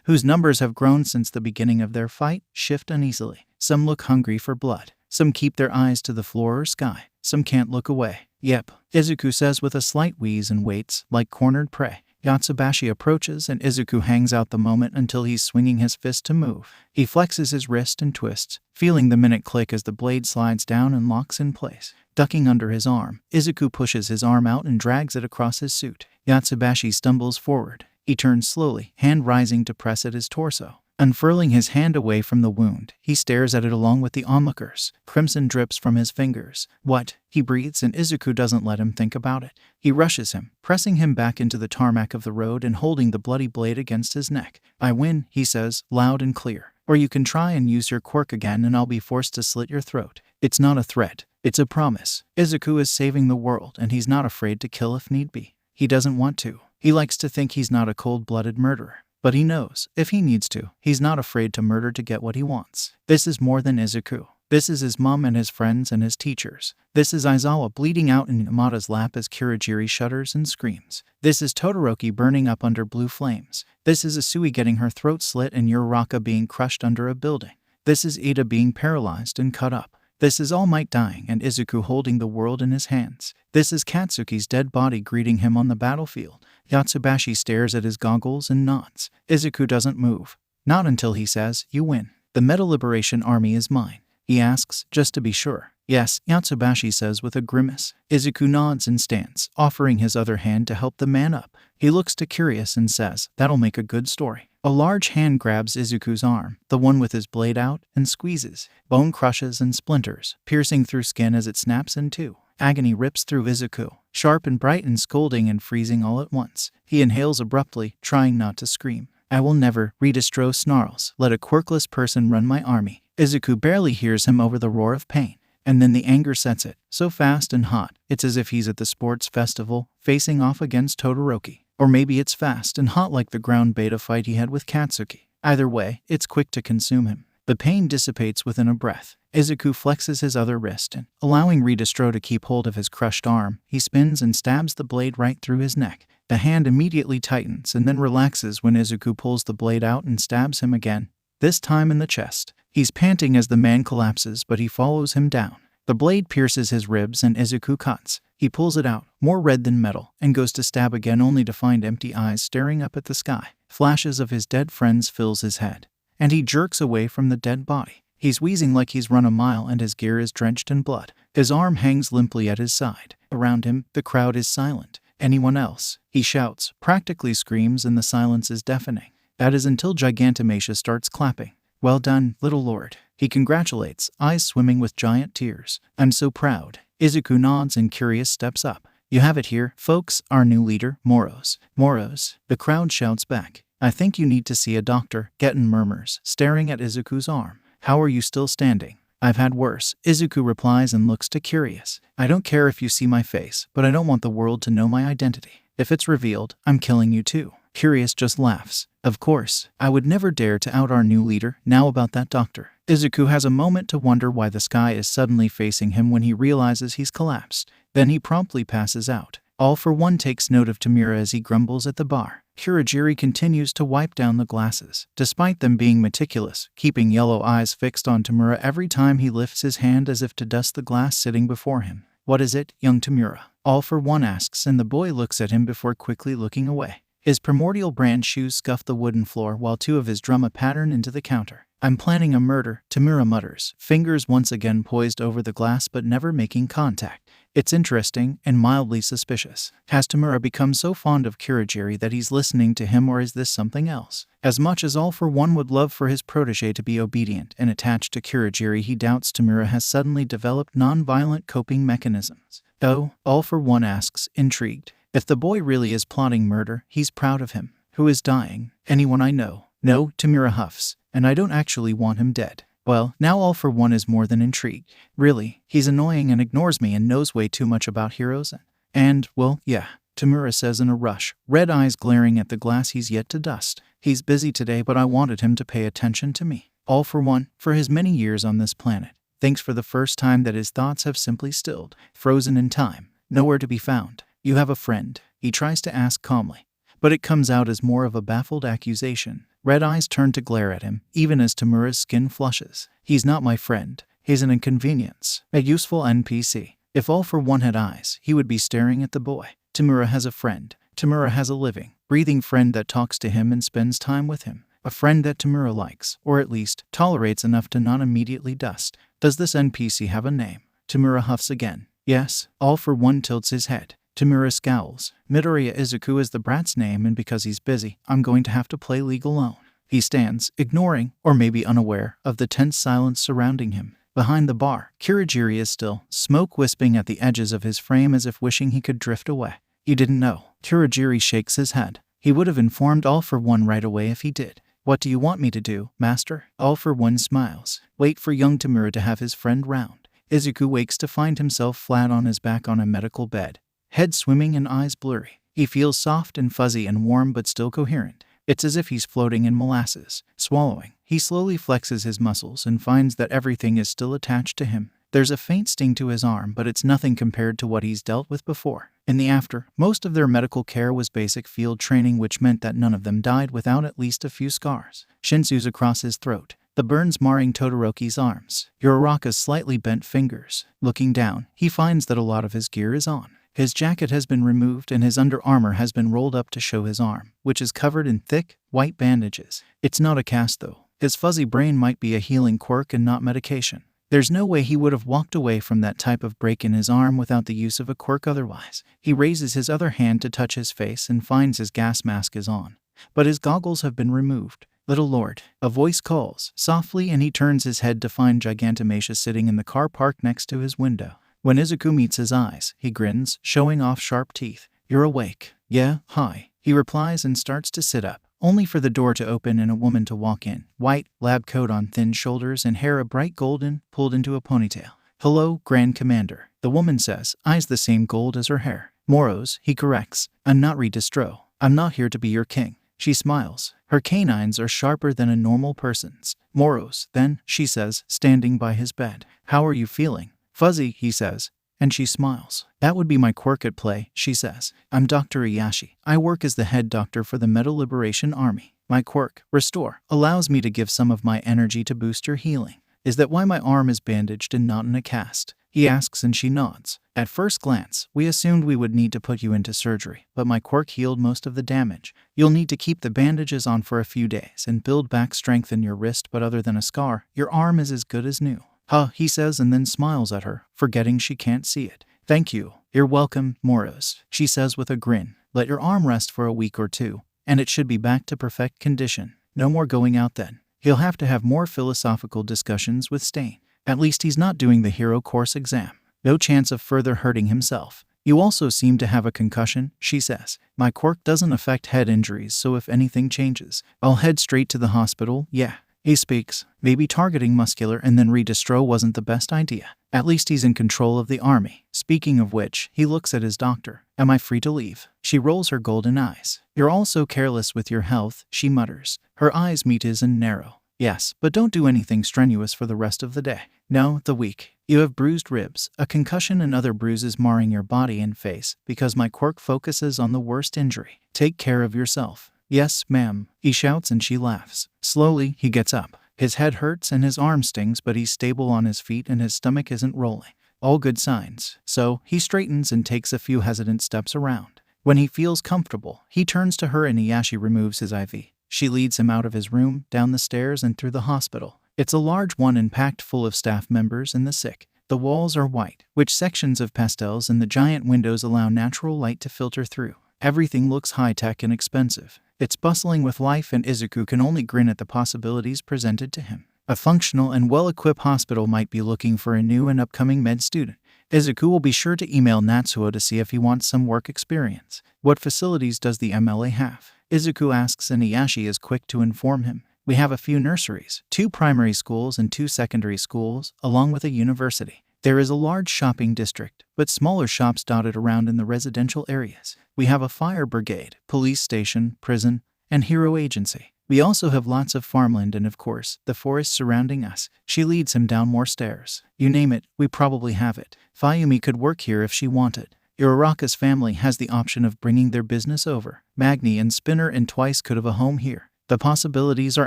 whose numbers have grown since the beginning of their fight, shift uneasily. Some look hungry for blood. Some keep their eyes to the floor or sky. Some can't look away. Yep, Izuku says with a slight wheeze, and waits, like cornered prey. Yatsubashi approaches, and Izuku hangs out the moment until he's swinging his fist to move. He flexes his wrist and twists, feeling the minute click as the blade slides down and locks in place. Ducking under his arm, Izuku pushes his arm out and drags it across his suit. Yatsubashi stumbles forward. He turns slowly, hand rising to press at his torso. Unfurling his hand away from the wound, he stares at it along with the onlookers. Crimson drips from his fingers. What? He breathes, and Izuku doesn't let him think about it. He rushes him, pressing him back into the tarmac of the road and holding the bloody blade against his neck. I win, he says, loud and clear. Or you can try and use your quirk again and I'll be forced to slit your throat. It's not a threat. It's a promise. Izuku is saving the world, and he's not afraid to kill if need be. He doesn't want to. He likes to think he's not a cold-blooded murderer. But he knows, if he needs to, he's not afraid to murder to get what he wants. This is more than Izuku. This is his mom and his friends and his teachers. This is Aizawa bleeding out in Yamada's lap as Kurogiri shudders and screams. This is Todoroki burning up under blue flames. This is Asui getting her throat slit and Uraraka being crushed under a building. This is Ida being paralyzed and cut up. This is All Might dying and Izuku holding the world in his hands. This is Katsuki's dead body greeting him on the battlefield. Yatsubashi stares at his goggles and nods. Izuku doesn't move. Not until he says, "You win. The Metal Liberation Army is mine." He asks, just to be sure. "Yes," Yatsubashi says with a grimace. Izuku nods and stands, offering his other hand to help the man up. He looks to Curious and says, "That'll make a good story." A large hand grabs Izuku's arm, the one with his blade out, and squeezes. Bone crushes and splinters, piercing through skin as it snaps in two. Agony rips through Izuku, sharp and bright and scolding and freezing all at once. He inhales abruptly, trying not to scream. "I will never," Redistro snarls, "let a quirkless person run my army." Izuku barely hears him over the roar of pain. And then the anger sets it, so fast and hot, it's as if he's at the sports festival, facing off against Todoroki. Or maybe it's fast and hot like the ground beta fight he had with Katsuki. Either way, it's quick to consume him. The pain dissipates within a breath. Izuku flexes his other wrist and, allowing Redistro to keep hold of his crushed arm, he spins and stabs the blade right through his neck. The hand immediately tightens and then relaxes when Izuku pulls the blade out and stabs him again, this time in the chest. He's panting as the man collapses, but he follows him down. The blade pierces his ribs and Izuku cuts. He pulls it out, more red than metal, and goes to stab again only to find empty eyes staring up at the sky. Flashes of his dead friends fills his head, and he jerks away from the dead body. He's wheezing like he's run a mile and his gear is drenched in blood. His arm hangs limply at his side. Around him, the crowd is silent. "Anyone else?" He shouts, practically screams, and the silence is deafening. That is until Gigantomachia starts clapping. "Well done, little lord." He congratulates, eyes swimming with giant tears. "I'm so proud." Izuku nods and Curious steps up. "You have it here, folks, our new leader, Moros." "Moros?" The crowd shouts back. "I think you need to see a doctor," Getten murmurs, staring at Izuku's arm. "How are you still standing?" "I've had worse," Izuku replies and looks to Curious. "I don't care if you see my face, but I don't want the world to know my identity. If it's revealed, I'm killing you too." Curious just laughs. "Of course, I would never dare to out our new leader. Now about that doctor." Izuku has a moment to wonder why the sky is suddenly facing him when he realizes he's collapsed. Then he promptly passes out. All for One takes note of Tamura as he grumbles at the bar. Kurogiri continues to wipe down the glasses, despite them being meticulous, keeping yellow eyes fixed on Tamura every time he lifts his hand as if to dust the glass sitting before him. "What is it, young Tamura?" All for One asks, and the boy looks at him before quickly looking away. His primordial brand shoes scuff the wooden floor while two of his drum a pattern into the counter. "I'm planning a murder," Tamura mutters, fingers once again poised over the glass but never making contact. It's interesting and mildly suspicious. Has Tamura become so fond of Kurogiri that he's listening to him, or is this something else? As much as All for One would love for his protege to be obedient and attached to Kurogiri, he doubts Tamura has suddenly developed non-violent coping mechanisms. "Oh?" All for One asks, intrigued. If the boy really is plotting murder, he's proud of him. "Who is dying?" "Anyone I know." "No," Tamura huffs, "and I don't actually want him dead." Well, now All for One is more than intrigued. "Really, he's annoying and ignores me and knows way too much about heroes and, well, yeah," Tamura says in a rush, red eyes glaring at the glass he's yet to dust. "He's busy today, but I wanted him to pay attention to me." All for One, for his many years on this planet, thinks for the first time that his thoughts have simply stilled, frozen in time, nowhere to be found. "You have a friend?" he tries to ask calmly, but it comes out as more of a baffled accusation. Red eyes turn to glare at him, even as Tamura's skin flushes. "He's not my friend. He's an inconvenience, a useful NPC." If All for One had eyes, he would be staring at the boy. Tamura has a friend. Tamura has a living, breathing friend that talks to him and spends time with him. A friend that Tamura likes, or at least tolerates enough to not immediately dust. Does this NPC have a name? Tamura huffs again. "Yes." All for One tilts his head. Tamura scowls. "Midoriya Izuku is the brat's name, and because he's busy, I'm going to have to play league alone." He stands, ignoring, or maybe unaware, of the tense silence surrounding him. Behind the bar, Kurogiri is still, smoke wisping at the edges of his frame as if wishing he could drift away. "You didn't know." Kurogiri shakes his head. He would have informed All for One right away if he did. "What do you want me to do, master?" All for One smiles. "Wait for young Tamura to have his friend round." Izuku wakes to find himself flat on his back on a medical bed. Head swimming and eyes blurry. He feels soft and fuzzy and warm but still coherent. It's as if he's floating in molasses. Swallowing, he slowly flexes his muscles and finds that everything is still attached to him. There's a faint sting to his arm, but it's nothing compared to what he's dealt with before. In the after, most of their medical care was basic field training, which meant that none of them died without at least a few scars. Shinsu's across his throat, the burns marring Todoroki's arms. Uraraka's slightly bent fingers. Looking down, he finds that a lot of his gear is on. His jacket has been removed and his under armor has been rolled up to show his arm, which is covered in thick, white bandages. It's not a cast though. His fuzzy brain might be a healing quirk and not medication. There's no way he would have walked away from that type of break in his arm without the use of a quirk otherwise. He raises his other hand to touch his face and finds his gas mask is on. But his goggles have been removed. "Little Lord," a voice calls softly, and he turns his head to find Gigantomachia sitting in the car parked next to his window. When Izuku meets his eyes, he grins, showing off sharp teeth. "You're awake." "Yeah, hi," he replies and starts to sit up, only for the door to open and a woman to walk in. White, lab coat on thin shoulders and hair a bright golden, pulled into a ponytail. "Hello, Grand Commander," the woman says, eyes the same gold as her hair. "Moros," he corrects. "I'm not Redistro. I'm not here to be your king." She smiles. Her canines are sharper than a normal person's. "Moros, then," she says, standing by his bed. "How are you feeling?" "Fuzzy," he says, and she smiles. "That would be my quirk at play," she says. "I'm Dr. Iyashi. I work as the head doctor for the Metal Liberation Army. My quirk, Restore, allows me to give some of my energy to boost your healing." "Is that why my arm is bandaged and not in a cast?" he asks, and she nods. "At first glance, we assumed we would need to put you into surgery, but my quirk healed most of the damage. You'll need to keep the bandages on for a few days and build back strength in your wrist, but other than a scar, your arm is as good as new." "Huh," he says, and then smiles at her, forgetting she can't see it. "Thank you. You're welcome, Moros," she says with a grin. "Let your arm rest for a week or two, and it should be back to perfect condition. No more going out then. He'll have to have more philosophical discussions with Stain. At least he's not doing the hero course exam. No chance of further hurting himself. You also seem to have a concussion," she says. "My quirk doesn't affect head injuries, so if anything changes, I'll head straight to the hospital." "Yeah," he speaks, maybe targeting muscular, and then Redistro wasn't the best idea. At least he's in control of the army. Speaking of which, he looks at his doctor. "Am I free to leave?" She rolls her golden eyes. "You're all so careless with your health," she mutters. Her eyes meet his and narrow. "Yes, but don't do anything strenuous for the rest of the day." "No, the week. You have bruised ribs, a concussion and other bruises marring your body and face, because my quirk focuses on the worst injury. Take care of yourself." "Yes, ma'am," he shouts, and she laughs. Slowly, he gets up. His head hurts and his arm stings, but he's stable on his feet and his stomach isn't rolling. All good signs. So, he straightens and takes a few hesitant steps around. When he feels comfortable, he turns to her and Iyashi removes his IV. She leads him out of his room, down the stairs and through the hospital. It's a large one and packed full of staff members and the sick. The walls are white, which sections of pastels and the giant windows allow natural light to filter through. Everything looks high-tech and expensive. It's bustling with life, and Izuku can only grin at the possibilities presented to him. A functional and well-equipped hospital might be looking for a new and upcoming med student. Izuku will be sure to email Natsuo to see if he wants some work experience. "What facilities does the MLA have?" Izuku asks, and Iyashi is quick to inform him. "We have a few nurseries, 2 primary schools and 2 secondary schools, along with a university. There is a large shopping district, but smaller shops dotted around in the residential areas. We have a fire brigade, police station, prison, and hero agency. We also have lots of farmland and, of course, the forest surrounding us." She leads him down more stairs. "You name it, we probably have it. Fayumi could work here if she wanted. Uraraka's family has the option of bringing their business over. Magni and Spinner and Twice could have a home here. The possibilities are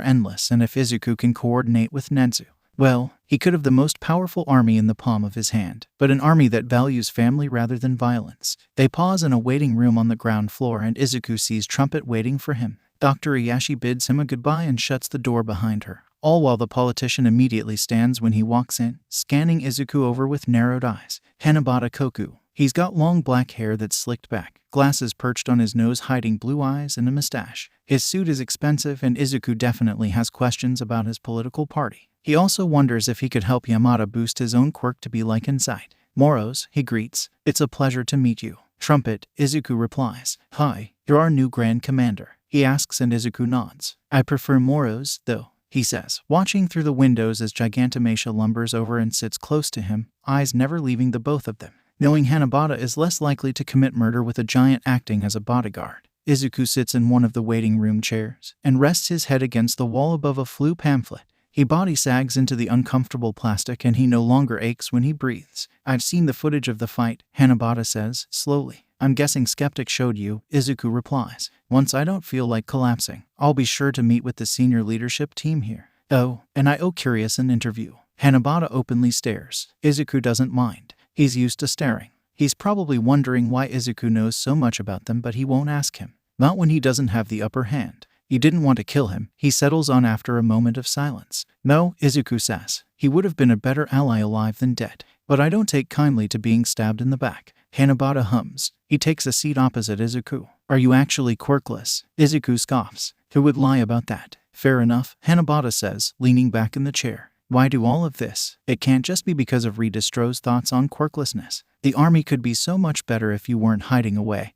endless, and if Izuku can coordinate with Nenzu, well, he could have the most powerful army in the palm of his hand, but an army that values family rather than violence." They pause in a waiting room on the ground floor, and Izuku sees Trumpet waiting for him. Dr. Iyashi bids him a goodbye and shuts the door behind her, all while the politician immediately stands when he walks in, scanning Izuku over with narrowed eyes. Hanabata Koku. He's got long black hair that's slicked back, glasses perched on his nose hiding blue eyes, and a mustache. His suit is expensive, and Izuku definitely has questions about his political party. He also wonders if he could help Yamada boost his own quirk to be like Inside. "Moros," he greets. "It's a pleasure to meet you." "Trumpet," Izuku replies. "Hi, you're our new Grand Commander," he asks, and Izuku nods. "I prefer Moros, though," he says, watching through the windows as Gigantomachia lumbers over and sits close to him, eyes never leaving the both of them. Knowing Hanabata is less likely to commit murder with a giant acting as a bodyguard. Izuku sits in one of the waiting room chairs and rests his head against the wall above a flu pamphlet. His body sags into the uncomfortable plastic and he no longer aches when he breathes. I've seen the footage of the fight, Hanabata says, slowly. I'm guessing Skeptic showed you, Izuku replies. Once I don't feel like collapsing, I'll be sure to meet with the senior leadership team here. Oh, and I owe Curious an interview. Hanabata openly stares. Izuku doesn't mind. He's used to staring. He's probably wondering why Izuku knows so much about them, but he won't ask him. Not when he doesn't have the upper hand. You didn't want to kill him, he settles on after a moment of silence. No, Izuku says. He would have been a better ally alive than dead. But I don't take kindly to being stabbed in the back. Hanabata hums. He takes a seat opposite Izuku. Are you actually quirkless? Izuku scoffs. Who would lie about that? Fair enough, Hanabata says, leaning back in the chair. Why do all of this? It can't just be because of Redestro's thoughts on quirklessness. The army could be so much better if you weren't hiding away.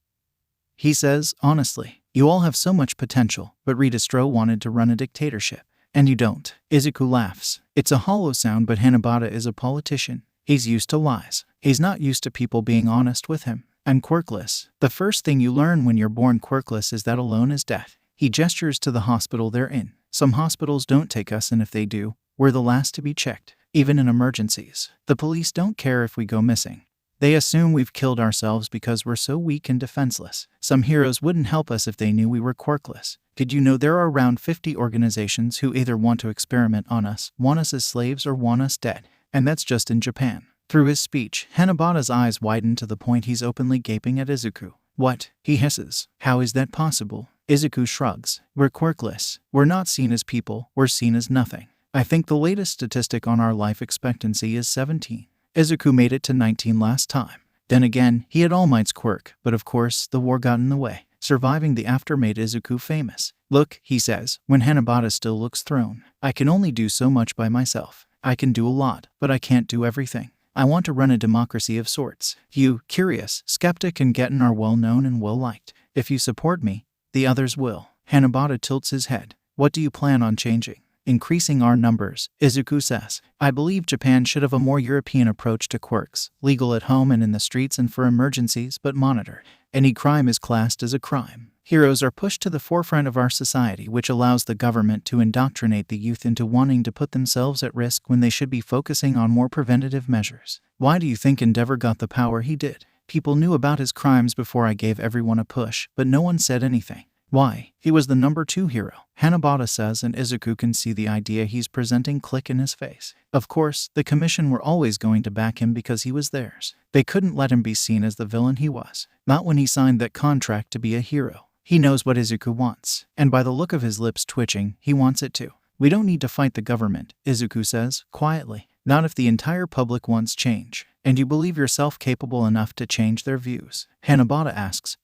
He says, honestly, you all have so much potential, but Redestro wanted to run a dictatorship. And you don't. Izuku laughs. It's a hollow sound, but Hanabata is a politician. He's used to lies. He's not used to people being honest with him. I'm quirkless. The first thing you learn when you're born quirkless is that alone is death. He gestures to the hospital they're in. Some hospitals don't take us, and if they do, we're the last to be checked. Even in emergencies. The police don't care if we go missing. They assume we've killed ourselves because we're so weak and defenseless. Some heroes wouldn't help us if they knew we were quirkless. Did you know there are around 50 organizations who either want to experiment on us, want us as slaves, or want us dead? And that's just in Japan. Through his speech, Hanabata's eyes widen to the point he's openly gaping at Izuku. What? He hisses. How is that possible? Izuku shrugs. We're quirkless. We're not seen as people, we're seen as nothing. I think the latest statistic on our life expectancy is 17. Izuku made it to 19 last time. Then again, he had All Might's quirk, but of course, the war got in the way. Surviving the after made Izuku famous. Look, he says, when Hanabata still looks thrown. I can only do so much by myself. I can do a lot, but I can't do everything. I want to run a democracy of sorts. You, Curious, Skeptic, and Getten are well known and well liked. If you support me, the others will. Hanabata tilts his head. What do you plan on changing? Increasing our numbers, Izuku says. I believe Japan should have a more European approach to quirks, legal at home and in the streets and for emergencies, but monitored. Any crime is classed as a crime. Heroes are pushed to the forefront of our society, which allows the government to indoctrinate the youth into wanting to put themselves at risk when they should be focusing on more preventative measures. Why do you think Endeavor got the power he did? People knew about his crimes before I gave everyone a push, but no one said anything. Why? He was the number 2 hero, Hanabata says, and Izuku can see the idea he's presenting click in his face. Of course, the commission were always going to back him because he was theirs. They couldn't let him be seen as the villain he was. Not when he signed that contract to be a hero. He knows what Izuku wants, and by the look of his lips twitching, he wants it too. We don't need to fight the government, Izuku says, quietly. Not if the entire public wants change. And you believe yourself capable enough to change their views? Hanabata asks.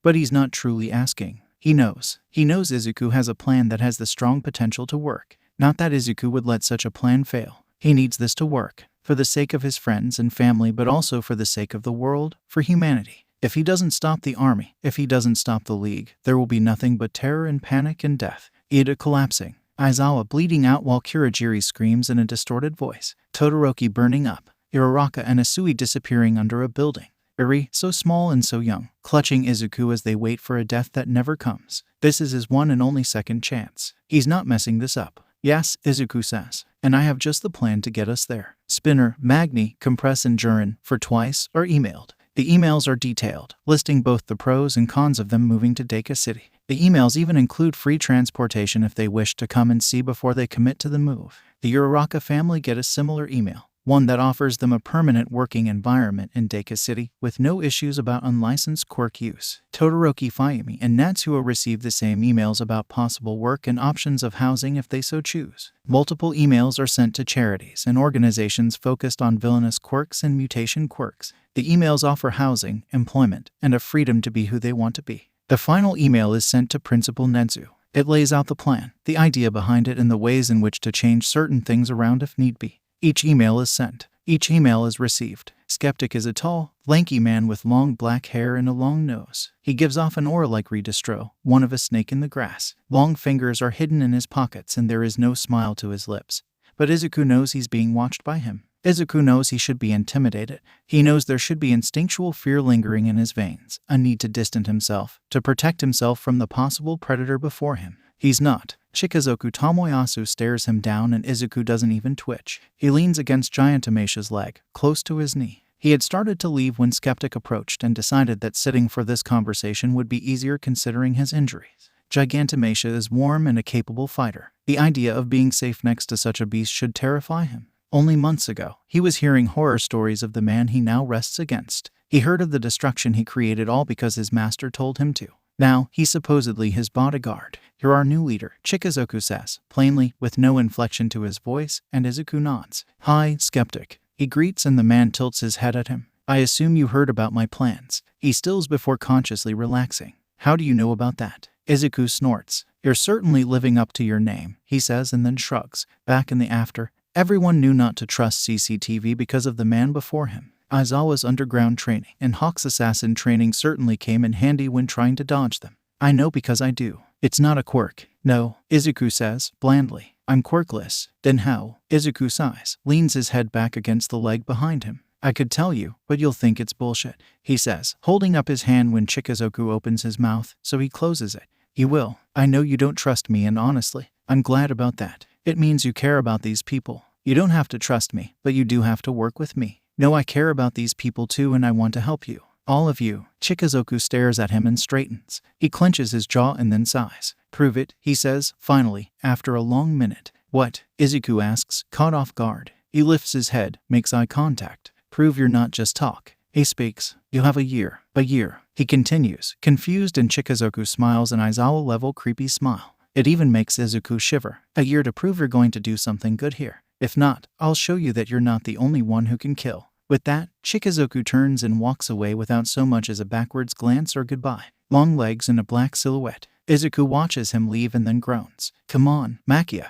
But he's not truly asking. He knows. He knows Izuku has a plan that has the strong potential to work. Not that Izuku would let such a plan fail. He needs this to work. For the sake of his friends and family, but also for the sake of the world, for humanity. If he doesn't stop the army, if he doesn't stop the League, there will be nothing but terror and panic and death. Ida collapsing. Aizawa bleeding out while Kurogiri screams in a distorted voice. Todoroki burning up. Uraraka and Asui disappearing under a building. Eri, so small and so young, clutching Izuku as they wait for a death that never comes. This is his one and only second chance. He's not messing this up. Yes, Izuku says. And I have just the plan to get us there. Spinner, Magni, Compress, and Jurin, for twice, are emailed. The emails are detailed, listing both the pros and cons of them moving to Deku City. The emails even include free transportation if they wish to come and see before they commit to the move. The Uraraka family get a similar email. One that offers them a permanent working environment in Deku City with no issues about unlicensed quirk use. Todoroki, Fayumi, and Natsuo receive the same emails about possible work and options of housing if they so choose. Multiple emails are sent to charities and organizations focused on villainous quirks and mutation quirks. The emails offer housing, employment, and a freedom to be who they want to be. The final email is sent to Principal Netsu. It lays out the plan, the idea behind it, and the ways in which to change certain things around if need be. Each email is sent. Each email is received. Skeptic is a tall, lanky man with long black hair and a long nose. He gives off an aura like Redestro, one of a snake in the grass. Long fingers are hidden in his pockets and there is no smile to his lips. But Izuku knows he's being watched by him. Izuku knows he should be intimidated. He knows there should be instinctual fear lingering in his veins, a need to distance himself, to protect himself from the possible predator before him. He's not. Shikazoku Tomoyasu stares him down and Izuku doesn't even twitch. He leans against Gigantomasia's leg, close to his knee. He had started to leave when Skeptic approached and decided that sitting for this conversation would be easier considering his injuries. Gigantomasia is warm and a capable fighter. The idea of being safe next to such a beast should terrify him. Only months ago, he was hearing horror stories of the man he now rests against. He heard of the destruction he created all because his master told him to. Now, he's supposedly his bodyguard. You're our new leader, Shikazoku says, plainly, with no inflection to his voice, and Izuku nods. Hi, Skeptic. He greets and the man tilts his head at him. I assume you heard about my plans. He stills before consciously relaxing. How do you know about that? Izuku snorts. You're certainly living up to your name, he says and then shrugs. Back in the after, everyone knew not to trust CCTV because of the man before him. Aizawa's underground training and Hawk's assassin training certainly came in handy when trying to dodge them. I know because I do. It's not a quirk. No, Izuku says, blandly. I'm quirkless. Then how? Izuku sighs, leans his head back against the leg behind him. I could tell you, but you'll think it's bullshit, he says, holding up his hand when Shikazoku opens his mouth, so he closes it. You will. I know you don't trust me and honestly, I'm glad about that. It means you care about these people. You don't have to trust me, but you do have to work with me. No, I care about these people too and I want to help you. All of you. Shikazoku stares at him and straightens. He clenches his jaw and then sighs. Prove it, he says, finally, after a long minute. What? Izuku asks, caught off guard. He lifts his head, makes eye contact. Prove you're not just talk. He speaks. You have a year. A year. He continues, confused, and Shikazoku smiles an Aizawa-level creepy smile. It even makes Izuku shiver. A year to prove you're going to do something good here. If not, I'll show you that you're not the only one who can kill. With that, Shikazoku turns and walks away without so much as a backwards glance or goodbye. Long legs and a black silhouette. Izuku watches him leave and then groans. Come on, Makia,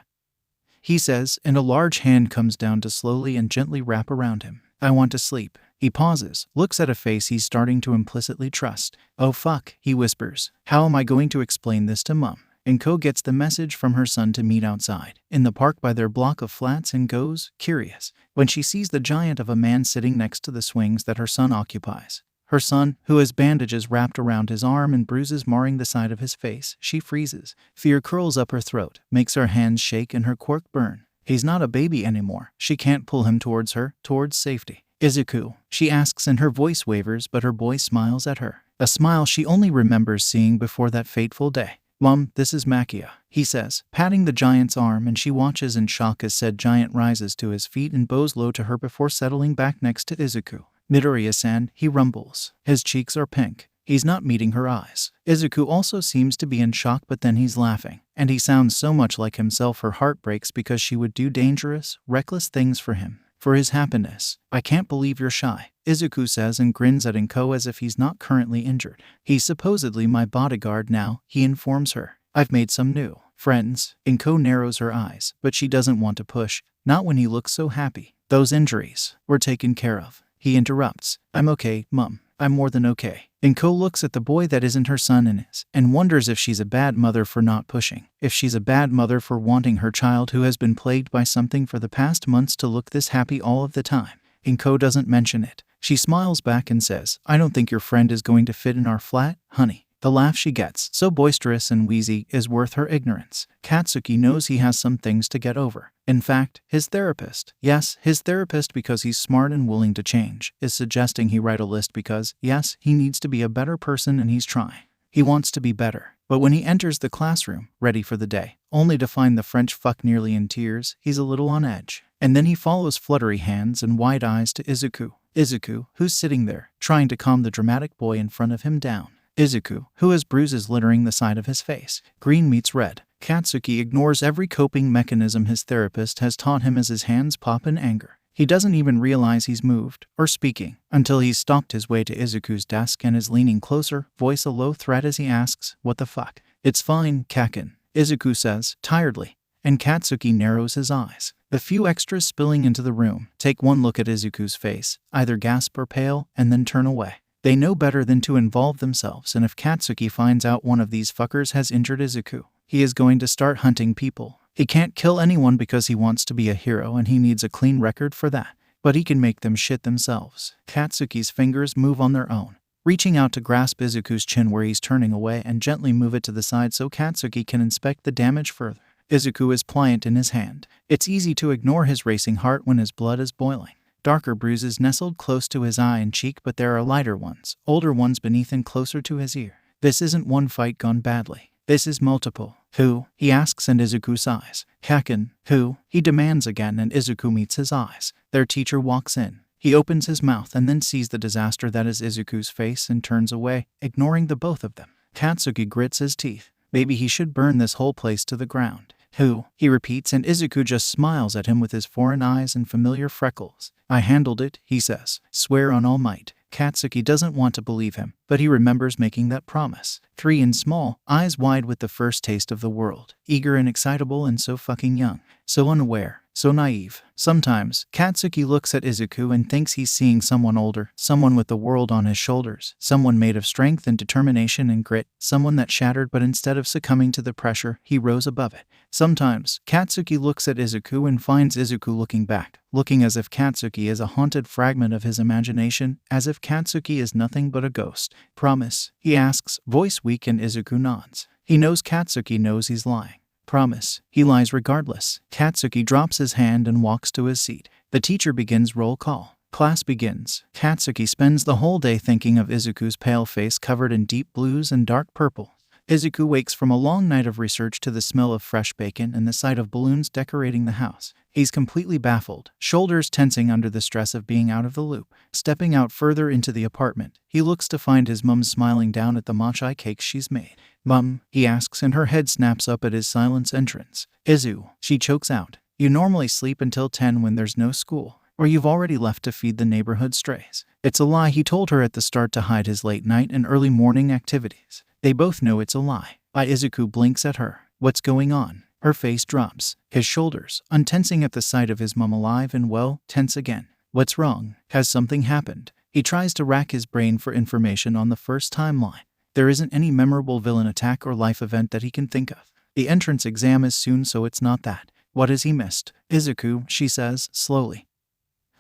he says, and a large hand comes down to slowly and gently wrap around him. I want to sleep. He pauses, looks at a face he's starting to implicitly trust. Oh fuck, he whispers. How am I going to explain this to Mum? And Ko gets the message from her son to meet outside, in the park by their block of flats and goes, curious, when she sees the giant of a man sitting next to the swings that her son occupies. Her son, who has bandages wrapped around his arm and bruises marring the side of his face, she freezes. Fear curls up her throat, makes her hands shake and her quirk burn. He's not a baby anymore. She can't pull him towards her, towards safety. Izuku, she asks and her voice wavers but her boy smiles at her. A smile she only remembers seeing before that fateful day. Mom, this is Makia, he says, patting the giant's arm, and she watches in shock as said giant rises to his feet and bows low to her before settling back next to Izuku. Midoriya-san, he rumbles. His cheeks are pink. He's not meeting her eyes. Izuku also seems to be in shock, but then he's laughing. And he sounds so much like himself her heart breaks because she would do dangerous, reckless things for him. For his happiness. I can't believe you're shy, Izuku says and grins at Inko as if he's not currently injured. He's supposedly my bodyguard now, he informs her. I've made some new friends. Inko narrows her eyes, but she doesn't want to push, not when he looks so happy. Those injuries were taken care of. He interrupts. I'm okay, Mum. I'm more than okay. Inko looks at the boy that isn't her son and is, and wonders if she's a bad mother for not pushing. If she's a bad mother for wanting her child who has been plagued by something for the past months to look this happy all of the time. Inko doesn't mention it. She smiles back and says, I don't think your friend is going to fit in our flat, honey. The laugh she gets, so boisterous and wheezy, is worth her ignorance. Katsuki knows he has some things to get over. In fact, his therapist, yes, his therapist because he's smart and willing to change, is suggesting he write a list because, yes, he needs to be a better person and he's trying. He wants to be better. But when he enters the classroom, ready for the day, only to find the French fuck nearly in tears, he's a little on edge. And then he follows fluttery hands and wide eyes to Izuku. Izuku, who's sitting there, trying to calm the dramatic boy in front of him down. Izuku, who has bruises littering the side of his face. Green meets red. Katsuki ignores every coping mechanism his therapist has taught him as his hands pop in anger. He doesn't even realize he's moved, or speaking, until he's stalked his way to Izuku's desk and is leaning closer, voice a low threat as he asks, what the fuck? It's fine, Kakin, Izuku says, tiredly, and Katsuki narrows his eyes. The few extras spilling into the room take one look at Izuku's face, either gasp or pale, and then turn away. They know better than to involve themselves, and if Katsuki finds out one of these fuckers has injured Izuku, he is going to start hunting people. He can't kill anyone because he wants to be a hero and he needs a clean record for that. but he can make them shit themselves. Katsuki's fingers move on their own, reaching out to grasp Izuku's chin where he's turning away and gently move it to the side so Katsuki can inspect the damage further. Izuku is pliant in his hand. It's easy to ignore his racing heart when his blood is boiling. Darker bruises nestled close to his eye and cheek, but there are lighter ones, older ones beneath and closer to his ear. This isn't one fight gone badly. This is multiple. Who? He asks and Izuku sighs. Kaken. Who? He demands again and Izuku meets his eyes. Their teacher walks in. He opens his mouth and then sees the disaster that is Izuku's face and turns away, ignoring the both of them. Katsuki grits his teeth. Maybe he should burn this whole place to the ground. Who? He repeats and Izuku just smiles at him with his foreign eyes and familiar freckles. I handled it, he says. Swear on All Might. Katsuki doesn't want to believe him, but he remembers making that promise. 3 and small, eyes wide with the first taste of the world. Eager and excitable and so fucking young. So unaware. So naive. Sometimes, Katsuki looks at Izuku and thinks he's seeing someone older, someone with the world on his shoulders, someone made of strength and determination and grit, someone that shattered but instead of succumbing to the pressure, he rose above it. Sometimes, Katsuki looks at Izuku and finds Izuku looking back, looking as if Katsuki is a haunted fragment of his imagination, as if Katsuki is nothing but a ghost. Promise? He asks, voice weak, and Izuku nods. He knows Katsuki knows he's lying. Promise. He lies regardless. Katsuki drops his hand and walks to his seat. The teacher begins roll call. Class begins. Katsuki spends the whole day thinking of Izuku's pale face covered in deep blues and dark purple. Izuku wakes from a long night of research to the smell of fresh bacon and the sight of balloons decorating the house. He's completely baffled, shoulders tensing under the stress of being out of the loop. Stepping out further into the apartment, he looks to find his mum smiling down at the matcha cakes she's made. Mum, he asks and her head snaps up at his silence entrance. Izu, she chokes out. You normally sleep until 10 when there's no school, or you've already left to feed the neighborhood strays. It's a lie he told her at the start to hide his late night and early morning activities. They both know it's a lie. Izuku blinks at her. What's going on? Her face drops. His shoulders, untensing at the sight of his mum alive and well, tense again. What's wrong? Has something happened? He tries to rack his brain for information on the first timeline. There isn't any memorable villain attack or life event that he can think of. The entrance exam is soon, so it's not that. What has he missed? Izuku, she says, slowly.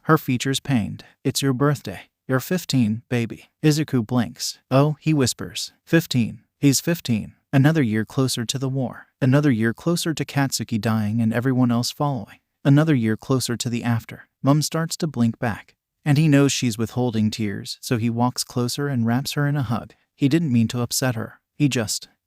Her features pained. It's your birthday. You're 15, baby. Izuku blinks. Oh, he whispers. 15. He's 15. Another year closer to the war. Another year closer to Katsuki dying and everyone else following. Another year closer to the after. Mum starts to blink back. And he knows she's withholding tears, so he walks closer and wraps her in a hug. He didn't mean to upset her.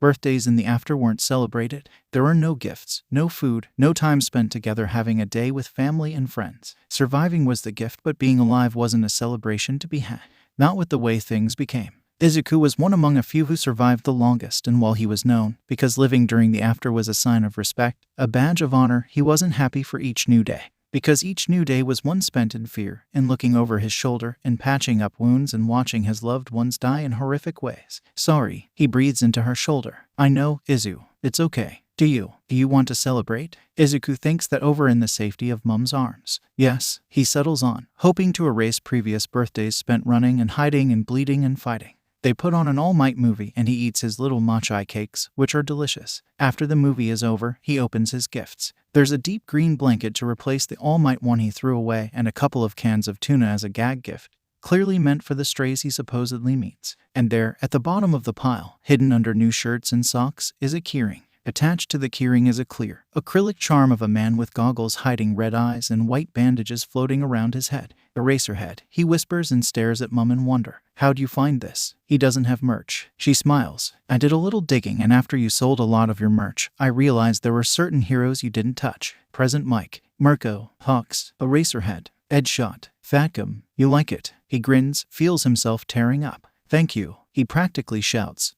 Birthdays in the after weren't celebrated. There were no gifts, no food, no time spent together having a day with family and friends. Surviving was the gift, but being alive wasn't a celebration to be had. Not with the way things became. Izuku was one among a few who survived the longest, and while he was known, because living during the after was a sign of respect, a badge of honor, he wasn't happy for each new day. Because each new day was one spent in fear, in looking over his shoulder, in patching up wounds and watching his loved ones die in horrific ways. Sorry, he breathes into her shoulder. I know, Izu. It's okay. Do you want to celebrate? Izuku thinks that over in the safety of Mum's arms. Yes, he settles on, hoping to erase previous birthdays spent running and hiding and bleeding and fighting. They put on an All Might movie and he eats his little matcha cakes, which are delicious. After the movie is over, he opens his gifts. There's a deep green blanket to replace the All Might one he threw away and a couple of cans of tuna as a gag gift, clearly meant for the strays he supposedly meets. And there, at the bottom of the pile, hidden under new shirts and socks, is a keyring. Attached to the keyring is a clear, acrylic charm of a man with goggles hiding red eyes and white bandages floating around his head. Eraserhead, he whispers and stares at Mum in wonder. How'd you find this? He doesn't have merch. She smiles. I did a little digging, and after you sold a lot of your merch, I realized there were certain heroes you didn't touch. Present Mike, Mirko, Hawks, Eraserhead, Edshot, Fatgum. You like it? He grins, feels himself tearing up. Thank you, he practically shouts,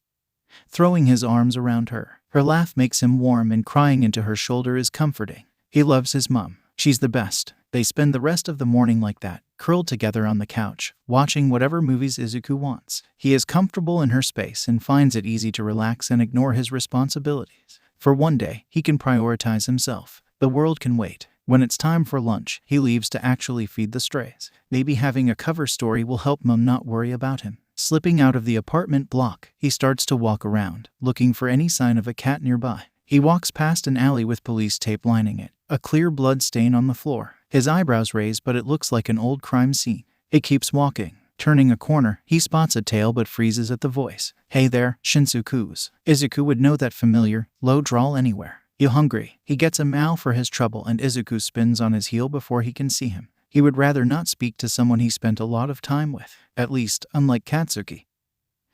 throwing his arms around her. Her laugh makes him warm and crying into her shoulder is comforting. He loves his mum. She's the best. They spend the rest of the morning like that, curled together on the couch, watching whatever movies Izuku wants. He is comfortable in her space and finds it easy to relax and ignore his responsibilities. For one day, he can prioritize himself. The world can wait. When it's time for lunch, he leaves to actually feed the strays. Maybe having a cover story will help Mum not worry about him. Slipping out of the apartment block, he starts to walk around, looking for any sign of a cat nearby. He walks past an alley with police tape lining it, a clear blood stain on the floor. His eyebrows raise, but it looks like an old crime scene. He keeps walking. Turning a corner, he spots a tail but freezes at the voice. "Hey there, Shinsukus." Izuku would know that familiar, low drawl anywhere. "You hungry?" He gets a meow for his trouble and Izuku spins on his heel before he can see him. He would rather not speak to someone he spent a lot of time with. At least, unlike Katsuki,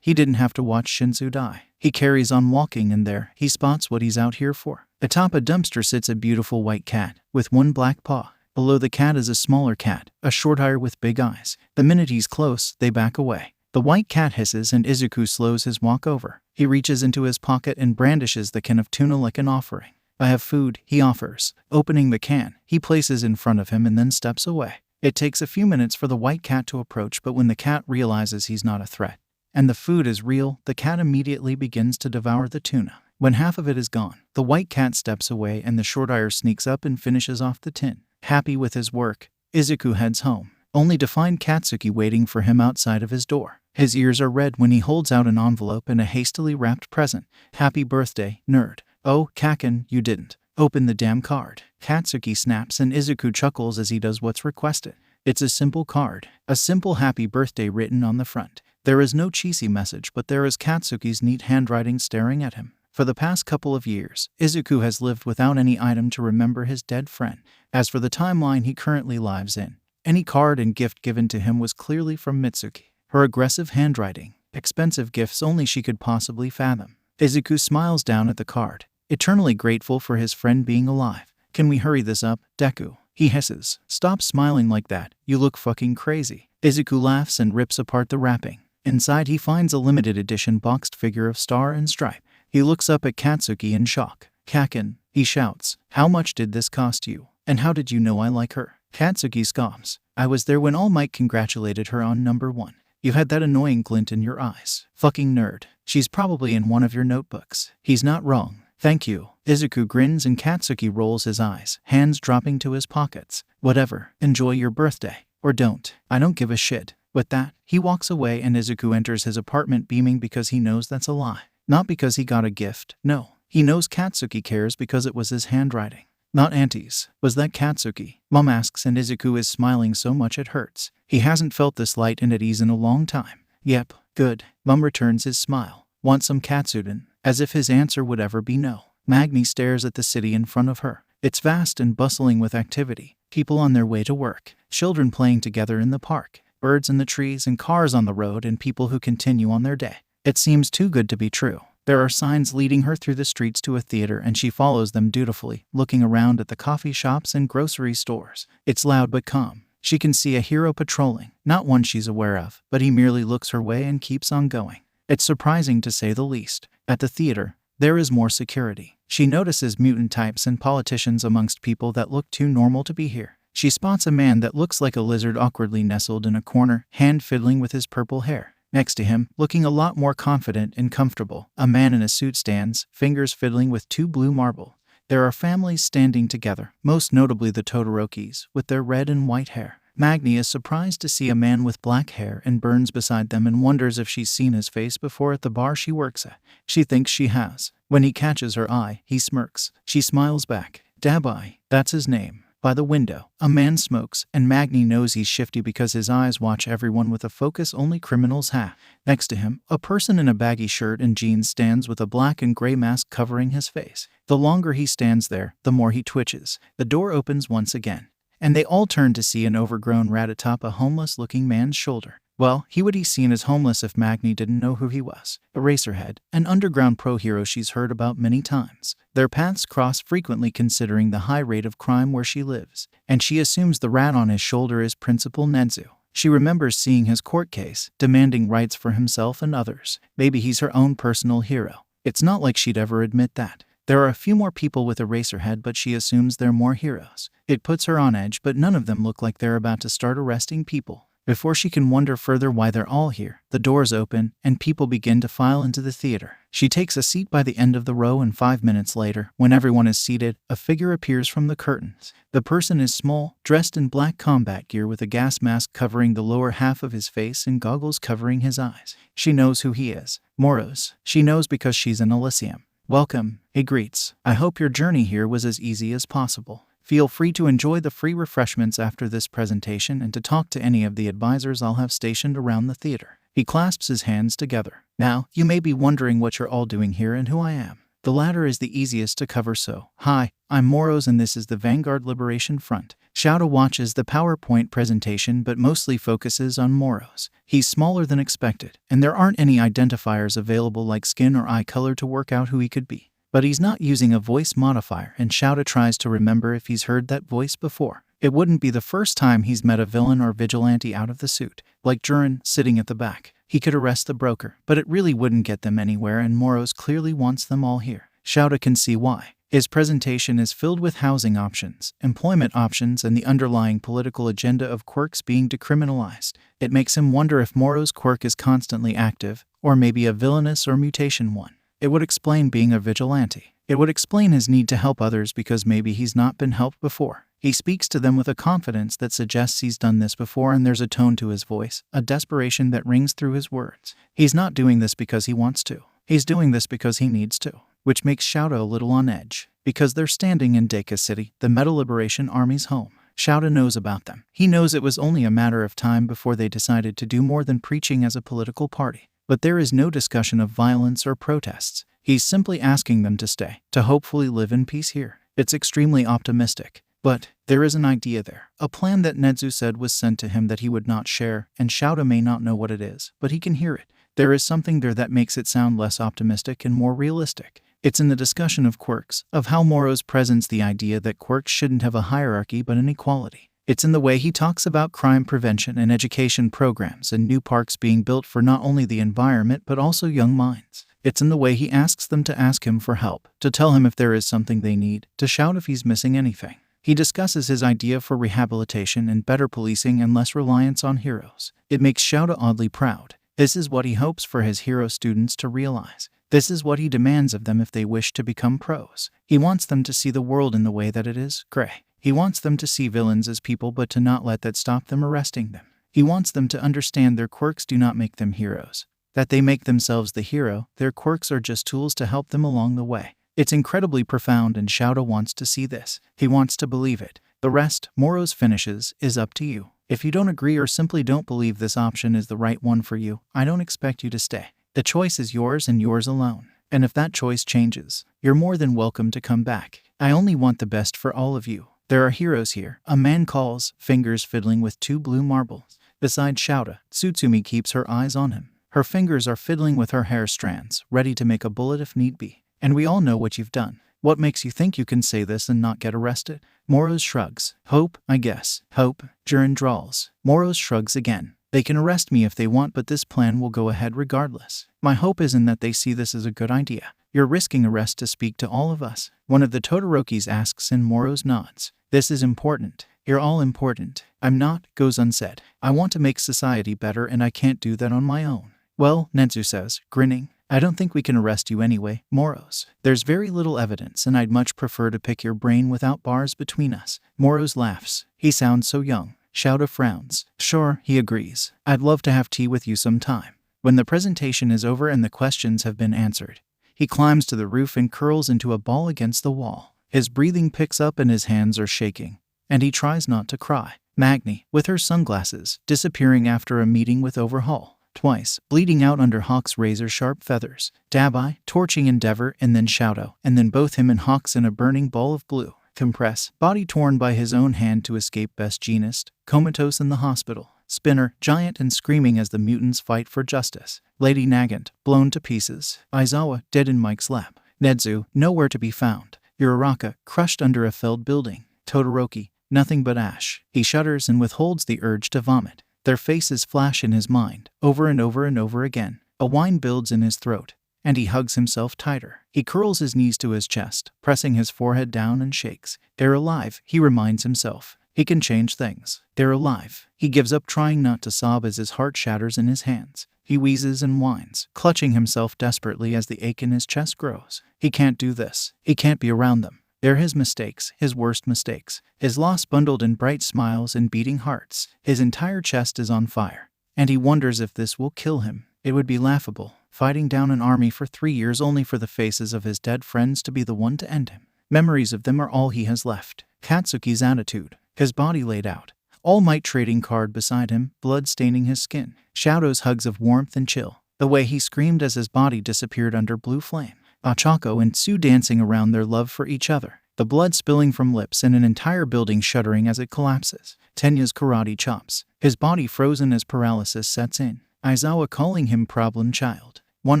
he didn't have to watch Shinsu die. He carries on walking and there, he spots what he's out here for. Atop a dumpster sits a beautiful white cat, with one black paw. Below the cat is a smaller cat, a short hair with big eyes. The minute he's close, they back away. The white cat hisses and Izuku slows his walk over. He reaches into his pocket and brandishes the can of tuna like an offering. "I have food," he offers. Opening the can, he places in front of him and then steps away. It takes a few minutes for the white cat to approach, but when the cat realizes he's not a threat, and the food is real, the cat immediately begins to devour the tuna. When half of it is gone, the white cat steps away and the short hair sneaks up and finishes off the tin. Happy with his work, Izuku heads home, only to find Katsuki waiting for him outside of his door. His ears are red when he holds out an envelope and a hastily wrapped present. "Happy birthday, nerd." "Oh, Kaken, you didn't open the damn card." Katsuki snaps and Izuku chuckles as he does what's requested. It's a simple card, a simple happy birthday written on the front. There is no cheesy message, but there is Katsuki's neat handwriting staring at him. For the past couple of years, Izuku has lived without any item to remember his dead friend. As for the timeline he currently lives in, any card and gift given to him was clearly from Mitsuki. Her aggressive handwriting, expensive gifts only she could possibly fathom. Izuku smiles down at the card, eternally grateful for his friend being alive. "Can we hurry this up, Deku?" he hisses. "Stop smiling like that, you look fucking crazy." Izuku laughs and rips apart the wrapping. Inside he finds a limited edition boxed figure of Star and Stripe. He looks up at Katsuki in shock. "Kaken," he shouts, "how much did this cost you? And how did you know I like her?" Katsuki scoffs. "I was there when All Might congratulated her on #1. You had that annoying glint in your eyes. Fucking nerd. She's probably in one of your notebooks." He's not wrong. "Thank you." Izuku grins and Katsuki rolls his eyes, hands dropping to his pockets. "Whatever, enjoy your birthday. Or don't. I don't give a shit." With that, he walks away and Izuku enters his apartment beaming because he knows that's a lie. Not because he got a gift, no. He knows Katsuki cares because it was his handwriting. "Not Auntie's. Was that Katsuki?" Mom asks and Izuku is smiling so much it hurts. He hasn't felt this light and at ease in a long time. "Yep, good." Mom returns his smile. "Want some katsudon?" As if his answer would ever be no. Magni stares at the city in front of her. It's vast and bustling with activity. People on their way to work. Children playing together in the park. Birds in the trees and cars on the road and people who continue on their day. It seems too good to be true. There are signs leading her through the streets to a theater and she follows them dutifully, looking around at the coffee shops and grocery stores. It's loud but calm. She can see a hero patrolling, not one she's aware of, but he merely looks her way and keeps on going. It's surprising to say the least. At the theater, there is more security. She notices mutant types and politicians amongst people that look too normal to be here. She spots a man that looks like a lizard awkwardly nestled in a corner, hand fiddling with his purple hair. Next to him, looking a lot more confident and comfortable, a man in a suit stands, fingers fiddling with 2 blue marble. There are families standing together, most notably the Todorokis, with their red and white hair. Magni is surprised to see a man with black hair and burns beside them and wonders if she's seen his face before at the bar she works at. She thinks she has. When he catches her eye, he smirks. She smiles back. Dabai, that's his name. By the window, a man smokes, and Magni knows he's shifty because his eyes watch everyone with a focus only criminals have. Next to him, a person in a baggy shirt and jeans stands with a black and gray mask covering his face. The longer he stands there, the more he twitches. The door opens once again, and they all turn to see an overgrown rat atop a homeless-looking man's shoulder. Well, he would be seen as homeless if Magni didn't know who he was. Eraserhead, an underground pro-hero she's heard about many times. Their paths cross frequently considering the high rate of crime where she lives, and she assumes the rat on his shoulder is Principal Nenzu. She remembers seeing his court case, demanding rights for himself and others. Maybe he's her own personal hero. It's not like she'd ever admit that. There are a few more people with Eraserhead, but she assumes they're more heroes. It puts her on edge, but none of them look like they're about to start arresting people. Before she can wonder further why they're all here, the doors open, and people begin to file into the theater. She takes a seat by the end of the row and 5 minutes later, when everyone is seated, a figure appears from the curtains. The person is small, dressed in black combat gear with a gas mask covering the lower half of his face and goggles covering his eyes. She knows who he is. Moros. She knows because she's an Elysium. "Welcome," he greets. "I hope your journey here was as easy as possible." Feel free to enjoy the free refreshments after this presentation and to talk to any of the advisors I'll have stationed around the theater. He clasps his hands together. Now, you may be wondering what you're all doing here and who I am. The latter is the easiest to cover, so. Hi, I'm Moros and this is the Vanguard Liberation Front. Shadow watches the PowerPoint presentation but mostly focuses on Moros. He's smaller than expected, and there aren't any identifiers available like skin or eye color to work out who he could be. But he's not using a voice modifier, and Shadow tries to remember if he's heard that voice before. It wouldn't be the first time he's met a villain or vigilante out of the suit. Like Jurin, sitting at the back. He could arrest the broker, but it really wouldn't get them anywhere, and Moros clearly wants them all here. Shadow can see why. His presentation is filled with housing options, employment options, and the underlying political agenda of quirks being decriminalized. It makes him wonder if Moro's quirk is constantly active, or maybe a villainous or mutation one. It would explain being a vigilante. It would explain his need to help others because maybe he's not been helped before. He speaks to them with a confidence that suggests he's done this before, and there's a tone to his voice, a desperation that rings through his words. He's not doing this because he wants to. He's doing this because he needs to. Which makes Shadow a little on edge. Because they're standing in Deku City, the Metal Liberation Army's home. Shadow knows about them. He knows it was only a matter of time before they decided to do more than preaching as a political party. But there is no discussion of violence or protests. He's simply asking them to stay, to hopefully live in peace here. It's extremely optimistic. But there is an idea there. A plan that Netsu said was sent to him that he would not share, and Shadow may not know what it is, but he can hear it. There is something there that makes it sound less optimistic and more realistic. It's in the discussion of quirks, of how Moros presents the idea that quirks shouldn't have a hierarchy but an equality. It's in the way he talks about crime prevention and education programs and new parks being built for not only the environment but also young minds. It's in the way he asks them to ask him for help, to tell him if there is something they need, to shout if he's missing anything. He discusses his idea for rehabilitation and better policing and less reliance on heroes. It makes Shadow oddly proud. This is what he hopes for his hero students to realize. This is what he demands of them if they wish to become pros. He wants them to see the world in the way that it is, gray. He wants them to see villains as people but to not let that stop them arresting them. He wants them to understand their quirks do not make them heroes. That they make themselves the hero, their quirks are just tools to help them along the way. It's incredibly profound and Shadow wants to see this. He wants to believe it. The rest, Moros finishes, is up to you. If you don't agree or simply don't believe this option is the right one for you, I don't expect you to stay. The choice is yours and yours alone. And if that choice changes, you're more than welcome to come back. I only want the best for all of you. There are heroes here. A man calls, fingers fiddling with 2 blue marbles. Beside Shadow, Tsutsumi keeps her eyes on him. Her fingers are fiddling with her hair strands, ready to make a bullet if need be. And we all know what you've done. What makes you think you can say this and not get arrested? Moros shrugs. Hope, I guess. Hope, Jurin drawls. Moros shrugs again. They can arrest me if they want, but this plan will go ahead regardless. My hope isn't that they see this as a good idea. You're risking arrest to speak to all of us. One of the Todorokis asks and Moros nods. This is important. You're all important. I'm not, goes unsaid. I want to make society better and I can't do that on my own. Well, Netsu says, grinning. I don't think we can arrest you anyway, Moros. There's very little evidence and I'd much prefer to pick your brain without bars between us. Moros laughs. He sounds so young. Shadow frowns. Sure, he agrees. I'd love to have tea with you sometime. When the presentation is over and the questions have been answered, he climbs to the roof and curls into a ball against the wall. His breathing picks up and his hands are shaking, and he tries not to cry. Magni, with her sunglasses, disappearing after a meeting with Overhaul. Twice, bleeding out under Hawk's razor-sharp feathers. Dabai, torching Endeavor, and then Shadow, and then both him and Hawk's in a burning ball of blue. Compress, body torn by his own hand to escape Best Jeanist, comatose in the hospital. Spinner, giant and screaming as the mutants fight for justice. Lady Nagant, blown to pieces. Aizawa, dead in Mike's lap. Nedzu, nowhere to be found. Uraraka, crushed under a felled building. Todoroki, nothing but ash. He shudders and withholds the urge to vomit. Their faces flash in his mind, over and over and over again. A whine builds in his throat, and he hugs himself tighter. He curls his knees to his chest, pressing his forehead down and shakes. They're alive, he reminds himself. He can change things. They're alive. He gives up trying not to sob as his heart shatters in his hands. He wheezes and whines, clutching himself desperately as the ache in his chest grows. He can't do this. He can't be around them. They're his mistakes, his worst mistakes. His loss bundled in bright smiles and beating hearts. His entire chest is on fire, and he wonders if this will kill him. It would be laughable, fighting down an army for 3 years only for the faces of his dead friends to be the one to end him. Memories of them are all he has left. Katsuki's attitude. His body laid out. All Might trading card beside him, blood staining his skin. Shadows hugs of warmth and chill. The way he screamed as his body disappeared under blue flame. Ochako and Sue dancing around their love for each other. The blood spilling from lips and an entire building shuddering as it collapses. Tenya's karate chops. His body frozen as paralysis sets in. Aizawa calling him problem child. One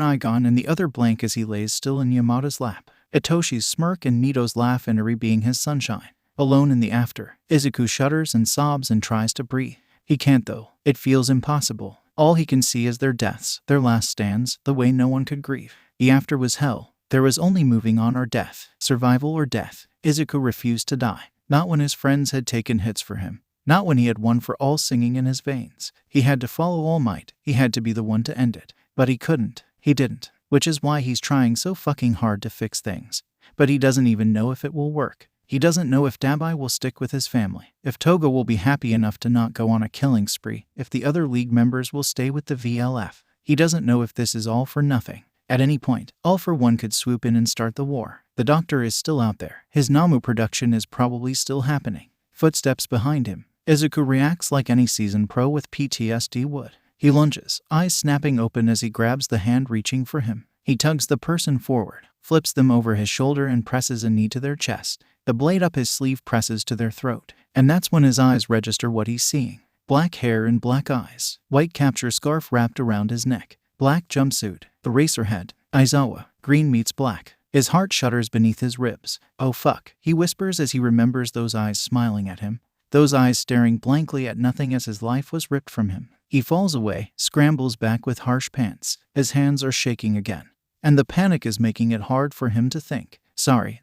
eye gone and the other blank as he lays still in Yamada's lap. Itoshi's smirk and Nito's laugh and Eri being his sunshine. Alone in the after, Izuku shudders and sobs and tries to breathe. He can't though. It feels impossible. All he can see is their deaths, their last stands, the way no one could grieve. The after was hell. There was only moving on or death, survival or death. Izuku refused to die. Not when his friends had taken hits for him. Not when he had one for all singing in his veins. He had to follow All Might. He had to be the one to end it. But he couldn't. He didn't. Which is why he's trying so fucking hard to fix things. But he doesn't even know if it will work. He doesn't know if Dabai will stick with his family, if Toga will be happy enough to not go on a killing spree, if the other league members will stay with the VLF. He doesn't know if this is all for nothing. At any point, All for One could swoop in and start the war. The doctor is still out there. His Namu production is probably still happening. Footsteps behind him. Izuku reacts like any seasoned pro with PTSD would. He lunges, eyes snapping open as he grabs the hand reaching for him. He tugs the person forward, flips them over his shoulder and presses a knee to their chest. The blade up his sleeve presses to their throat. And that's when his eyes register what he's seeing. Black hair and black eyes. White capture scarf wrapped around his neck. Black jumpsuit. The racer head. Aizawa. Green meets black. His heart shudders beneath his ribs. Oh fuck, he whispers as he remembers those eyes smiling at him. Those eyes staring blankly at nothing as his life was ripped from him. He falls away, scrambles back with harsh pants. His hands are shaking again. And the panic is making it hard for him to think. Sorry.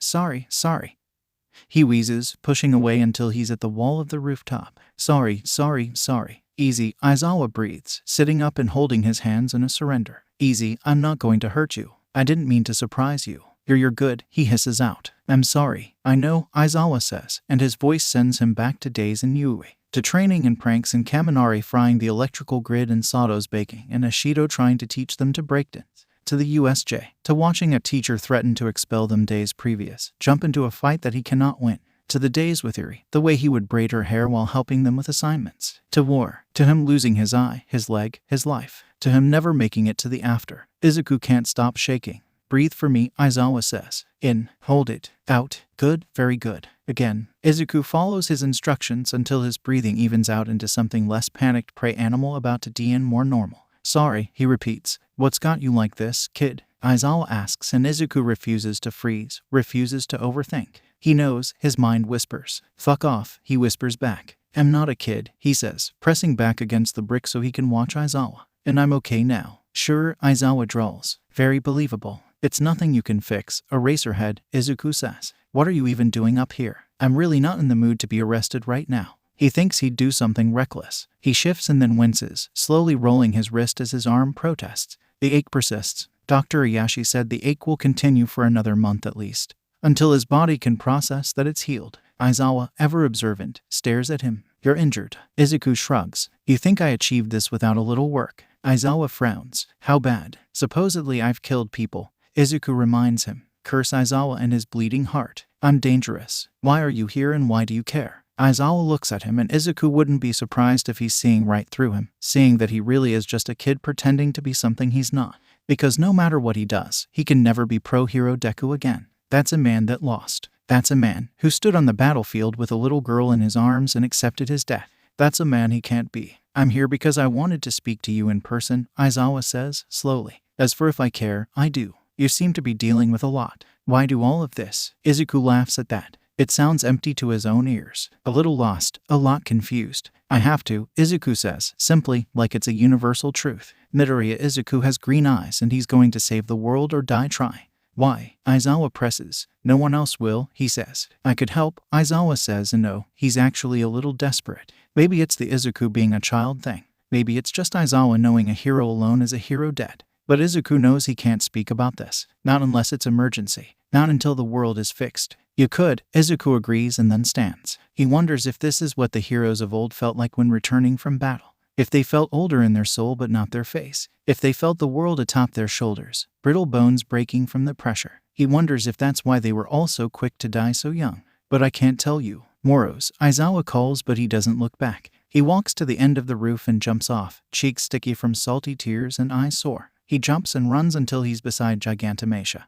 He wheezes, pushing away until he's at the wall of the rooftop. Sorry. Easy, Aizawa breathes, sitting up and holding his hands in a surrender. Easy, I'm not going to hurt you. I didn't mean to surprise you. You're good, he hisses out. I'm sorry. I know, Aizawa says, and his voice sends him back to days in Yuuei. To training and pranks in Kaminari frying the electrical grid and Sato's baking and Ashido trying to teach them to breakdance. To the USJ, to watching a teacher threaten to expel them days previous, jump into a fight that he cannot win. To the days with Eri, the way he would braid her hair while helping them with assignments. To war, to him losing his eye, his leg, his life. To him never making it to the after. Izuku can't stop shaking. Breathe for me, Aizawa says. In, hold it, out, good, very good. Again, Izuku follows his instructions until his breathing evens out into something less panicked prey animal about to be more normal. Sorry, he repeats. What's got you like this, kid? Aizawa asks and Izuku refuses to freeze, refuses to overthink. He knows, his mind whispers. Fuck off, he whispers back. I'm not a kid, he says, pressing back against the brick so he can watch Aizawa. And I'm okay now. Sure, Aizawa drawls. Very believable. It's nothing you can fix, Eraserhead, Izuku says. What are you even doing up here? I'm really not in the mood to be arrested right now. He thinks he'd do something reckless. He shifts and then winces, slowly rolling his wrist as his arm protests. The ache persists. Dr. Ayashi said the ache will continue for another month at least, until his body can process that it's healed. Aizawa, ever observant, stares at him. You're injured. Izuku shrugs. You think I achieved this without a little work? Aizawa frowns. How bad? Supposedly I've killed people. Izuku reminds him. Curse Aizawa and his bleeding heart. I'm dangerous. Why are you here and why do you care? Aizawa looks at him and Izuku wouldn't be surprised if he's seeing right through him, seeing that he really is just a kid pretending to be something he's not. Because no matter what he does, he can never be pro-hero Deku again. That's a man that lost. That's a man who stood on the battlefield with a little girl in his arms and accepted his death. That's a man he can't be. I'm here because I wanted to speak to you in person, Aizawa says, slowly. As for if I care, I do. You seem to be dealing with a lot. Why do all of this? Izuku laughs at that. It sounds empty to his own ears. A little lost, a lot confused. I have to, Izuku says, simply, like it's a universal truth. Midoriya Izuku has green eyes and he's going to save the world or die trying. Why? Aizawa presses. No one else will, he says. I could help, Aizawa says, and no, he's actually a little desperate. Maybe it's the Izuku being a child thing. Maybe it's just Aizawa knowing a hero alone is a hero dead. But Izuku knows he can't speak about this. Not unless it's emergency. Not until the world is fixed. You could, Izuku agrees and then stands. He wonders if this is what the heroes of old felt like when returning from battle. If they felt older in their soul but not their face. If they felt the world atop their shoulders, brittle bones breaking from the pressure. He wonders if that's why they were all so quick to die so young. But I can't tell you. Moro's, Aizawa calls, but he doesn't look back. He walks to the end of the roof and jumps off, cheeks sticky from salty tears and eyes sore. He jumps and runs until he's beside Gigantomachia,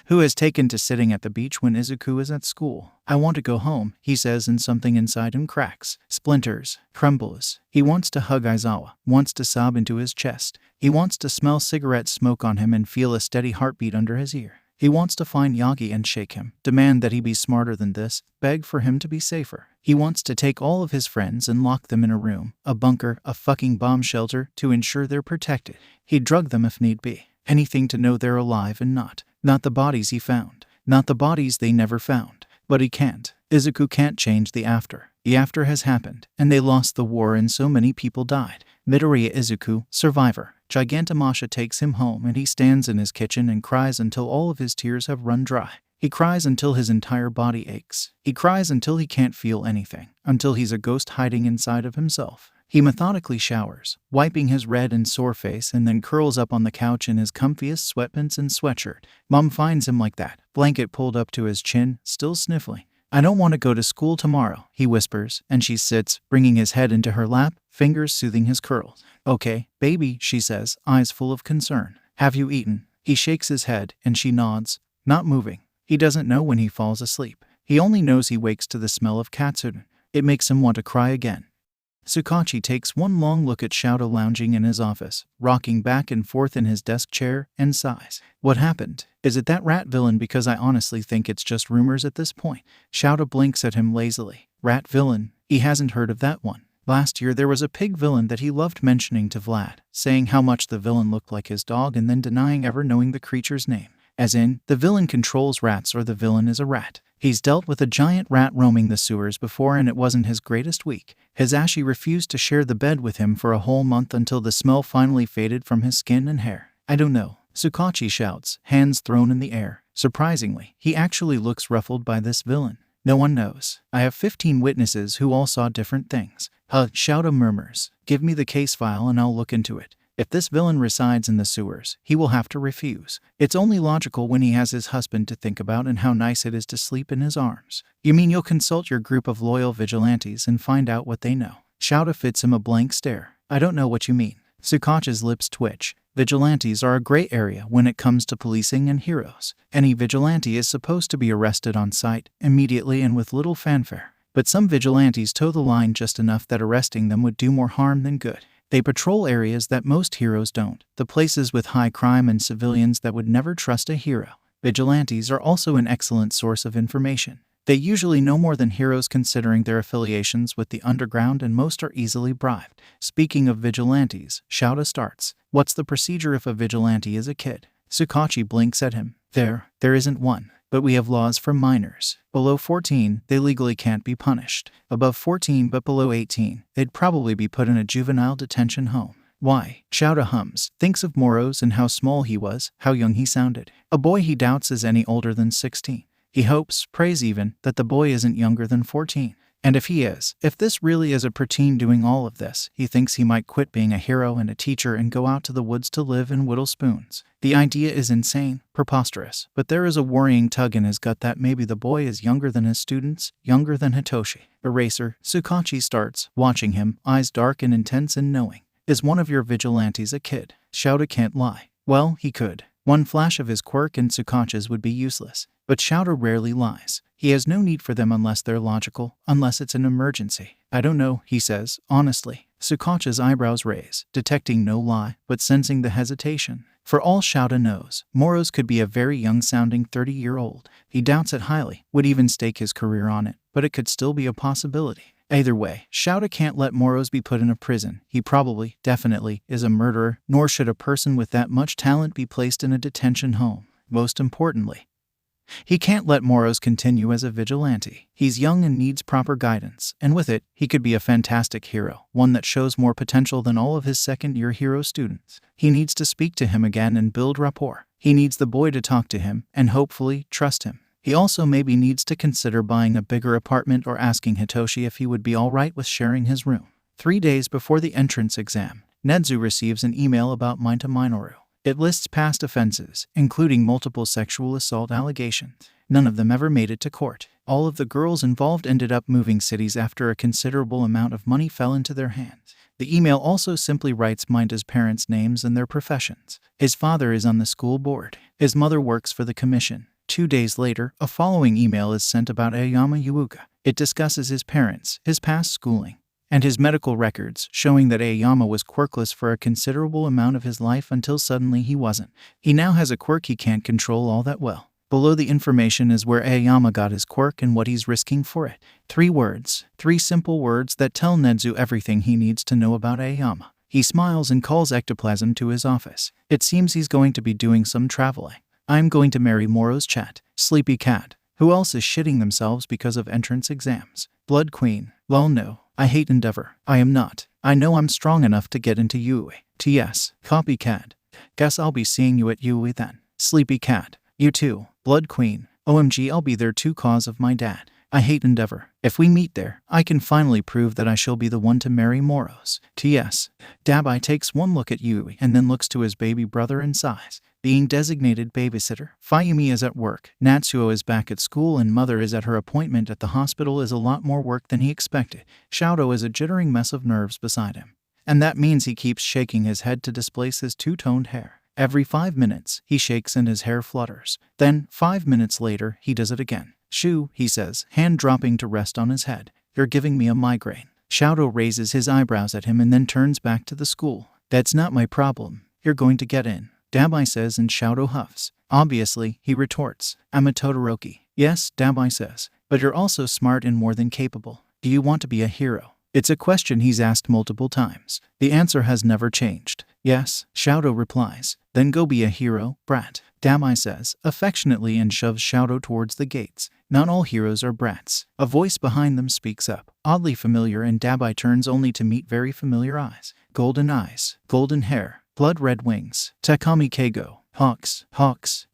who has taken to sitting at the beach when Izuku is at school. "I want to go home," he says, and something inside him cracks, splinters, crumbles. He wants to hug Aizawa, wants to sob into his chest. He wants to smell cigarette smoke on him and feel a steady heartbeat under his ear. He wants to find Yagi and shake him, demand that he be smarter than this, beg for him to be safer. He wants to take all of his friends and lock them in a room, a bunker, a fucking bomb shelter, to ensure they're protected. He'd drug them if need be. Anything to know they're alive and not the bodies he found. Not the bodies they never found. But he can't. Izuku can't change the after. The after has happened, and they lost the war and so many people died. Midoriya Izuku, survivor. Gigantomachia takes him home and he stands in his kitchen and cries until all of his tears have run dry. He cries until his entire body aches. He cries until he can't feel anything, until he's a ghost hiding inside of himself. He methodically showers, wiping his red and sore face, and then curls up on the couch in his comfiest sweatpants and sweatshirt. Mom finds him like that, blanket pulled up to his chin, still sniffling. "I don't want to go to school tomorrow," he whispers, and she sits, bringing his head into her lap, fingers soothing his curls. "Okay, baby," she says, eyes full of concern. "Have you eaten?" He shakes his head, and she nods, not moving. He doesn't know when he falls asleep. He only knows he wakes to the smell of katsudon. It makes him want to cry again. Tsukachi takes one long look at Shouta lounging in his office, rocking back and forth in his desk chair, and sighs. "What happened? Is it that rat villain? Because I honestly think it's just rumors at this point." Shouta blinks at him lazily. Rat villain? He hasn't heard of that one. Last year there was a pig villain that he loved mentioning to Vlad, saying how much the villain looked like his dog and then denying ever knowing the creature's name. As in, the villain controls rats or the villain is a rat. He's dealt with a giant rat roaming the sewers before and it wasn't his greatest week. Hisashi refused to share the bed with him for a whole month until the smell finally faded from his skin and hair. "I don't know," Tsukachi shouts, hands thrown in the air. Surprisingly, he actually looks ruffled by this villain. "No one knows. I have 15 witnesses who all saw different things." Shouta murmurs. "Give me the case file and I'll look into it. If this villain resides in the sewers, he will have to refuse. It's only logical when he has his husband to think about and how nice it is to sleep in his arms." "You mean you'll consult your group of loyal vigilantes and find out what they know?" Shouta fits him a blank stare. "I don't know what you mean." Tsukachi's lips twitch. Vigilantes are a gray area when it comes to policing and heroes. Any vigilante is supposed to be arrested on sight, immediately and with little fanfare. But some vigilantes toe the line just enough that arresting them would do more harm than good. They patrol areas that most heroes don't, the places with high crime and civilians that would never trust a hero. Vigilantes are also an excellent source of information. They usually know more than heroes considering their affiliations with the underground, and most are easily bribed. Speaking of vigilantes, Shouta starts. "What's the procedure if a vigilante is a kid?" Tsukachi blinks at him. There isn't one. But we have laws for minors. Below 14, they legally can't be punished. Above 14 but below 18, they'd probably be put in a juvenile detention home. "Why?" Shouta hums, thinks of Moro's and how small he was, how young he sounded. A boy he doubts is any older than 16. He hopes, prays even, that the boy isn't younger than 14. And if he is, if this really is a preteen doing all of this, he thinks he might quit being a hero and a teacher and go out to the woods to live and whittle spoons. The idea is insane, preposterous, but there is a worrying tug in his gut that maybe the boy is younger than his students, younger than Hitoshi. "Eraser," Tsukachi starts, watching him, eyes dark and intense and knowing. "Is one of your vigilantes a kid?" Shouta can't lie. Well, he could. One flash of his quirk and Tsukachi's would be useless. But Shouta rarely lies. He has no need for them unless they're logical, unless it's an emergency. "I don't know," he says, honestly. Tsukachi's eyebrows raise, detecting no lie, but sensing the hesitation. For all Shouta knows, Moro's could be a very young-sounding 30-year-old. He doubts it highly, would even stake his career on it, but it could still be a possibility. Either way, Shouta can't let Moro's be put in a prison. He probably, definitely, is a murderer, nor should a person with that much talent be placed in a detention home. Most importantly, he can't let Moro's continue as a vigilante. He's young and needs proper guidance, and with it, he could be a fantastic hero, one that shows more potential than all of his second-year hero students. He needs to speak to him again and build rapport. He needs the boy to talk to him, and hopefully, trust him. He also maybe needs to consider buying a bigger apartment or asking Hitoshi if he would be alright with sharing his room. 3 days before the entrance exam, Nezu receives an email about Minta Minoru. It lists past offenses, including multiple sexual assault allegations. None of them ever made it to court. All of the girls involved ended up moving cities after a considerable amount of money fell into their hands. The email also simply writes Minda's parents' names and their professions. His father is on the school board. His mother works for the commission. 2 days later, a following email is sent about Aoyama Yuuei. It discusses his parents, his past schooling, and his medical records, showing that Aoyama was quirkless for a considerable amount of his life until suddenly he wasn't. He now has a quirk he can't control all that well. Below the information is where Aoyama got his quirk and what he's risking for it. 3 words. 3 simple words that tell Nezu everything he needs to know about Aoyama. He smiles and calls Ectoplasm to his office. It seems he's going to be doing some traveling. I'm going to marry Moro's chat. Sleepy cat. Who else is shitting themselves because of entrance exams? Blood Queen. Well, no. I hate Endeavor. I am not. I know I'm strong enough to get into Yuuei. TS. Copycat. Guess I'll be seeing you at Yuuei then. Sleepy cat. You too. Blood Queen. OMG, I'll be there too cause of my dad. I hate Endeavor. If we meet there, I can finally prove that I shall be the one to marry Moros. TS. Dabai takes one look at Yuuei and then looks to his baby brother and sighs. Being designated babysitter, Fayumi is at work, Natsuo is back at school, and Mother is at her appointment at the hospital is a lot more work than he expected. Shoto is a jittering mess of nerves beside him. And that means he keeps shaking his head to displace his two-toned hair. Every 5 minutes, he shakes and his hair flutters. Then, 5 minutes later, he does it again. Shoo, he says, hand dropping to rest on his head. You're giving me a migraine. Shoto raises his eyebrows at him and then turns back to the school. That's not my problem. You're going to get in. Dabai says, and Shoto huffs. Obviously, he retorts. I'm a Todoroki. Yes, Dabai says. But you're also smart and more than capable. Do you want to be a hero? It's a question he's asked multiple times. The answer has never changed. Yes, Shoto replies. Then go be a hero, brat. Dabai says, affectionately, and shoves Shoto towards the gates. Not all heroes are brats. A voice behind them speaks up, oddly familiar, and Dabai turns only to meet very familiar eyes. Golden eyes, golden hair, blood red wings. Takami Keigo. Hawks,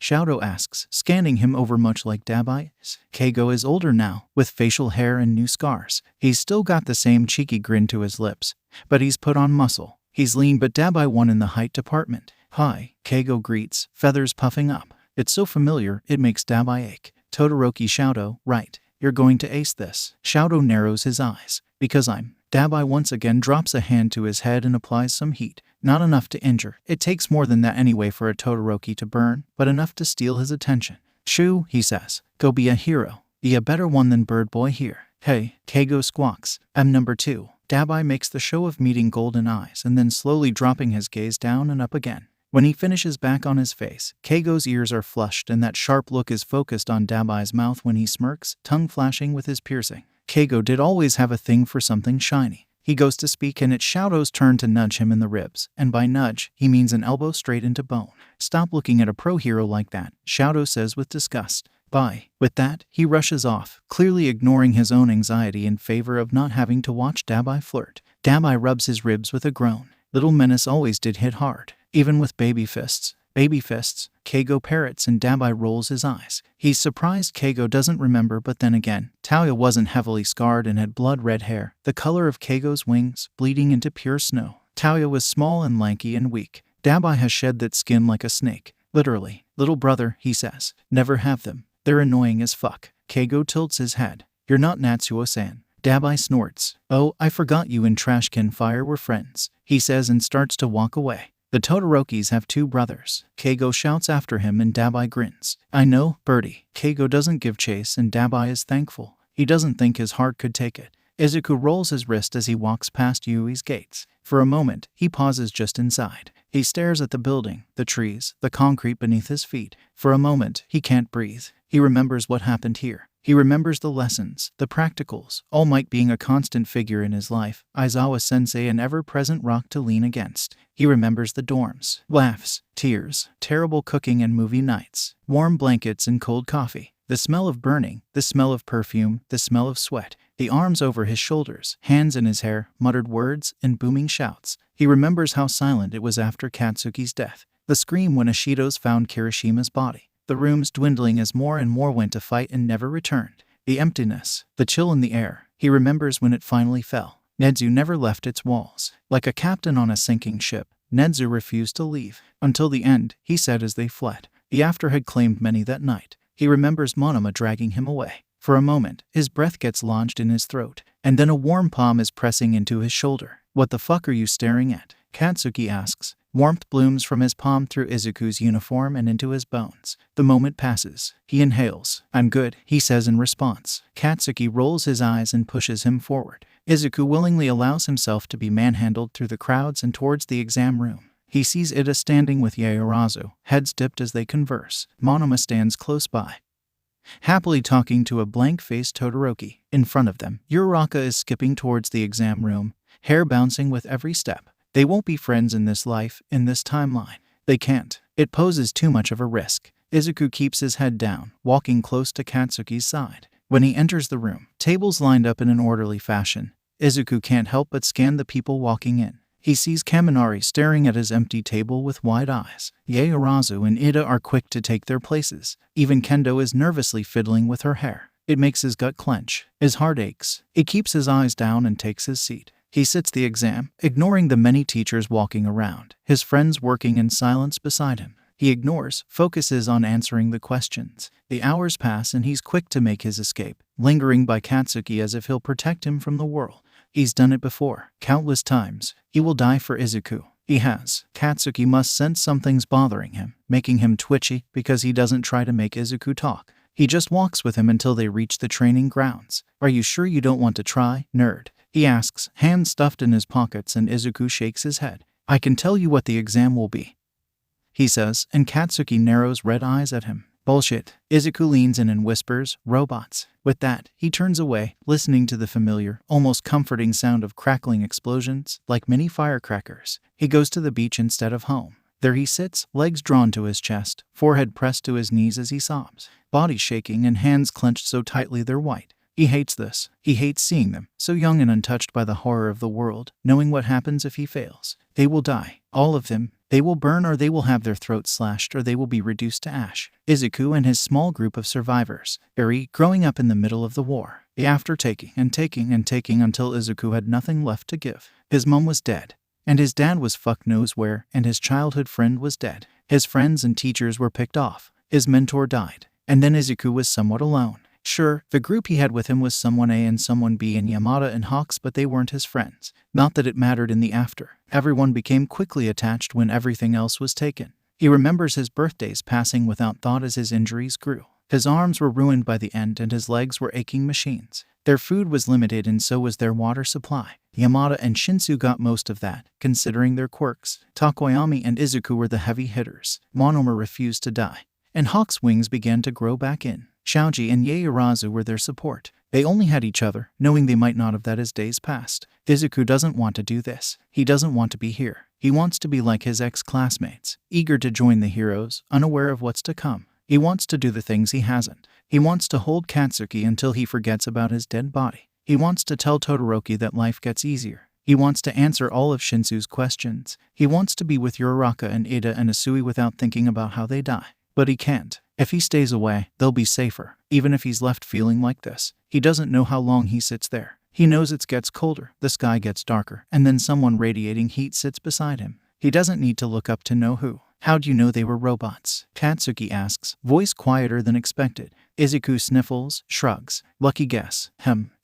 Shoto asks, scanning him over much like Dabai's. Keigo is older now, with facial hair and new scars. He's still got the same cheeky grin to his lips, but he's put on muscle. He's lean, but Dabai won in the height department. Hi, Keigo greets, feathers puffing up. It's so familiar, it makes Dabai ache. Todoroki. Shoto, right. You're going to ace this. Shoto narrows his eyes. Because I'm. Dabai once again drops a hand to his head and applies some heat. Not enough to injure. It takes more than that anyway for a Todoroki to burn, but enough to steal his attention. Shoo, he says. Go be a hero. Be a better one than Bird Boy here. Hey, Keigo squawks. I'm number 2. Dabai makes the show of meeting golden eyes and then slowly dropping his gaze down and up again. When he finishes back on his face, Keigo's ears are flushed and that sharp look is focused on Dabai's mouth when he smirks, tongue flashing with his piercing. Keigo did always have a thing for something shiny. He goes to speak and it's Shoto's turn to nudge him in the ribs, and by nudge, he means an elbow straight into bone. Stop looking at a pro hero like that, Shoto says with disgust. Bye. With that, he rushes off, clearly ignoring his own anxiety in favor of not having to watch Dabai flirt. Dabai rubs his ribs with a groan. Little Menace always did hit hard, even with baby fists. Baby fists, Keigo parrots, and Dabai rolls his eyes. He's surprised Keigo doesn't remember, but then again, Taoya wasn't heavily scarred and had blood-red hair, the color of Keigo's wings, bleeding into pure snow. Taoya was small and lanky and weak. Dabai has shed that skin like a snake. Literally. Little brother, he says. Never have them. They're annoying as fuck. Keigo tilts his head. You're not Natsuo-san. Dabai snorts. Oh, I forgot you and Trashkin Fire were friends, he says and starts to walk away. The Todorokis have 2 brothers. Keigo shouts after him and Dabai grins. I know, Birdie. Keigo doesn't give chase and Dabai is thankful. He doesn't think his heart could take it. Izuku rolls his wrist as he walks past Yuui's gates. For a moment, he pauses just inside. He stares at the building, the trees, the concrete beneath his feet. For a moment, he can't breathe. He remembers what happened here. He remembers the lessons, the practicals, All Might being a constant figure in his life, Aizawa-sensei an ever-present rock to lean against. He remembers the dorms, laughs, tears, terrible cooking and movie nights, warm blankets and cold coffee, the smell of burning, the smell of perfume, the smell of sweat, the arms over his shoulders, hands in his hair, muttered words, and booming shouts. He remembers how silent it was after Katsuki's death, the scream when Ishido's found Kirishima's body. The rooms dwindling as more and more went to fight and never returned. The emptiness, the chill in the air. He remembers when it finally fell. Nezu never left its walls. Like a captain on a sinking ship, Nezu refused to leave. Until the end, he said as they fled. The after had claimed many that night. He remembers Monoma dragging him away. For a moment, his breath gets launched in his throat, and then a warm palm is pressing into his shoulder. "What the fuck are you staring at?" Katsuki asks. Warmth blooms from his palm through Izuku's uniform and into his bones. The moment passes. He inhales. "I'm good," he says in response. Katsuki rolls his eyes and pushes him forward. Izuku willingly allows himself to be manhandled through the crowds and towards the exam room. He sees Ida standing with Yaorazu, heads dipped as they converse. Monoma stands close by, happily talking to a blank-faced Todoroki. In front of them, Uraraka is skipping towards the exam room, hair bouncing with every step. They won't be friends in this life, in this timeline. They can't. It poses too much of a risk. Izuku keeps his head down, walking close to Katsuki's side. When he enters the room, tables lined up in an orderly fashion. Izuku can't help but scan the people walking in. He sees Kaminari staring at his empty table with wide eyes. Yaorazu and Ida are quick to take their places. Even Kendo is nervously fiddling with her hair. It makes his gut clench. His heart aches. He keeps his eyes down and takes his seat. He sits the exam, ignoring the many teachers walking around, his friends working in silence beside him. He ignores, focuses on answering the questions. The hours pass and he's quick to make his escape, lingering by Katsuki as if he'll protect him from the world. He's done it before, countless times. He will die for Izuku. He has. Katsuki must sense something's bothering him, making him twitchy, because he doesn't try to make Izuku talk. He just walks with him until they reach the training grounds. "Are you sure you don't want to try, nerd?" he asks, hands stuffed in his pockets, and Izuku shakes his head. "I can tell you what the exam will be," he says, and Katsuki narrows red eyes at him. "Bullshit." Izuku leans in and whispers, "Robots." With that, he turns away, listening to the familiar, almost comforting sound of crackling explosions, like mini firecrackers. He goes to the beach instead of home. There he sits, legs drawn to his chest, forehead pressed to his knees as he sobs, body shaking and hands clenched so tightly they're white. He hates this. He hates seeing them, so young and untouched by the horror of the world, knowing what happens if he fails. They will die. All of them. They will burn, or they will have their throats slashed, or they will be reduced to ash. Izuku and his small group of survivors. Eri, growing up in the middle of the war. After taking until Izuku had nothing left to give. His mom was dead. And his dad was fuck knows where, and his childhood friend was dead. His friends and teachers were picked off. His mentor died. And then Izuku was somewhat alone. Sure, the group he had with him was someone A and someone B and Yamada and Hawks, but they weren't his friends. Not that it mattered in the after. Everyone became quickly attached when everything else was taken. He remembers his birthdays passing without thought as his injuries grew. His arms were ruined by the end and his legs were aching machines. Their food was limited and so was their water supply. Yamada and Shinsu got most of that, considering their quirks. Takoyami and Izuku were the heavy hitters. Monoma refused to die. And Hawk's wings began to grow back in. Shaoji and Yaorazu were their support. They only had each other, knowing they might not have that as days passed. Izuku doesn't want to do this. He doesn't want to be here. He wants to be like his ex-classmates, eager to join the heroes, unaware of what's to come. He wants to do the things he hasn't. He wants to hold Katsuki until he forgets about his dead body. He wants to tell Todoroki that life gets easier. He wants to answer all of Shinsu's questions. He wants to be with Uraraka and Ida and Asui without thinking about how they die. But he can't. If he stays away, they'll be safer, even if he's left feeling like this. He doesn't know how long he sits there. He knows it gets colder, the sky gets darker, and then someone radiating heat sits beside him. He doesn't need to look up to know who. "How'd you know they were robots?" Katsuki asks, voice quieter than expected. Izuku sniffles, shrugs. "Lucky guess."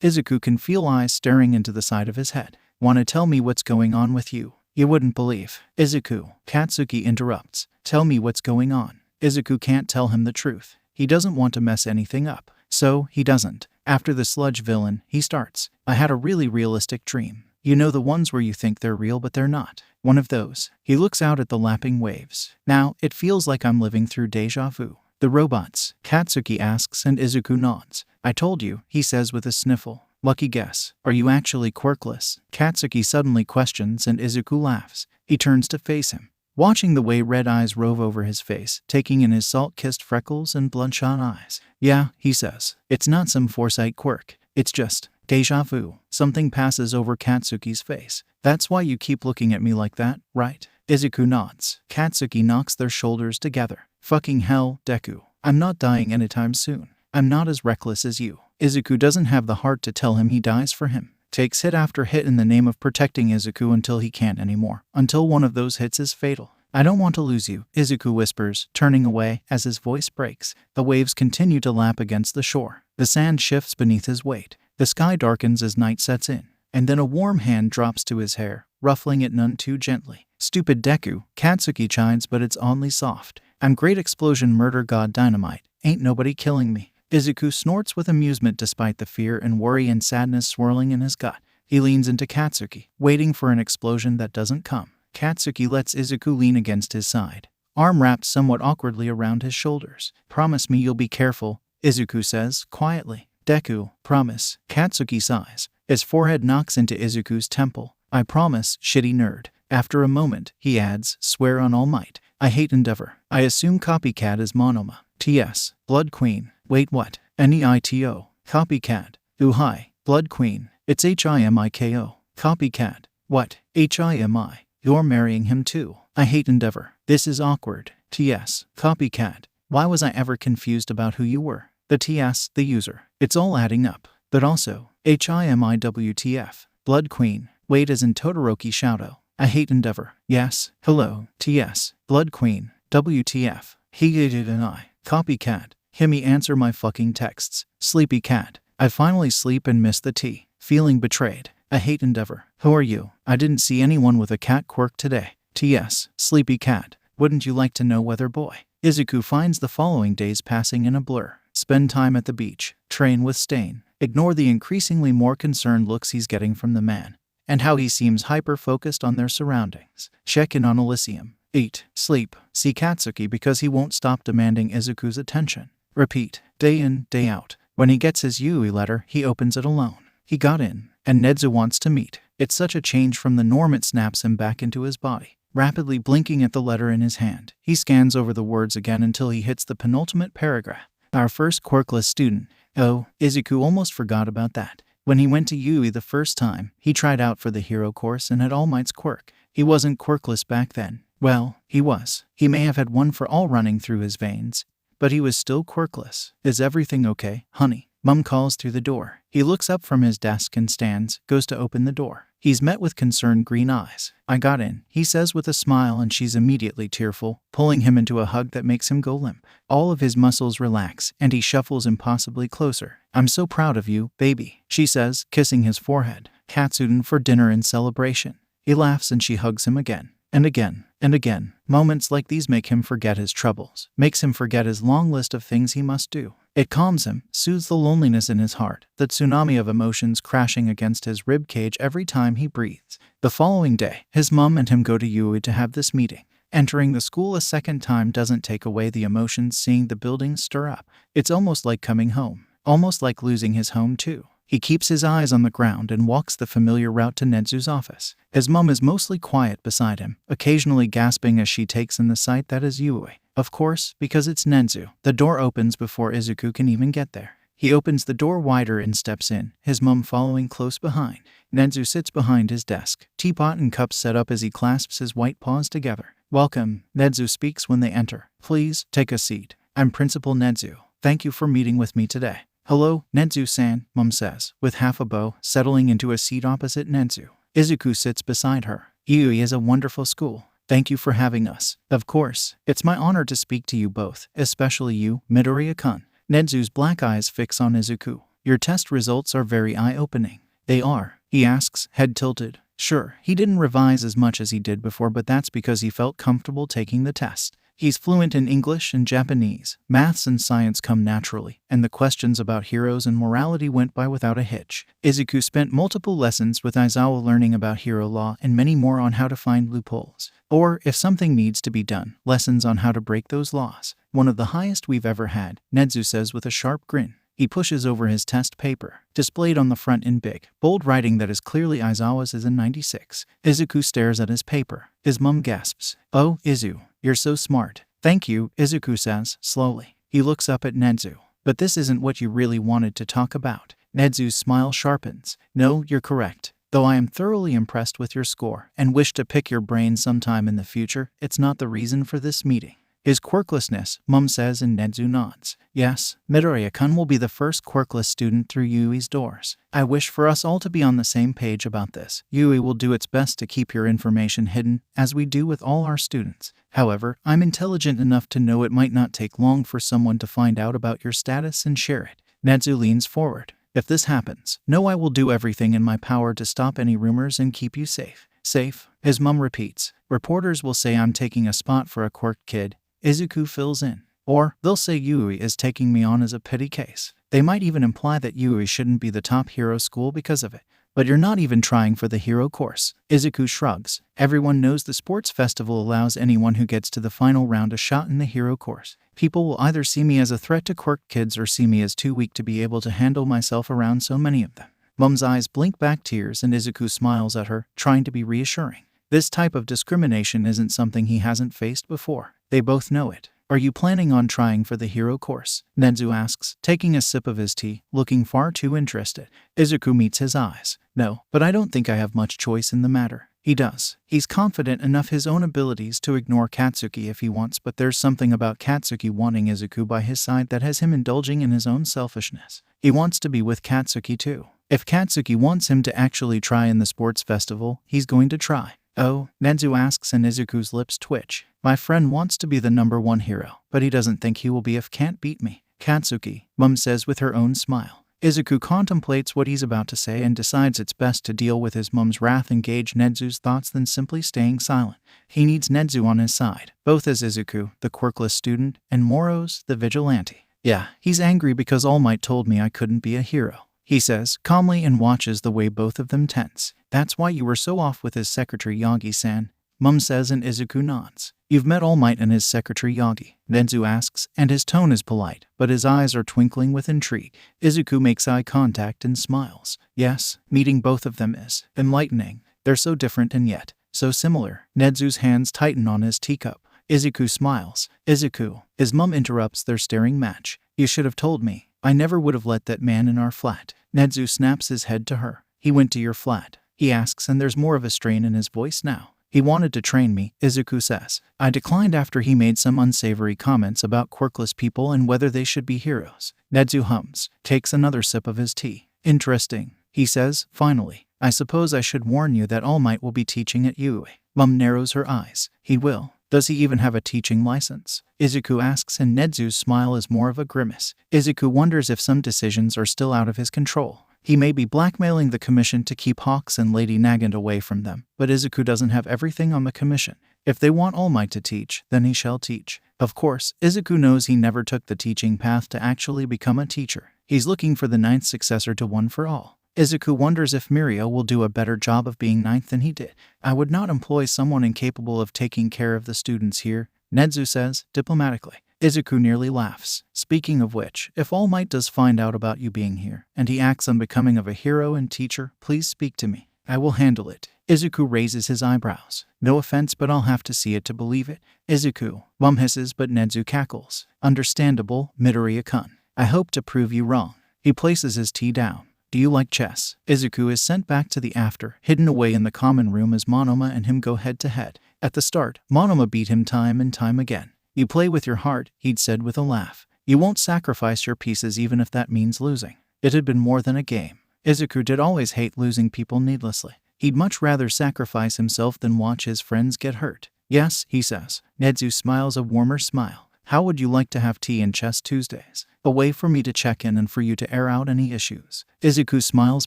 Izuku can feel eyes staring into the side of his head. "Wanna tell me what's going on with you? You wouldn't believe." "Izuku," Katsuki interrupts. "Tell me what's going on." Izuku can't tell him the truth. He doesn't want to mess anything up. So, he doesn't. After the sludge villain, he starts. "I had a really realistic dream. You know, the ones where you think they're real but they're not. One of those." He looks out at the lapping waves. "Now, it feels like I'm living through deja vu." "The robots?" Katsuki asks and Izuku nods. "I told you," he says with a sniffle. "Lucky guess. Are you actually quirkless?" Katsuki suddenly questions and Izuku laughs. He turns to face him, watching the way red eyes rove over his face, taking in his salt-kissed freckles and bloodshot eyes. "Yeah," he says. "It's not some foresight quirk. It's just deja vu." Something passes over Katsuki's face. "That's why you keep looking at me like that, right?" Izuku nods. Katsuki knocks their shoulders together. "Fucking hell, Deku. I'm not dying anytime soon. I'm not as reckless as you." Izuku doesn't have the heart to tell him he dies for him. Takes hit after hit in the name of protecting Izuku until he can't anymore. Until one of those hits is fatal. I don't want to lose you, Izuku whispers, turning away as his voice breaks. The waves continue to lap against the shore. The sand shifts beneath his weight. The sky darkens as night sets in. And then a warm hand drops to his hair, ruffling it none too gently. Stupid Deku, Katsuki chides, but it's oddly soft. I'm great explosion murder god dynamite. Ain't nobody killing me. Izuku snorts with amusement despite the fear and worry and sadness swirling in his gut. He leans into Katsuki, waiting for an explosion that doesn't come. Katsuki lets Izuku lean against his side, arm wrapped somewhat awkwardly around his shoulders. Promise me you'll be careful, Izuku says, quietly. Deku, promise. Katsuki sighs. His forehead knocks into Izuku's temple. I promise, shitty nerd. After a moment, he adds, swear on all might. I hate endeavor. I assume copycat is Monoma. T.S. Blood Queen. Wait, what? N-E-I-T-O. Copycat. Ooh, hi. Blood Queen. It's H-I-M-I-K-O. Copycat. What? H-I-M-I. You're marrying him too. I hate endeavor. This is awkward. T.S. Copycat. Why was I ever confused about who you were? The T.S. The user. It's all adding up. But also, H-I-M-I-W-T-F. Blood Queen. Wait as in Todoroki Shouto. I hate endeavor. Yes. Hello. T.S. Blood Queen. W-T-F. He hated and I. Copycat. Hear me answer my fucking texts. Sleepy cat. I finally sleep and miss the tea. Feeling betrayed. I hate endeavor. Who are you? I didn't see anyone with a cat quirk today. T.S. Sleepy cat. Wouldn't you like to know weather boy? Izuku finds the following days passing in a blur. Spend time at the beach. Train with Stain. Ignore the increasingly more concerned looks he's getting from the man, and how he seems hyper-focused on their surroundings. Check in on Elysium. Eat. Sleep. See Katsuki because he won't stop demanding Izuku's attention. Repeat. Day in, day out. When he gets his Yuuei letter, he opens it alone. He got in, and Nezu wants to meet. It's such a change from the norm it snaps him back into his body. Rapidly blinking at the letter in his hand, he scans over the words again until he hits the penultimate paragraph. Our first Quirkless student. Oh, Izuku almost forgot about that. When he went to Yuuei the first time, he tried out for the hero course and had All Might's quirk. He wasn't quirkless back then. Well, he was. He may have had one for all running through his veins, but he was still quirkless. Is everything okay, honey? Mum calls through the door. He looks up from his desk and goes to open the door. He's met with concerned green eyes. I got in, he says with a smile, and she's immediately tearful, pulling him into a hug that makes him go limp. All of his muscles relax, and he shuffles impossibly closer. I'm so proud of you, baby, she says, kissing his forehead. Katsuden for dinner in celebration. He laughs and she hugs him again. And again, and again. Moments like these make him forget his troubles, makes him forget his long list of things he must do. It calms him, soothes the loneliness in his heart, the tsunami of emotions crashing against his ribcage every time he breathes. The following day, his mum and him go to Yuuei to have this meeting. Entering the school a second time doesn't take away the emotions seeing the building stir up. It's almost like coming home, almost like losing his home too. He keeps his eyes on the ground and walks the familiar route to Nezu's office. His mum is mostly quiet beside him, occasionally gasping as she takes in the sight that is Yuuei. Of course, because it's Nezu. The door opens before Izuku can even get there. He opens the door wider and steps in, his mum following close behind. Nezu sits behind his desk, teapot and cups set up as he clasps his white paws together. Welcome, Nezu speaks when they enter. Please, take a seat. I'm Principal Nezu. Thank you for meeting with me today. Hello, Nezu-san, Mum says, with half a bow, settling into a seat opposite Nezu. Izuku sits beside her. Yuuei is a wonderful school. Thank you for having us. Of course, it's my honor to speak to you both, especially you, Midoriya-kun. Nezu's black eyes fix on Izuku. Your test results are very eye-opening. They are, he asks, head tilted. Sure, he didn't revise as much as he did before, but that's because he felt comfortable taking the test. He's fluent in English and Japanese. Maths and science come naturally, and the questions about heroes and morality went by without a hitch. Izuku spent multiple lessons with Aizawa learning about hero law and many more on how to find loopholes. Or, if something needs to be done, lessons on how to break those laws. One of the highest we've ever had, Nezu says with a sharp grin. He pushes over his test paper, displayed on the front in big, bold writing that is clearly Aizawa's is in 96. Izuku stares at his paper. His mum gasps. Oh, Izu, you're so smart. Thank you, Izuku says, slowly. He looks up at Nezu. But this isn't what you really wanted to talk about. Nezu's smile sharpens. No, you're correct. Though I am thoroughly impressed with your score and wish to pick your brain sometime in the future, it's not the reason for this meeting. His quirklessness, Mom says, and Nezu nods. Yes, Midoriya-kun will be the first quirkless student through Yuuei's doors. I wish for us all to be on the same page about this. Yuuei will do its best to keep your information hidden, as we do with all our students. However, I'm intelligent enough to know it might not take long for someone to find out about your status and share it. Nezu leans forward. If this happens, know I will do everything in my power to stop any rumors and keep you safe. Safe, his mom repeats. Reporters will say I'm taking a spot for a quirk kid. Izuku fills in. Or, they'll say Yuuei is taking me on as a pity case. They might even imply that Yuuei shouldn't be the top hero school because of it. But you're not even trying for the hero course. Izuku shrugs. Everyone knows the sports festival allows anyone who gets to the final round a shot in the hero course. People will either see me as a threat to quirk kids or see me as too weak to be able to handle myself around so many of them. Mom's eyes blink back tears and Izuku smiles at her, trying to be reassuring. This type of discrimination isn't something he hasn't faced before. They both know it. Are you planning on trying for the hero course? Nezu asks, taking a sip of his tea, looking far too interested. Izuku meets his eyes. No, but I don't think I have much choice in the matter. He does. He's confident enough his own abilities to ignore Katsuki if he wants, but there's something about Katsuki wanting Izuku by his side that has him indulging in his own selfishness. He wants to be with Katsuki too. If Katsuki wants him to actually try in the sports festival, he's going to try. Oh, Nezu asks and Izuku's lips twitch. My friend wants to be the #1 hero, but he doesn't think he will be if can't beat me. Katsuki, Mom says with her own smile. Izuku contemplates what he's about to say and decides it's best to deal with his mom's wrath and gauge Nezu's thoughts than simply staying silent. He needs Nezu on his side, both as Izuku, the quirkless student, and Moros, the vigilante. Yeah, he's angry because All Might told me I couldn't be a hero, he says, calmly, and watches the way both of them tense. That's why you were so off with his secretary Yagi-san, Mom says, and Izuku nods. You've met All Might and his secretary Yagi, Nezu asks, and his tone is polite, but his eyes are twinkling with intrigue. Izuku makes eye contact and smiles. Yes, meeting both of them is enlightening. They're so different and yet so similar. Nezu's hands tighten on his teacup. Izuku smiles. Izuku, his mom interrupts their staring match. You should have told me. I never would have let that man in our flat. Nezu snaps his head to her. He went to your flat, he asks, and there's more of a strain in his voice now. He wanted to train me, Izuku says. I declined after he made some unsavory comments about quirkless people and whether they should be heroes. Nezu hums, takes another sip of his tea. Interesting, he says, finally. I suppose I should warn you that All Might will be teaching at Yuuei. Mom narrows her eyes. He will. Does he even have a teaching license? Izuku asks, and Nezu's smile is more of a grimace. Izuku wonders if some decisions are still out of his control. He may be blackmailing the commission to keep Hawks and Lady Nagant away from them, but Izuku doesn't have everything on the commission. If they want All Might to teach, then he shall teach. Of course, Izuku knows he never took the teaching path to actually become a teacher. He's looking for the 9th successor to One for All. Izuku wonders if Miria will do a better job of being 9th than he did. I would not employ someone incapable of taking care of the students here, Nezu says, diplomatically. Izuku nearly laughs. Speaking of which, if All Might does find out about you being here, and he acts unbecoming of a hero and teacher, please speak to me. I will handle it. Izuku raises his eyebrows. No offense, but I'll have to see it to believe it. Izuku, Mom hisses, but Nezu cackles. Understandable, Midoriya-kun. I hope to prove you wrong. He places his tea down. Do you like chess? Izuku is sent back to the after, hidden away in the common room as Monoma and him go head to head. At the start, Monoma beat him time and time again. You play with your heart, he'd said with a laugh. You won't sacrifice your pieces even if that means losing. It had been more than a game. Izuku did always hate losing people needlessly. He'd much rather sacrifice himself than watch his friends get hurt. Yes, he says. Nezu smiles a warmer smile. How would you like to have tea and chess Tuesdays? A way for me to check in and for you to air out any issues. Izuku smiles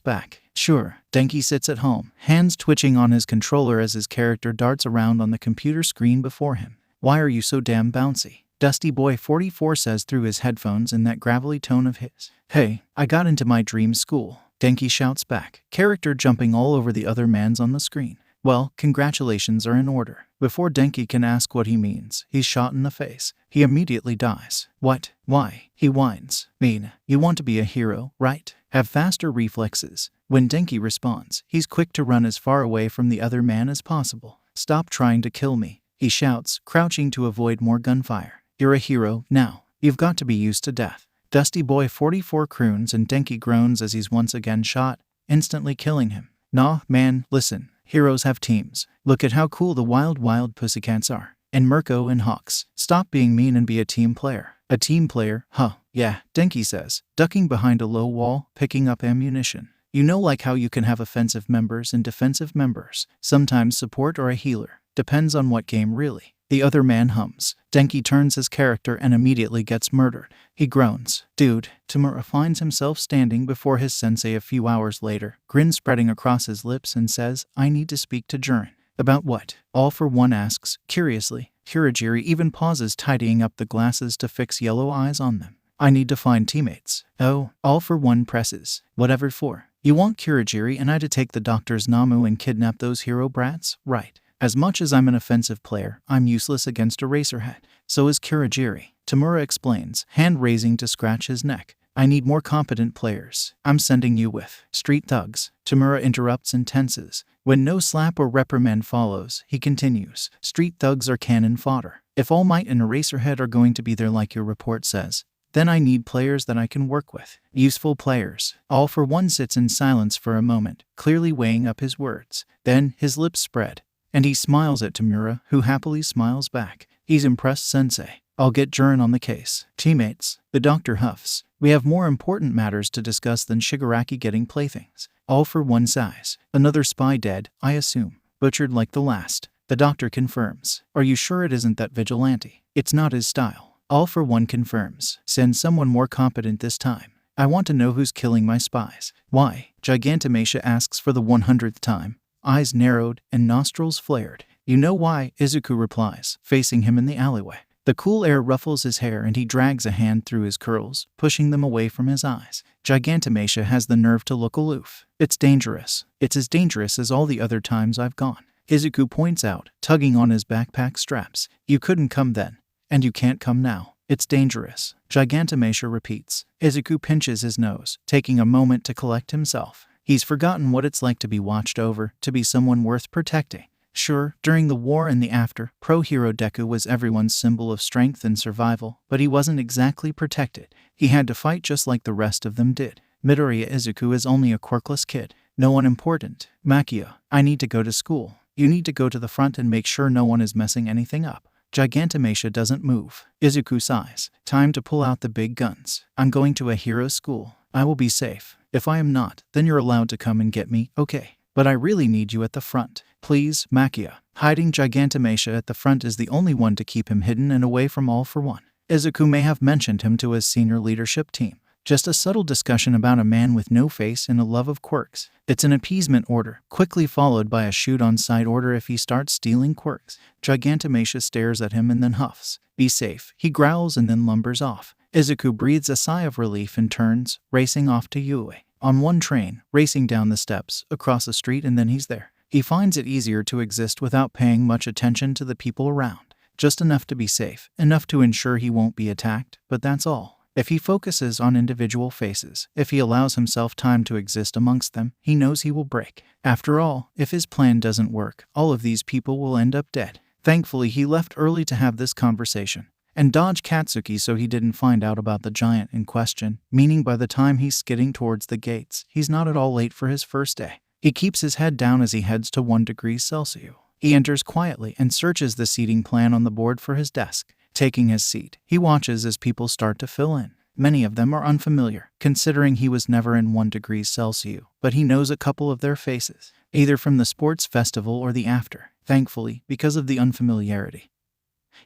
back. Sure. Denki sits at home, hands twitching on his controller as his character darts around on the computer screen before him. Why are you so damn bouncy? Dusty Boy 44 says through his headphones in that gravelly tone of his. Hey, I got into my dream school, Denki shouts back, character jumping all over the other man's on the screen. Well, congratulations are in order. Before Denki can ask what he means, he's shot in the face. He immediately dies. What? Why? He whines. Mean, you want to be a hero, right? Have faster reflexes. When Denki responds, he's quick to run as far away from the other man as possible. Stop trying to kill me, he shouts, crouching to avoid more gunfire. You're a hero now. You've got to be used to death. Dusty Boy 44 croons and Denki groans as he's once again shot, instantly killing him. Nah, man, listen. Heroes have teams. Look at how cool the wild pussycats are. And Mirko and Hawks, stop being mean and be a team player. A team player? Huh, yeah, Denki says, ducking behind a low wall, picking up ammunition. You know, like how you can have offensive members and defensive members, sometimes support or a healer. Depends on what game really. The other man hums. Denki turns his character and immediately gets murdered. He groans. Dude. Tamura finds himself standing before his sensei a few hours later, grin spreading across his lips, and says, I need to speak to Jurin. About what? All for One asks, curiously. Kurogiri even pauses, tidying up the glasses to fix yellow eyes on them. I need to find teammates. Oh, All for One presses. Whatever for? You want Kurogiri and I to take the doctor's Namu and kidnap those hero brats? Right. As much as I'm an offensive player, I'm useless against Eraserhead. So is Kurogiri. Tamura explains, hand raising to scratch his neck. I need more competent players. I'm sending you with street thugs. Tamura interrupts and tenses. When no slap or reprimand follows, he continues. Street thugs are cannon fodder. If All Might and Eraserhead are going to be there like your report says, then I need players that I can work with. Useful players. All for One sits in silence for a moment, clearly weighing up his words. Then his lips spread, and he smiles at Tamura, who happily smiles back. He's impressed, sensei. I'll get Jurin on the case. Teammates. The doctor huffs. We have more important matters to discuss than Shigaraki getting playthings. All for One sighs. Another spy dead, I assume. Butchered like the last. The doctor confirms. Are you sure it isn't that vigilante? It's not his style. All for One confirms. Send someone more competent this time. I want to know who's killing my spies. Why? Gigantomachia asks for the 100th time. Eyes narrowed and nostrils flared. You know why, Izuku replies, facing him in the alleyway. The cool air ruffles his hair and he drags a hand through his curls, pushing them away from his eyes. Gigantomachia has the nerve to look aloof. It's dangerous. It's as dangerous as all the other times I've gone. Izuku points out, tugging on his backpack straps. You couldn't come then. And you can't come now. It's dangerous. Gigantomachia repeats. Izuku pinches his nose, taking a moment to collect himself. He's forgotten what it's like to be watched over, to be someone worth protecting. Sure, during the war and the after, pro-hero Deku was everyone's symbol of strength and survival, but he wasn't exactly protected. He had to fight just like the rest of them did. Midoriya Izuku is only a quirkless kid. No one important. Makia, I need to go to school. You need to go to the front and make sure no one is messing anything up. Gigantomachia doesn't move. Izuku sighs. Time to pull out the big guns. I'm going to a hero school. I will be safe. If I am not, then you're allowed to come and get me, okay? But I really need you at the front. Please, Makia. Hiding Gigantomachia at the front is the only one to keep him hidden and away from All for One. Izuku may have mentioned him to his senior leadership team. Just a subtle discussion about a man with no face and a love of quirks. It's an appeasement order, quickly followed by a shoot-on-sight order if he starts stealing quirks. Gigantomachia stares at him and then huffs. Be safe, he growls and then lumbers off. Izuku breathes a sigh of relief and turns, racing off to Yuuei. On one train, racing down the steps, across the street, and then he's there. He finds it easier to exist without paying much attention to the people around. Just enough to be safe, enough to ensure he won't be attacked, but that's all. If he focuses on individual faces, if he allows himself time to exist amongst them, he knows he will break. After all, if his plan doesn't work, all of these people will end up dead. Thankfully, he left early to have this conversation and dodge Katsuki so he didn't find out about the giant in question, meaning by the time he's skidding towards the gates, he's not at all late for his first day. He keeps his head down as he heads to 1 degree Celsius. He enters quietly and searches the seating plan on the board for his desk. Taking his seat, he watches as people start to fill in. Many of them are unfamiliar, considering he was never in 1 degree Celsius, but he knows a couple of their faces, either from the sports festival or the after. Thankfully, because of the unfamiliarity,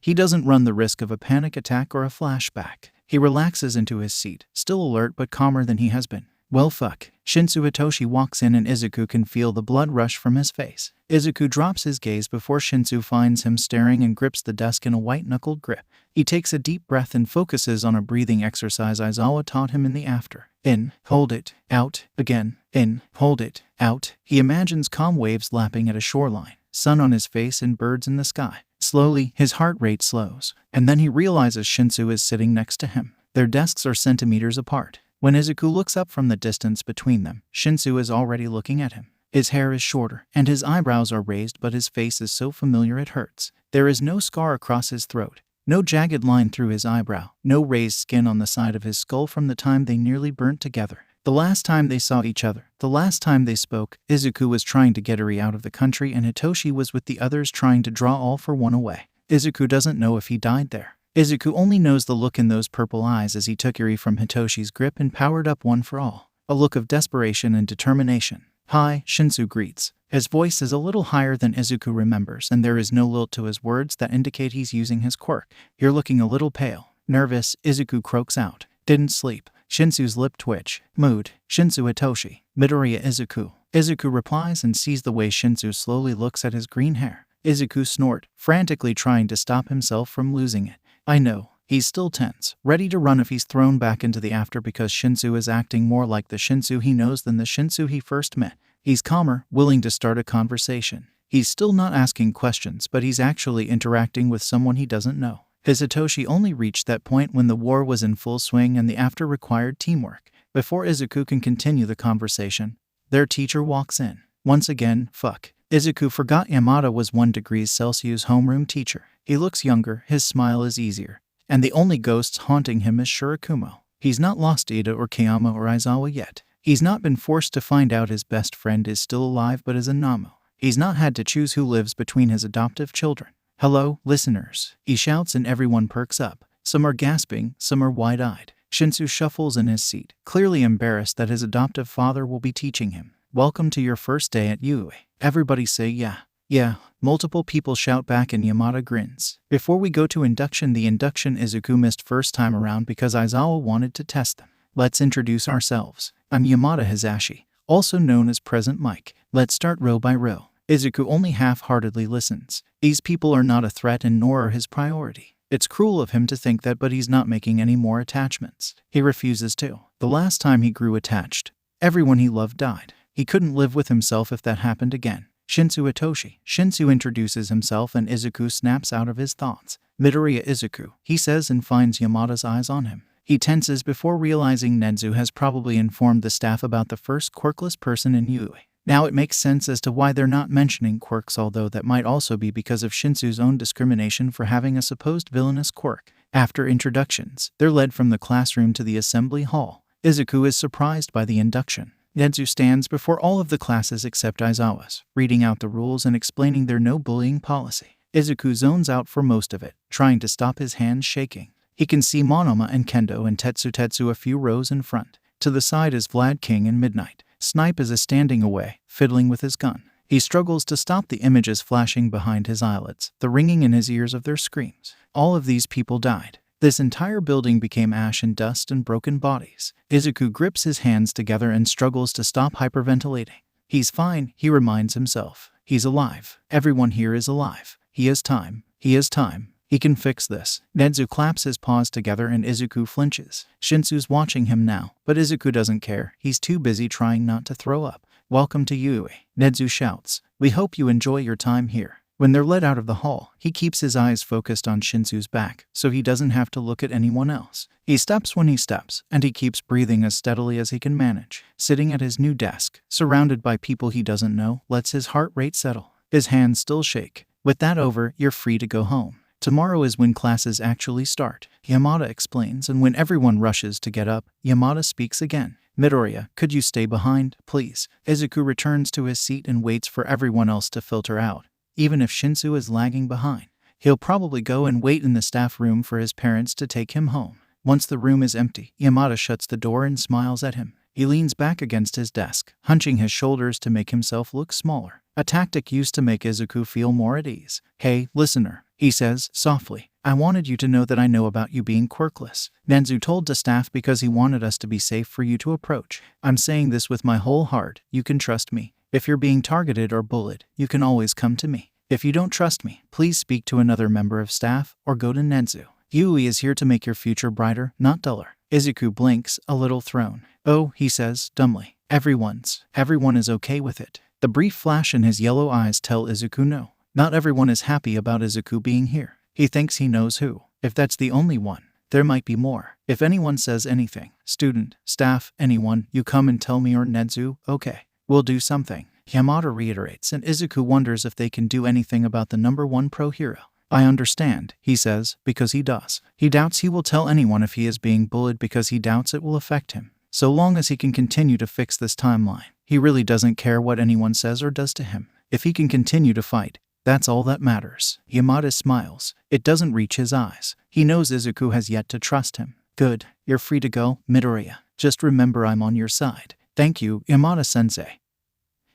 he doesn't run the risk of a panic attack or a flashback. He relaxes into his seat, still alert but calmer than he has been. Well fuck. Shinsu Hitoshi walks in and Izuku can feel the blood rush from his face. Izuku drops his gaze before Shinsu finds him staring and grips the desk in a white-knuckled grip. He takes a deep breath and focuses on a breathing exercise Aizawa taught him in the after. In, hold it, out, again, in, hold it, out. He imagines calm waves lapping at a shoreline, sun on his face and birds in the sky. Slowly, his heart rate slows, and then he realizes Shinsu is sitting next to him. Their desks are centimeters apart. When Izuku looks up from the distance between them, Shinsu is already looking at him. His hair is shorter, and his eyebrows are raised, but his face is so familiar it hurts. There is no scar across his throat, no jagged line through his eyebrow, no raised skin on the side of his skull from the time they nearly burnt together. The last time they saw each other, the last time they spoke, Izuku was trying to get Eri out of the country and Hitoshi was with the others trying to draw All for One away. Izuku doesn't know if he died there. Izuku only knows the look in those purple eyes as he took Yuuei from Hitoshi's grip and powered up one for all. A look of desperation and determination. "Hi," Shinsu greets. His voice is a little higher than Izuku remembers, and there is no lilt to his words that indicate he's using his quirk. "You're looking a little pale." Nervous, Izuku croaks out. "Didn't sleep." Shinsu's lip twitch. "Mood." Shinsu Hitoshi. "Midoriya Izuku." Izuku replies and sees the way Shinsu slowly looks at his green hair. Izuku snort, frantically trying to stop himself from losing it. I know. He's still tense, ready to run if he's thrown back into the after because Shinsu is acting more like the Shinsu he knows than the Shinsu he first met. He's calmer, willing to start a conversation. He's still not asking questions, but he's actually interacting with someone he doesn't know. His Hitoshi only reached that point when the war was in full swing and the after required teamwork. Before Izuku can continue the conversation, their teacher walks in. Once again, fuck. Izuku forgot Yamada was 1 degree Celsius homeroom teacher. He looks younger, his smile is easier. And the only ghosts haunting him is Shirakumo. He's not lost Ida or Kayama or Aizawa yet. He's not been forced to find out his best friend is still alive but is a Namo. He's not had to choose who lives between his adoptive children. "Hello, listeners," he shouts and everyone perks up. Some are gasping, some are wide-eyed. Shinsu shuffles in his seat, clearly embarrassed that his adoptive father will be teaching him. "Welcome to your first day at Yuuei." Everybody say yeah. Yeah, multiple people shout back and Yamada grins. Before we go to induction, the induction Izuku missed first time around because Aizawa wanted to test them. Let's introduce ourselves. I'm Yamada Hisashi, also known as Present Mike. Let's start row by row. Izuku only half-heartedly listens. These people are not a threat and nor are his priority. It's cruel of him to think that, but he's not making any more attachments. He refuses to. The last time he grew attached, everyone he loved died. He couldn't live with himself if that happened again. Shinsu Hitoshi. Shinsu introduces himself and Izuku snaps out of his thoughts. "Midoriya Izuku," he says and finds Yamada's eyes on him. He tenses before realizing Nenzu has probably informed the staff about the first quirkless person in Yuuei. Now it makes sense as to why they're not mentioning quirks, although that might also be because of Shinsu's own discrimination for having a supposed villainous quirk. After introductions, they're led from the classroom to the assembly hall. Izuku is surprised by the induction. Nenzu stands before all of the classes except Aizawa's, reading out the rules and explaining their no bullying policy. Izuku zones out for most of it, trying to stop his hands shaking. He can see Monoma and Kendo and Tetsu a few rows in front. To the side is Vlad King and Midnight. Snipe is standing away, fiddling with his gun. He struggles to stop the images flashing behind his eyelids, the ringing in his ears of their screams. All of these people died. This entire building became ash and dust and broken bodies. Izuku grips his hands together and struggles to stop hyperventilating. He's fine, he reminds himself. He's alive. Everyone here is alive. He has time. He has time. He can fix this. Nenzu claps his paws together and Izuku flinches. Shinsu's watching him now, but Izuku doesn't care. He's too busy trying not to throw up. "Welcome to Yuuei," Nenzu shouts. "We hope you enjoy your time here." When they're led out of the hall, he keeps his eyes focused on Shinsu's back, so he doesn't have to look at anyone else. He steps when he steps, and he keeps breathing as steadily as he can manage. Sitting at his new desk, surrounded by people he doesn't know, lets his heart rate settle. His hands still shake. "With that over, you're free to go home. Tomorrow is when classes actually start," Yamada explains, and when everyone rushes to get up, Yamada speaks again. "Midoriya, could you stay behind, please?" Izuku returns to his seat and waits for everyone else to filter out. Even if Shinsu is lagging behind, he'll probably go and wait in the staff room for his parents to take him home. Once the room is empty, Yamada shuts the door and smiles at him. He leans back against his desk, hunching his shoulders to make himself look smaller, a tactic used to make Izuku feel more at ease. "Hey, listener," he says, softly. "I wanted you to know that I know about you being quirkless. Nenzu told the staff because he wanted us to be safe for you to approach. I'm saying this with my whole heart. You can trust me. If you're being targeted or bullied, you can always come to me. If you don't trust me, please speak to another member of staff or go to Nenzu. Yuuei is here to make your future brighter, not duller." Izuku blinks, a little thrown. "Oh," he says, dumbly. Everyone is okay with it." The brief flash in his yellow eyes tell Izuku no. Not everyone is happy about Izuku being here. He thinks he knows who. If that's the only one, there might be more. If anyone says anything, student, staff, anyone, you come and tell me or Nenzu, okay. We'll do something. Yamada reiterates, and Izuku wonders if they can do anything about the #1 pro hero. "I understand," he says, because he does. He doubts he will tell anyone if he is being bullied because he doubts it will affect him. So long as he can continue to fix this timeline, he really doesn't care what anyone says or does to him. If he can continue to fight, That's all that matters. Yamada smiles. It doesn't reach his eyes. He knows Izuku has yet to trust him. Good. You're free to go, Midoriya. Just remember I'm on your side. Thank you, Yamada-sensei.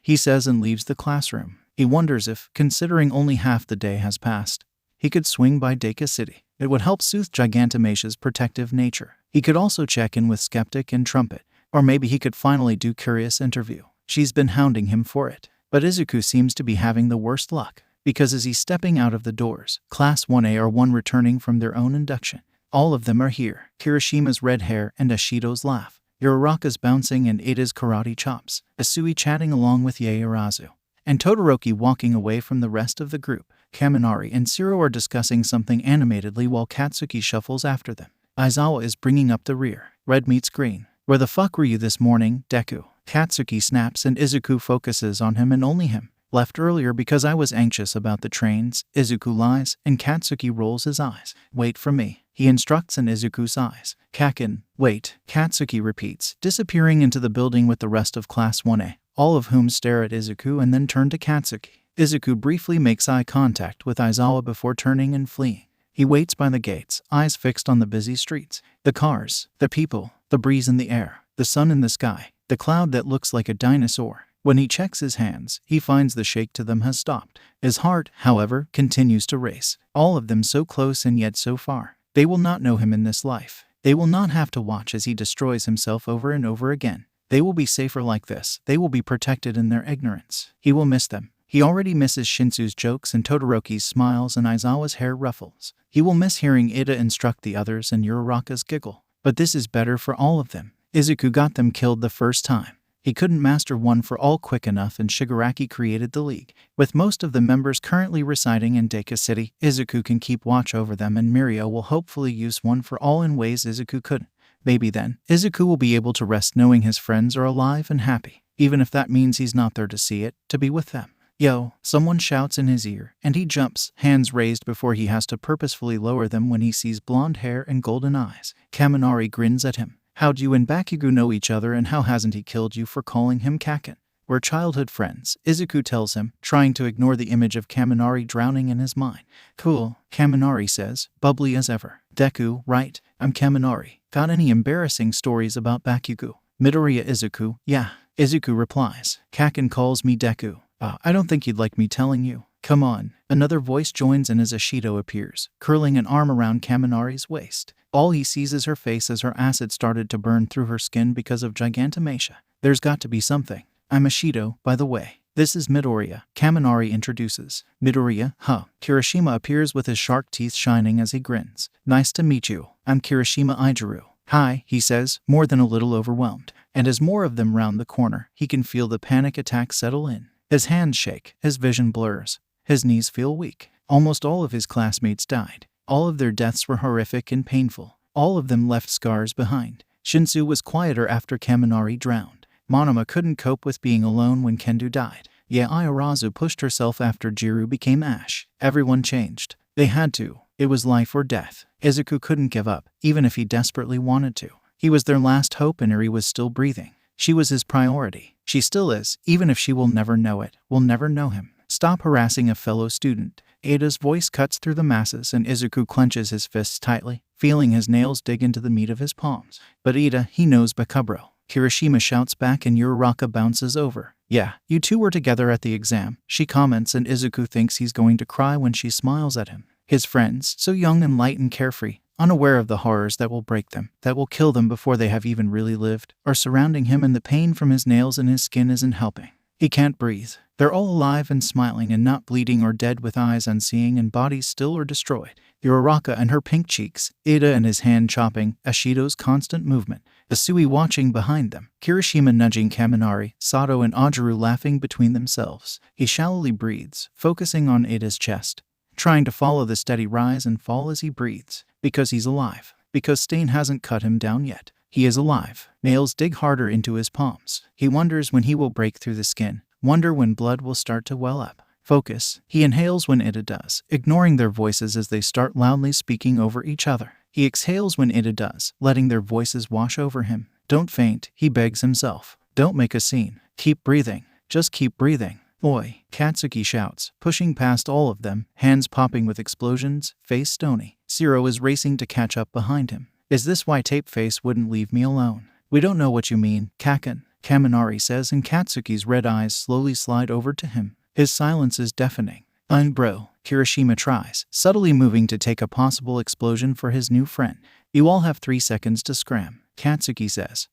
He says and leaves the classroom. He wonders if, considering only half the day has passed, he could swing by Deku City. It would help soothe Gigantomasia's protective nature. He could also check in with Skeptic and Trumpet. Or maybe he could finally do Curious interview. She's been hounding him for it. But Izuku seems to be having the worst luck. Because as he's stepping out of the doors, Class 1A are one returning from their own induction. All of them are here. Kirishima's red hair and Ashido's laugh. Uraraka's bouncing and Ada's karate chops. Asui chatting along with Yaoyorozu. And Todoroki walking away from the rest of the group. Kaminari and Shiro are discussing something animatedly while Katsuki shuffles after them. Aizawa is bringing up the rear. Red meets green. Where the fuck were you this morning, Deku? Katsuki snaps and Izuku focuses on him and only him. Left earlier because I was anxious about the trains, Izuku lies, and Katsuki rolls his eyes. Wait for me, he instructs and Izuku sighs. Kakin, wait, Katsuki repeats, disappearing into the building with the rest of Class 1A, all of whom stare at Izuku and then turn to Katsuki. Izuku briefly makes eye contact with Aizawa before turning and fleeing. He waits by the gates, eyes fixed on the busy streets. The cars, the people, the breeze in the air, the sun in the sky, the cloud that looks like a dinosaur. When he checks his hands, he finds the shake to them has stopped. His heart, however, continues to race. All of them so close and yet so far. They will not know him in this life. They will not have to watch as he destroys himself over and over again. They will be safer like this. They will be protected in their ignorance. He will miss them. He already misses Shinsu's jokes and Todoroki's smiles and Aizawa's hair ruffles. He will miss hearing Ida instruct the others and Uraraka's giggle. But this is better for all of them. Izuku got them killed the first time. He couldn't master one for all quick enough and Shigaraki created the league. With most of the members currently residing in Deku City, Izuku can keep watch over them and Mirio will hopefully use one for all in ways Izuku couldn't. Maybe then, Izuku will be able to rest knowing his friends are alive and happy, even if that means he's not there to see it, to be with them. Yo, someone shouts in his ear, and he jumps, hands raised before he has to purposefully lower them when he sees blonde hair and golden eyes. Kaminari grins at him. How'd you and Bakugo know each other and how hasn't he killed you for calling him Kakin? We're childhood friends, Izuku tells him, trying to ignore the image of Kaminari drowning in his mind. Cool, Kaminari says, bubbly as ever. Deku, right, I'm Kaminari. Got any embarrassing stories about Bakugo? Midoriya Izuku, yeah. Izuku replies, Kakin calls me Deku. I don't think you'd like me telling you. Come on. Another voice joins and as Ashido appears, curling an arm around Kaminari's waist. All he sees is her face as her acid started to burn through her skin because of Gigantomasia. There's got to be something. I'm Ashido, by the way. This is Midoriya, Kaminari introduces. Midoriya, huh. Kirishima appears with his shark teeth shining as he grins. Nice to meet you. I'm Kirishima Ijiru. Hi, he says, more than a little overwhelmed. And as more of them round the corner, he can feel the panic attack settle in. His hands shake, his vision blurs. His knees feel weak. Almost all of his classmates died. All of their deaths were horrific and painful. All of them left scars behind. Shinsu was quieter after Kaminari drowned. Monoma couldn't cope with being alone when Kendo died. Yaoyorozu pushed herself after Jiru became ash. Everyone changed. They had to. It was life or death. Izuku couldn't give up, even if he desperately wanted to. He was their last hope and Eri was still breathing. She was his priority. She still is, even if she will never know it, will never know him. Stop harassing a fellow student. Ada's voice cuts through the masses and Izuku clenches his fists tightly, feeling his nails dig into the meat of his palms. But Ida, he knows Bakubro. Kirishima shouts back and Uraraka bounces over. Yeah, you two were together at the exam, she comments and Izuku thinks he's going to cry when she smiles at him. His friends, so young and light and carefree, unaware of the horrors that will break them, that will kill them before they have even really lived, are surrounding him and the pain from his nails and his skin isn't helping. He can't breathe. They're all alive and smiling and not bleeding or dead with eyes unseeing and bodies still or destroyed. Uraraka and her pink cheeks, Ida and his hand chopping, Ashido's constant movement, Asui watching behind them, Kirishima nudging Kaminari, Sato and Ajiru laughing between themselves. He shallowly breathes, focusing on Ida's chest, trying to follow the steady rise and fall as he breathes. Because he's alive. Because Stain hasn't cut him down yet. He is alive. Nails dig harder into his palms. He wonders when he will break through the skin. Wonder when blood will start to well up. Focus. He inhales when Ida does, ignoring their voices as they start loudly speaking over each other. He exhales when Ida does, letting their voices wash over him. Don't faint, he begs himself. Don't make a scene. Keep breathing. Just keep breathing. "Oi!" Katsuki shouts, pushing past all of them, hands popping with explosions, face stony. Zero is racing to catch up behind him. "Is this why Tapeface wouldn't leave me alone?" "We don't know what you mean, Kaken," Kaminari says, and Katsuki's red eyes slowly slide over to him. His silence is deafening. "Bro," Kirishima tries, subtly moving to take a possible explosion for his new friend. "You all have 3 seconds to scram," Katsuki says,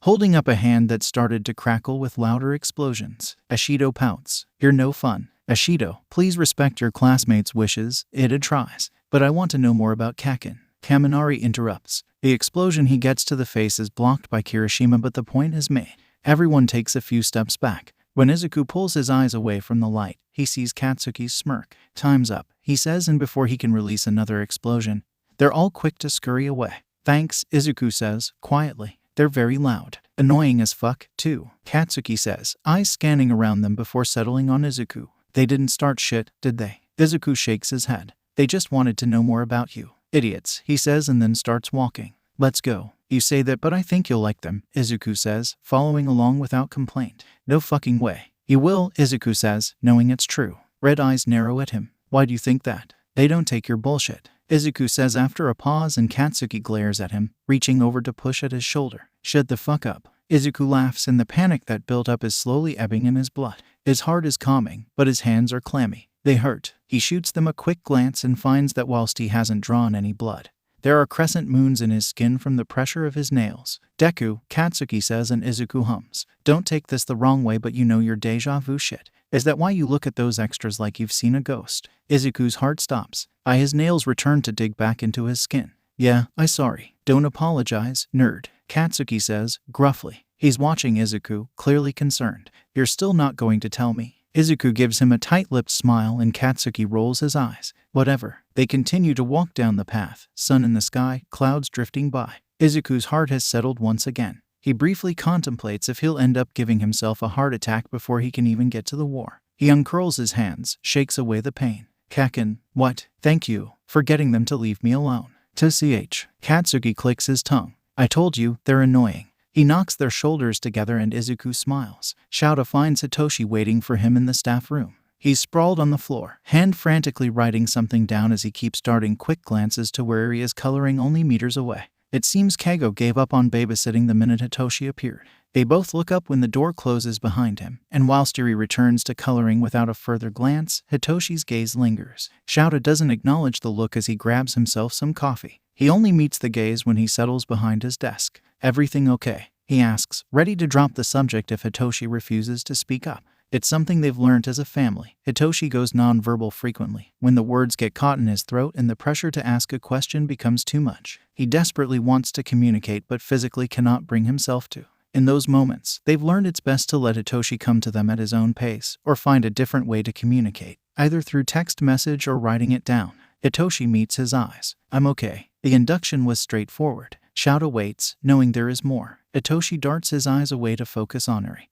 holding up a hand that started to crackle with louder explosions. Ashido pouts. "You're no fun." "Ashido, please respect your classmates' wishes," Ida tries. "But I want to know more about Kaken." Kaminari interrupts. The explosion he gets to the face is blocked by Kirishima, but the point is made. Everyone takes a few steps back. When Izuku pulls his eyes away from the light, he sees Katsuki's smirk. "Time's up," he says, and before he can release another explosion, they're all quick to scurry away. "Thanks," Izuku says, quietly. "They're very loud. Annoying as fuck, too," Katsuki says, eyes scanning around them before settling on Izuku. "They didn't start shit, did they?" Izuku shakes his head. "They just wanted to know more about you." "Idiots," he says, and then starts walking. "Let's go." "You say that, but I think you'll like them," Izuku says, following along without complaint. "No fucking way." "You will," Izuku says, knowing it's true. Red eyes narrow at him. "Why do you think that?" "They don't take your bullshit," Izuku says after a pause, and Katsuki glares at him, reaching over to push at his shoulder. "Shut the fuck up." Izuku laughs, and the panic that built up is slowly ebbing in his blood. His heart is calming, but his hands are clammy. They hurt. He shoots them a quick glance and finds that whilst he hasn't drawn any blood, there are crescent moons in his skin from the pressure of his nails. "Deku," Katsuki says, and Izuku hums. "Don't take this the wrong way, but you know your deja vu shit. Is that why you look at those extras like you've seen a ghost?" Izuku's heart stops. His nails return to dig back into his skin. "Yeah, I'm sorry." "Don't apologize, nerd," Katsuki says, gruffly. He's watching Izuku, clearly concerned. "You're still not going to tell me?" Izuku gives him a tight-lipped smile, and Katsuki rolls his eyes. "Whatever." They continue to walk down the path, sun in the sky, clouds drifting by. Izuku's heart has settled once again. He briefly contemplates if he'll end up giving himself a heart attack before he can even get to the war. He uncurls his hands, shakes away the pain. "Kaken, what?" "Thank you for getting them to leave me alone." "TCH." Katsuki clicks his tongue. "I told you, they're annoying." He knocks their shoulders together, and Izuku smiles. Shouta finds Hitoshi waiting for him in the staff room. He's sprawled on the floor, hand frantically writing something down as he keeps darting quick glances to where he is coloring only meters away. It seems Kago gave up on babysitting the minute Hitoshi appeared. They both look up when the door closes behind him, and whilst he returns to coloring without a further glance, Hitoshi's gaze lingers. Shouta doesn't acknowledge the look as he grabs himself some coffee. He only meets the gaze when he settles behind his desk. "Everything okay?" he asks, ready to drop the subject if Hitoshi refuses to speak up. It's something they've learned as a family. Hitoshi goes nonverbal frequently when the words get caught in his throat and the pressure to ask a question becomes too much. He desperately wants to communicate but physically cannot bring himself to. In those moments, they've learned it's best to let Hitoshi come to them at his own pace or find a different way to communicate, either through text message or writing it down. Hitoshi meets his eyes. "I'm okay." The induction was straightforward. Shouta waits, knowing there is more. Hitoshi darts his eyes away to focus on Eri,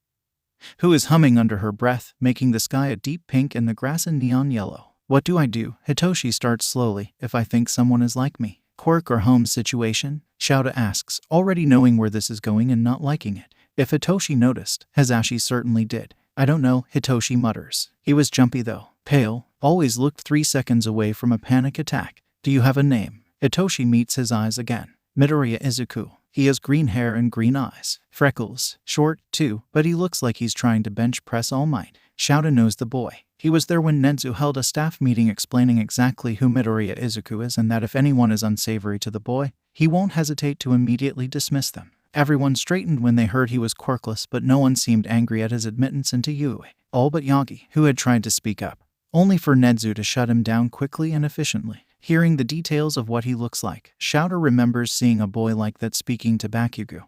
who is humming under her breath, making the sky a deep pink and the grass a neon yellow. "What do I do?" Hitoshi starts slowly. "If I think someone is like me." "Quirk or home situation?" Shouta asks, already knowing where this is going and not liking it. If Hitoshi noticed, Hazashi certainly did. "I don't know," Hitoshi mutters. He was jumpy though. Pale, always looked 3 seconds away from a panic attack. "Do you have a name?" Hitoshi meets his eyes again. "Midoriya Izuku." He has green hair and green eyes. Freckles. Short, too, but he looks like he's trying to bench press All Might. Shouta knows the boy. He was there when Nenzu held a staff meeting explaining exactly who Midoriya Izuku is and that if anyone is unsavory to the boy, he won't hesitate to immediately dismiss them. Everyone straightened when they heard he was Quirkless, but no one seemed angry at his admittance into Yuuei. All but Yagi, who had tried to speak up, only for Nenzu to shut him down quickly and efficiently. Hearing the details of what he looks like, Shouta remembers seeing a boy like that speaking to Bakugo,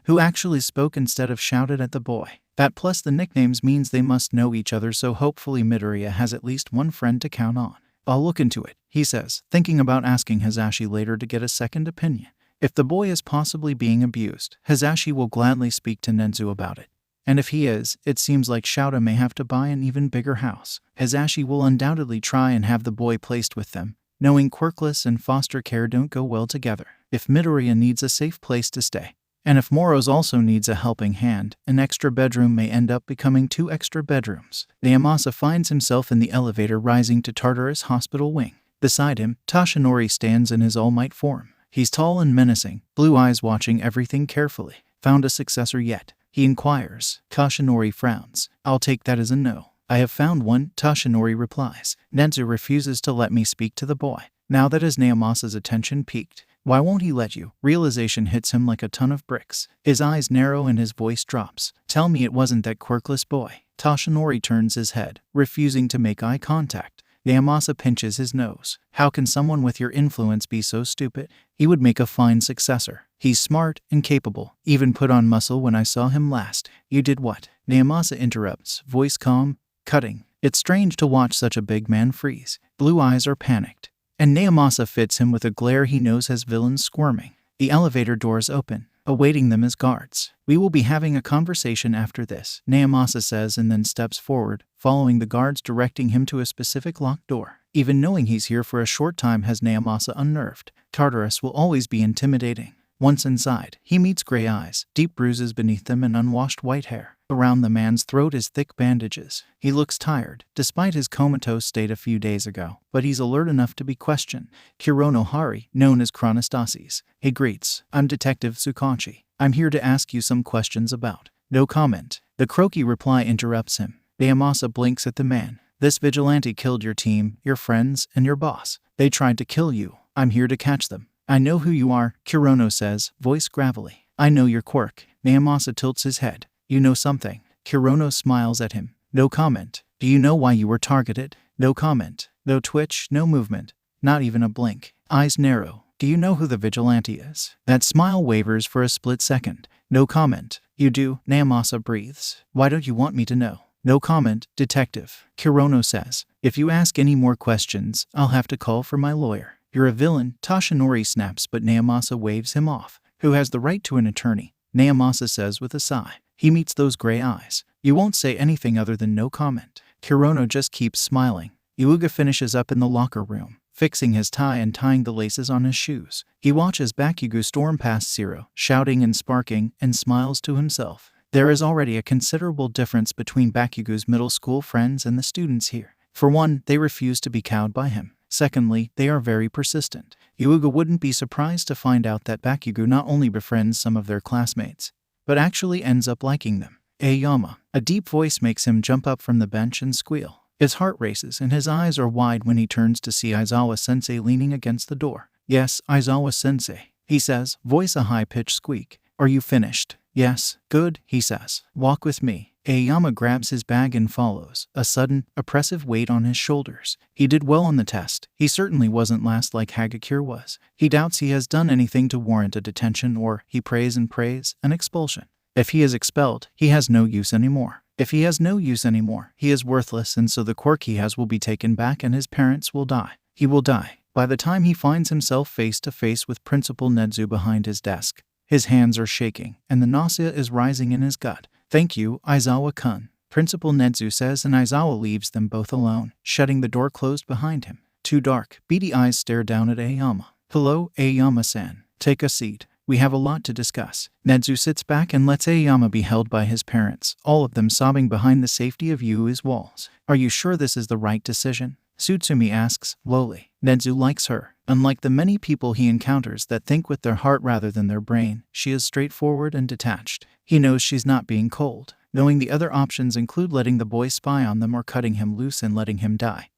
who actually spoke instead of shouted at the boy. That plus the nicknames means they must know each other, so hopefully Midoriya has at least one friend to count on. "I'll look into it," he says, thinking about asking Hazashi later to get a second opinion. If the boy is possibly being abused, Hazashi will gladly speak to Nenzu about it. And if he is, it seems like Shouta may have to buy an even bigger house. Hazashi will undoubtedly try and have the boy placed with them, knowing Quirkless and foster care don't go well together. If Midoriya needs a safe place to stay, And if Moros also needs a helping hand, an extra bedroom may end up becoming 2 extra bedrooms. Naomasa finds himself in the elevator rising to Tartarus Hospital wing. Beside him, Toshinori stands in his All Might form. He's tall and menacing, blue eyes watching everything carefully. Found a successor yet? He inquires. Toshinori frowns. I'll take that as a no. I have found one, Toshinori replies. Netsu refuses to let me speak to the boy. Now that his Naomasa's attention peaked, why won't he let you? Realization hits him like a ton of bricks. His eyes narrow and his voice drops. Tell me it wasn't that Quirkless boy. Toshinori turns his head, refusing to make eye contact. Naomasa pinches his nose. How can someone with your influence be so stupid? He would make a fine successor. He's smart and capable, even put on muscle when I saw him last. You did what? Naomasa interrupts, voice calm, cutting. It's strange to watch such a big man freeze. Blue eyes are panicked. And Naomasa fits him with a glare he knows has villains squirming. The elevator doors open. Awaiting them as guards. We will be having a conversation after this, Naomasa says and then steps forward, following the guards directing him to a specific locked door. Even knowing he's here for a short time has Naomasa unnerved. Tartarus will always be intimidating. Once inside, he meets gray eyes, deep bruises beneath them and unwashed white hair. Around the man's throat is thick bandages. He looks tired, despite his comatose state a few days ago, but he's alert enough to be questioned. Kuronohari, known as Chronostasis. He greets. I'm Detective Tsukachi. I'm here to ask you some questions about. No comment. The croaky reply interrupts him. Naomasa blinks at the man. This vigilante killed your team, your friends, and your boss. They tried to kill you. I'm here to catch them. I know who you are, Kurono says, voice gravelly. I know your Quirk. Naomasa tilts his head. You know something. Kurono smiles at him. No comment. Do you know why you were targeted? No comment. No twitch, no movement. Not even a blink. Eyes narrow. Do you know who the vigilante is? That smile wavers for a split second. No comment. You do, Naomasa breathes. Why don't you want me to know? No comment, detective. Kurono says. If you ask any more questions, I'll have to call for my lawyer. You're a villain, Toshinori snaps, but Naomasa waves him off. Who has the right to an attorney? Naomasa says with a sigh. He meets those gray eyes. You won't say anything other than no comment. Kurono just keeps smiling. Yuuei finishes up in the locker room, fixing his tie and tying the laces on his shoes. He watches Bakugo storm past Zero, shouting and sparking, and smiles to himself. There is already a considerable difference between Bakugo's middle school friends and the students here. For one, they refuse to be cowed by him. Secondly, they are very persistent. Yuuei wouldn't be surprised to find out that Bakugo not only befriends some of their classmates, but actually ends up liking them. Aoyama. A deep voice makes him jump up from the bench and squeal. His heart races and his eyes are wide when he turns to see Aizawa-sensei leaning against the door. Yes, Aizawa-sensei, he says, voice a high-pitched squeak. Are you finished? Yes. Good, he says. Walk with me. Aoyama grabs his bag and follows, a sudden, oppressive weight on his shoulders. He did well on the test. He certainly wasn't last like Hagakure was. He doubts he has done anything to warrant a detention or, he prays and prays, an expulsion. If he is expelled, he has no use anymore. If he has no use anymore, he is worthless and so the quirk he has will be taken back and his parents will die. He will die. By the time he finds himself face to face with Principal Netsu behind his desk, his hands are shaking and the nausea is rising in his gut. Thank you, Aizawa-kun, Principal Netsu says, and Aizawa leaves them both alone, shutting the door closed behind him. Two dark, beady eyes stare down at Aoyama. Hello, Aoyama-san. Take a seat. We have a lot to discuss. Netsu sits back and lets Aoyama be held by his parents, all of them sobbing behind the safety of Yuuei's walls. Are you sure this is the right decision? Tsutsumi asks, lowly. Netsu likes her. Unlike the many people he encounters that think with their heart rather than their brain, she is straightforward and detached. He knows she's not being cold, knowing the other options include letting the boy spy on them or cutting him loose and letting him die.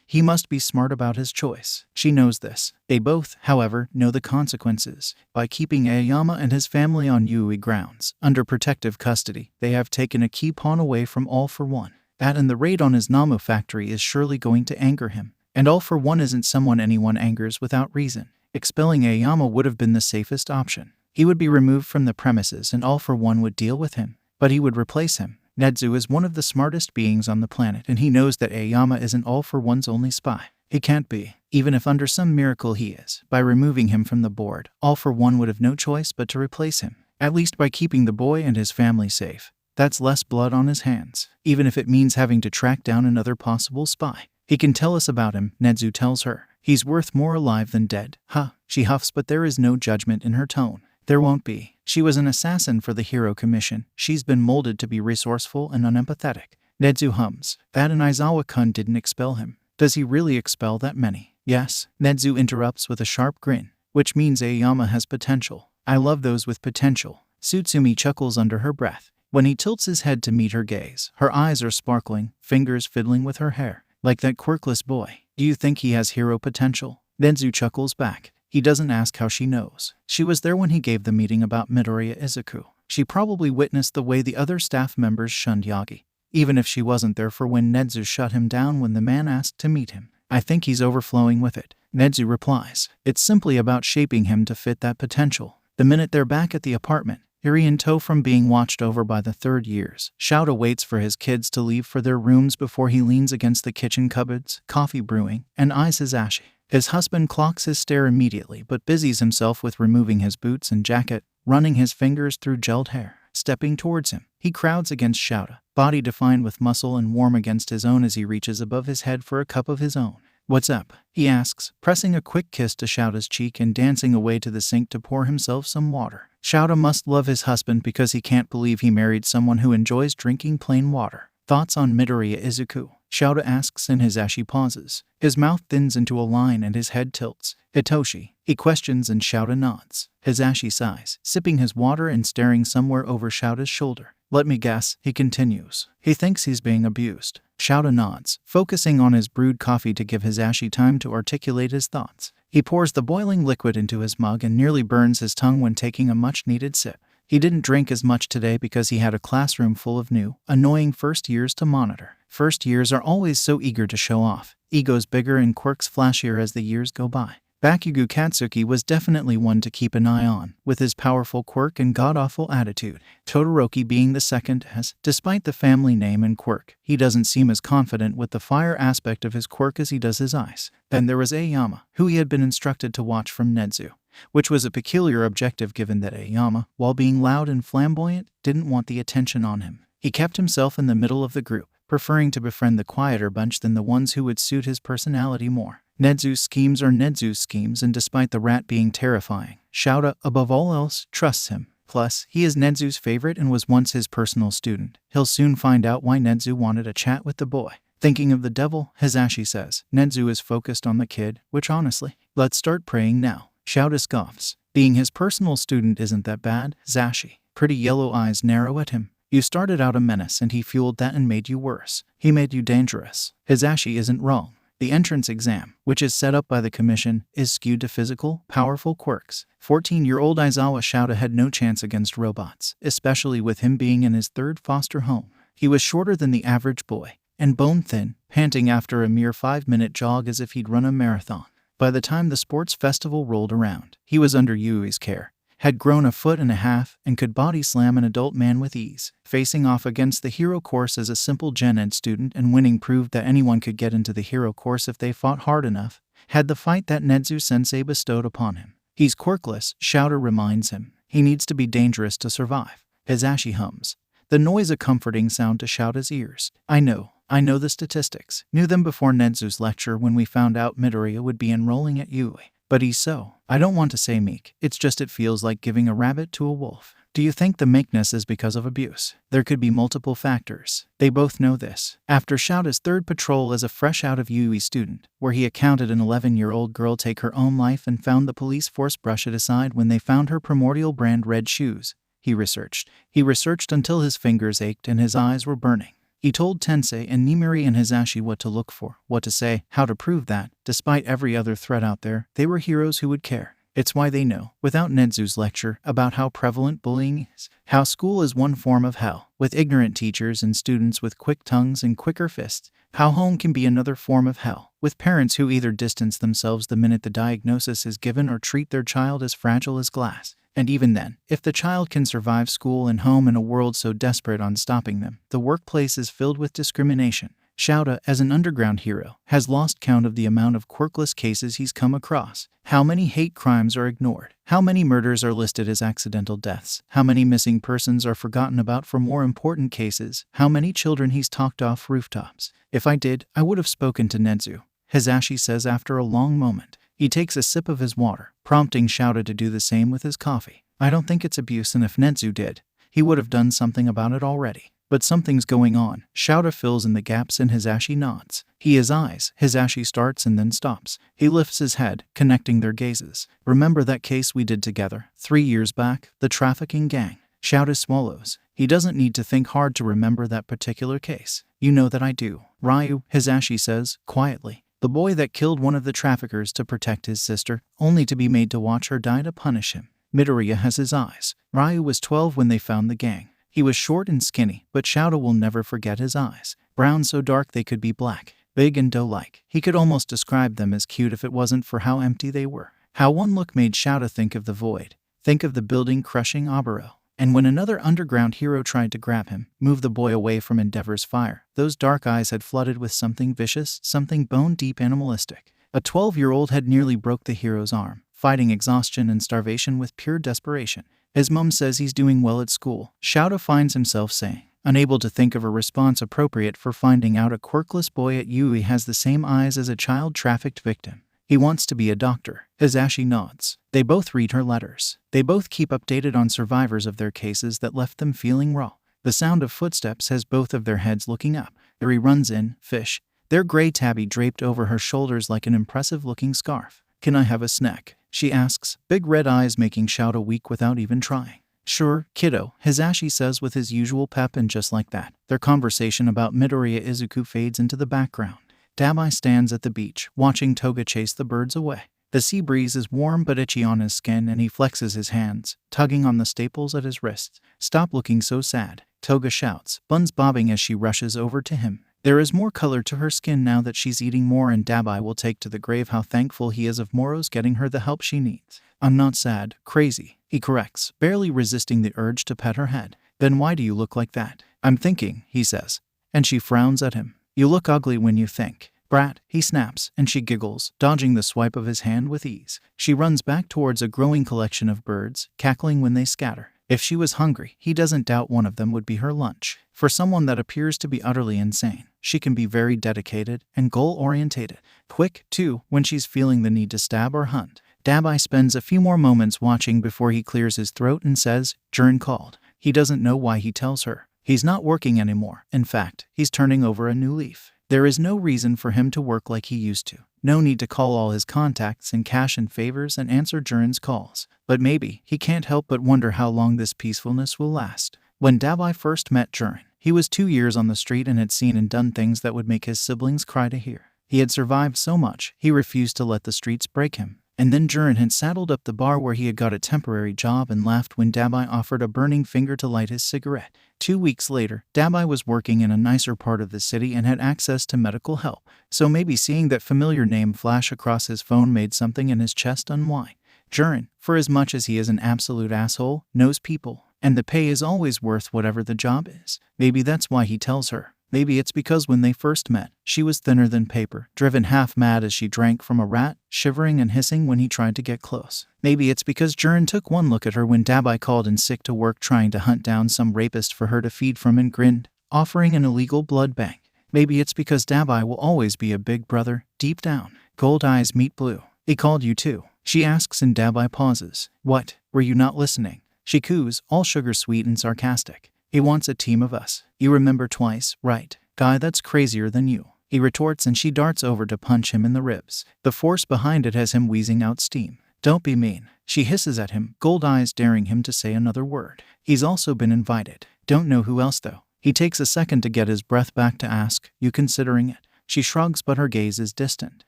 He must be smart about his choice. She knows this. They both, however, know the consequences. By keeping Aoyama and his family on Yuuei grounds, under protective custody, they have taken a key pawn away from All for One. That and the raid on his Namu factory is surely going to anger him. And All for One isn't someone anyone angers without reason. Expelling Aoyama would have been the safest option. He would be removed from the premises and All for One would deal with him. But he would replace him. Netsu is one of the smartest beings on the planet and he knows that Aoyama isn't All for One's only spy. He can't be. Even if under some miracle he is. By removing him from the board, All for One would have no choice but to replace him. At least by keeping the boy and his family safe. That's less blood on his hands. Even if it means having to track down another possible spy. He can tell us about him, Netsu tells her. He's worth more alive than dead. Huh, she huffs but there is no judgment in her tone. There won't be. She was an assassin for the Hero Commission. She's been molded to be resourceful and unempathetic. Nedzu hums. That an Aizawa-kun didn't expel him. Does he really expel that many? Yes. Nedzu interrupts with a sharp grin. Which means Aoyama has potential. I love those with potential. Tsutsumi chuckles under her breath. When he tilts his head to meet her gaze, her eyes are sparkling, fingers fiddling with her hair. Like that quirkless boy. Do you think he has hero potential? Nedzu chuckles back. He doesn't ask how she knows. She was there when he gave the meeting about Midoriya Izuku. She probably witnessed the way the other staff members shunned Yagi. Even if she wasn't there for when Nedzu shut him down when the man asked to meet him. I think he's overflowing with it. Nedzu replies. It's simply about shaping him to fit that potential. The minute they're back at the apartment, Eri in tow from being watched over by the third years, Shouta waits for his kids to leave for their rooms before he leans against the kitchen cupboards, coffee brewing, and eyes Hisashi. His husband clocks his stare immediately but busies himself with removing his boots and jacket, running his fingers through gelled hair. Stepping towards him, he crowds against Shouta, body defined with muscle and warm against his own as he reaches above his head for a cup of his own. What's up? He asks, pressing a quick kiss to Shouta's cheek and dancing away to the sink to pour himself some water. Shouta must love his husband because he can't believe he married someone who enjoys drinking plain water. Thoughts on Midoriya Izuku? Shouta asks and Hisashi pauses. His mouth thins into a line and his head tilts. Hitoshi? He questions and Shouta nods. Hisashi sighs, sipping his water and staring somewhere over Shouta's shoulder. Let me guess, he continues. He thinks he's being abused. Shouta nods, focusing on his brewed coffee to give Hisashi time to articulate his thoughts. He pours the boiling liquid into his mug and nearly burns his tongue when taking a much-needed sip. He didn't drink as much today because he had a classroom full of new, annoying first years to monitor. First years are always so eager to show off. Egos bigger and quirks flashier as the years go by. Bakugo Katsuki was definitely one to keep an eye on, with his powerful quirk and god-awful attitude. Todoroki being the second as, despite the family name and quirk, he doesn't seem as confident with the fire aspect of his quirk as he does his ice. Then there was Aoyama, who he had been instructed to watch from Nedzu, which was a peculiar objective given that Aoyama, while being loud and flamboyant, didn't want the attention on him. He kept himself in the middle of the group, preferring to befriend the quieter bunch than the ones who would suit his personality more. Nedzu's schemes are Nedzu's schemes, and despite the rat being terrifying, Shouta, above all else, trusts him. Plus, he is Nedzu's favorite and was once his personal student. He'll soon find out why Nedzu wanted a chat with the boy. Thinking of the devil, Hisashi says. Nedzu is focused on the kid, which honestly, let's start praying now. Shouta scoffs. Being his personal student isn't that bad, Hisashi. Pretty yellow eyes narrow at him. You started out a menace and he fueled that and made you worse. He made you dangerous. Hisashi isn't wrong. The entrance exam, which is set up by the commission, is skewed to physical, powerful quirks. 14-year-old Aizawa Shouta had no chance against robots, especially with him being in his third foster home. He was shorter than the average boy, and bone-thin, panting after a mere 5-minute jog as if he'd run a marathon. By the time the sports festival rolled around, he was under Yuuei's care, had grown 1.5 feet, and could body slam an adult man with ease. Facing off against the hero course as a simple Gen Ed student and winning proved that anyone could get into the hero course if they fought hard enough, had the fight that Nedzu-sensei bestowed upon him. He's quirkless, Shouta reminds him. He needs to be dangerous to survive. Hisashi hums. The noise a comforting sound to Shouta's ears. I know the statistics. Knew them before Nedzu's lecture when we found out Midoriya would be enrolling at Yuuei. But he's so, I don't want to say meek, it's just it feels like giving a rabbit to a wolf. Do you think the meekness is because of abuse? There could be multiple factors. They both know this. After Shouta's third patrol as a fresh out of Yuuei student, where he accounted an 11-year-old girl take her own life and found the police force brush it aside when they found her primordial brand red shoes, he researched. He researched until his fingers ached and his eyes were burning. He told Tensei and Nimiri and Hisashi what to look for, what to say, how to prove that, despite every other threat out there, they were heroes who would care. It's why they know, without Nedzu's lecture, about how prevalent bullying is. How school is one form of hell, with ignorant teachers and students with quick tongues and quicker fists. How home can be another form of hell, with parents who either distance themselves the minute the diagnosis is given or treat their child as fragile as glass. And even then, if the child can survive school and home in a world so desperate on stopping them, the workplace is filled with discrimination. Shouta, as an underground hero, has lost count of the amount of quirkless cases he's come across. How many hate crimes are ignored? How many murders are listed as accidental deaths? How many missing persons are forgotten about for more important cases? How many children he's talked off rooftops? If I did, I would have spoken to Nedzu, Hisashi says after a long moment. He takes a sip of his water, prompting Shouta to do the same with his coffee. I don't think it's abuse, and if Netsu did, he would have done something about it already. But something's going on. Shouta fills in the gaps and Hisashi nods. He has eyes. Hisashi starts and then stops. He lifts his head, connecting their gazes. Remember that case we did together 3 years back? The trafficking gang. Shouta swallows. He doesn't need to think hard to remember that particular case. You know that I do. Ryu, Hisashi says, quietly. The boy that killed one of the traffickers to protect his sister, only to be made to watch her die to punish him. Midoriya has his eyes. Ryu was 12 when they found the gang. He was short and skinny, but Shouta will never forget his eyes. Brown so dark they could be black. Big and doe-like. He could almost describe them as cute if it wasn't for how empty they were. How one look made Shouta think of the void. Think of the building-crushing Oboro. And when another underground hero tried to grab him, move the boy away from Endeavor's fire, those dark eyes had flooded with something vicious, something bone-deep animalistic. A 12-year-old had nearly broke the hero's arm, fighting exhaustion and starvation with pure desperation. His mom says he's doing well at school, Shouta finds himself saying, unable to think of a response appropriate for finding out a quirkless boy at Yuuei has the same eyes as a child trafficked victim. He wants to be a doctor. Hisashi nods. They both read her letters. They both keep updated on survivors of their cases that left them feeling raw. The sound of footsteps has both of their heads looking up. Eri runs in, fish, their gray tabby draped over her shoulders like an impressive-looking scarf. Can I have a snack? She asks, big red eyes making Shouta weak without even trying. Sure, kiddo, Hisashi says with his usual pep, and just like that, their conversation about Midoriya Izuku fades into the background. Dabai stands at the beach, watching Toga chase the birds away. The sea breeze is warm but itchy on his skin, and he flexes his hands, tugging on the staples at his wrists. Stop looking so sad, Toga shouts, buns bobbing as she rushes over to him. There is more color to her skin now that she's eating more, and Dabai will take to the grave how thankful he is of Moro's getting her the help she needs. I'm not sad, crazy, he corrects, barely resisting the urge to pet her head. Then why do you look like that? I'm thinking, he says. And she frowns at him. You look ugly when you think. Brat, he snaps, and she giggles, dodging the swipe of his hand with ease. She runs back towards a growing collection of birds, cackling when they scatter. If she was hungry, he doesn't doubt one of them would be her lunch. For someone that appears to be utterly insane, she can be very dedicated and goal-orientated. Quick, too, when she's feeling the need to stab or hunt. Dabai spends a few more moments watching before he clears his throat and says, Jiren called. He doesn't know why he tells her. He's not working anymore. In fact, he's turning over a new leaf. There is no reason for him to work like he used to. No need to call all his contacts and cash in favors and answer Jiren's calls. But maybe he can't help but wonder how long this peacefulness will last. When Dabai first met Jiren, he was 2 years on the street and had seen and done things that would make his siblings cry to hear. He had survived so much, he refused to let the streets break him. And then Jiren had saddled up the bar where he had got a temporary job and laughed when Dabai offered a burning finger to light his cigarette. 2 weeks later, Dabai was working in a nicer part of the city and had access to medical help. So maybe seeing that familiar name flash across his phone made something in his chest unwind. Jiren, for as much as he is an absolute asshole, knows people, and the pay is always worth whatever the job is. Maybe that's why he tells her. Maybe it's because when they first met, she was thinner than paper, driven half mad as she drank from a rat, shivering and hissing when he tried to get close. Maybe it's because Jiren took one look at her when Dabai called in sick to work trying to hunt down some rapist for her to feed from and grinned, offering an illegal blood bank. Maybe it's because Dabai will always be a big brother, deep down. Gold eyes meet blue. He called you too, she asks, and Dabai pauses. What? Were you not listening? She coos, all sugar sweet and sarcastic. He wants a team of us. You remember twice, right? Guy that's crazier than you. He retorts, and she darts over to punch him in the ribs. The force behind it has him wheezing out steam. Don't be mean. She hisses at him, gold eyes daring him to say another word. He's also been invited. Don't know who else though. He takes a second to get his breath back to ask, you considering it? She shrugs, but her gaze is distant.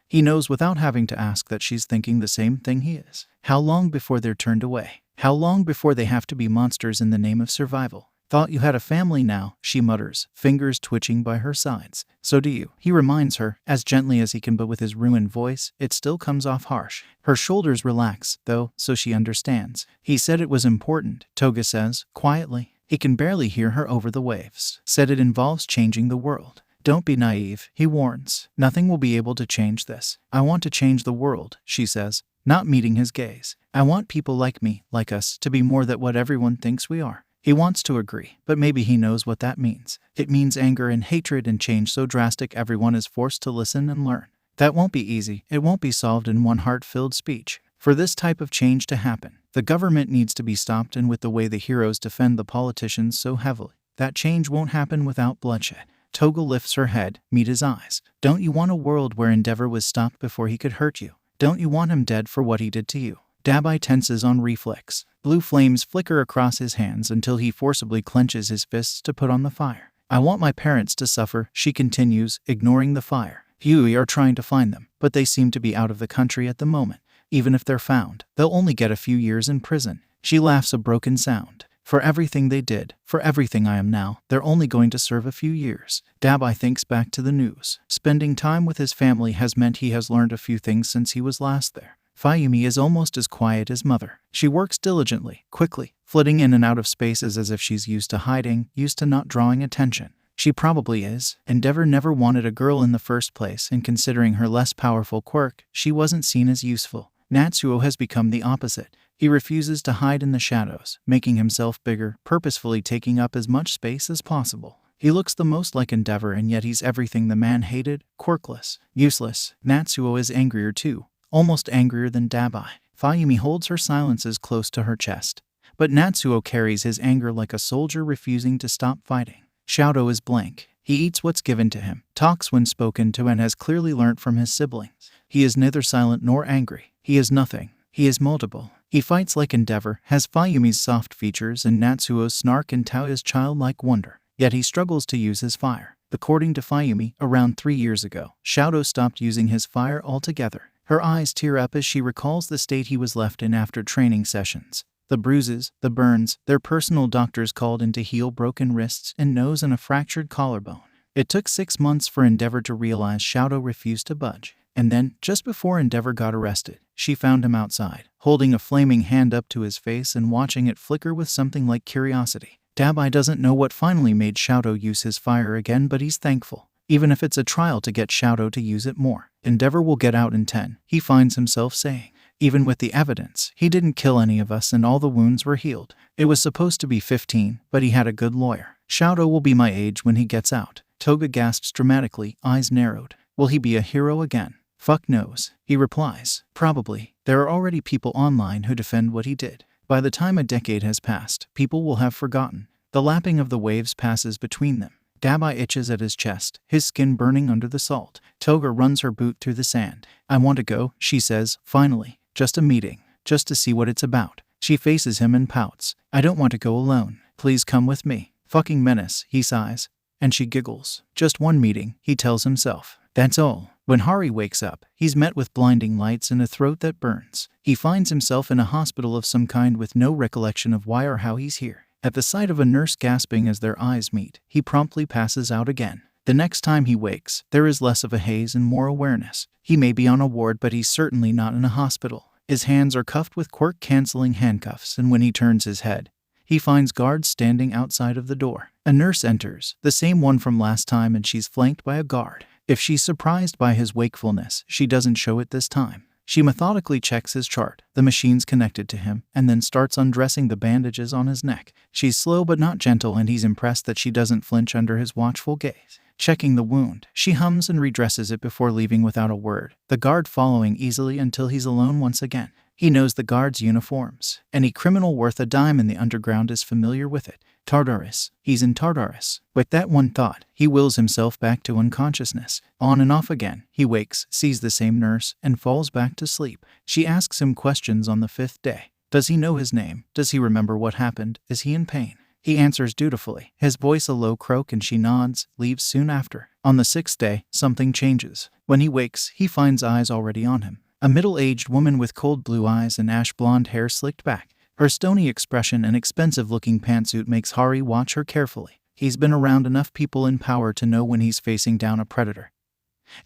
He knows without having to ask that she's thinking the same thing he is. How long before they're turned away? How long before they have to be monsters in the name of survival? Thought you had a family now, she mutters, fingers twitching by her sides. So do you, he reminds her, as gently as he can, but with his ruined voice, it still comes off harsh. Her shoulders relax, though, so she understands. He said it was important, Toga says, quietly. He can barely hear her over the waves. Said it involves changing the world. Don't be naive, he warns. Nothing will be able to change this. I want to change the world, she says, not meeting his gaze. I want people like me, like us, to be more than what everyone thinks we are. He wants to agree, but maybe he knows what that means. It means anger and hatred and change so drastic everyone is forced to listen and learn. That won't be easy. It won't be solved in one heart-filled speech. For this type of change to happen, The government needs to be stopped, and with the way the heroes defend the politicians so heavily, that change won't happen without bloodshed. Toga lifts her head, meet his eyes. Don't you want a world where Endeavor was stopped before he could hurt you? Don't you want him dead for what he did to you? Dabai tenses on reflex. Blue flames flicker across his hands until he forcibly clenches his fists to put on the fire. I want my parents to suffer, she continues, ignoring the fire. Yuuei are trying to find them, but they seem to be out of the country at the moment. Even if they're found, they'll only get a few years in prison. She laughs a broken sound. For everything they did, for everything I am now, they're only going to serve a few years. Dabai thinks back to the news. Spending time with his family has meant he has learned a few things since he was last there. Fayumi is almost as quiet as Mother. She works diligently, quickly, flitting in and out of spaces as if she's used to hiding, used to not drawing attention. She probably is. Endeavor never wanted a girl in the first place, and considering her less powerful quirk, she wasn't seen as useful. Natsuo has become the opposite. He refuses to hide in the shadows, making himself bigger, purposefully taking up as much space as possible. He looks the most like Endeavor, and yet he's everything the man hated, quirkless, useless. Natsuo is angrier too, almost angrier than Dabai. Fayumi holds her silences close to her chest, but Natsuo carries his anger like a soldier refusing to stop fighting. Shadow is blank. He eats what's given to him, talks when spoken to, and has clearly learnt from his siblings. He is neither silent nor angry. He is nothing. He is multiple. He fights like Endeavor, has Fayumi's soft features and Natsuo's snark and Taoya's childlike wonder. Yet he struggles to use his fire. According to Fayumi, around 3 years ago, Shadow stopped using his fire altogether. Her eyes tear up as she recalls the state he was left in after training sessions. The bruises, the burns, their personal doctors called in to heal broken wrists and nose and a fractured collarbone. It took 6 months for Endeavor to realize Shadow refused to budge. And then, just before Endeavor got arrested, she found him outside, holding a flaming hand up to his face and watching it flicker with something like curiosity. Dabai doesn't know what finally made Shadow use his fire again, but he's thankful. Even if it's a trial to get Shadow to use it more. Endeavor will get out in 10, he finds himself saying. Even with the evidence, he didn't kill any of us and all the wounds were healed. It was supposed to be 15, but he had a good lawyer. Shadow will be my age when he gets out. Toga gasps dramatically, eyes narrowed. Will he be a hero again? Fuck knows, he replies. Probably. There are already people online who defend what he did. By the time a decade has passed, people will have forgotten. The lapping of the waves passes between them. Dabai itches at his chest, his skin burning under the salt. Toga runs her boot through the sand. I want to go, she says, finally. Just a meeting. Just to see what it's about. She faces him and pouts. I don't want to go alone. Please come with me. Fucking menace, he sighs. And she giggles. Just one meeting, he tells himself. That's all. When Hari wakes up, he's met with blinding lights and a throat that burns. He finds himself in a hospital of some kind with no recollection of why or how he's here. At the sight of a nurse gasping as their eyes meet, he promptly passes out again. The next time he wakes, there is less of a haze and more awareness. He may be on a ward, but he's certainly not in a hospital. His hands are cuffed with quirk-canceling handcuffs, and when he turns his head, he finds guards standing outside of the door. A nurse enters, the same one from last time, and she's flanked by a guard. If she's surprised by his wakefulness, she doesn't show it this time. She methodically checks his chart, the machines connected to him, and then starts undressing the bandages on his neck. She's slow but not gentle, and he's impressed that she doesn't flinch under his watchful gaze. Checking the wound, she hums and redresses it before leaving without a word, the guard following easily until he's alone once again. He knows the guard's uniforms. Any criminal worth a dime in the underground is familiar with it. Tartarus. He's in Tartarus. With that one thought, he wills himself back to unconsciousness. On and off again, he wakes, sees the same nurse, and falls back to sleep. She asks him questions on the 5th day. Does he know his name? Does he remember what happened? Is he in pain? He answers dutifully, his voice a low croak, and she nods, leaves soon after. On the 6th day, something changes. When he wakes, he finds eyes already on him. A middle-aged woman with cold blue eyes and ash-blonde hair slicked back. Her stony expression and expensive-looking pantsuit makes Hari watch her carefully. He's been around enough people in power to know when he's facing down a predator.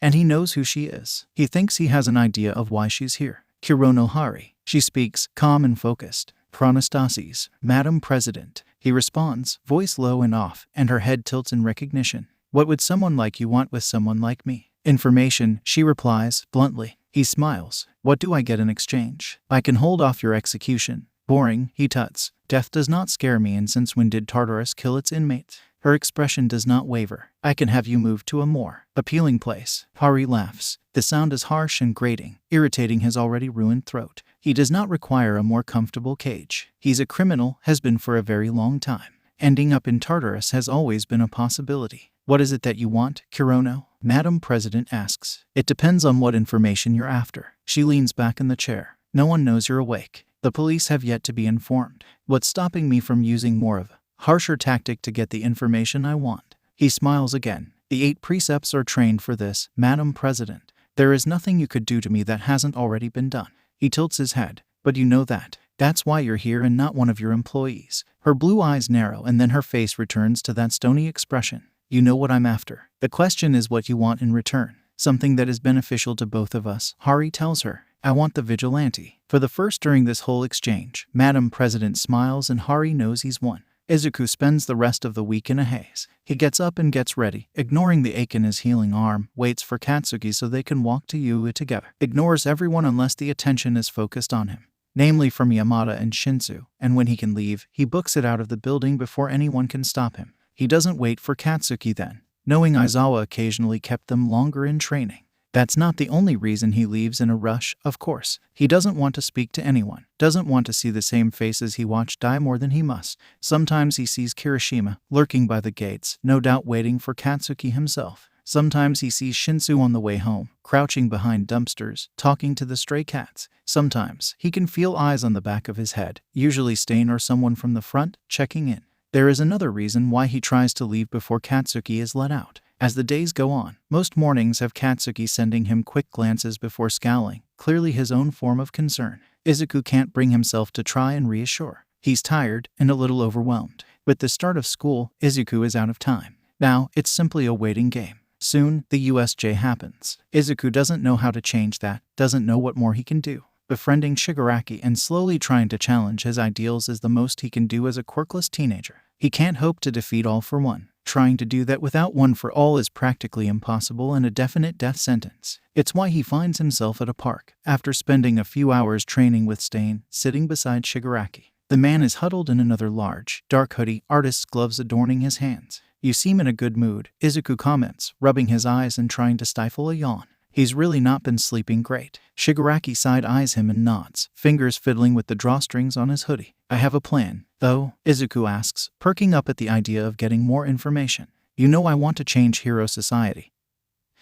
And he knows who she is. He thinks he has an idea of why she's here. Kurono Hari. She speaks, calm and focused. Pronastasis, Madam President. He responds, voice low and off, and her head tilts in recognition. What would someone like you want with someone like me? Information, she replies, bluntly. He smiles. What do I get in exchange? I can hold off your execution. Boring, he tuts. Death does not scare me, and since when did Tartarus kill its inmates? Her expression does not waver. I can have you move to a more appealing place. Hari laughs. The sound is harsh and grating, irritating his already ruined throat. He does not require a more comfortable cage. He's a criminal, has been for a very long time. Ending up in Tartarus has always been a possibility. What is it that you want, Kurono? Madam President asks. It depends on what information you're after. She leans back in the chair. No one knows you're awake. The police have yet to be informed. What's stopping me from using more of a harsher tactic to get the information I want? He smiles again. The 8 precepts are trained for this, Madam President. There is nothing you could do to me that hasn't already been done. He tilts his head. But you know that. That's why you're here and not one of your employees. Her blue eyes narrow and then her face returns to that stony expression. You know what I'm after. The question is what you want in return. Something that is beneficial to both of us, Hari tells her. I want the vigilante. For the first during this whole exchange, Madam President smiles and Hari knows he's won. Izuku spends the rest of the week in a haze. He gets up and gets ready, ignoring the ache in his healing arm, waits for Katsuki so they can walk to Yuuei together. Ignores everyone unless the attention is focused on him. Namely from Yamada and Shinsu, and when he can leave, he books it out of the building before anyone can stop him. He doesn't wait for Katsuki then, knowing Aizawa occasionally kept them longer in training. That's not the only reason he leaves in a rush, of course. He doesn't want to speak to anyone, doesn't want to see the same faces he watched die more than he must. Sometimes he sees Kirishima, lurking by the gates, no doubt waiting for Katsuki himself. Sometimes he sees Shinsu on the way home, crouching behind dumpsters, talking to the stray cats. Sometimes he can feel eyes on the back of his head, usually Stain or someone from the front, checking in. There is another reason why he tries to leave before Katsuki is let out. As the days go on, most mornings have Katsuki sending him quick glances before scowling, clearly his own form of concern. Izuku can't bring himself to try and reassure. He's tired and a little overwhelmed. With the start of school, Izuku is out of time. Now, it's simply a waiting game. Soon, the USJ happens. Izuku doesn't know how to change that, doesn't know what more he can do. Befriending Shigaraki and slowly trying to challenge his ideals is the most he can do as a quirkless teenager. He can't hope to defeat all for one. Trying to do that without one for all is practically impossible and a definite death sentence. It's why he finds himself at a park, after spending a few hours training with Stain, sitting beside Shigaraki. The man is huddled in another large, dark hoodie, artist's gloves adorning his hands. You seem in a good mood, Izuku comments, rubbing his eyes and trying to stifle a yawn. He's really not been sleeping great. Shigaraki side-eyes him and nods, fingers fiddling with the drawstrings on his hoodie. I have a plan, though, Izuku asks, perking up at the idea of getting more information. You know I want to change Hero Society,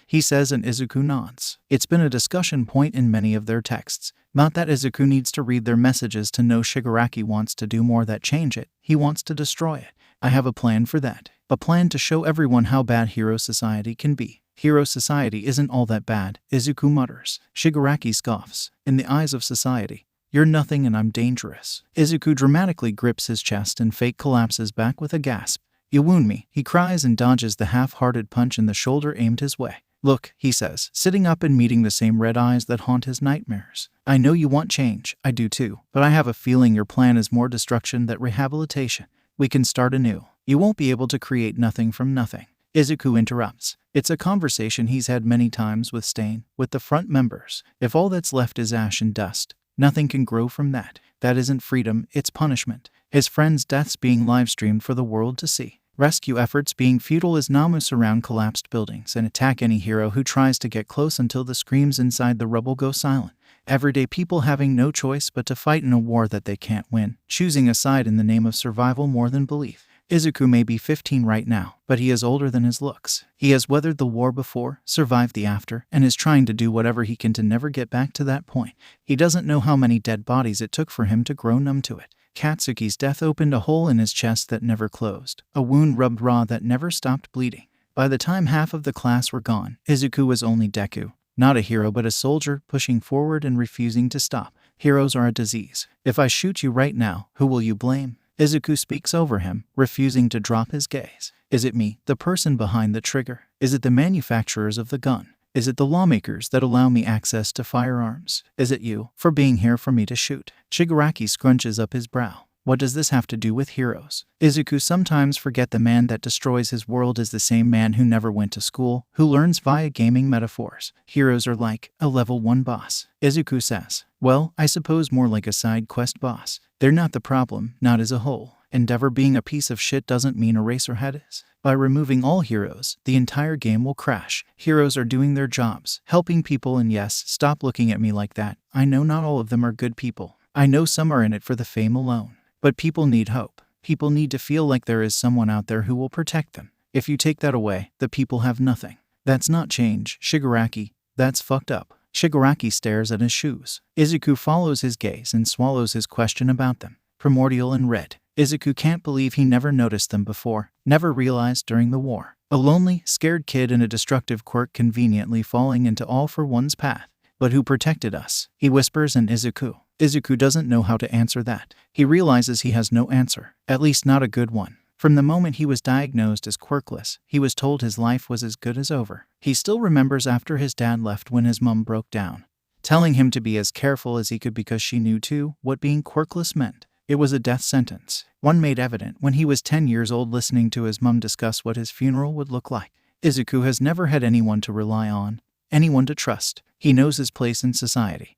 he says, and Izuku nods. It's been a discussion point in many of their texts. Not that Izuku needs to read their messages to know Shigaraki wants to do more that change it, he wants to destroy it. I have a plan for that. A plan to show everyone how bad Hero Society can be. Hero Society isn't all that bad, Izuku mutters. Shigaraki scoffs. In the eyes of society, you're nothing and I'm dangerous. Izuku dramatically grips his chest and fake collapses back with a gasp. You wound me, he cries and dodges the half-hearted punch in the shoulder aimed his way. Look, he says, sitting up and meeting the same red eyes that haunt his nightmares. I know you want change, I do too, but I have a feeling your plan is more destruction than rehabilitation. We can start anew. You won't be able to create nothing from nothing. Izuku interrupts. It's a conversation he's had many times with Stain, with the front members. If all that's left is ash and dust, nothing can grow from that. That isn't freedom, it's punishment. His friends' deaths being live-streamed for the world to see. Rescue efforts being futile as Namu surround collapsed buildings and attack any hero who tries to get close until the screams inside the rubble go silent. Everyday people having no choice but to fight in a war that they can't win, choosing a side in the name of survival more than belief. Izuku may be 15 right now, but he is older than his looks. He has weathered the war before, survived the after, and is trying to do whatever he can to never get back to that point. He doesn't know how many dead bodies it took for him to grow numb to it. Katsuki's death opened a hole in his chest that never closed, a wound rubbed raw that never stopped bleeding. By the time half of the class were gone, Izuku was only Deku. Not a hero but a soldier, pushing forward and refusing to stop. Heroes are a disease. If I shoot you right now, who will you blame? Izuku speaks over him, refusing to drop his gaze. Is it me, the person behind the trigger? Is it the manufacturers of the gun? Is it the lawmakers that allow me access to firearms? Is it you, for being here for me to shoot? Shigaraki scrunches up his brow. What does this have to do with heroes? Izuku sometimes forget the man that destroys his world is the same man who never went to school, who learns via gaming metaphors. Heroes are like a level 1 boss. Izuku says, well, I suppose more like a side quest boss. They're not the problem, not as a whole. Endeavor being a piece of shit doesn't mean Eraserhead is. By removing all heroes, the entire game will crash. Heroes are doing their jobs, helping people, and yes, stop looking at me like that. I know not all of them are good people. I know some are in it for the fame alone. But people need hope. People need to feel like there is someone out there who will protect them. If you take that away, the people have nothing. That's not change, Shigaraki. That's fucked up. Shigaraki stares at his shoes. Izuku follows his gaze and swallows his question about them. Primordial and red. Izuku can't believe he never noticed them before, never realized during the war. A lonely, scared kid and a destructive quirk conveniently falling into All for One's path. But who protected us? He whispers, and Izuku doesn't know how to answer that. He realizes he has no answer, at least not a good one. From the moment he was diagnosed as quirkless, he was told his life was as good as over. He still remembers after his dad left when his mum broke down, telling him to be as careful as he could because she knew too what being quirkless meant. It was a death sentence, one made evident when he was 10 years old listening to his mum discuss what his funeral would look like. Izuku has never had anyone to rely on, anyone to trust. He knows his place in society.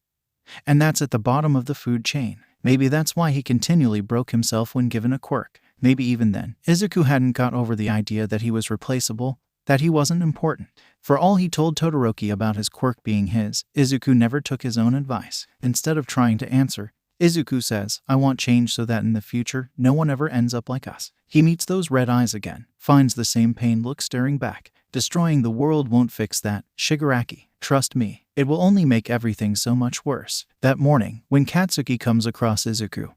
And that's at the bottom of the food chain. Maybe that's why he continually broke himself when given a quirk. Maybe even then, Izuku hadn't got over the idea that he was replaceable, that he wasn't important. For all he told Todoroki about his quirk being his, Izuku never took his own advice. Instead of trying to answer, Izuku says, I want change so that in the future, no one ever ends up like us. He meets those red eyes again, finds the same pain look staring back. Destroying the world won't fix that, Shigaraki. Trust me, it will only make everything so much worse. That morning, when Katsuki comes across Izuku,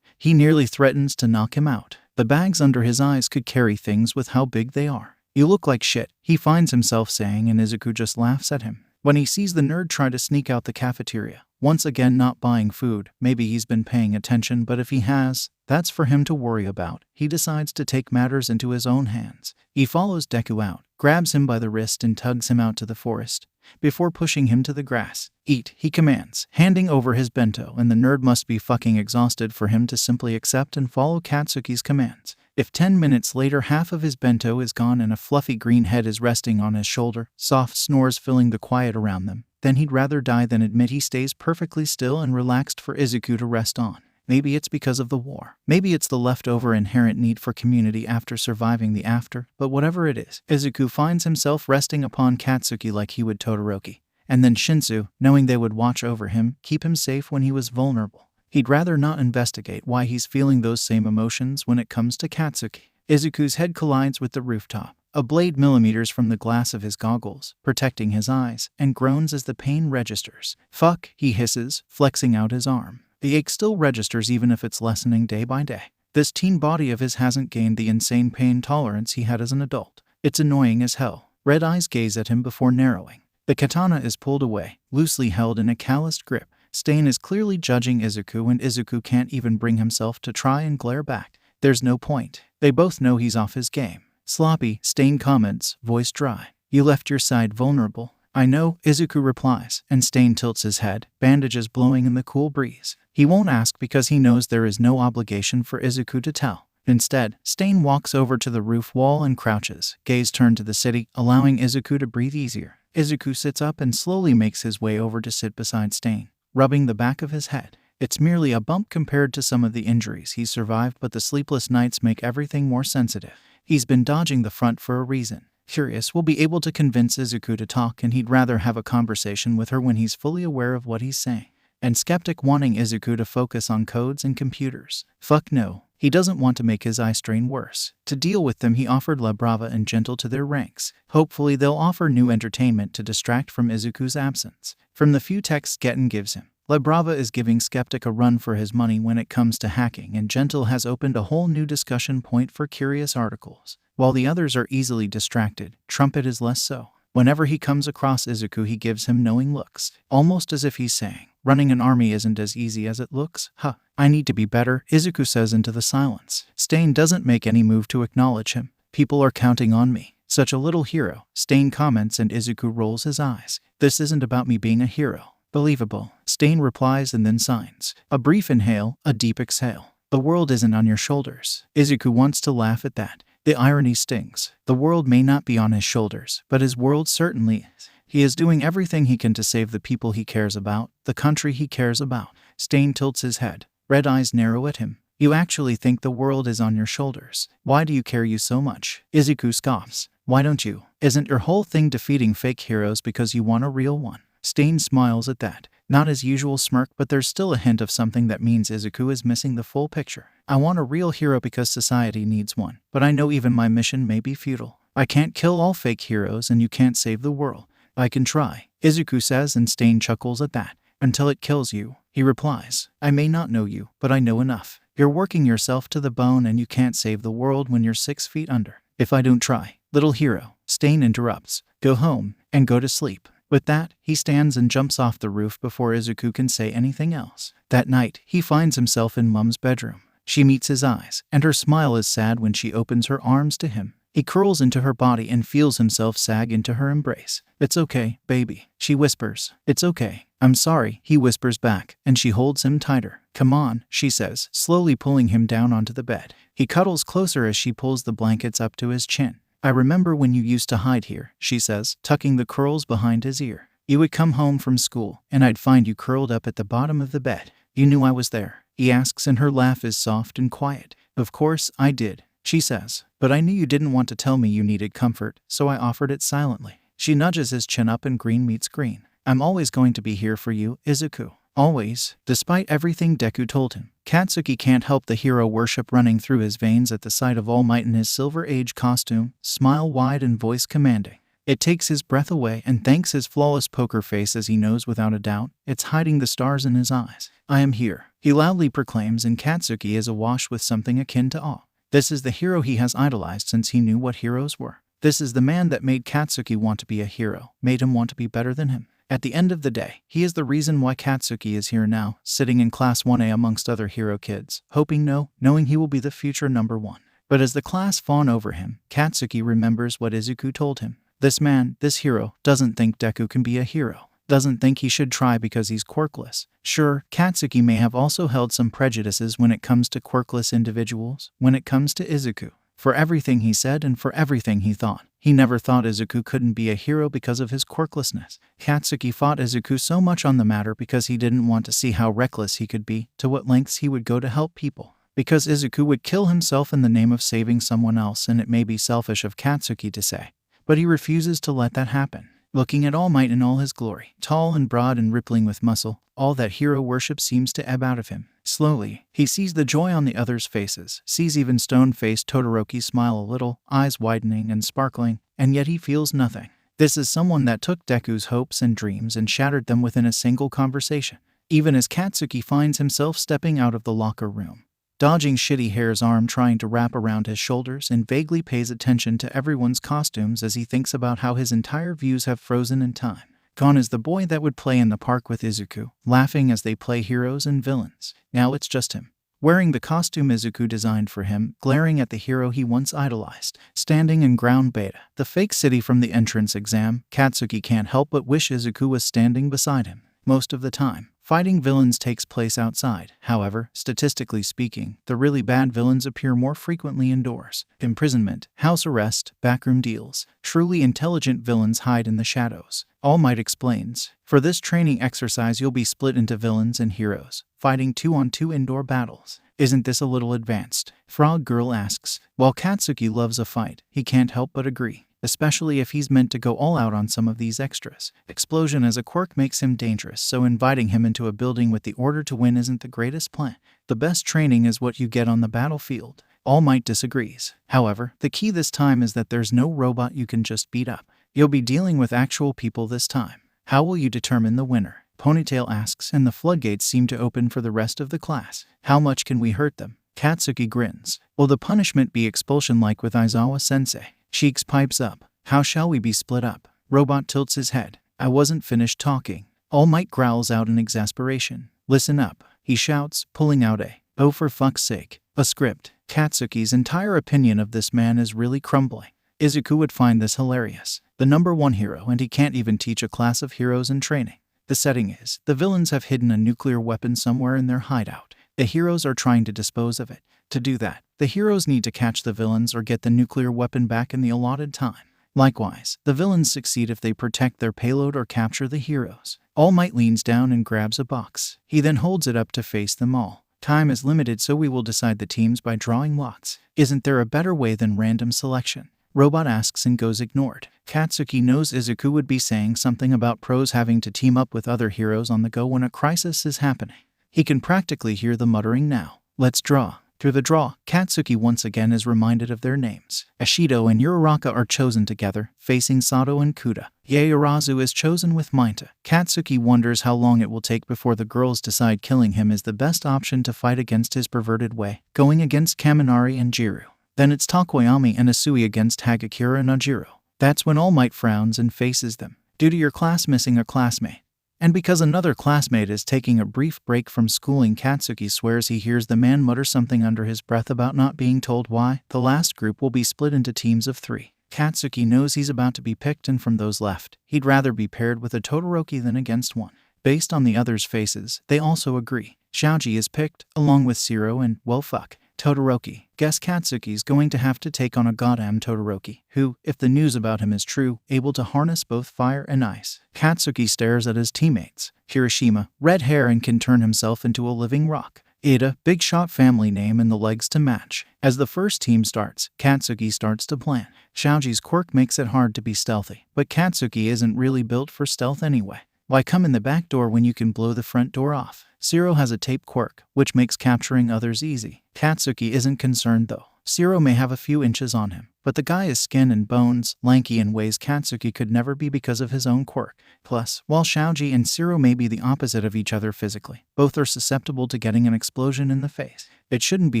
he nearly threatens to knock him out. The bags under his eyes could carry things with how big they are. You look like shit, he finds himself saying, and Izuku just laughs at him. When he sees the nerd try to sneak out the cafeteria, once again not buying food, maybe he's been paying attention, but if he has, that's for him to worry about. He decides to take matters into his own hands. He follows Deku out, grabs him by the wrist and tugs him out to the forest, before pushing him to the grass. Eat, he commands, handing over his bento, and the nerd must be fucking exhausted for him to simply accept and follow Katsuki's commands. If 10 minutes later half of his bento is gone and a fluffy green head is resting on his shoulder, soft snores filling the quiet around them, then he'd rather die than admit he stays perfectly still and relaxed for Izuku to rest on. Maybe it's because of the war. Maybe it's the leftover inherent need for community after surviving the after, but whatever it is, Izuku finds himself resting upon Katsuki like he would Todoroki. And then Shinsu, knowing they would watch over him, keep him safe when he was vulnerable. He'd rather not investigate why he's feeling those same emotions when it comes to Katsuki. Izuku's head collides with the rooftop, a blade millimeters from the glass of his goggles, protecting his eyes, and groans as the pain registers. Fuck, he hisses, flexing out his arm. The ache still registers even if it's lessening day by day. This teen body of his hasn't gained the insane pain tolerance he had as an adult. It's annoying as hell. Red eyes gaze at him before narrowing. The katana is pulled away, loosely held in a calloused grip. Stain is clearly judging Izuku, and Izuku can't even bring himself to try and glare back. There's no point. They both know he's off his game. Sloppy, Stain comments, voice dry. You left your side vulnerable. I know, Izuku replies, and Stain tilts his head, bandages blowing in the cool breeze. He won't ask because he knows there is no obligation for Izuku to tell. Instead, Stain walks over to the roof wall and crouches, gaze turned to the city, allowing Izuku to breathe easier. Izuku sits up and slowly makes his way over to sit beside Stain, rubbing the back of his head. It's merely a bump compared to some of the injuries he's survived, but the sleepless nights make everything more sensitive. He's been dodging the front for a reason. Curious will be able to convince Izuku to talk, and he'd rather have a conversation with her when he's fully aware of what he's saying. And Skeptic wanting Izuku to focus on codes and computers. Fuck no. He doesn't want to make his eye strain worse. To deal with them, he offered La Brava and Gentle to their ranks. Hopefully they'll offer new entertainment to distract from Izuku's absence. From the few texts Getten gives him, La Brava is giving Skeptic a run for his money when it comes to hacking, and Gentle has opened a whole new discussion point for curious articles. While the others are easily distracted, Trumpet is less so. Whenever he comes across Izuku, he gives him knowing looks, almost as if he's saying, running an army isn't as easy as it looks. I need to be better, Izuku says into the silence. Stain doesn't make any move to acknowledge him. People are counting on me. Such a little hero, Stain comments, and Izuku rolls his eyes. This isn't about me being a hero. Believable, Stain replies and then signs. A brief inhale, a deep exhale. The world isn't on your shoulders. Izuku wants to laugh at that. The irony stings. The world may not be on his shoulders, but his world certainly is. He is doing everything he can to save the people he cares about, the country he cares about. Stain tilts his head. Red eyes narrow at him. You actually think the world is on your shoulders. Why do you care you so much? Izuku scoffs. Why don't you? Isn't your whole thing defeating fake heroes because you want a real one? Stain smiles at that. Not his usual smirk, but there's still a hint of something that means Izuku is missing the full picture. I want a real hero because society needs one, but I know even my mission may be futile. I can't kill all fake heroes and you can't save the world. I can try, Izuku says, and Stain chuckles at that. Until it kills you, he replies. I may not know you, but I know enough. You're working yourself to the bone and you can't save the world when you're 6 feet under. If I don't try, little hero, Stain interrupts. Go home and go to sleep. With that, he stands and jumps off the roof before Izuku can say anything else. That night, he finds himself in Mum's bedroom. She meets his eyes, and her smile is sad when she opens her arms to him. He curls into her body and feels himself sag into her embrace. It's okay, baby, she whispers. It's okay. I'm sorry, he whispers back, and she holds him tighter. Come on, she says, slowly pulling him down onto the bed. He cuddles closer as she pulls the blankets up to his chin. I remember when you used to hide here, she says, tucking the curls behind his ear. You would come home from school, and I'd find you curled up at the bottom of the bed. You knew I was there, he asks, and her laugh is soft and quiet. Of course, I did, she says, but I knew you didn't want to tell me you needed comfort, so I offered it silently. She nudges his chin up and green meets green. I'm always going to be here for you, Izuku. Always. Despite everything Deku told him, Katsuki can't help the hero worship running through his veins at the sight of All Might in his Silver Age costume, smile wide and voice commanding. It takes his breath away and thanks his flawless poker face as he knows without a doubt it's hiding the stars in his eyes. I am here, he loudly proclaims, and Katsuki is awash with something akin to awe. This is the hero he has idolized since he knew what heroes were. This is the man that made Katsuki want to be a hero, made him want to be better than him. At the end of the day, he is the reason why Katsuki is here now, sitting in Class 1A amongst other hero kids, knowing he will be the future number 1. But as the class fawn over him, Katsuki remembers what Izuku told him. This man, this hero, doesn't think Deku can be a hero. Doesn't think he should try because he's quirkless. Sure, Katsuki may have also held some prejudices when it comes to quirkless individuals, when it comes to Izuku. For everything he said and for everything he thought, he never thought Izuku couldn't be a hero because of his quirklessness. Katsuki fought Izuku so much on the matter because he didn't want to see how reckless he could be, to what lengths he would go to help people. Because Izuku would kill himself in the name of saving someone else, and it may be selfish of Katsuki to say. But he refuses to let that happen. Looking at All Might in all his glory, tall and broad and rippling with muscle, all that hero worship seems to ebb out of him. Slowly, he sees the joy on the others' faces, sees even stone-faced Todoroki smile a little, eyes widening and sparkling, and yet he feels nothing. This is someone that took Deku's hopes and dreams and shattered them within a single conversation. Even as Katsuki finds himself stepping out of the locker room, dodging Shitty Hair's arm trying to wrap around his shoulders, and vaguely pays attention to everyone's costumes as he thinks about how his entire views have frozen in time. Gone is the boy that would play in the park with Izuku, laughing as they play heroes and villains. Now it's just him, wearing the costume Izuku designed for him, glaring at the hero he once idolized. Standing in Ground Beta, the fake city from the entrance exam, Katsuki can't help but wish Izuku was standing beside him. Most of the time, fighting villains takes place outside. However, statistically speaking, the really bad villains appear more frequently indoors. Imprisonment, house arrest, backroom deals. Truly intelligent villains hide in the shadows. All Might explains. For this training exercise you'll be split into villains and heroes, fighting 2-on-2 indoor battles. Isn't this a little advanced? Frog Girl asks. While Katsuki loves a fight, he can't help but agree. Especially if he's meant to go all out on some of these extras. Explosion as a quirk makes him dangerous, so inviting him into a building with the order to win isn't the greatest plan. The best training is what you get on the battlefield. All Might disagrees. However, the key this time is that there's no robot you can just beat up. You'll be dealing with actual people this time. How will you determine the winner? Ponytail asks, and the floodgates seem to open for the rest of the class. How much can we hurt them? Katsuki grins. Will the punishment be expulsion like with Aizawa-sensei? Cheeks pipes up. How shall we be split up? Robot tilts his head. I wasn't finished talking. All Might growls out in exasperation. Listen up, he shouts, pulling out oh for fuck's sake, a script. Katsuki's entire opinion of this man is really crumbling. Izuku would find this hilarious. The number 1 hero, and he can't even teach a class of heroes in training. The setting is, the villains have hidden a nuclear weapon somewhere in their hideout. The heroes are trying to dispose of it. To do that, the heroes need to catch the villains or get the nuclear weapon back in the allotted time. Likewise, the villains succeed if they protect their payload or capture the heroes. All Might leans down and grabs a box. He then holds it up to face them all. Time is limited, so we will decide the teams by drawing lots. Isn't there a better way than random selection? Robot asks and goes ignored. Katsuki knows Izuku would be saying something about pros having to team up with other heroes on the go when a crisis is happening. He can practically hear the muttering now. Let's draw. Through the draw, Katsuki once again is reminded of their names. Ashido and Uraraka are chosen together, facing Sato and Kuda. Yaoyorozu is chosen with Mainta. Katsuki wonders how long it will take before the girls decide killing him is the best option to fight against his perverted way, going against Kaminari and Jiru. Then it's Tokoyami and Asui against Hagakure and Ajiro. That's when All Might frowns and faces them. Due to your class missing a classmate, and because another classmate is taking a brief break from schooling, Katsuki swears he hears the man mutter something under his breath about not being told why. The last group will be split into teams of 3. Katsuki knows he's about to be picked, and from those left, he'd rather be paired with a Todoroki than against one. Based on the others' faces, they also agree. Shaoji is picked, along with Shiro and, well fuck, Todoroki. Guess Katsuki's going to have to take on a goddamn Todoroki, who, if the news about him is true, able to harness both fire and ice. Katsuki stares at his teammates. Hiroshima, red hair and can turn himself into a living rock. Ida, big shot family name and the legs to match. As the first team starts, Katsuki starts to plan. Shaoji's quirk makes it hard to be stealthy, but Katsuki isn't really built for stealth anyway. Why come in the back door when you can blow the front door off? Shiro has a tape quirk, which makes capturing others easy. Katsuki isn't concerned though. Shiro may have a few inches on him, but the guy is skin and bones, lanky in ways Katsuki could never be because of his own quirk. Plus, while Shaoji and Shiro may be the opposite of each other physically, both are susceptible to getting an explosion in the face. It shouldn't be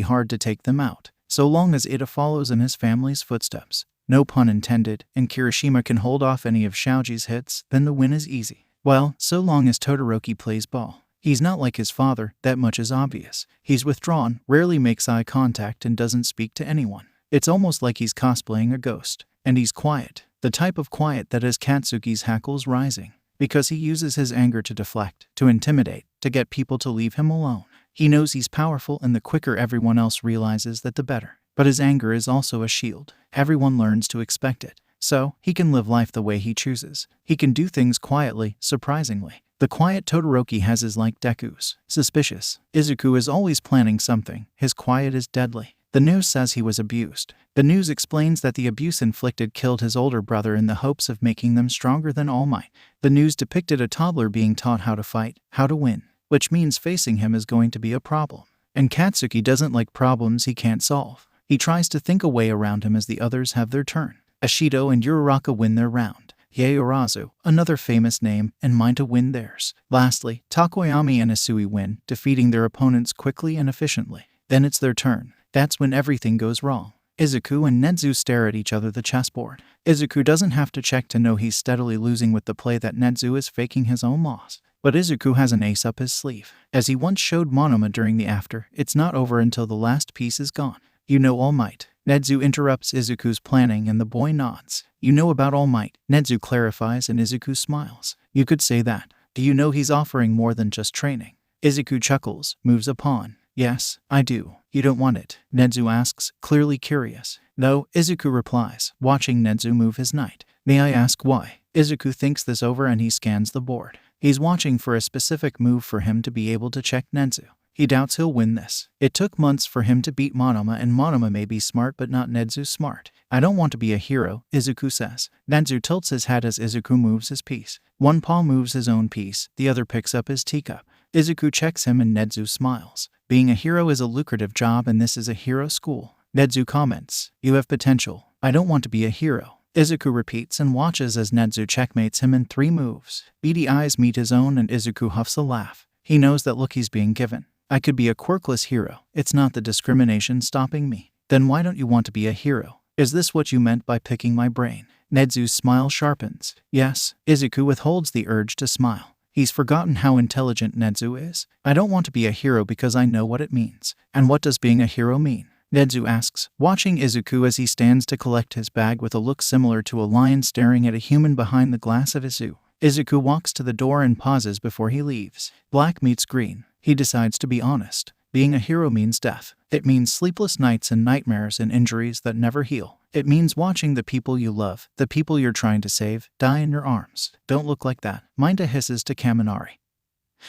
hard to take them out, so long as Ida follows in his family's footsteps. No pun intended, and Kirishima can hold off any of Shaoji's hits, then the win is easy. Well, so long as Todoroki plays ball. He's not like his father, that much is obvious. He's withdrawn, rarely makes eye contact, and doesn't speak to anyone. It's almost like he's cosplaying a ghost. And he's quiet. The type of quiet that has Katsuki's hackles rising. Because he uses his anger to deflect, to intimidate, to get people to leave him alone. He knows he's powerful, and the quicker everyone else realizes that, the better. But his anger is also a shield. Everyone learns to expect it. So, he can live life the way he chooses. He can do things quietly, surprisingly. The quiet Todoroki has is like Deku's. Suspicious. Izuku is always planning something. His quiet is deadly. The news says he was abused. The news explains that the abuse inflicted killed his older brother in the hopes of making them stronger than All Might. The news depicted a toddler being taught how to fight, how to win, which means facing him is going to be a problem. And Katsuki doesn't like problems he can't solve. He tries to think a way around him as the others have their turn. Ashido and Uraraka win their round. Yaoyorozu, another famous name, and Mainta win theirs. Lastly, Tokoyami and Asui win, defeating their opponents quickly and efficiently. Then it's their turn. That's when everything goes wrong. Izuku and Netsu stare at each other the chessboard. Izuku doesn't have to check to know he's steadily losing with the play that Netsu is faking his own loss. But Izuku has an ace up his sleeve. As he once showed Monoma during the after, it's not over until the last piece is gone. You know All Might. Netsu interrupts Izuku's planning and the boy nods. You know about All Might. Netsu clarifies and Izuku smiles. You could say that. Do you know he's offering more than just training? Izuku chuckles, moves a pawn. Yes, I do. You don't want it? Netsu asks, clearly curious. No, Izuku replies, watching Netsu move his knight. May I ask why? Izuku thinks this over and he scans the board. He's watching for a specific move for him to be able to check Netsu. He doubts he'll win this. It took months for him to beat Monoma, and Monoma may be smart but not Netsu smart. I don't want to be a hero, Izuku says. Netsu tilts his head as Izuku moves his piece. One pawn moves his own piece, the other picks up his teacup. Izuku checks him and Netsu smiles. Being a hero is a lucrative job and this is a hero school. Netsu comments, you have potential. I don't want to be a hero. Izuku repeats and watches as Netsu checkmates him in 3 moves. Beady eyes meet his own and Izuku huffs a laugh. He knows that look he's being given. I could be a quirkless hero. It's not the discrimination stopping me. Then why don't you want to be a hero? Is this what you meant by picking my brain? Netsu's smile sharpens. Yes. Izuku withholds the urge to smile. He's forgotten how intelligent Netsu is. I don't want to be a hero because I know what it means. And what does being a hero mean? Netsu asks, watching Izuku as he stands to collect his bag with a look similar to a lion staring at a human behind the glass of his zoo. Izuku walks to the door and pauses before he leaves. Black meets green. He decides to be honest. Being a hero means death. It means sleepless nights and nightmares and injuries that never heal. It means watching the people you love, the people you're trying to save, die in your arms. Don't look like that. Mainta hisses to Kaminari.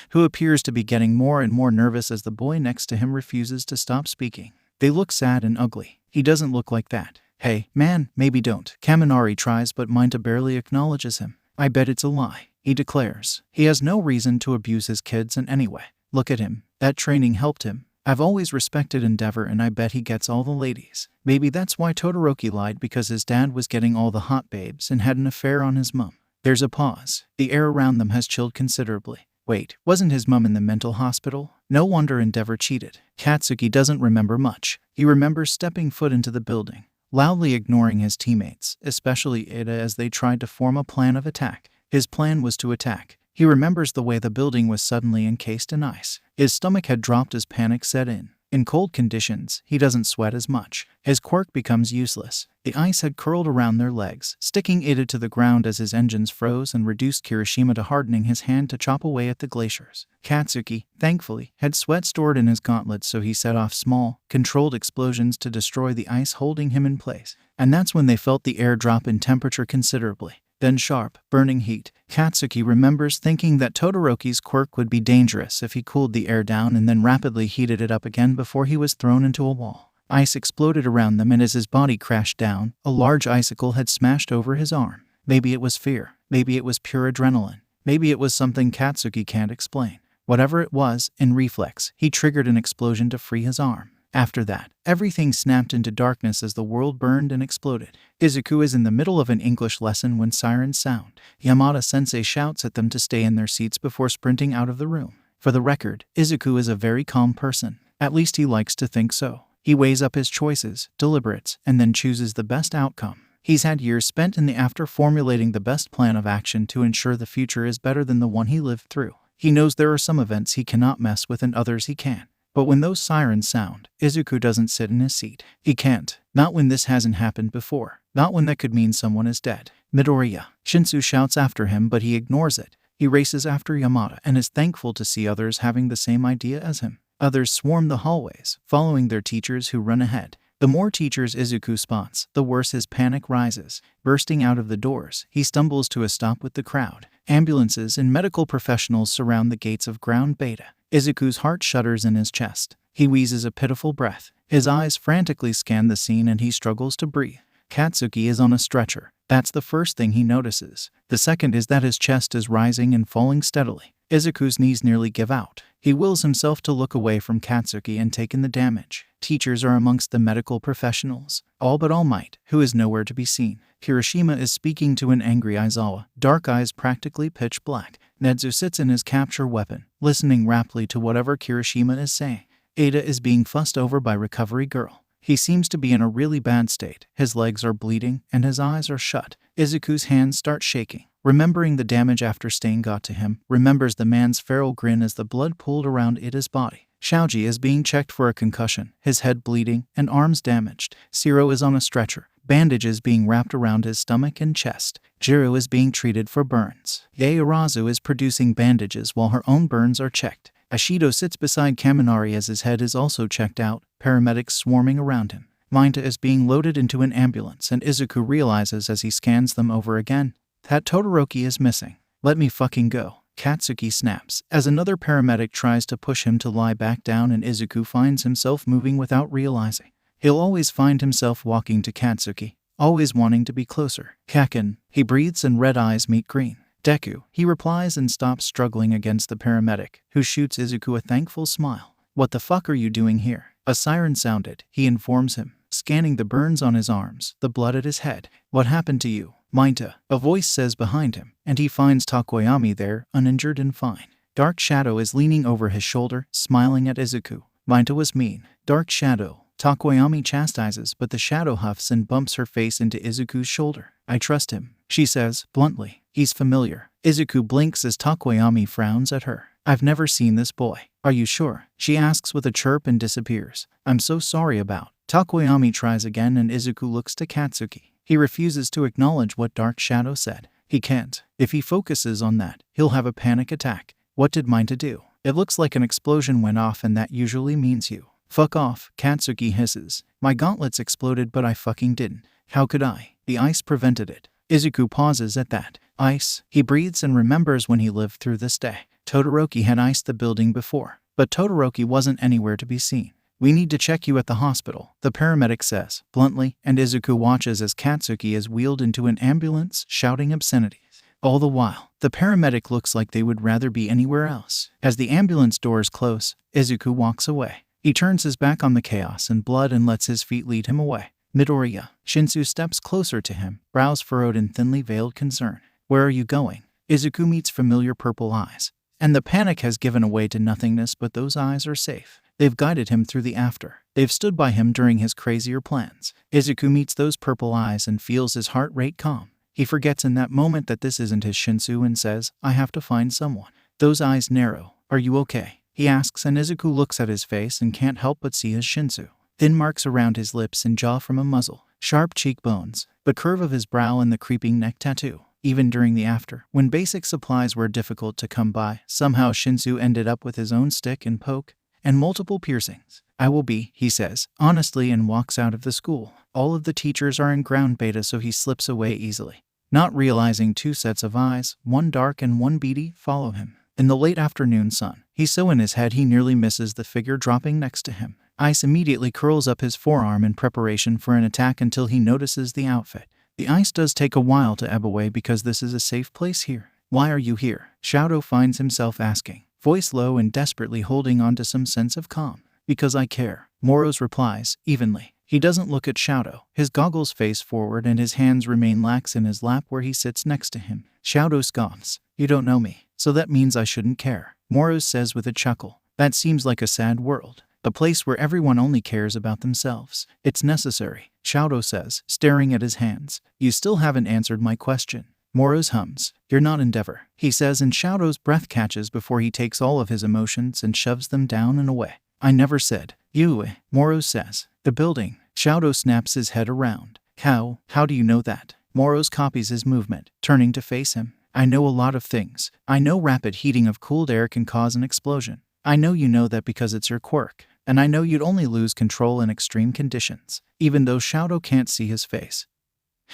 who appears to be getting more and more nervous as the boy next to him refuses to stop speaking. They look sad and ugly. He doesn't look like that. Hey, man, maybe don't. Kaminari tries, but Minta barely acknowledges him. I bet it's a lie, he declares. He has no reason to abuse his kids in any way. Look at him. That training helped him. I've always respected endeavor, and I bet he gets all the ladies. Maybe that's why Todoroki lied, because his dad was getting all the hot babes and had an affair on his mum. There's a pause. The air around them has chilled considerably. Wait, wasn't his mum in the mental hospital? No wonder Endeavor cheated. Katsuki doesn't remember much. He remembers stepping foot into the building, loudly ignoring his teammates, especially Ada, as they tried to form a plan of attack. His plan was to attack. He remembers the way the building was suddenly encased in ice. His stomach had dropped as panic set in. In cold conditions, he doesn't sweat as much. His quirk becomes useless. The ice had curled around their legs, sticking Ada to the ground as his engines froze and reduced Kirishima to hardening his hand to chop away at the glaciers. Katsuki, thankfully, had sweat stored in his gauntlets, so he set off small, controlled explosions to destroy the ice holding him in place. And that's when they felt the air drop in temperature considerably. Then sharp, burning heat. Katsuki remembers thinking that Todoroki's quirk would be dangerous if he cooled the air down and then rapidly heated it up again before he was thrown into a wall. Ice exploded around them, and as his body crashed down, a large icicle had smashed over his arm. Maybe it was fear. Maybe it was pure adrenaline. Maybe it was something Katsuki can't explain. Whatever it was, in reflex, he triggered an explosion to free his arm. After that, everything snapped into darkness as the world burned and exploded. Izuku is in the middle of an English lesson when sirens sound. Yamada-sensei shouts at them to stay in their seats before sprinting out of the room. For the record, Izuku is a very calm person. At least he likes to think so. He weighs up his choices, deliberates, and then chooses the best outcome. He's had years spent in the after formulating the best plan of action to ensure the future is better than the one he lived through. He knows there are some events he cannot mess with and others he can. But when those sirens sound, Izuku doesn't sit in his seat. He can't. Not when this hasn't happened before. Not when that could mean someone is dead. Midoriya. Shinsu shouts after him, but he ignores it. He races after Yamada and is thankful to see others having the same idea as him. Others swarm the hallways, following their teachers who run ahead. The more teachers Izuku spots, the worse his panic rises. Bursting out of the doors, he stumbles to a stop with the crowd. Ambulances and medical professionals surround the gates of Ground Beta. Izuku's heart shudders in his chest. He wheezes a pitiful breath. His eyes frantically scan the scene and he struggles to breathe. Katsuki is on a stretcher. That's the first thing he notices. The second is that his chest is rising and falling steadily. Izuku's knees nearly give out. He wills himself to look away from Katsuki and take in the damage. Teachers are amongst the medical professionals, all but All Might, who is nowhere to be seen. Kirishima is speaking to an angry Aizawa, dark eyes practically pitch black. Nezu sits in his capture weapon, listening raptly to whatever Kirishima is saying. Ada is being fussed over by Recovery Girl. He seems to be in a really bad state. His legs are bleeding and his eyes are shut. Izuku's hands start shaking. Remembering the damage after Stain got to him, remembers the man's feral grin as the blood pooled around Ida's body. Shaoji is being checked for a concussion, his head bleeding and arms damaged. Siro is on a stretcher, bandages being wrapped around his stomach and chest. Jiro is being treated for burns. Yae Arazu is producing bandages while her own burns are checked. Ashido sits beside Kaminari as his head is also checked out, paramedics swarming around him. Minta is being loaded into an ambulance, and Izuku realizes as he scans them over again that Todoroki is missing. Let me fucking go. Katsuki snaps as another paramedic tries to push him to lie back down, and Izuku finds himself moving without realizing. He'll always find himself walking to Katsuki, always wanting to be closer. Kaken, he breathes and red eyes meet green. Deku, he replies and stops struggling against the paramedic, who shoots Izuku a thankful smile. What the fuck are you doing here? A siren sounded, he informs him, scanning the burns on his arms, the blood at his head. What happened to you? Minta, a voice says behind him, and he finds Takoyami there, uninjured and fine. Dark Shadow is leaning over his shoulder, smiling at Izuku. Minta was mean. Dark Shadow. Takoyami chastises, but the shadow huffs and bumps her face into Izuku's shoulder. I trust him, she says, bluntly. He's familiar. Izuku blinks as Takoyami frowns at her. I've never seen this boy. Are you sure? She asks with a chirp and disappears. I'm so sorry about. Takoyami tries again, and Izuku looks to Katsuki. He refuses to acknowledge what Dark Shadow said. He can't. If he focuses on that, he'll have a panic attack. What did Minta do? It looks like an explosion went off, and that usually means you. Fuck off, Katsuki hisses. My gauntlets exploded, but I fucking didn't. How could I? The ice prevented it. Izuku pauses at that. Ice. He breathes and remembers when he lived through this day. Todoroki had iced the building before, but Todoroki wasn't anywhere to be seen. We need to check you at the hospital, the paramedic says, bluntly, and Izuku watches as Katsuki is wheeled into an ambulance, shouting obscenities. All the while, the paramedic looks like they would rather be anywhere else. As the ambulance doors close, Izuku walks away. He turns his back on the chaos and blood and lets his feet lead him away. Midoriya, Shinsu steps closer to him, brows furrowed in thinly veiled concern. Where are you going? Izuku meets familiar purple eyes. And the panic has given way to nothingness, but those eyes are safe. They've guided him through the after. They've stood by him during his crazier plans. Izuku meets those purple eyes and feels his heart rate calm. He forgets in that moment that this isn't his Shinsu and says, I have to find someone. Those eyes narrow. Are you okay? He asks, and Izuku looks at his face and can't help but see his Shinsu. Thin marks around his lips and jaw from a muzzle. Sharp cheekbones. The curve of his brow and the creeping neck tattoo. Even during the after, when basic supplies were difficult to come by, somehow Shinsu ended up with his own stick and poke, and multiple piercings. I will be, he says, honestly, and walks out of the school. All of the teachers are in ground beta, so he slips away easily. Not realizing two sets of eyes, one dark and one beady, follow him. In the late afternoon sun, he's so in his head he nearly misses the figure dropping next to him. Ice immediately curls up his forearm in preparation for an attack until he notices the outfit. The ice does take a while to ebb away because this is a safe place here. Why are you here? Shadow finds himself asking, voice low and desperately holding on to some sense of calm. Because I care, Moros replies, evenly. He doesn't look at Shadow. His goggles face forward and his hands remain lax in his lap where he sits next to him. Shadow scoffs. You don't know me, so that means I shouldn't care. Moros says with a chuckle. That seems like a sad world. A place where everyone only cares about themselves. It's necessary, Shadow says, staring at his hands. You still haven't answered my question. Moros hums. You're not Endeavor, he says, and Shadow's breath catches before he takes all of his emotions and shoves them down and away. I never said. Yuuei, Moros says. The building. Shadow snaps his head around. How do you know that? Moros copies his movement, turning to face him. I know a lot of things. I know rapid heating of cooled air can cause an explosion. I know you know that because it's your quirk. And I know you'd only lose control in extreme conditions, even though Shadow can't see his face.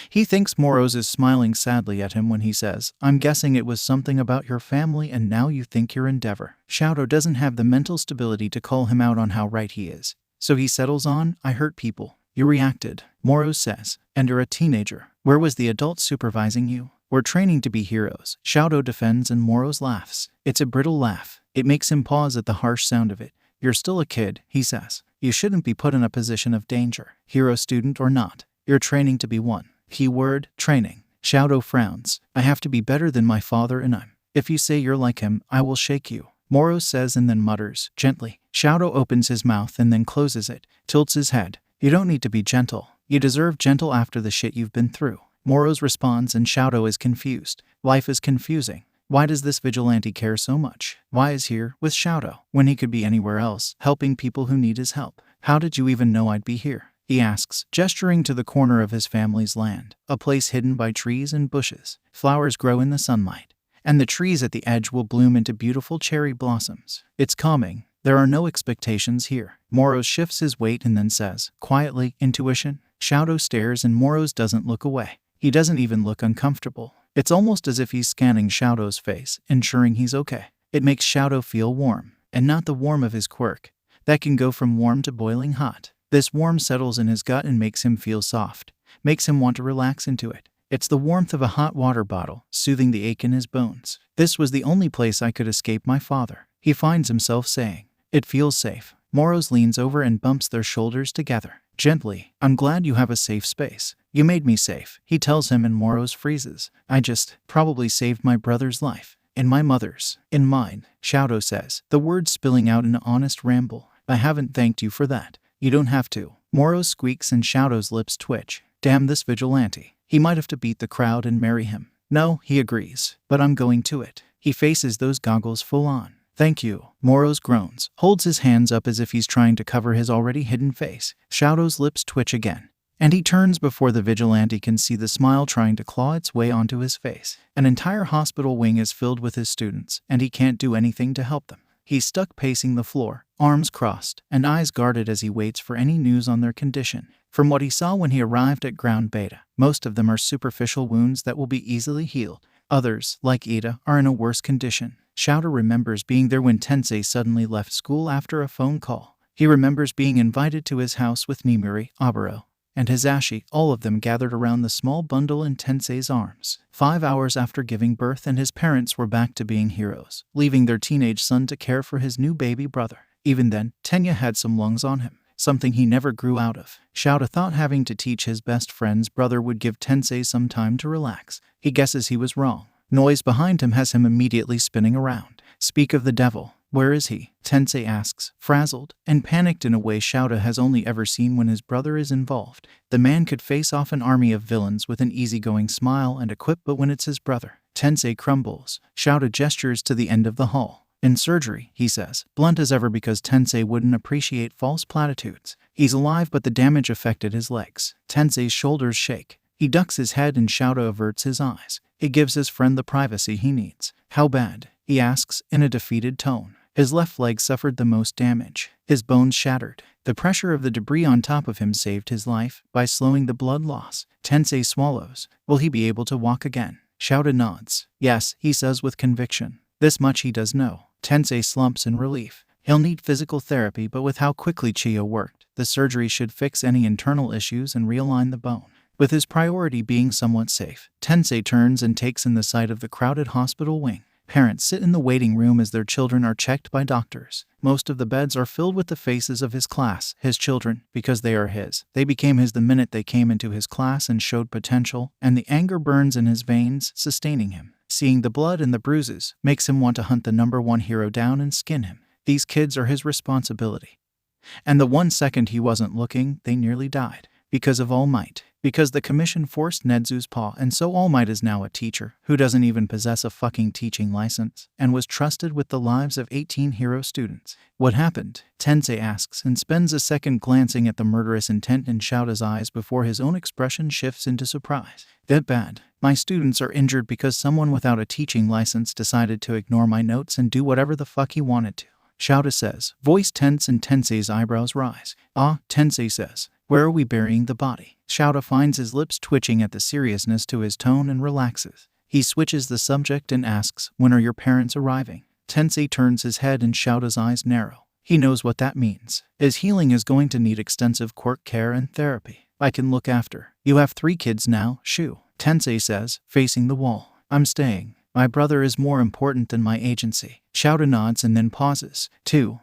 He thinks Moros is smiling sadly at him when he says, I'm guessing it was something about your family and now you think you're Endeavor. Shadow doesn't have the mental stability to call him out on how right he is. So he settles on, I hurt people. You reacted, Moros says, and you're a teenager. Where was the adult supervising you? We're training to be heroes. Shadow defends and Moros laughs. It's a brittle laugh. It makes him pause at the harsh sound of it. You're still a kid, he says. You shouldn't be put in a position of danger, hero student or not. You're training to be one. Keyword, training. Shadow frowns. I have to be better than my father and if you say you're like him, I will shake you. Moros says and then mutters, gently. Shadow opens his mouth and then closes it, tilts his head. You don't need to be gentle. You deserve gentle after the shit you've been through. Moros responds and Shadow is confused. Life is confusing. Why does this vigilante care so much? Why is here with Shadow when he could be anywhere else, helping people who need his help? How did you even know I'd be here? He asks, gesturing to the corner of his family's land, a place hidden by trees and bushes. Flowers grow in the sunlight, and the trees at the edge will bloom into beautiful cherry blossoms. It's calming. There are no expectations here. Moros shifts his weight and then says, quietly, intuition. Shadow stares and Moros doesn't look away. He doesn't even look uncomfortable. It's almost as if he's scanning Shadow's face, ensuring he's okay. It makes Shadow feel warm, and not the warmth of his quirk. That can go from warm to boiling hot. This warmth settles in his gut and makes him feel soft, makes him want to relax into it. It's the warmth of a hot water bottle, soothing the ache in his bones. This was the only place I could escape my father, he finds himself saying. It feels safe. Moros leans over and bumps their shoulders together. Gently, I'm glad you have a safe space. You made me safe, he tells him, and Moros freezes. I just probably saved my brother's life. And my mother's. In mine, Shadow says, the words spilling out in an honest ramble. I haven't thanked you for that. You don't have to. Moros squeaks and Shadow's lips twitch. Damn this vigilante. He might have to beat the crowd and marry him. No, he agrees. But I'm going to it. He faces those goggles full on. Thank you. Moros groans, holds his hands up as if he's trying to cover his already hidden face. Shadow's lips twitch again, and he turns before the vigilante can see the smile trying to claw its way onto his face. An entire hospital wing is filled with his students, and he can't do anything to help them. He's stuck pacing the floor, arms crossed, and eyes guarded as he waits for any news on their condition. From what he saw when he arrived at ground beta, most of them are superficial wounds that will be easily healed. Others, like Ida, are in a worse condition. Shouta remembers being there when Tensei suddenly left school after a phone call. He remembers being invited to his house with Nimuri, Aburo, and Hisashi, all of them gathered around the small bundle in Tensei's arms. 5 hours after giving birth, and his parents were back to being heroes, leaving their teenage son to care for his new baby brother. Even then, Tenya had some lungs on him, something he never grew out of. Shouta thought having to teach his best friend's brother would give Tensei some time to relax. He guesses he was wrong. Noise behind him has him immediately spinning around. Speak of the devil. Where is he? Tensei asks, frazzled and panicked in a way Shouta has only ever seen when his brother is involved. The man could face off an army of villains with an easygoing smile and a quip, but when it's his brother, Tensei crumbles. Shouta gestures to the end of the hall. In surgery, he says, blunt as ever because Tensei wouldn't appreciate false platitudes. He's alive, but the damage affected his legs. Tensei's shoulders shake. He ducks his head and Shouta averts his eyes. He gives his friend the privacy he needs. How bad? He asks in a defeated tone. His left leg suffered the most damage. His bones shattered. The pressure of the debris on top of him saved his life by slowing the blood loss. Tensei swallows. Will he be able to walk again? Shouta nods. Yes, he says with conviction. This much he does know. Tensei slumps in relief. He'll need physical therapy, but with how quickly Chiyo worked, the surgery should fix any internal issues and realign the bone. With his priority being somewhat safe, Tensei turns and takes in the sight of the crowded hospital wing. Parents sit in the waiting room as their children are checked by doctors. Most of the beds are filled with the faces of his class, his children, because they are his. They became his the minute they came into his class and showed potential, and the anger burns in his veins, sustaining him. Seeing the blood and the bruises makes him want to hunt the #1 hero down and skin him. These kids are his responsibility. And the 1 second he wasn't looking, they nearly died. Because of All Might. Because the commission forced Nedzu's paw, and so All Might is now a teacher who doesn't even possess a fucking teaching license and was trusted with the lives of 18 hero students. What happened? Tensei asks and spends a second glancing at the murderous intent in Shouta's eyes before his own expression shifts into surprise. That bad. My students are injured because someone without a teaching license decided to ignore my notes and do whatever the fuck he wanted to. Shouta says, voice tense, and Tensei's eyebrows rise. Ah, Tensei says. Where are we burying the body? Shouta finds his lips twitching at the seriousness to his tone and relaxes. He switches the subject and asks, when are your parents arriving? Tensei turns his head and Shouta's eyes narrow. He knows what that means. His healing is going to need extensive quirk care and therapy. I can look after. You have 3 kids now, Shu. Tensei says, facing the wall. I'm staying. My brother is more important than my agency. Shouta nods and then pauses. 2.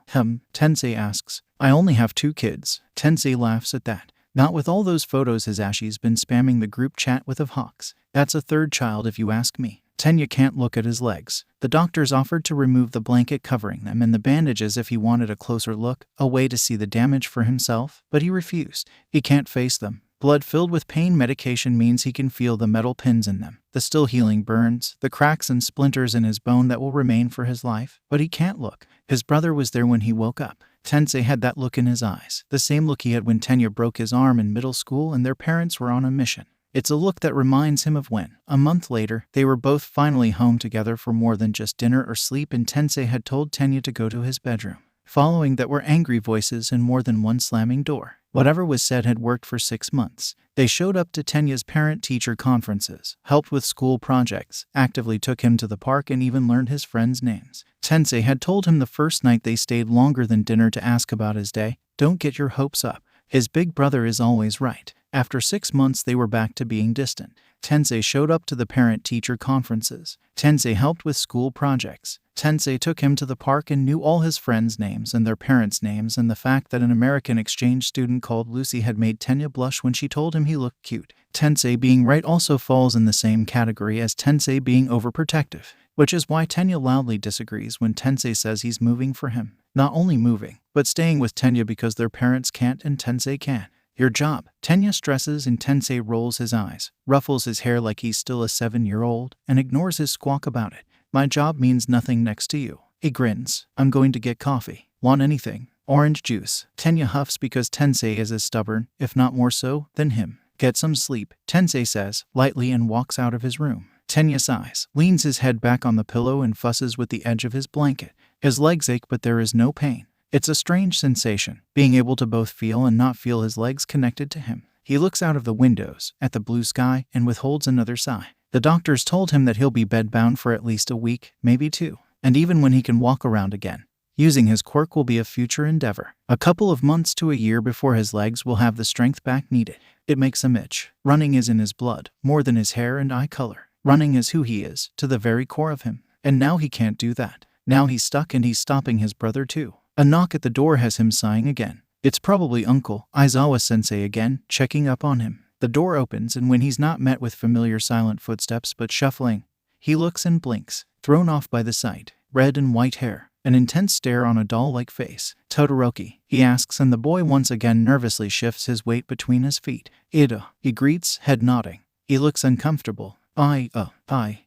Tensei asks. I only have 2 kids. Tensei laughs at that. Not with all those photos Hisashi's been spamming the group chat with of Hawks. That's a 3rd child if you ask me. Tenya can't look at his legs. The doctors offered to remove the blanket covering them and the bandages if he wanted a closer look, a way to see the damage for himself, but he refused. He can't face them. Blood filled with pain medication means he can feel the metal pins in them, the still healing burns, the cracks and splinters in his bone that will remain for his life, but he can't look. His brother was there when he woke up. Tensei had that look in his eyes, the same look he had when Tenya broke his arm in middle school and their parents were on a mission. It's a look that reminds him of when, a month later, they were both finally home together for more than just dinner or sleep, and Tensei had told Tenya to go to his bedroom. Following that were angry voices and more than one slamming door. Whatever was said had worked for 6 months. They showed up to Tenya's parent-teacher conferences, helped with school projects, actively took him to the park, and even learned his friends' names. Tensei had told him the first night they stayed longer than dinner to ask about his day, don't get your hopes up. His big brother is always right. After 6 months they were back to being distant. Tensei showed up to the parent-teacher conferences. Tensei helped with school projects. Tensei took him to the park and knew all his friends' names and their parents' names, and the fact that an American exchange student called Lucy had made Tenya blush when she told him he looked cute. Tensei being right also falls in the same category as Tensei being overprotective, which is why Tenya loudly disagrees when Tensei says he's moving for him. Not only moving, but staying with Tenya because their parents can't and Tensei can. Your job, Tenya stresses, and Tensei rolls his eyes, ruffles his hair like he's still a 7-year-old, and ignores his squawk about it. My job means nothing next to you. He grins. I'm going to get coffee. Want anything? Orange juice. Tenya huffs because Tensei is as stubborn, if not more so, than him. Get some sleep, Tensei says, lightly, and walks out of his room. Tenya sighs, leans his head back on the pillow and fusses with the edge of his blanket. His legs ache, but there is no pain. It's a strange sensation, being able to both feel and not feel his legs connected to him. He looks out of the windows, at the blue sky, and withholds another sigh. The doctors told him that he'll be bedbound for at least a week, maybe 2. and even when he can walk around again, using his quirk will be a future endeavor. A couple of months to a year before his legs will have the strength back needed. It makes him itch. Running is in his blood, more than his hair and eye color. Running is who he is, to the very core of him. And now he can't do that. Now he's stuck and he's stopping his brother too. A knock at the door has him sighing again. It's probably Uncle Aizawa-sensei again, checking up on him. The door opens, and when he's not met with familiar silent footsteps but shuffling, he looks and blinks, thrown off by the sight. Red and white hair, an intense stare on a doll-like face. "Todoroki," he asks, and the boy once again nervously shifts his weight between his feet. "Ida," he greets, head nodding. He looks uncomfortable. I,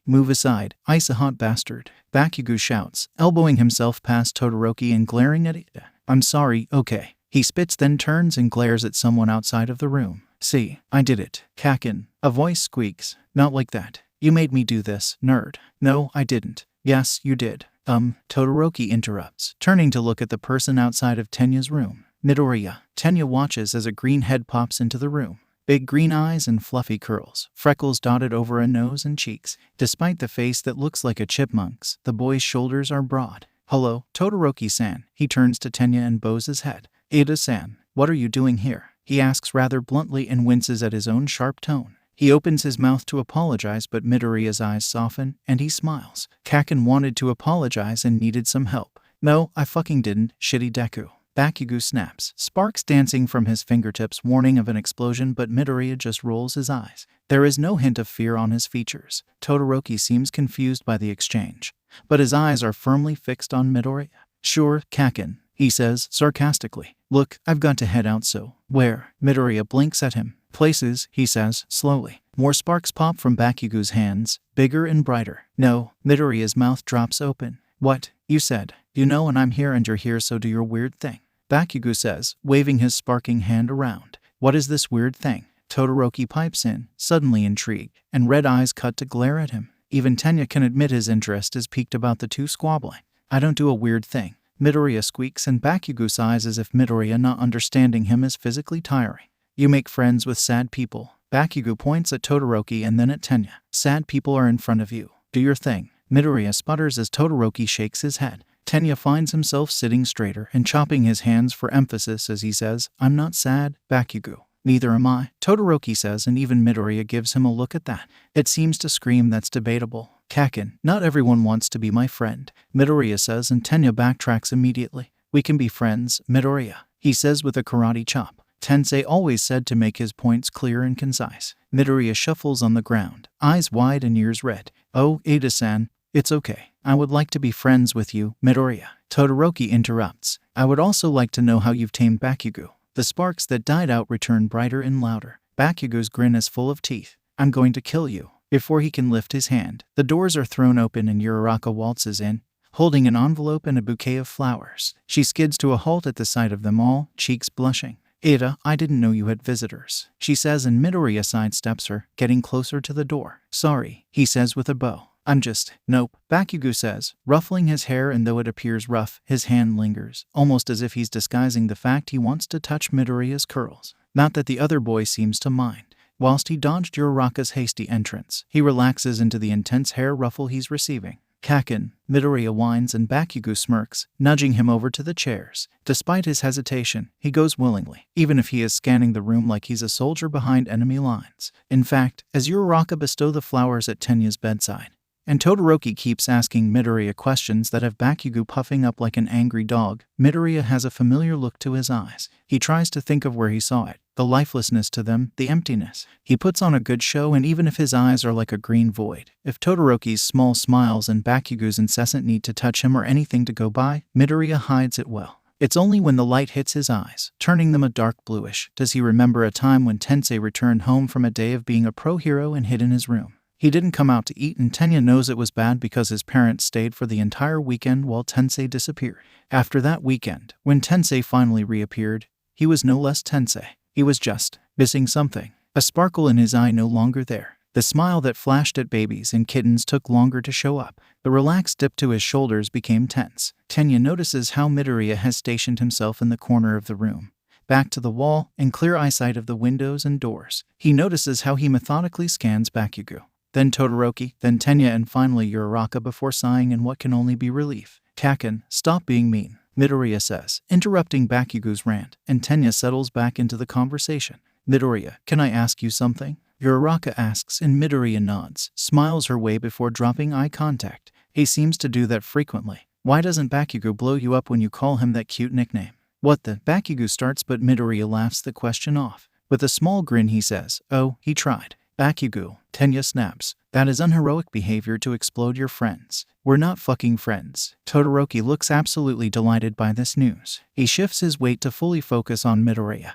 move aside, ice a hot bastard," Bakugo shouts, elbowing himself past Todoroki and glaring at Ida. "I'm sorry, okay." He spits, then turns and glares at someone outside of the room. "See, I did it, Kakin," a voice squeaks. "Not like that. You made me do this, nerd." "No, I didn't." "Yes, you did." Todoroki interrupts, turning to look at the person outside of Tenya's room. Midoriya. Tenya watches as a green head pops into the room. Big green eyes and fluffy curls, freckles dotted over a nose and cheeks. Despite the face that looks like a chipmunk's, the boy's shoulders are broad. "Hello, Todoroki-san." He turns to Tenya and bows his head. "Ida-san, what are you doing here?" he asks rather bluntly and winces at his own sharp tone. He opens his mouth to apologize, but Midoriya's eyes soften, and he smiles. Kakin wanted to apologize and needed some help. "No, I fucking didn't, shitty Deku." Bakugo snaps, sparks dancing from his fingertips warning of an explosion, but Midoriya just rolls his eyes. There is no hint of fear on his features. Todoroki seems confused by the exchange, but his eyes are firmly fixed on Midoriya. "Sure, Kakin," he says sarcastically. "Look, I've got to head out, so..." "Where?" Midoriya blinks at him. "Places," he says, slowly. More sparks pop from Bakugo's hands, bigger and brighter. "No." Midoriya's mouth drops open. "What? You said, you know, and I'm here and you're here, so do your weird thing," Bakugo says, waving his sparking hand around. "What is this weird thing?" Todoroki pipes in, suddenly intrigued, and red eyes cut to glare at him. Even Tenya can admit his interest is piqued about the two squabbling. "I don't do a weird thing," Midoriya squeaks, and Bakugo sighs as if Midoriya not understanding him is physically tiring. "You make friends with sad people." Bakugo points at Todoroki and then at Tenya. "Sad people are in front of you. Do your thing." Midoriya sputters as Todoroki shakes his head. Tenya finds himself sitting straighter and chopping his hands for emphasis as he says, "I'm not sad, Bakugo." "Neither am I," Todoroki says, and even Midoriya gives him a look at that. It seems to scream that's debatable. "Kakin, not everyone wants to be my friend," Midoriya says, and Tenya backtracks immediately. "We can be friends, Midoriya," he says with a karate chop. Tensei always said to make his points clear and concise. Midoriya shuffles on the ground, eyes wide and ears red. "Oh, Ida-san, it's okay. I would like to be friends with you, Midoriya." Todoroki interrupts. "I would also like to know how you've tamed Bakugo." The sparks that died out return brighter and louder. Bakugo's grin is full of teeth. "I'm going to kill you." Before he can lift his hand, the doors are thrown open and Uraraka waltzes in, holding an envelope and a bouquet of flowers. She skids to a halt at the sight of them all, cheeks blushing. "Ida, I didn't know you had visitors," she says, and Midoriya sidesteps her, getting closer to the door. "Sorry," he says with a bow. "I'm just..." "Nope," Bakugo says, ruffling his hair, and though it appears rough, his hand lingers, almost as if he's disguising the fact he wants to touch Midoriya's curls. Not that the other boy seems to mind. Whilst he dodged Uraraka's hasty entrance, he relaxes into the intense hair ruffle he's receiving. "Kakin," Midoriya whines, and Bakugo smirks, nudging him over to the chairs. Despite his hesitation, he goes willingly, even if he is scanning the room like he's a soldier behind enemy lines. In fact, as Uraraka bestow the flowers at Tenya's bedside, and Todoroki keeps asking Midoriya questions that have Bakugo puffing up like an angry dog, Midoriya has a familiar look to his eyes. He tries to think of where he saw it. The lifelessness to them, the emptiness. He puts on a good show, and even if his eyes are like a green void, if Todoroki's small smiles and Bakugo's incessant need to touch him are anything to go by, Midoriya hides it well. It's only when the light hits his eyes, turning them a dark bluish, does he remember a time when Tensei returned home from a day of being a pro hero and hid in his room. He didn't come out to eat, and Tenya knows it was bad because his parents stayed for the entire weekend while Tensei disappeared. After that weekend, when Tensei finally reappeared, he was no less Tensei. He was just missing something. A sparkle in his eye no longer there. The smile that flashed at babies and kittens took longer to show up. The relaxed dip to his shoulders became tense. Tenya notices how Midoriya has stationed himself in the corner of the room, back to the wall and clear eyesight of the windows and doors. He notices how he methodically scans Bakugo. then Todoroki, then Tenya, and finally Uraraka before sighing in what can only be relief. Kaken, stop being mean, Midoriya says, interrupting Bakugo's rant, and Tenya settles back into the conversation. Midoriya, can I ask you something? Uraraka asks, and Midoriya nods, smiles her way before dropping eye contact. He seems to do that frequently. Why doesn't Bakugo blow you up when you call him that cute nickname? What the? Bakugo starts, but Midoriya laughs the question off. With a small grin he says, oh, he tried. Bakugo, Tenya snaps. That is unheroic behavior to explode your friends. We're not fucking friends. Todoroki looks absolutely delighted by this news. He shifts his weight to fully focus on Midoriya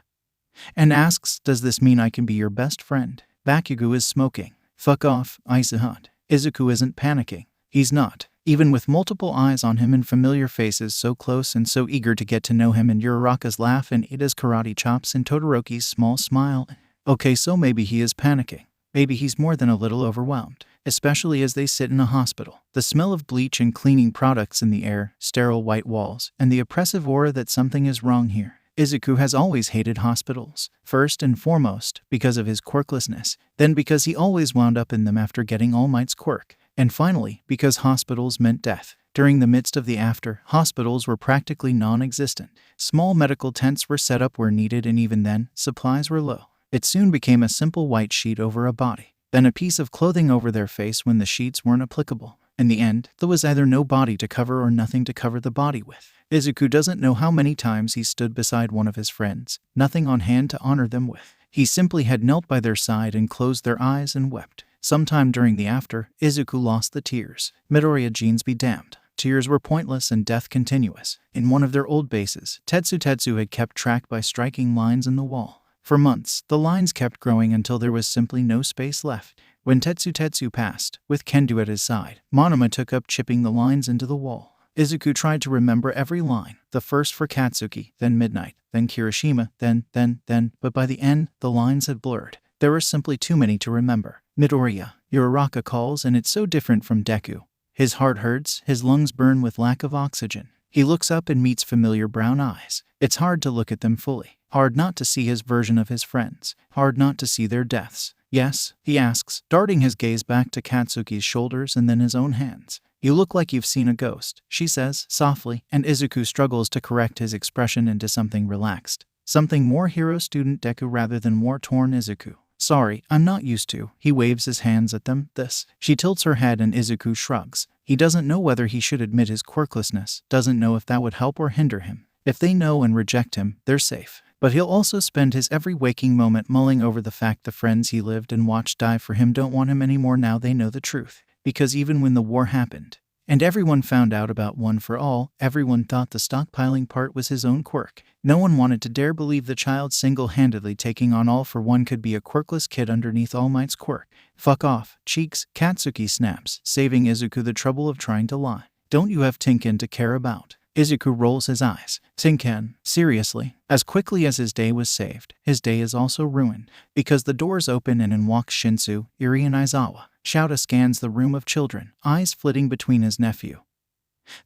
and asks, does this mean I can be your best friend? Bakugo is smoking. Fuck off, Izuku. Izuku isn't panicking. He's not. Even with multiple eyes on him and familiar faces so close and so eager to get to know him, and Uraraka's laugh and Ida's karate chops and Todoroki's small smile. Okay, so maybe he is panicking. Maybe he's more than a little overwhelmed, especially as they sit in a hospital. The smell of bleach and cleaning products in the air, sterile white walls, and the oppressive aura that something is wrong here. Izuku has always hated hospitals, first and foremost because of his quirklessness, then because he always wound up in them after getting All Might's quirk, and finally because hospitals meant death. During the midst of the after, hospitals were practically non-existent. Small medical tents were set up where needed, and even then, supplies were low. It soon became a simple white sheet over a body, then a piece of clothing over their face when the sheets weren't applicable. In the end, there was either no body to cover or nothing to cover the body with. Izuku doesn't know how many times he stood beside one of his friends, nothing on hand to honor them with. He simply had knelt by their side and closed their eyes and wept. Sometime during the after, Izuku lost the tears. Midoriya genes be damned. Tears were pointless and death continuous. In one of their old bases, Tetsu had kept track by striking lines in the wall. For months, the lines kept growing until there was simply no space left. When Tetsu passed, with Kendo at his side, Monoma took up chipping the lines into the wall. Izuku tried to remember every line, the first for Katsuki, then Midnight, then Kirishima, then, but by the end, the lines had blurred. There were simply too many to remember. Midoriya, Uraraka calls, and it's so different from Deku. His heart hurts, his lungs burn with lack of oxygen. He looks up and meets familiar brown eyes. It's hard to look at them fully. Hard not to see his version of his friends. Hard not to see their deaths. Yes, he asks, darting his gaze back to Katsuki's shoulders and then his own hands. You look like you've seen a ghost, she says, softly, and Izuku struggles to correct his expression into something relaxed. Something more hero student Deku rather than war torn Izuku. Sorry, I'm not used to. He waves his hands at them. This. She tilts her head and Izuku shrugs. He doesn't know whether he should admit his quirklessness, doesn't know if that would help or hinder him. If they know and reject him, they're safe. But he'll also spend his every waking moment mulling over the fact the friends he lived and watched die for him don't want him anymore now they know the truth. Because even when the war happened, and everyone found out about One for All, everyone thought the stockpiling part was his own quirk. No one wanted to dare believe the child single-handedly taking on All for One could be a quirkless kid underneath All Might's quirk. Fuck off, cheeks, Katsuki snaps, saving Izuku the trouble of trying to lie. Don't you have Tinken to care about? Izuku rolls his eyes. Tinken, seriously? As quickly as his day was saved, his day is also ruined, because the doors open and in walks Shinsu, Eri and Aizawa. Shouta scans the room of children, eyes flitting between his nephew,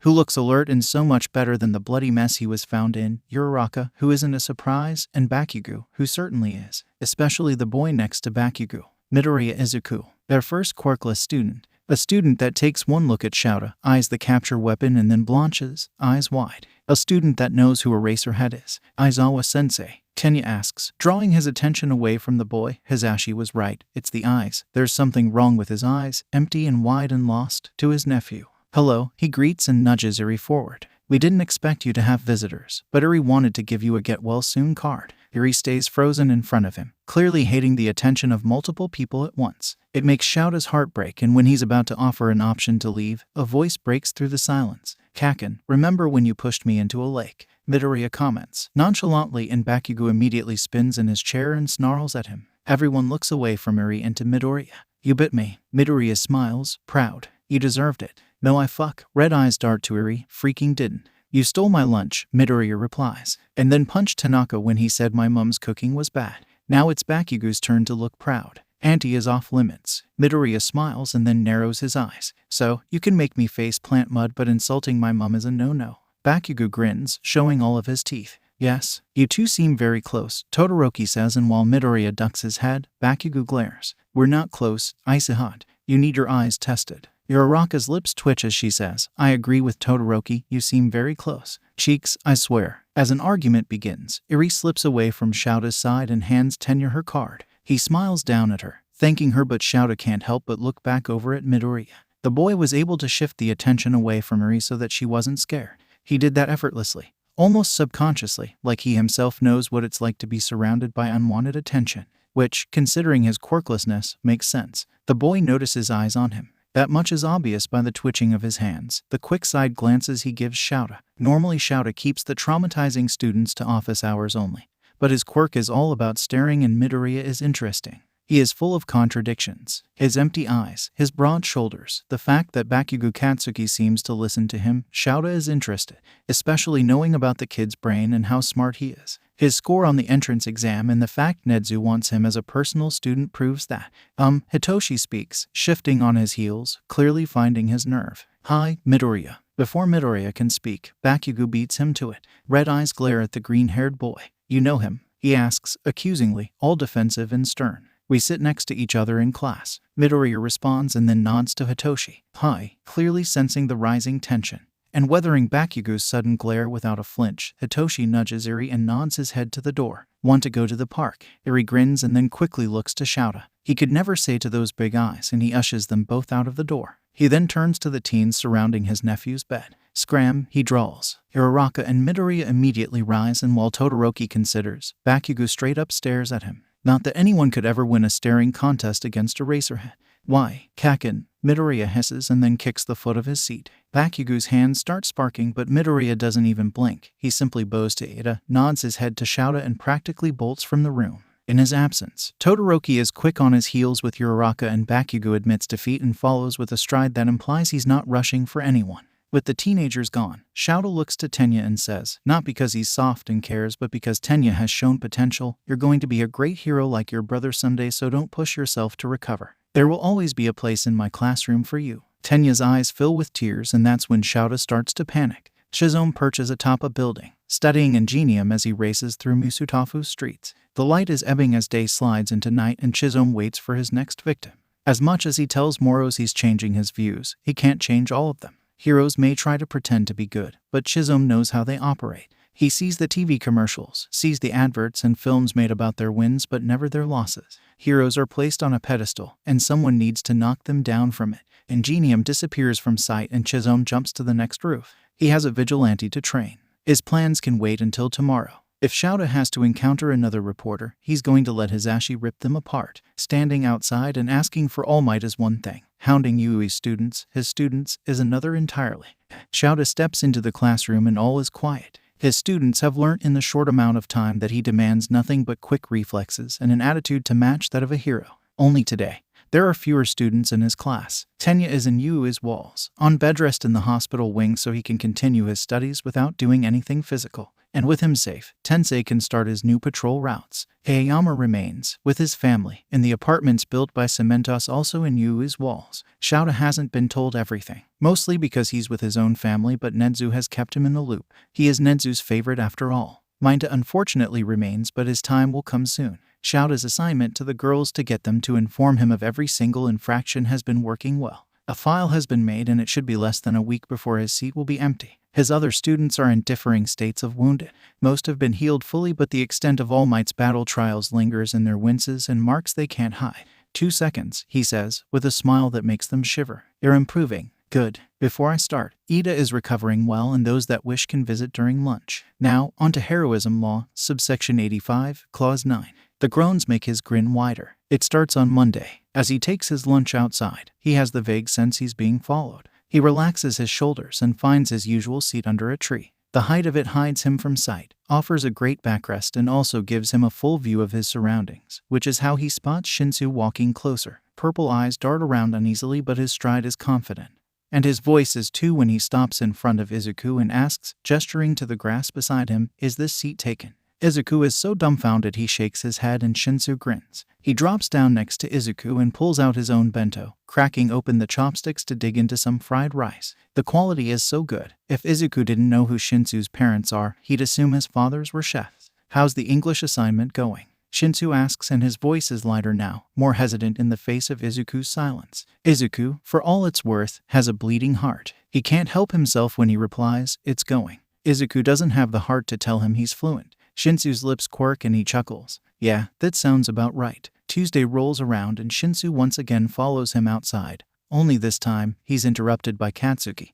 who looks alert and so much better than the bloody mess he was found in, Uraraka, who isn't a surprise, and Bakugo, who certainly is, especially the boy next to Bakugo, Midoriya Izuku, their first quirkless student. A student that takes one look at Shouta, eyes the capture weapon and then blanches, eyes wide. A student that knows who Eraserhead is. Aizawa-sensei, Tenya asks, drawing his attention away from the boy. Hisashi was right, it's the eyes. There's something wrong with his eyes, empty and wide and lost, to his nephew. Hello, he greets and nudges Eri forward. We didn't expect you to have visitors, but Eri wanted to give you a get-well-soon card. Eri stays frozen in front of him, clearly hating the attention of multiple people at once. It makes Shouta's heart break, and when he's about to offer an option to leave, a voice breaks through the silence. Kaken, remember when you pushed me into a lake? Midoriya comments nonchalantly, and Bakugo immediately spins in his chair and snarls at him. Everyone looks away from Eri and to Midoriya. You bit me. Midoriya smiles, proud. You deserved it. No, I fuck. Red eyes dart to Eri, freaking didn't. You stole my lunch, Midoriya replies, and then punched Tanaka when he said my mum's cooking was bad. Now it's Bakugo's turn to look proud. Auntie is off limits. Midoriya smiles and then narrows his eyes. So, you can make me face plant mud, but insulting my mum is a no-no. Bakugo grins, showing all of his teeth. Yes, you two seem very close, Todoroki says, and while Midoriya ducks his head, Bakugo glares. We're not close, Izuku. You need your eyes tested. Uraraka's lips twitch as she says, I agree with Todoroki, you seem very close. Cheeks, I swear. As an argument begins, Eri slips away from Shouta's side and hands Tenya her card. He smiles down at her, thanking her, but Shouta can't help but look back over at Midoriya. The boy was able to shift the attention away from Eri so that she wasn't scared. He did that effortlessly, almost subconsciously, like he himself knows what it's like to be surrounded by unwanted attention, which, considering his quirklessness, makes sense. The boy notices eyes on him. That much is obvious by the twitching of his hands, the quick side glances he gives Shouta. Normally Shouta keeps the traumatizing students to office hours only, but his quirk is all about staring, and Midoriya is interesting. He is full of contradictions. His empty eyes, his broad shoulders, the fact that Bakugo Katsuki seems to listen to him. Shouta is interested, especially knowing about the kid's brain and how smart he is. His score on the entrance exam and the fact Nezu wants him as a personal student proves that. Hitoshi speaks, shifting on his heels, clearly finding his nerve. Hi, Midoriya. Before Midoriya can speak, Bakugo beats him to it. Red eyes glare at the green-haired boy. You know him? He asks, accusingly, all defensive and stern. We sit next to each other in class. Midoriya responds and then nods to Hitoshi. Hi, clearly sensing the rising tension. And weathering Bakugo's sudden glare without a flinch, Hitoshi nudges Eri and nods his head to the door. Want to go to the park? Eri grins and then quickly looks to Shouta. He could never say to those big eyes, and he ushers them both out of the door. He then turns to the teens surrounding his nephew's bed. Scram, he drawls. Uraraka and Midoriya immediately rise, and while Todoroki considers, Bakugo straight up stares at him. Not that anyone could ever win a staring contest against Eraserhead. Why, Kakin, Midoriya hisses and then kicks the foot of his seat. Bakugo's hands start sparking, but Midoriya doesn't even blink. He simply bows to Ada, nods his head to Shouta, and practically bolts from the room. In his absence, Todoroki is quick on his heels with Uraraka, and Bakugo admits defeat and follows with a stride that implies he's not rushing for anyone. With the teenagers gone, Shouta looks to Tenya and says, not because he's soft and cares, but because Tenya has shown potential. You're going to be a great hero like your brother someday, so don't push yourself to recover. There will always be a place in my classroom for you. Tenya's eyes fill with tears, and that's when Shouta starts to panic. Shizome perches atop a building, studying ingenium as he races through Musutafu's streets. The light is ebbing as day slides into night, and Shizome waits for his next victim. As much as he tells Moros he's changing his views, he can't change all of them. Heroes may try to pretend to be good, but Shizome knows how they operate. He sees the TV commercials, sees the adverts and films made about their wins but never their losses. Heroes are placed on a pedestal, and someone needs to knock them down from it. Ingenium disappears from sight, and Shizome jumps to the next roof. He has a vigilante to train. His plans can wait until tomorrow. If Shouta has to encounter another reporter, he's going to let Hisashi rip them apart. Standing outside and asking for All Might is one thing. Hounding Yuuei's students, his students, is another entirely. Shouta steps into the classroom and all is quiet. His students have learnt in the short amount of time that he demands nothing but quick reflexes and an attitude to match that of a hero. Only today, there are fewer students in his class. Tenya is in Yuuei's walls, on bedrest in the hospital wing so he can continue his studies without doing anything physical. And with him safe, Tensei can start his new patrol routes. Aoyama remains, with his family, in the apartments built by Cementos, also in Yuuei's walls. Shouta hasn't been told everything, mostly because he's with his own family, but Nezu has kept him in the loop. He is Nezu's favorite after all. Mineta unfortunately remains, but his time will come soon. Shouta's assignment to the girls to get them to inform him of every single infraction has been working well. A file has been made, and it should be less than a week before his seat will be empty. His other students are in differing states of wounded. Most have been healed fully, but the extent of All Might's battle trials lingers in their winces and marks they can't hide. 2 seconds, he says, with a smile that makes them shiver. You're improving. Good. Before I start, Ida is recovering well, and those that wish can visit during lunch. Now, on to heroism law, subsection 85, clause 9. The groans make his grin wider. It starts on Monday. As he takes his lunch outside, he has the vague sense he's being followed. He relaxes his shoulders and finds his usual seat under a tree. The height of it hides him from sight, offers a great backrest, and also gives him a full view of his surroundings, which is how he spots Shinsu walking closer. Purple eyes dart around uneasily, but his stride is confident. And his voice is too when he stops in front of Izuku and asks, gesturing to the grass beside him, is this seat taken? Izuku is so dumbfounded he shakes his head, and Shinsu grins. He drops down next to Izuku and pulls out his own bento, cracking open the chopsticks to dig into some fried rice. The quality is so good, if Izuku didn't know who Shinsu's parents are, he'd assume his fathers were chefs. How's the English assignment going? Shinsu asks, and his voice is lighter now, more hesitant in the face of Izuku's silence. Izuku, for all it's worth, has a bleeding heart. He can't help himself when he replies, "It's going." Izuku doesn't have the heart to tell him he's fluent. Shinsu's lips quirk and he chuckles. Yeah, that sounds about right. Tuesday rolls around and Shinsu once again follows him outside. Only this time, he's interrupted by Katsuki,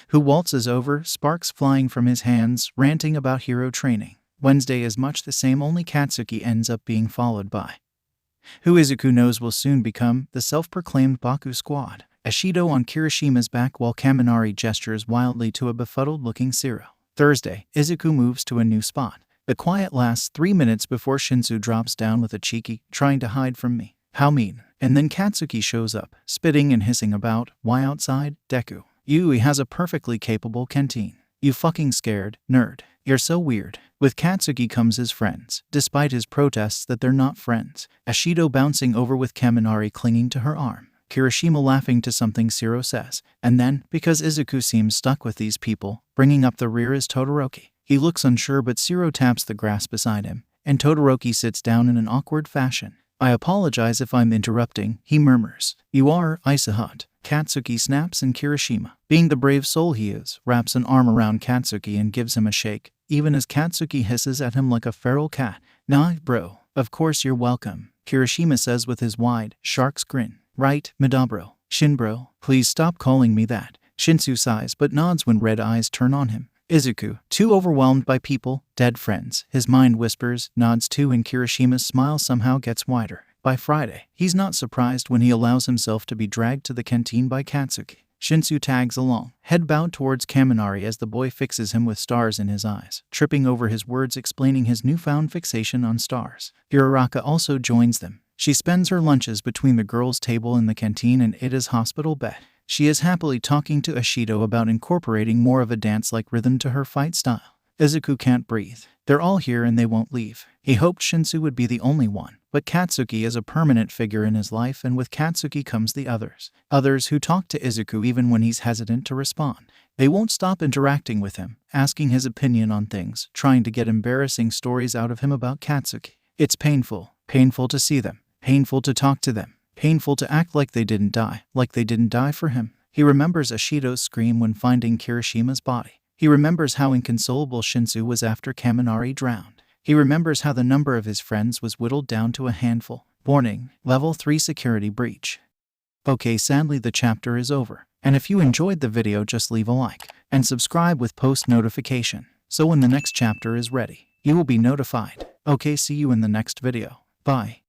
who waltzes over, sparks flying from his hands, ranting about hero training. Wednesday is much the same, only Katsuki ends up being followed by who Izuku knows will soon become the self-proclaimed Baku Squad. Ashido on Kirishima's back while Kaminari gestures wildly to a befuddled-looking Zero. Thursday, Izuku moves to a new spot. The quiet lasts 3 minutes before Shinsu drops down with a cheeky, "Trying to hide from me. How mean." And then Katsuki shows up, spitting and hissing about, "Why outside, Deku? Yuuei has a perfectly capable canteen. You fucking scared, nerd. You're so weird." With Katsuki comes his friends, despite his protests that they're not friends. Ashido bouncing over with Kaminari clinging to her arm. Kirishima laughing to something Zero says. And then, because Izuku seems stuck with these people, bringing up the rear is Todoroki. He looks unsure but Zero taps the grass beside him, and Todoroki sits down in an awkward fashion. "I apologize if I'm interrupting," he murmurs. "You are, Isahut." Katsuki snaps and Kirishima, being the brave soul he is, wraps an arm around Katsuki and gives him a shake, even as Katsuki hisses at him like a feral cat. "Nah, bro. Of course you're welcome," Kirishima says with his wide, shark's grin. "Right, Midabro. Shinbro, please stop calling me that." Shinsu sighs but nods when red eyes turn on him. Izuku, too overwhelmed by people, dead friends, his mind whispers, nods too, and Kirishima's smile somehow gets wider. By Friday, he's not surprised when he allows himself to be dragged to the canteen by Katsuki. Shinsu tags along, head bowed towards Kaminari as the boy fixes him with stars in his eyes, tripping over his words explaining his newfound fixation on stars. Hiraraka also joins them. She spends her lunches between the girls' table in the canteen and Ida's hospital bed. She is happily talking to Ashido about incorporating more of a dance-like rhythm to her fight style. Izuku can't breathe. They're all here and they won't leave. He hoped Shinsu would be the only one, but Katsuki is a permanent figure in his life, and with Katsuki comes the others. Others who talk to Izuku even when he's hesitant to respond. They won't stop interacting with him, asking his opinion on things, trying to get embarrassing stories out of him about Katsuki. It's painful. Painful to see them. Painful to talk to them. Painful to act like they didn't die for him. He remembers Ashido's scream when finding Kirishima's body. He remembers how inconsolable Shinsu was after Kaminari drowned. He remembers how the number of his friends was whittled down to a handful. Warning, Level 3 security breach. Okay, sadly the chapter is over. And if you enjoyed the video, just leave a like and subscribe with post notification, so when the next chapter is ready, you will be notified. Okay, see you in the next video. Bye.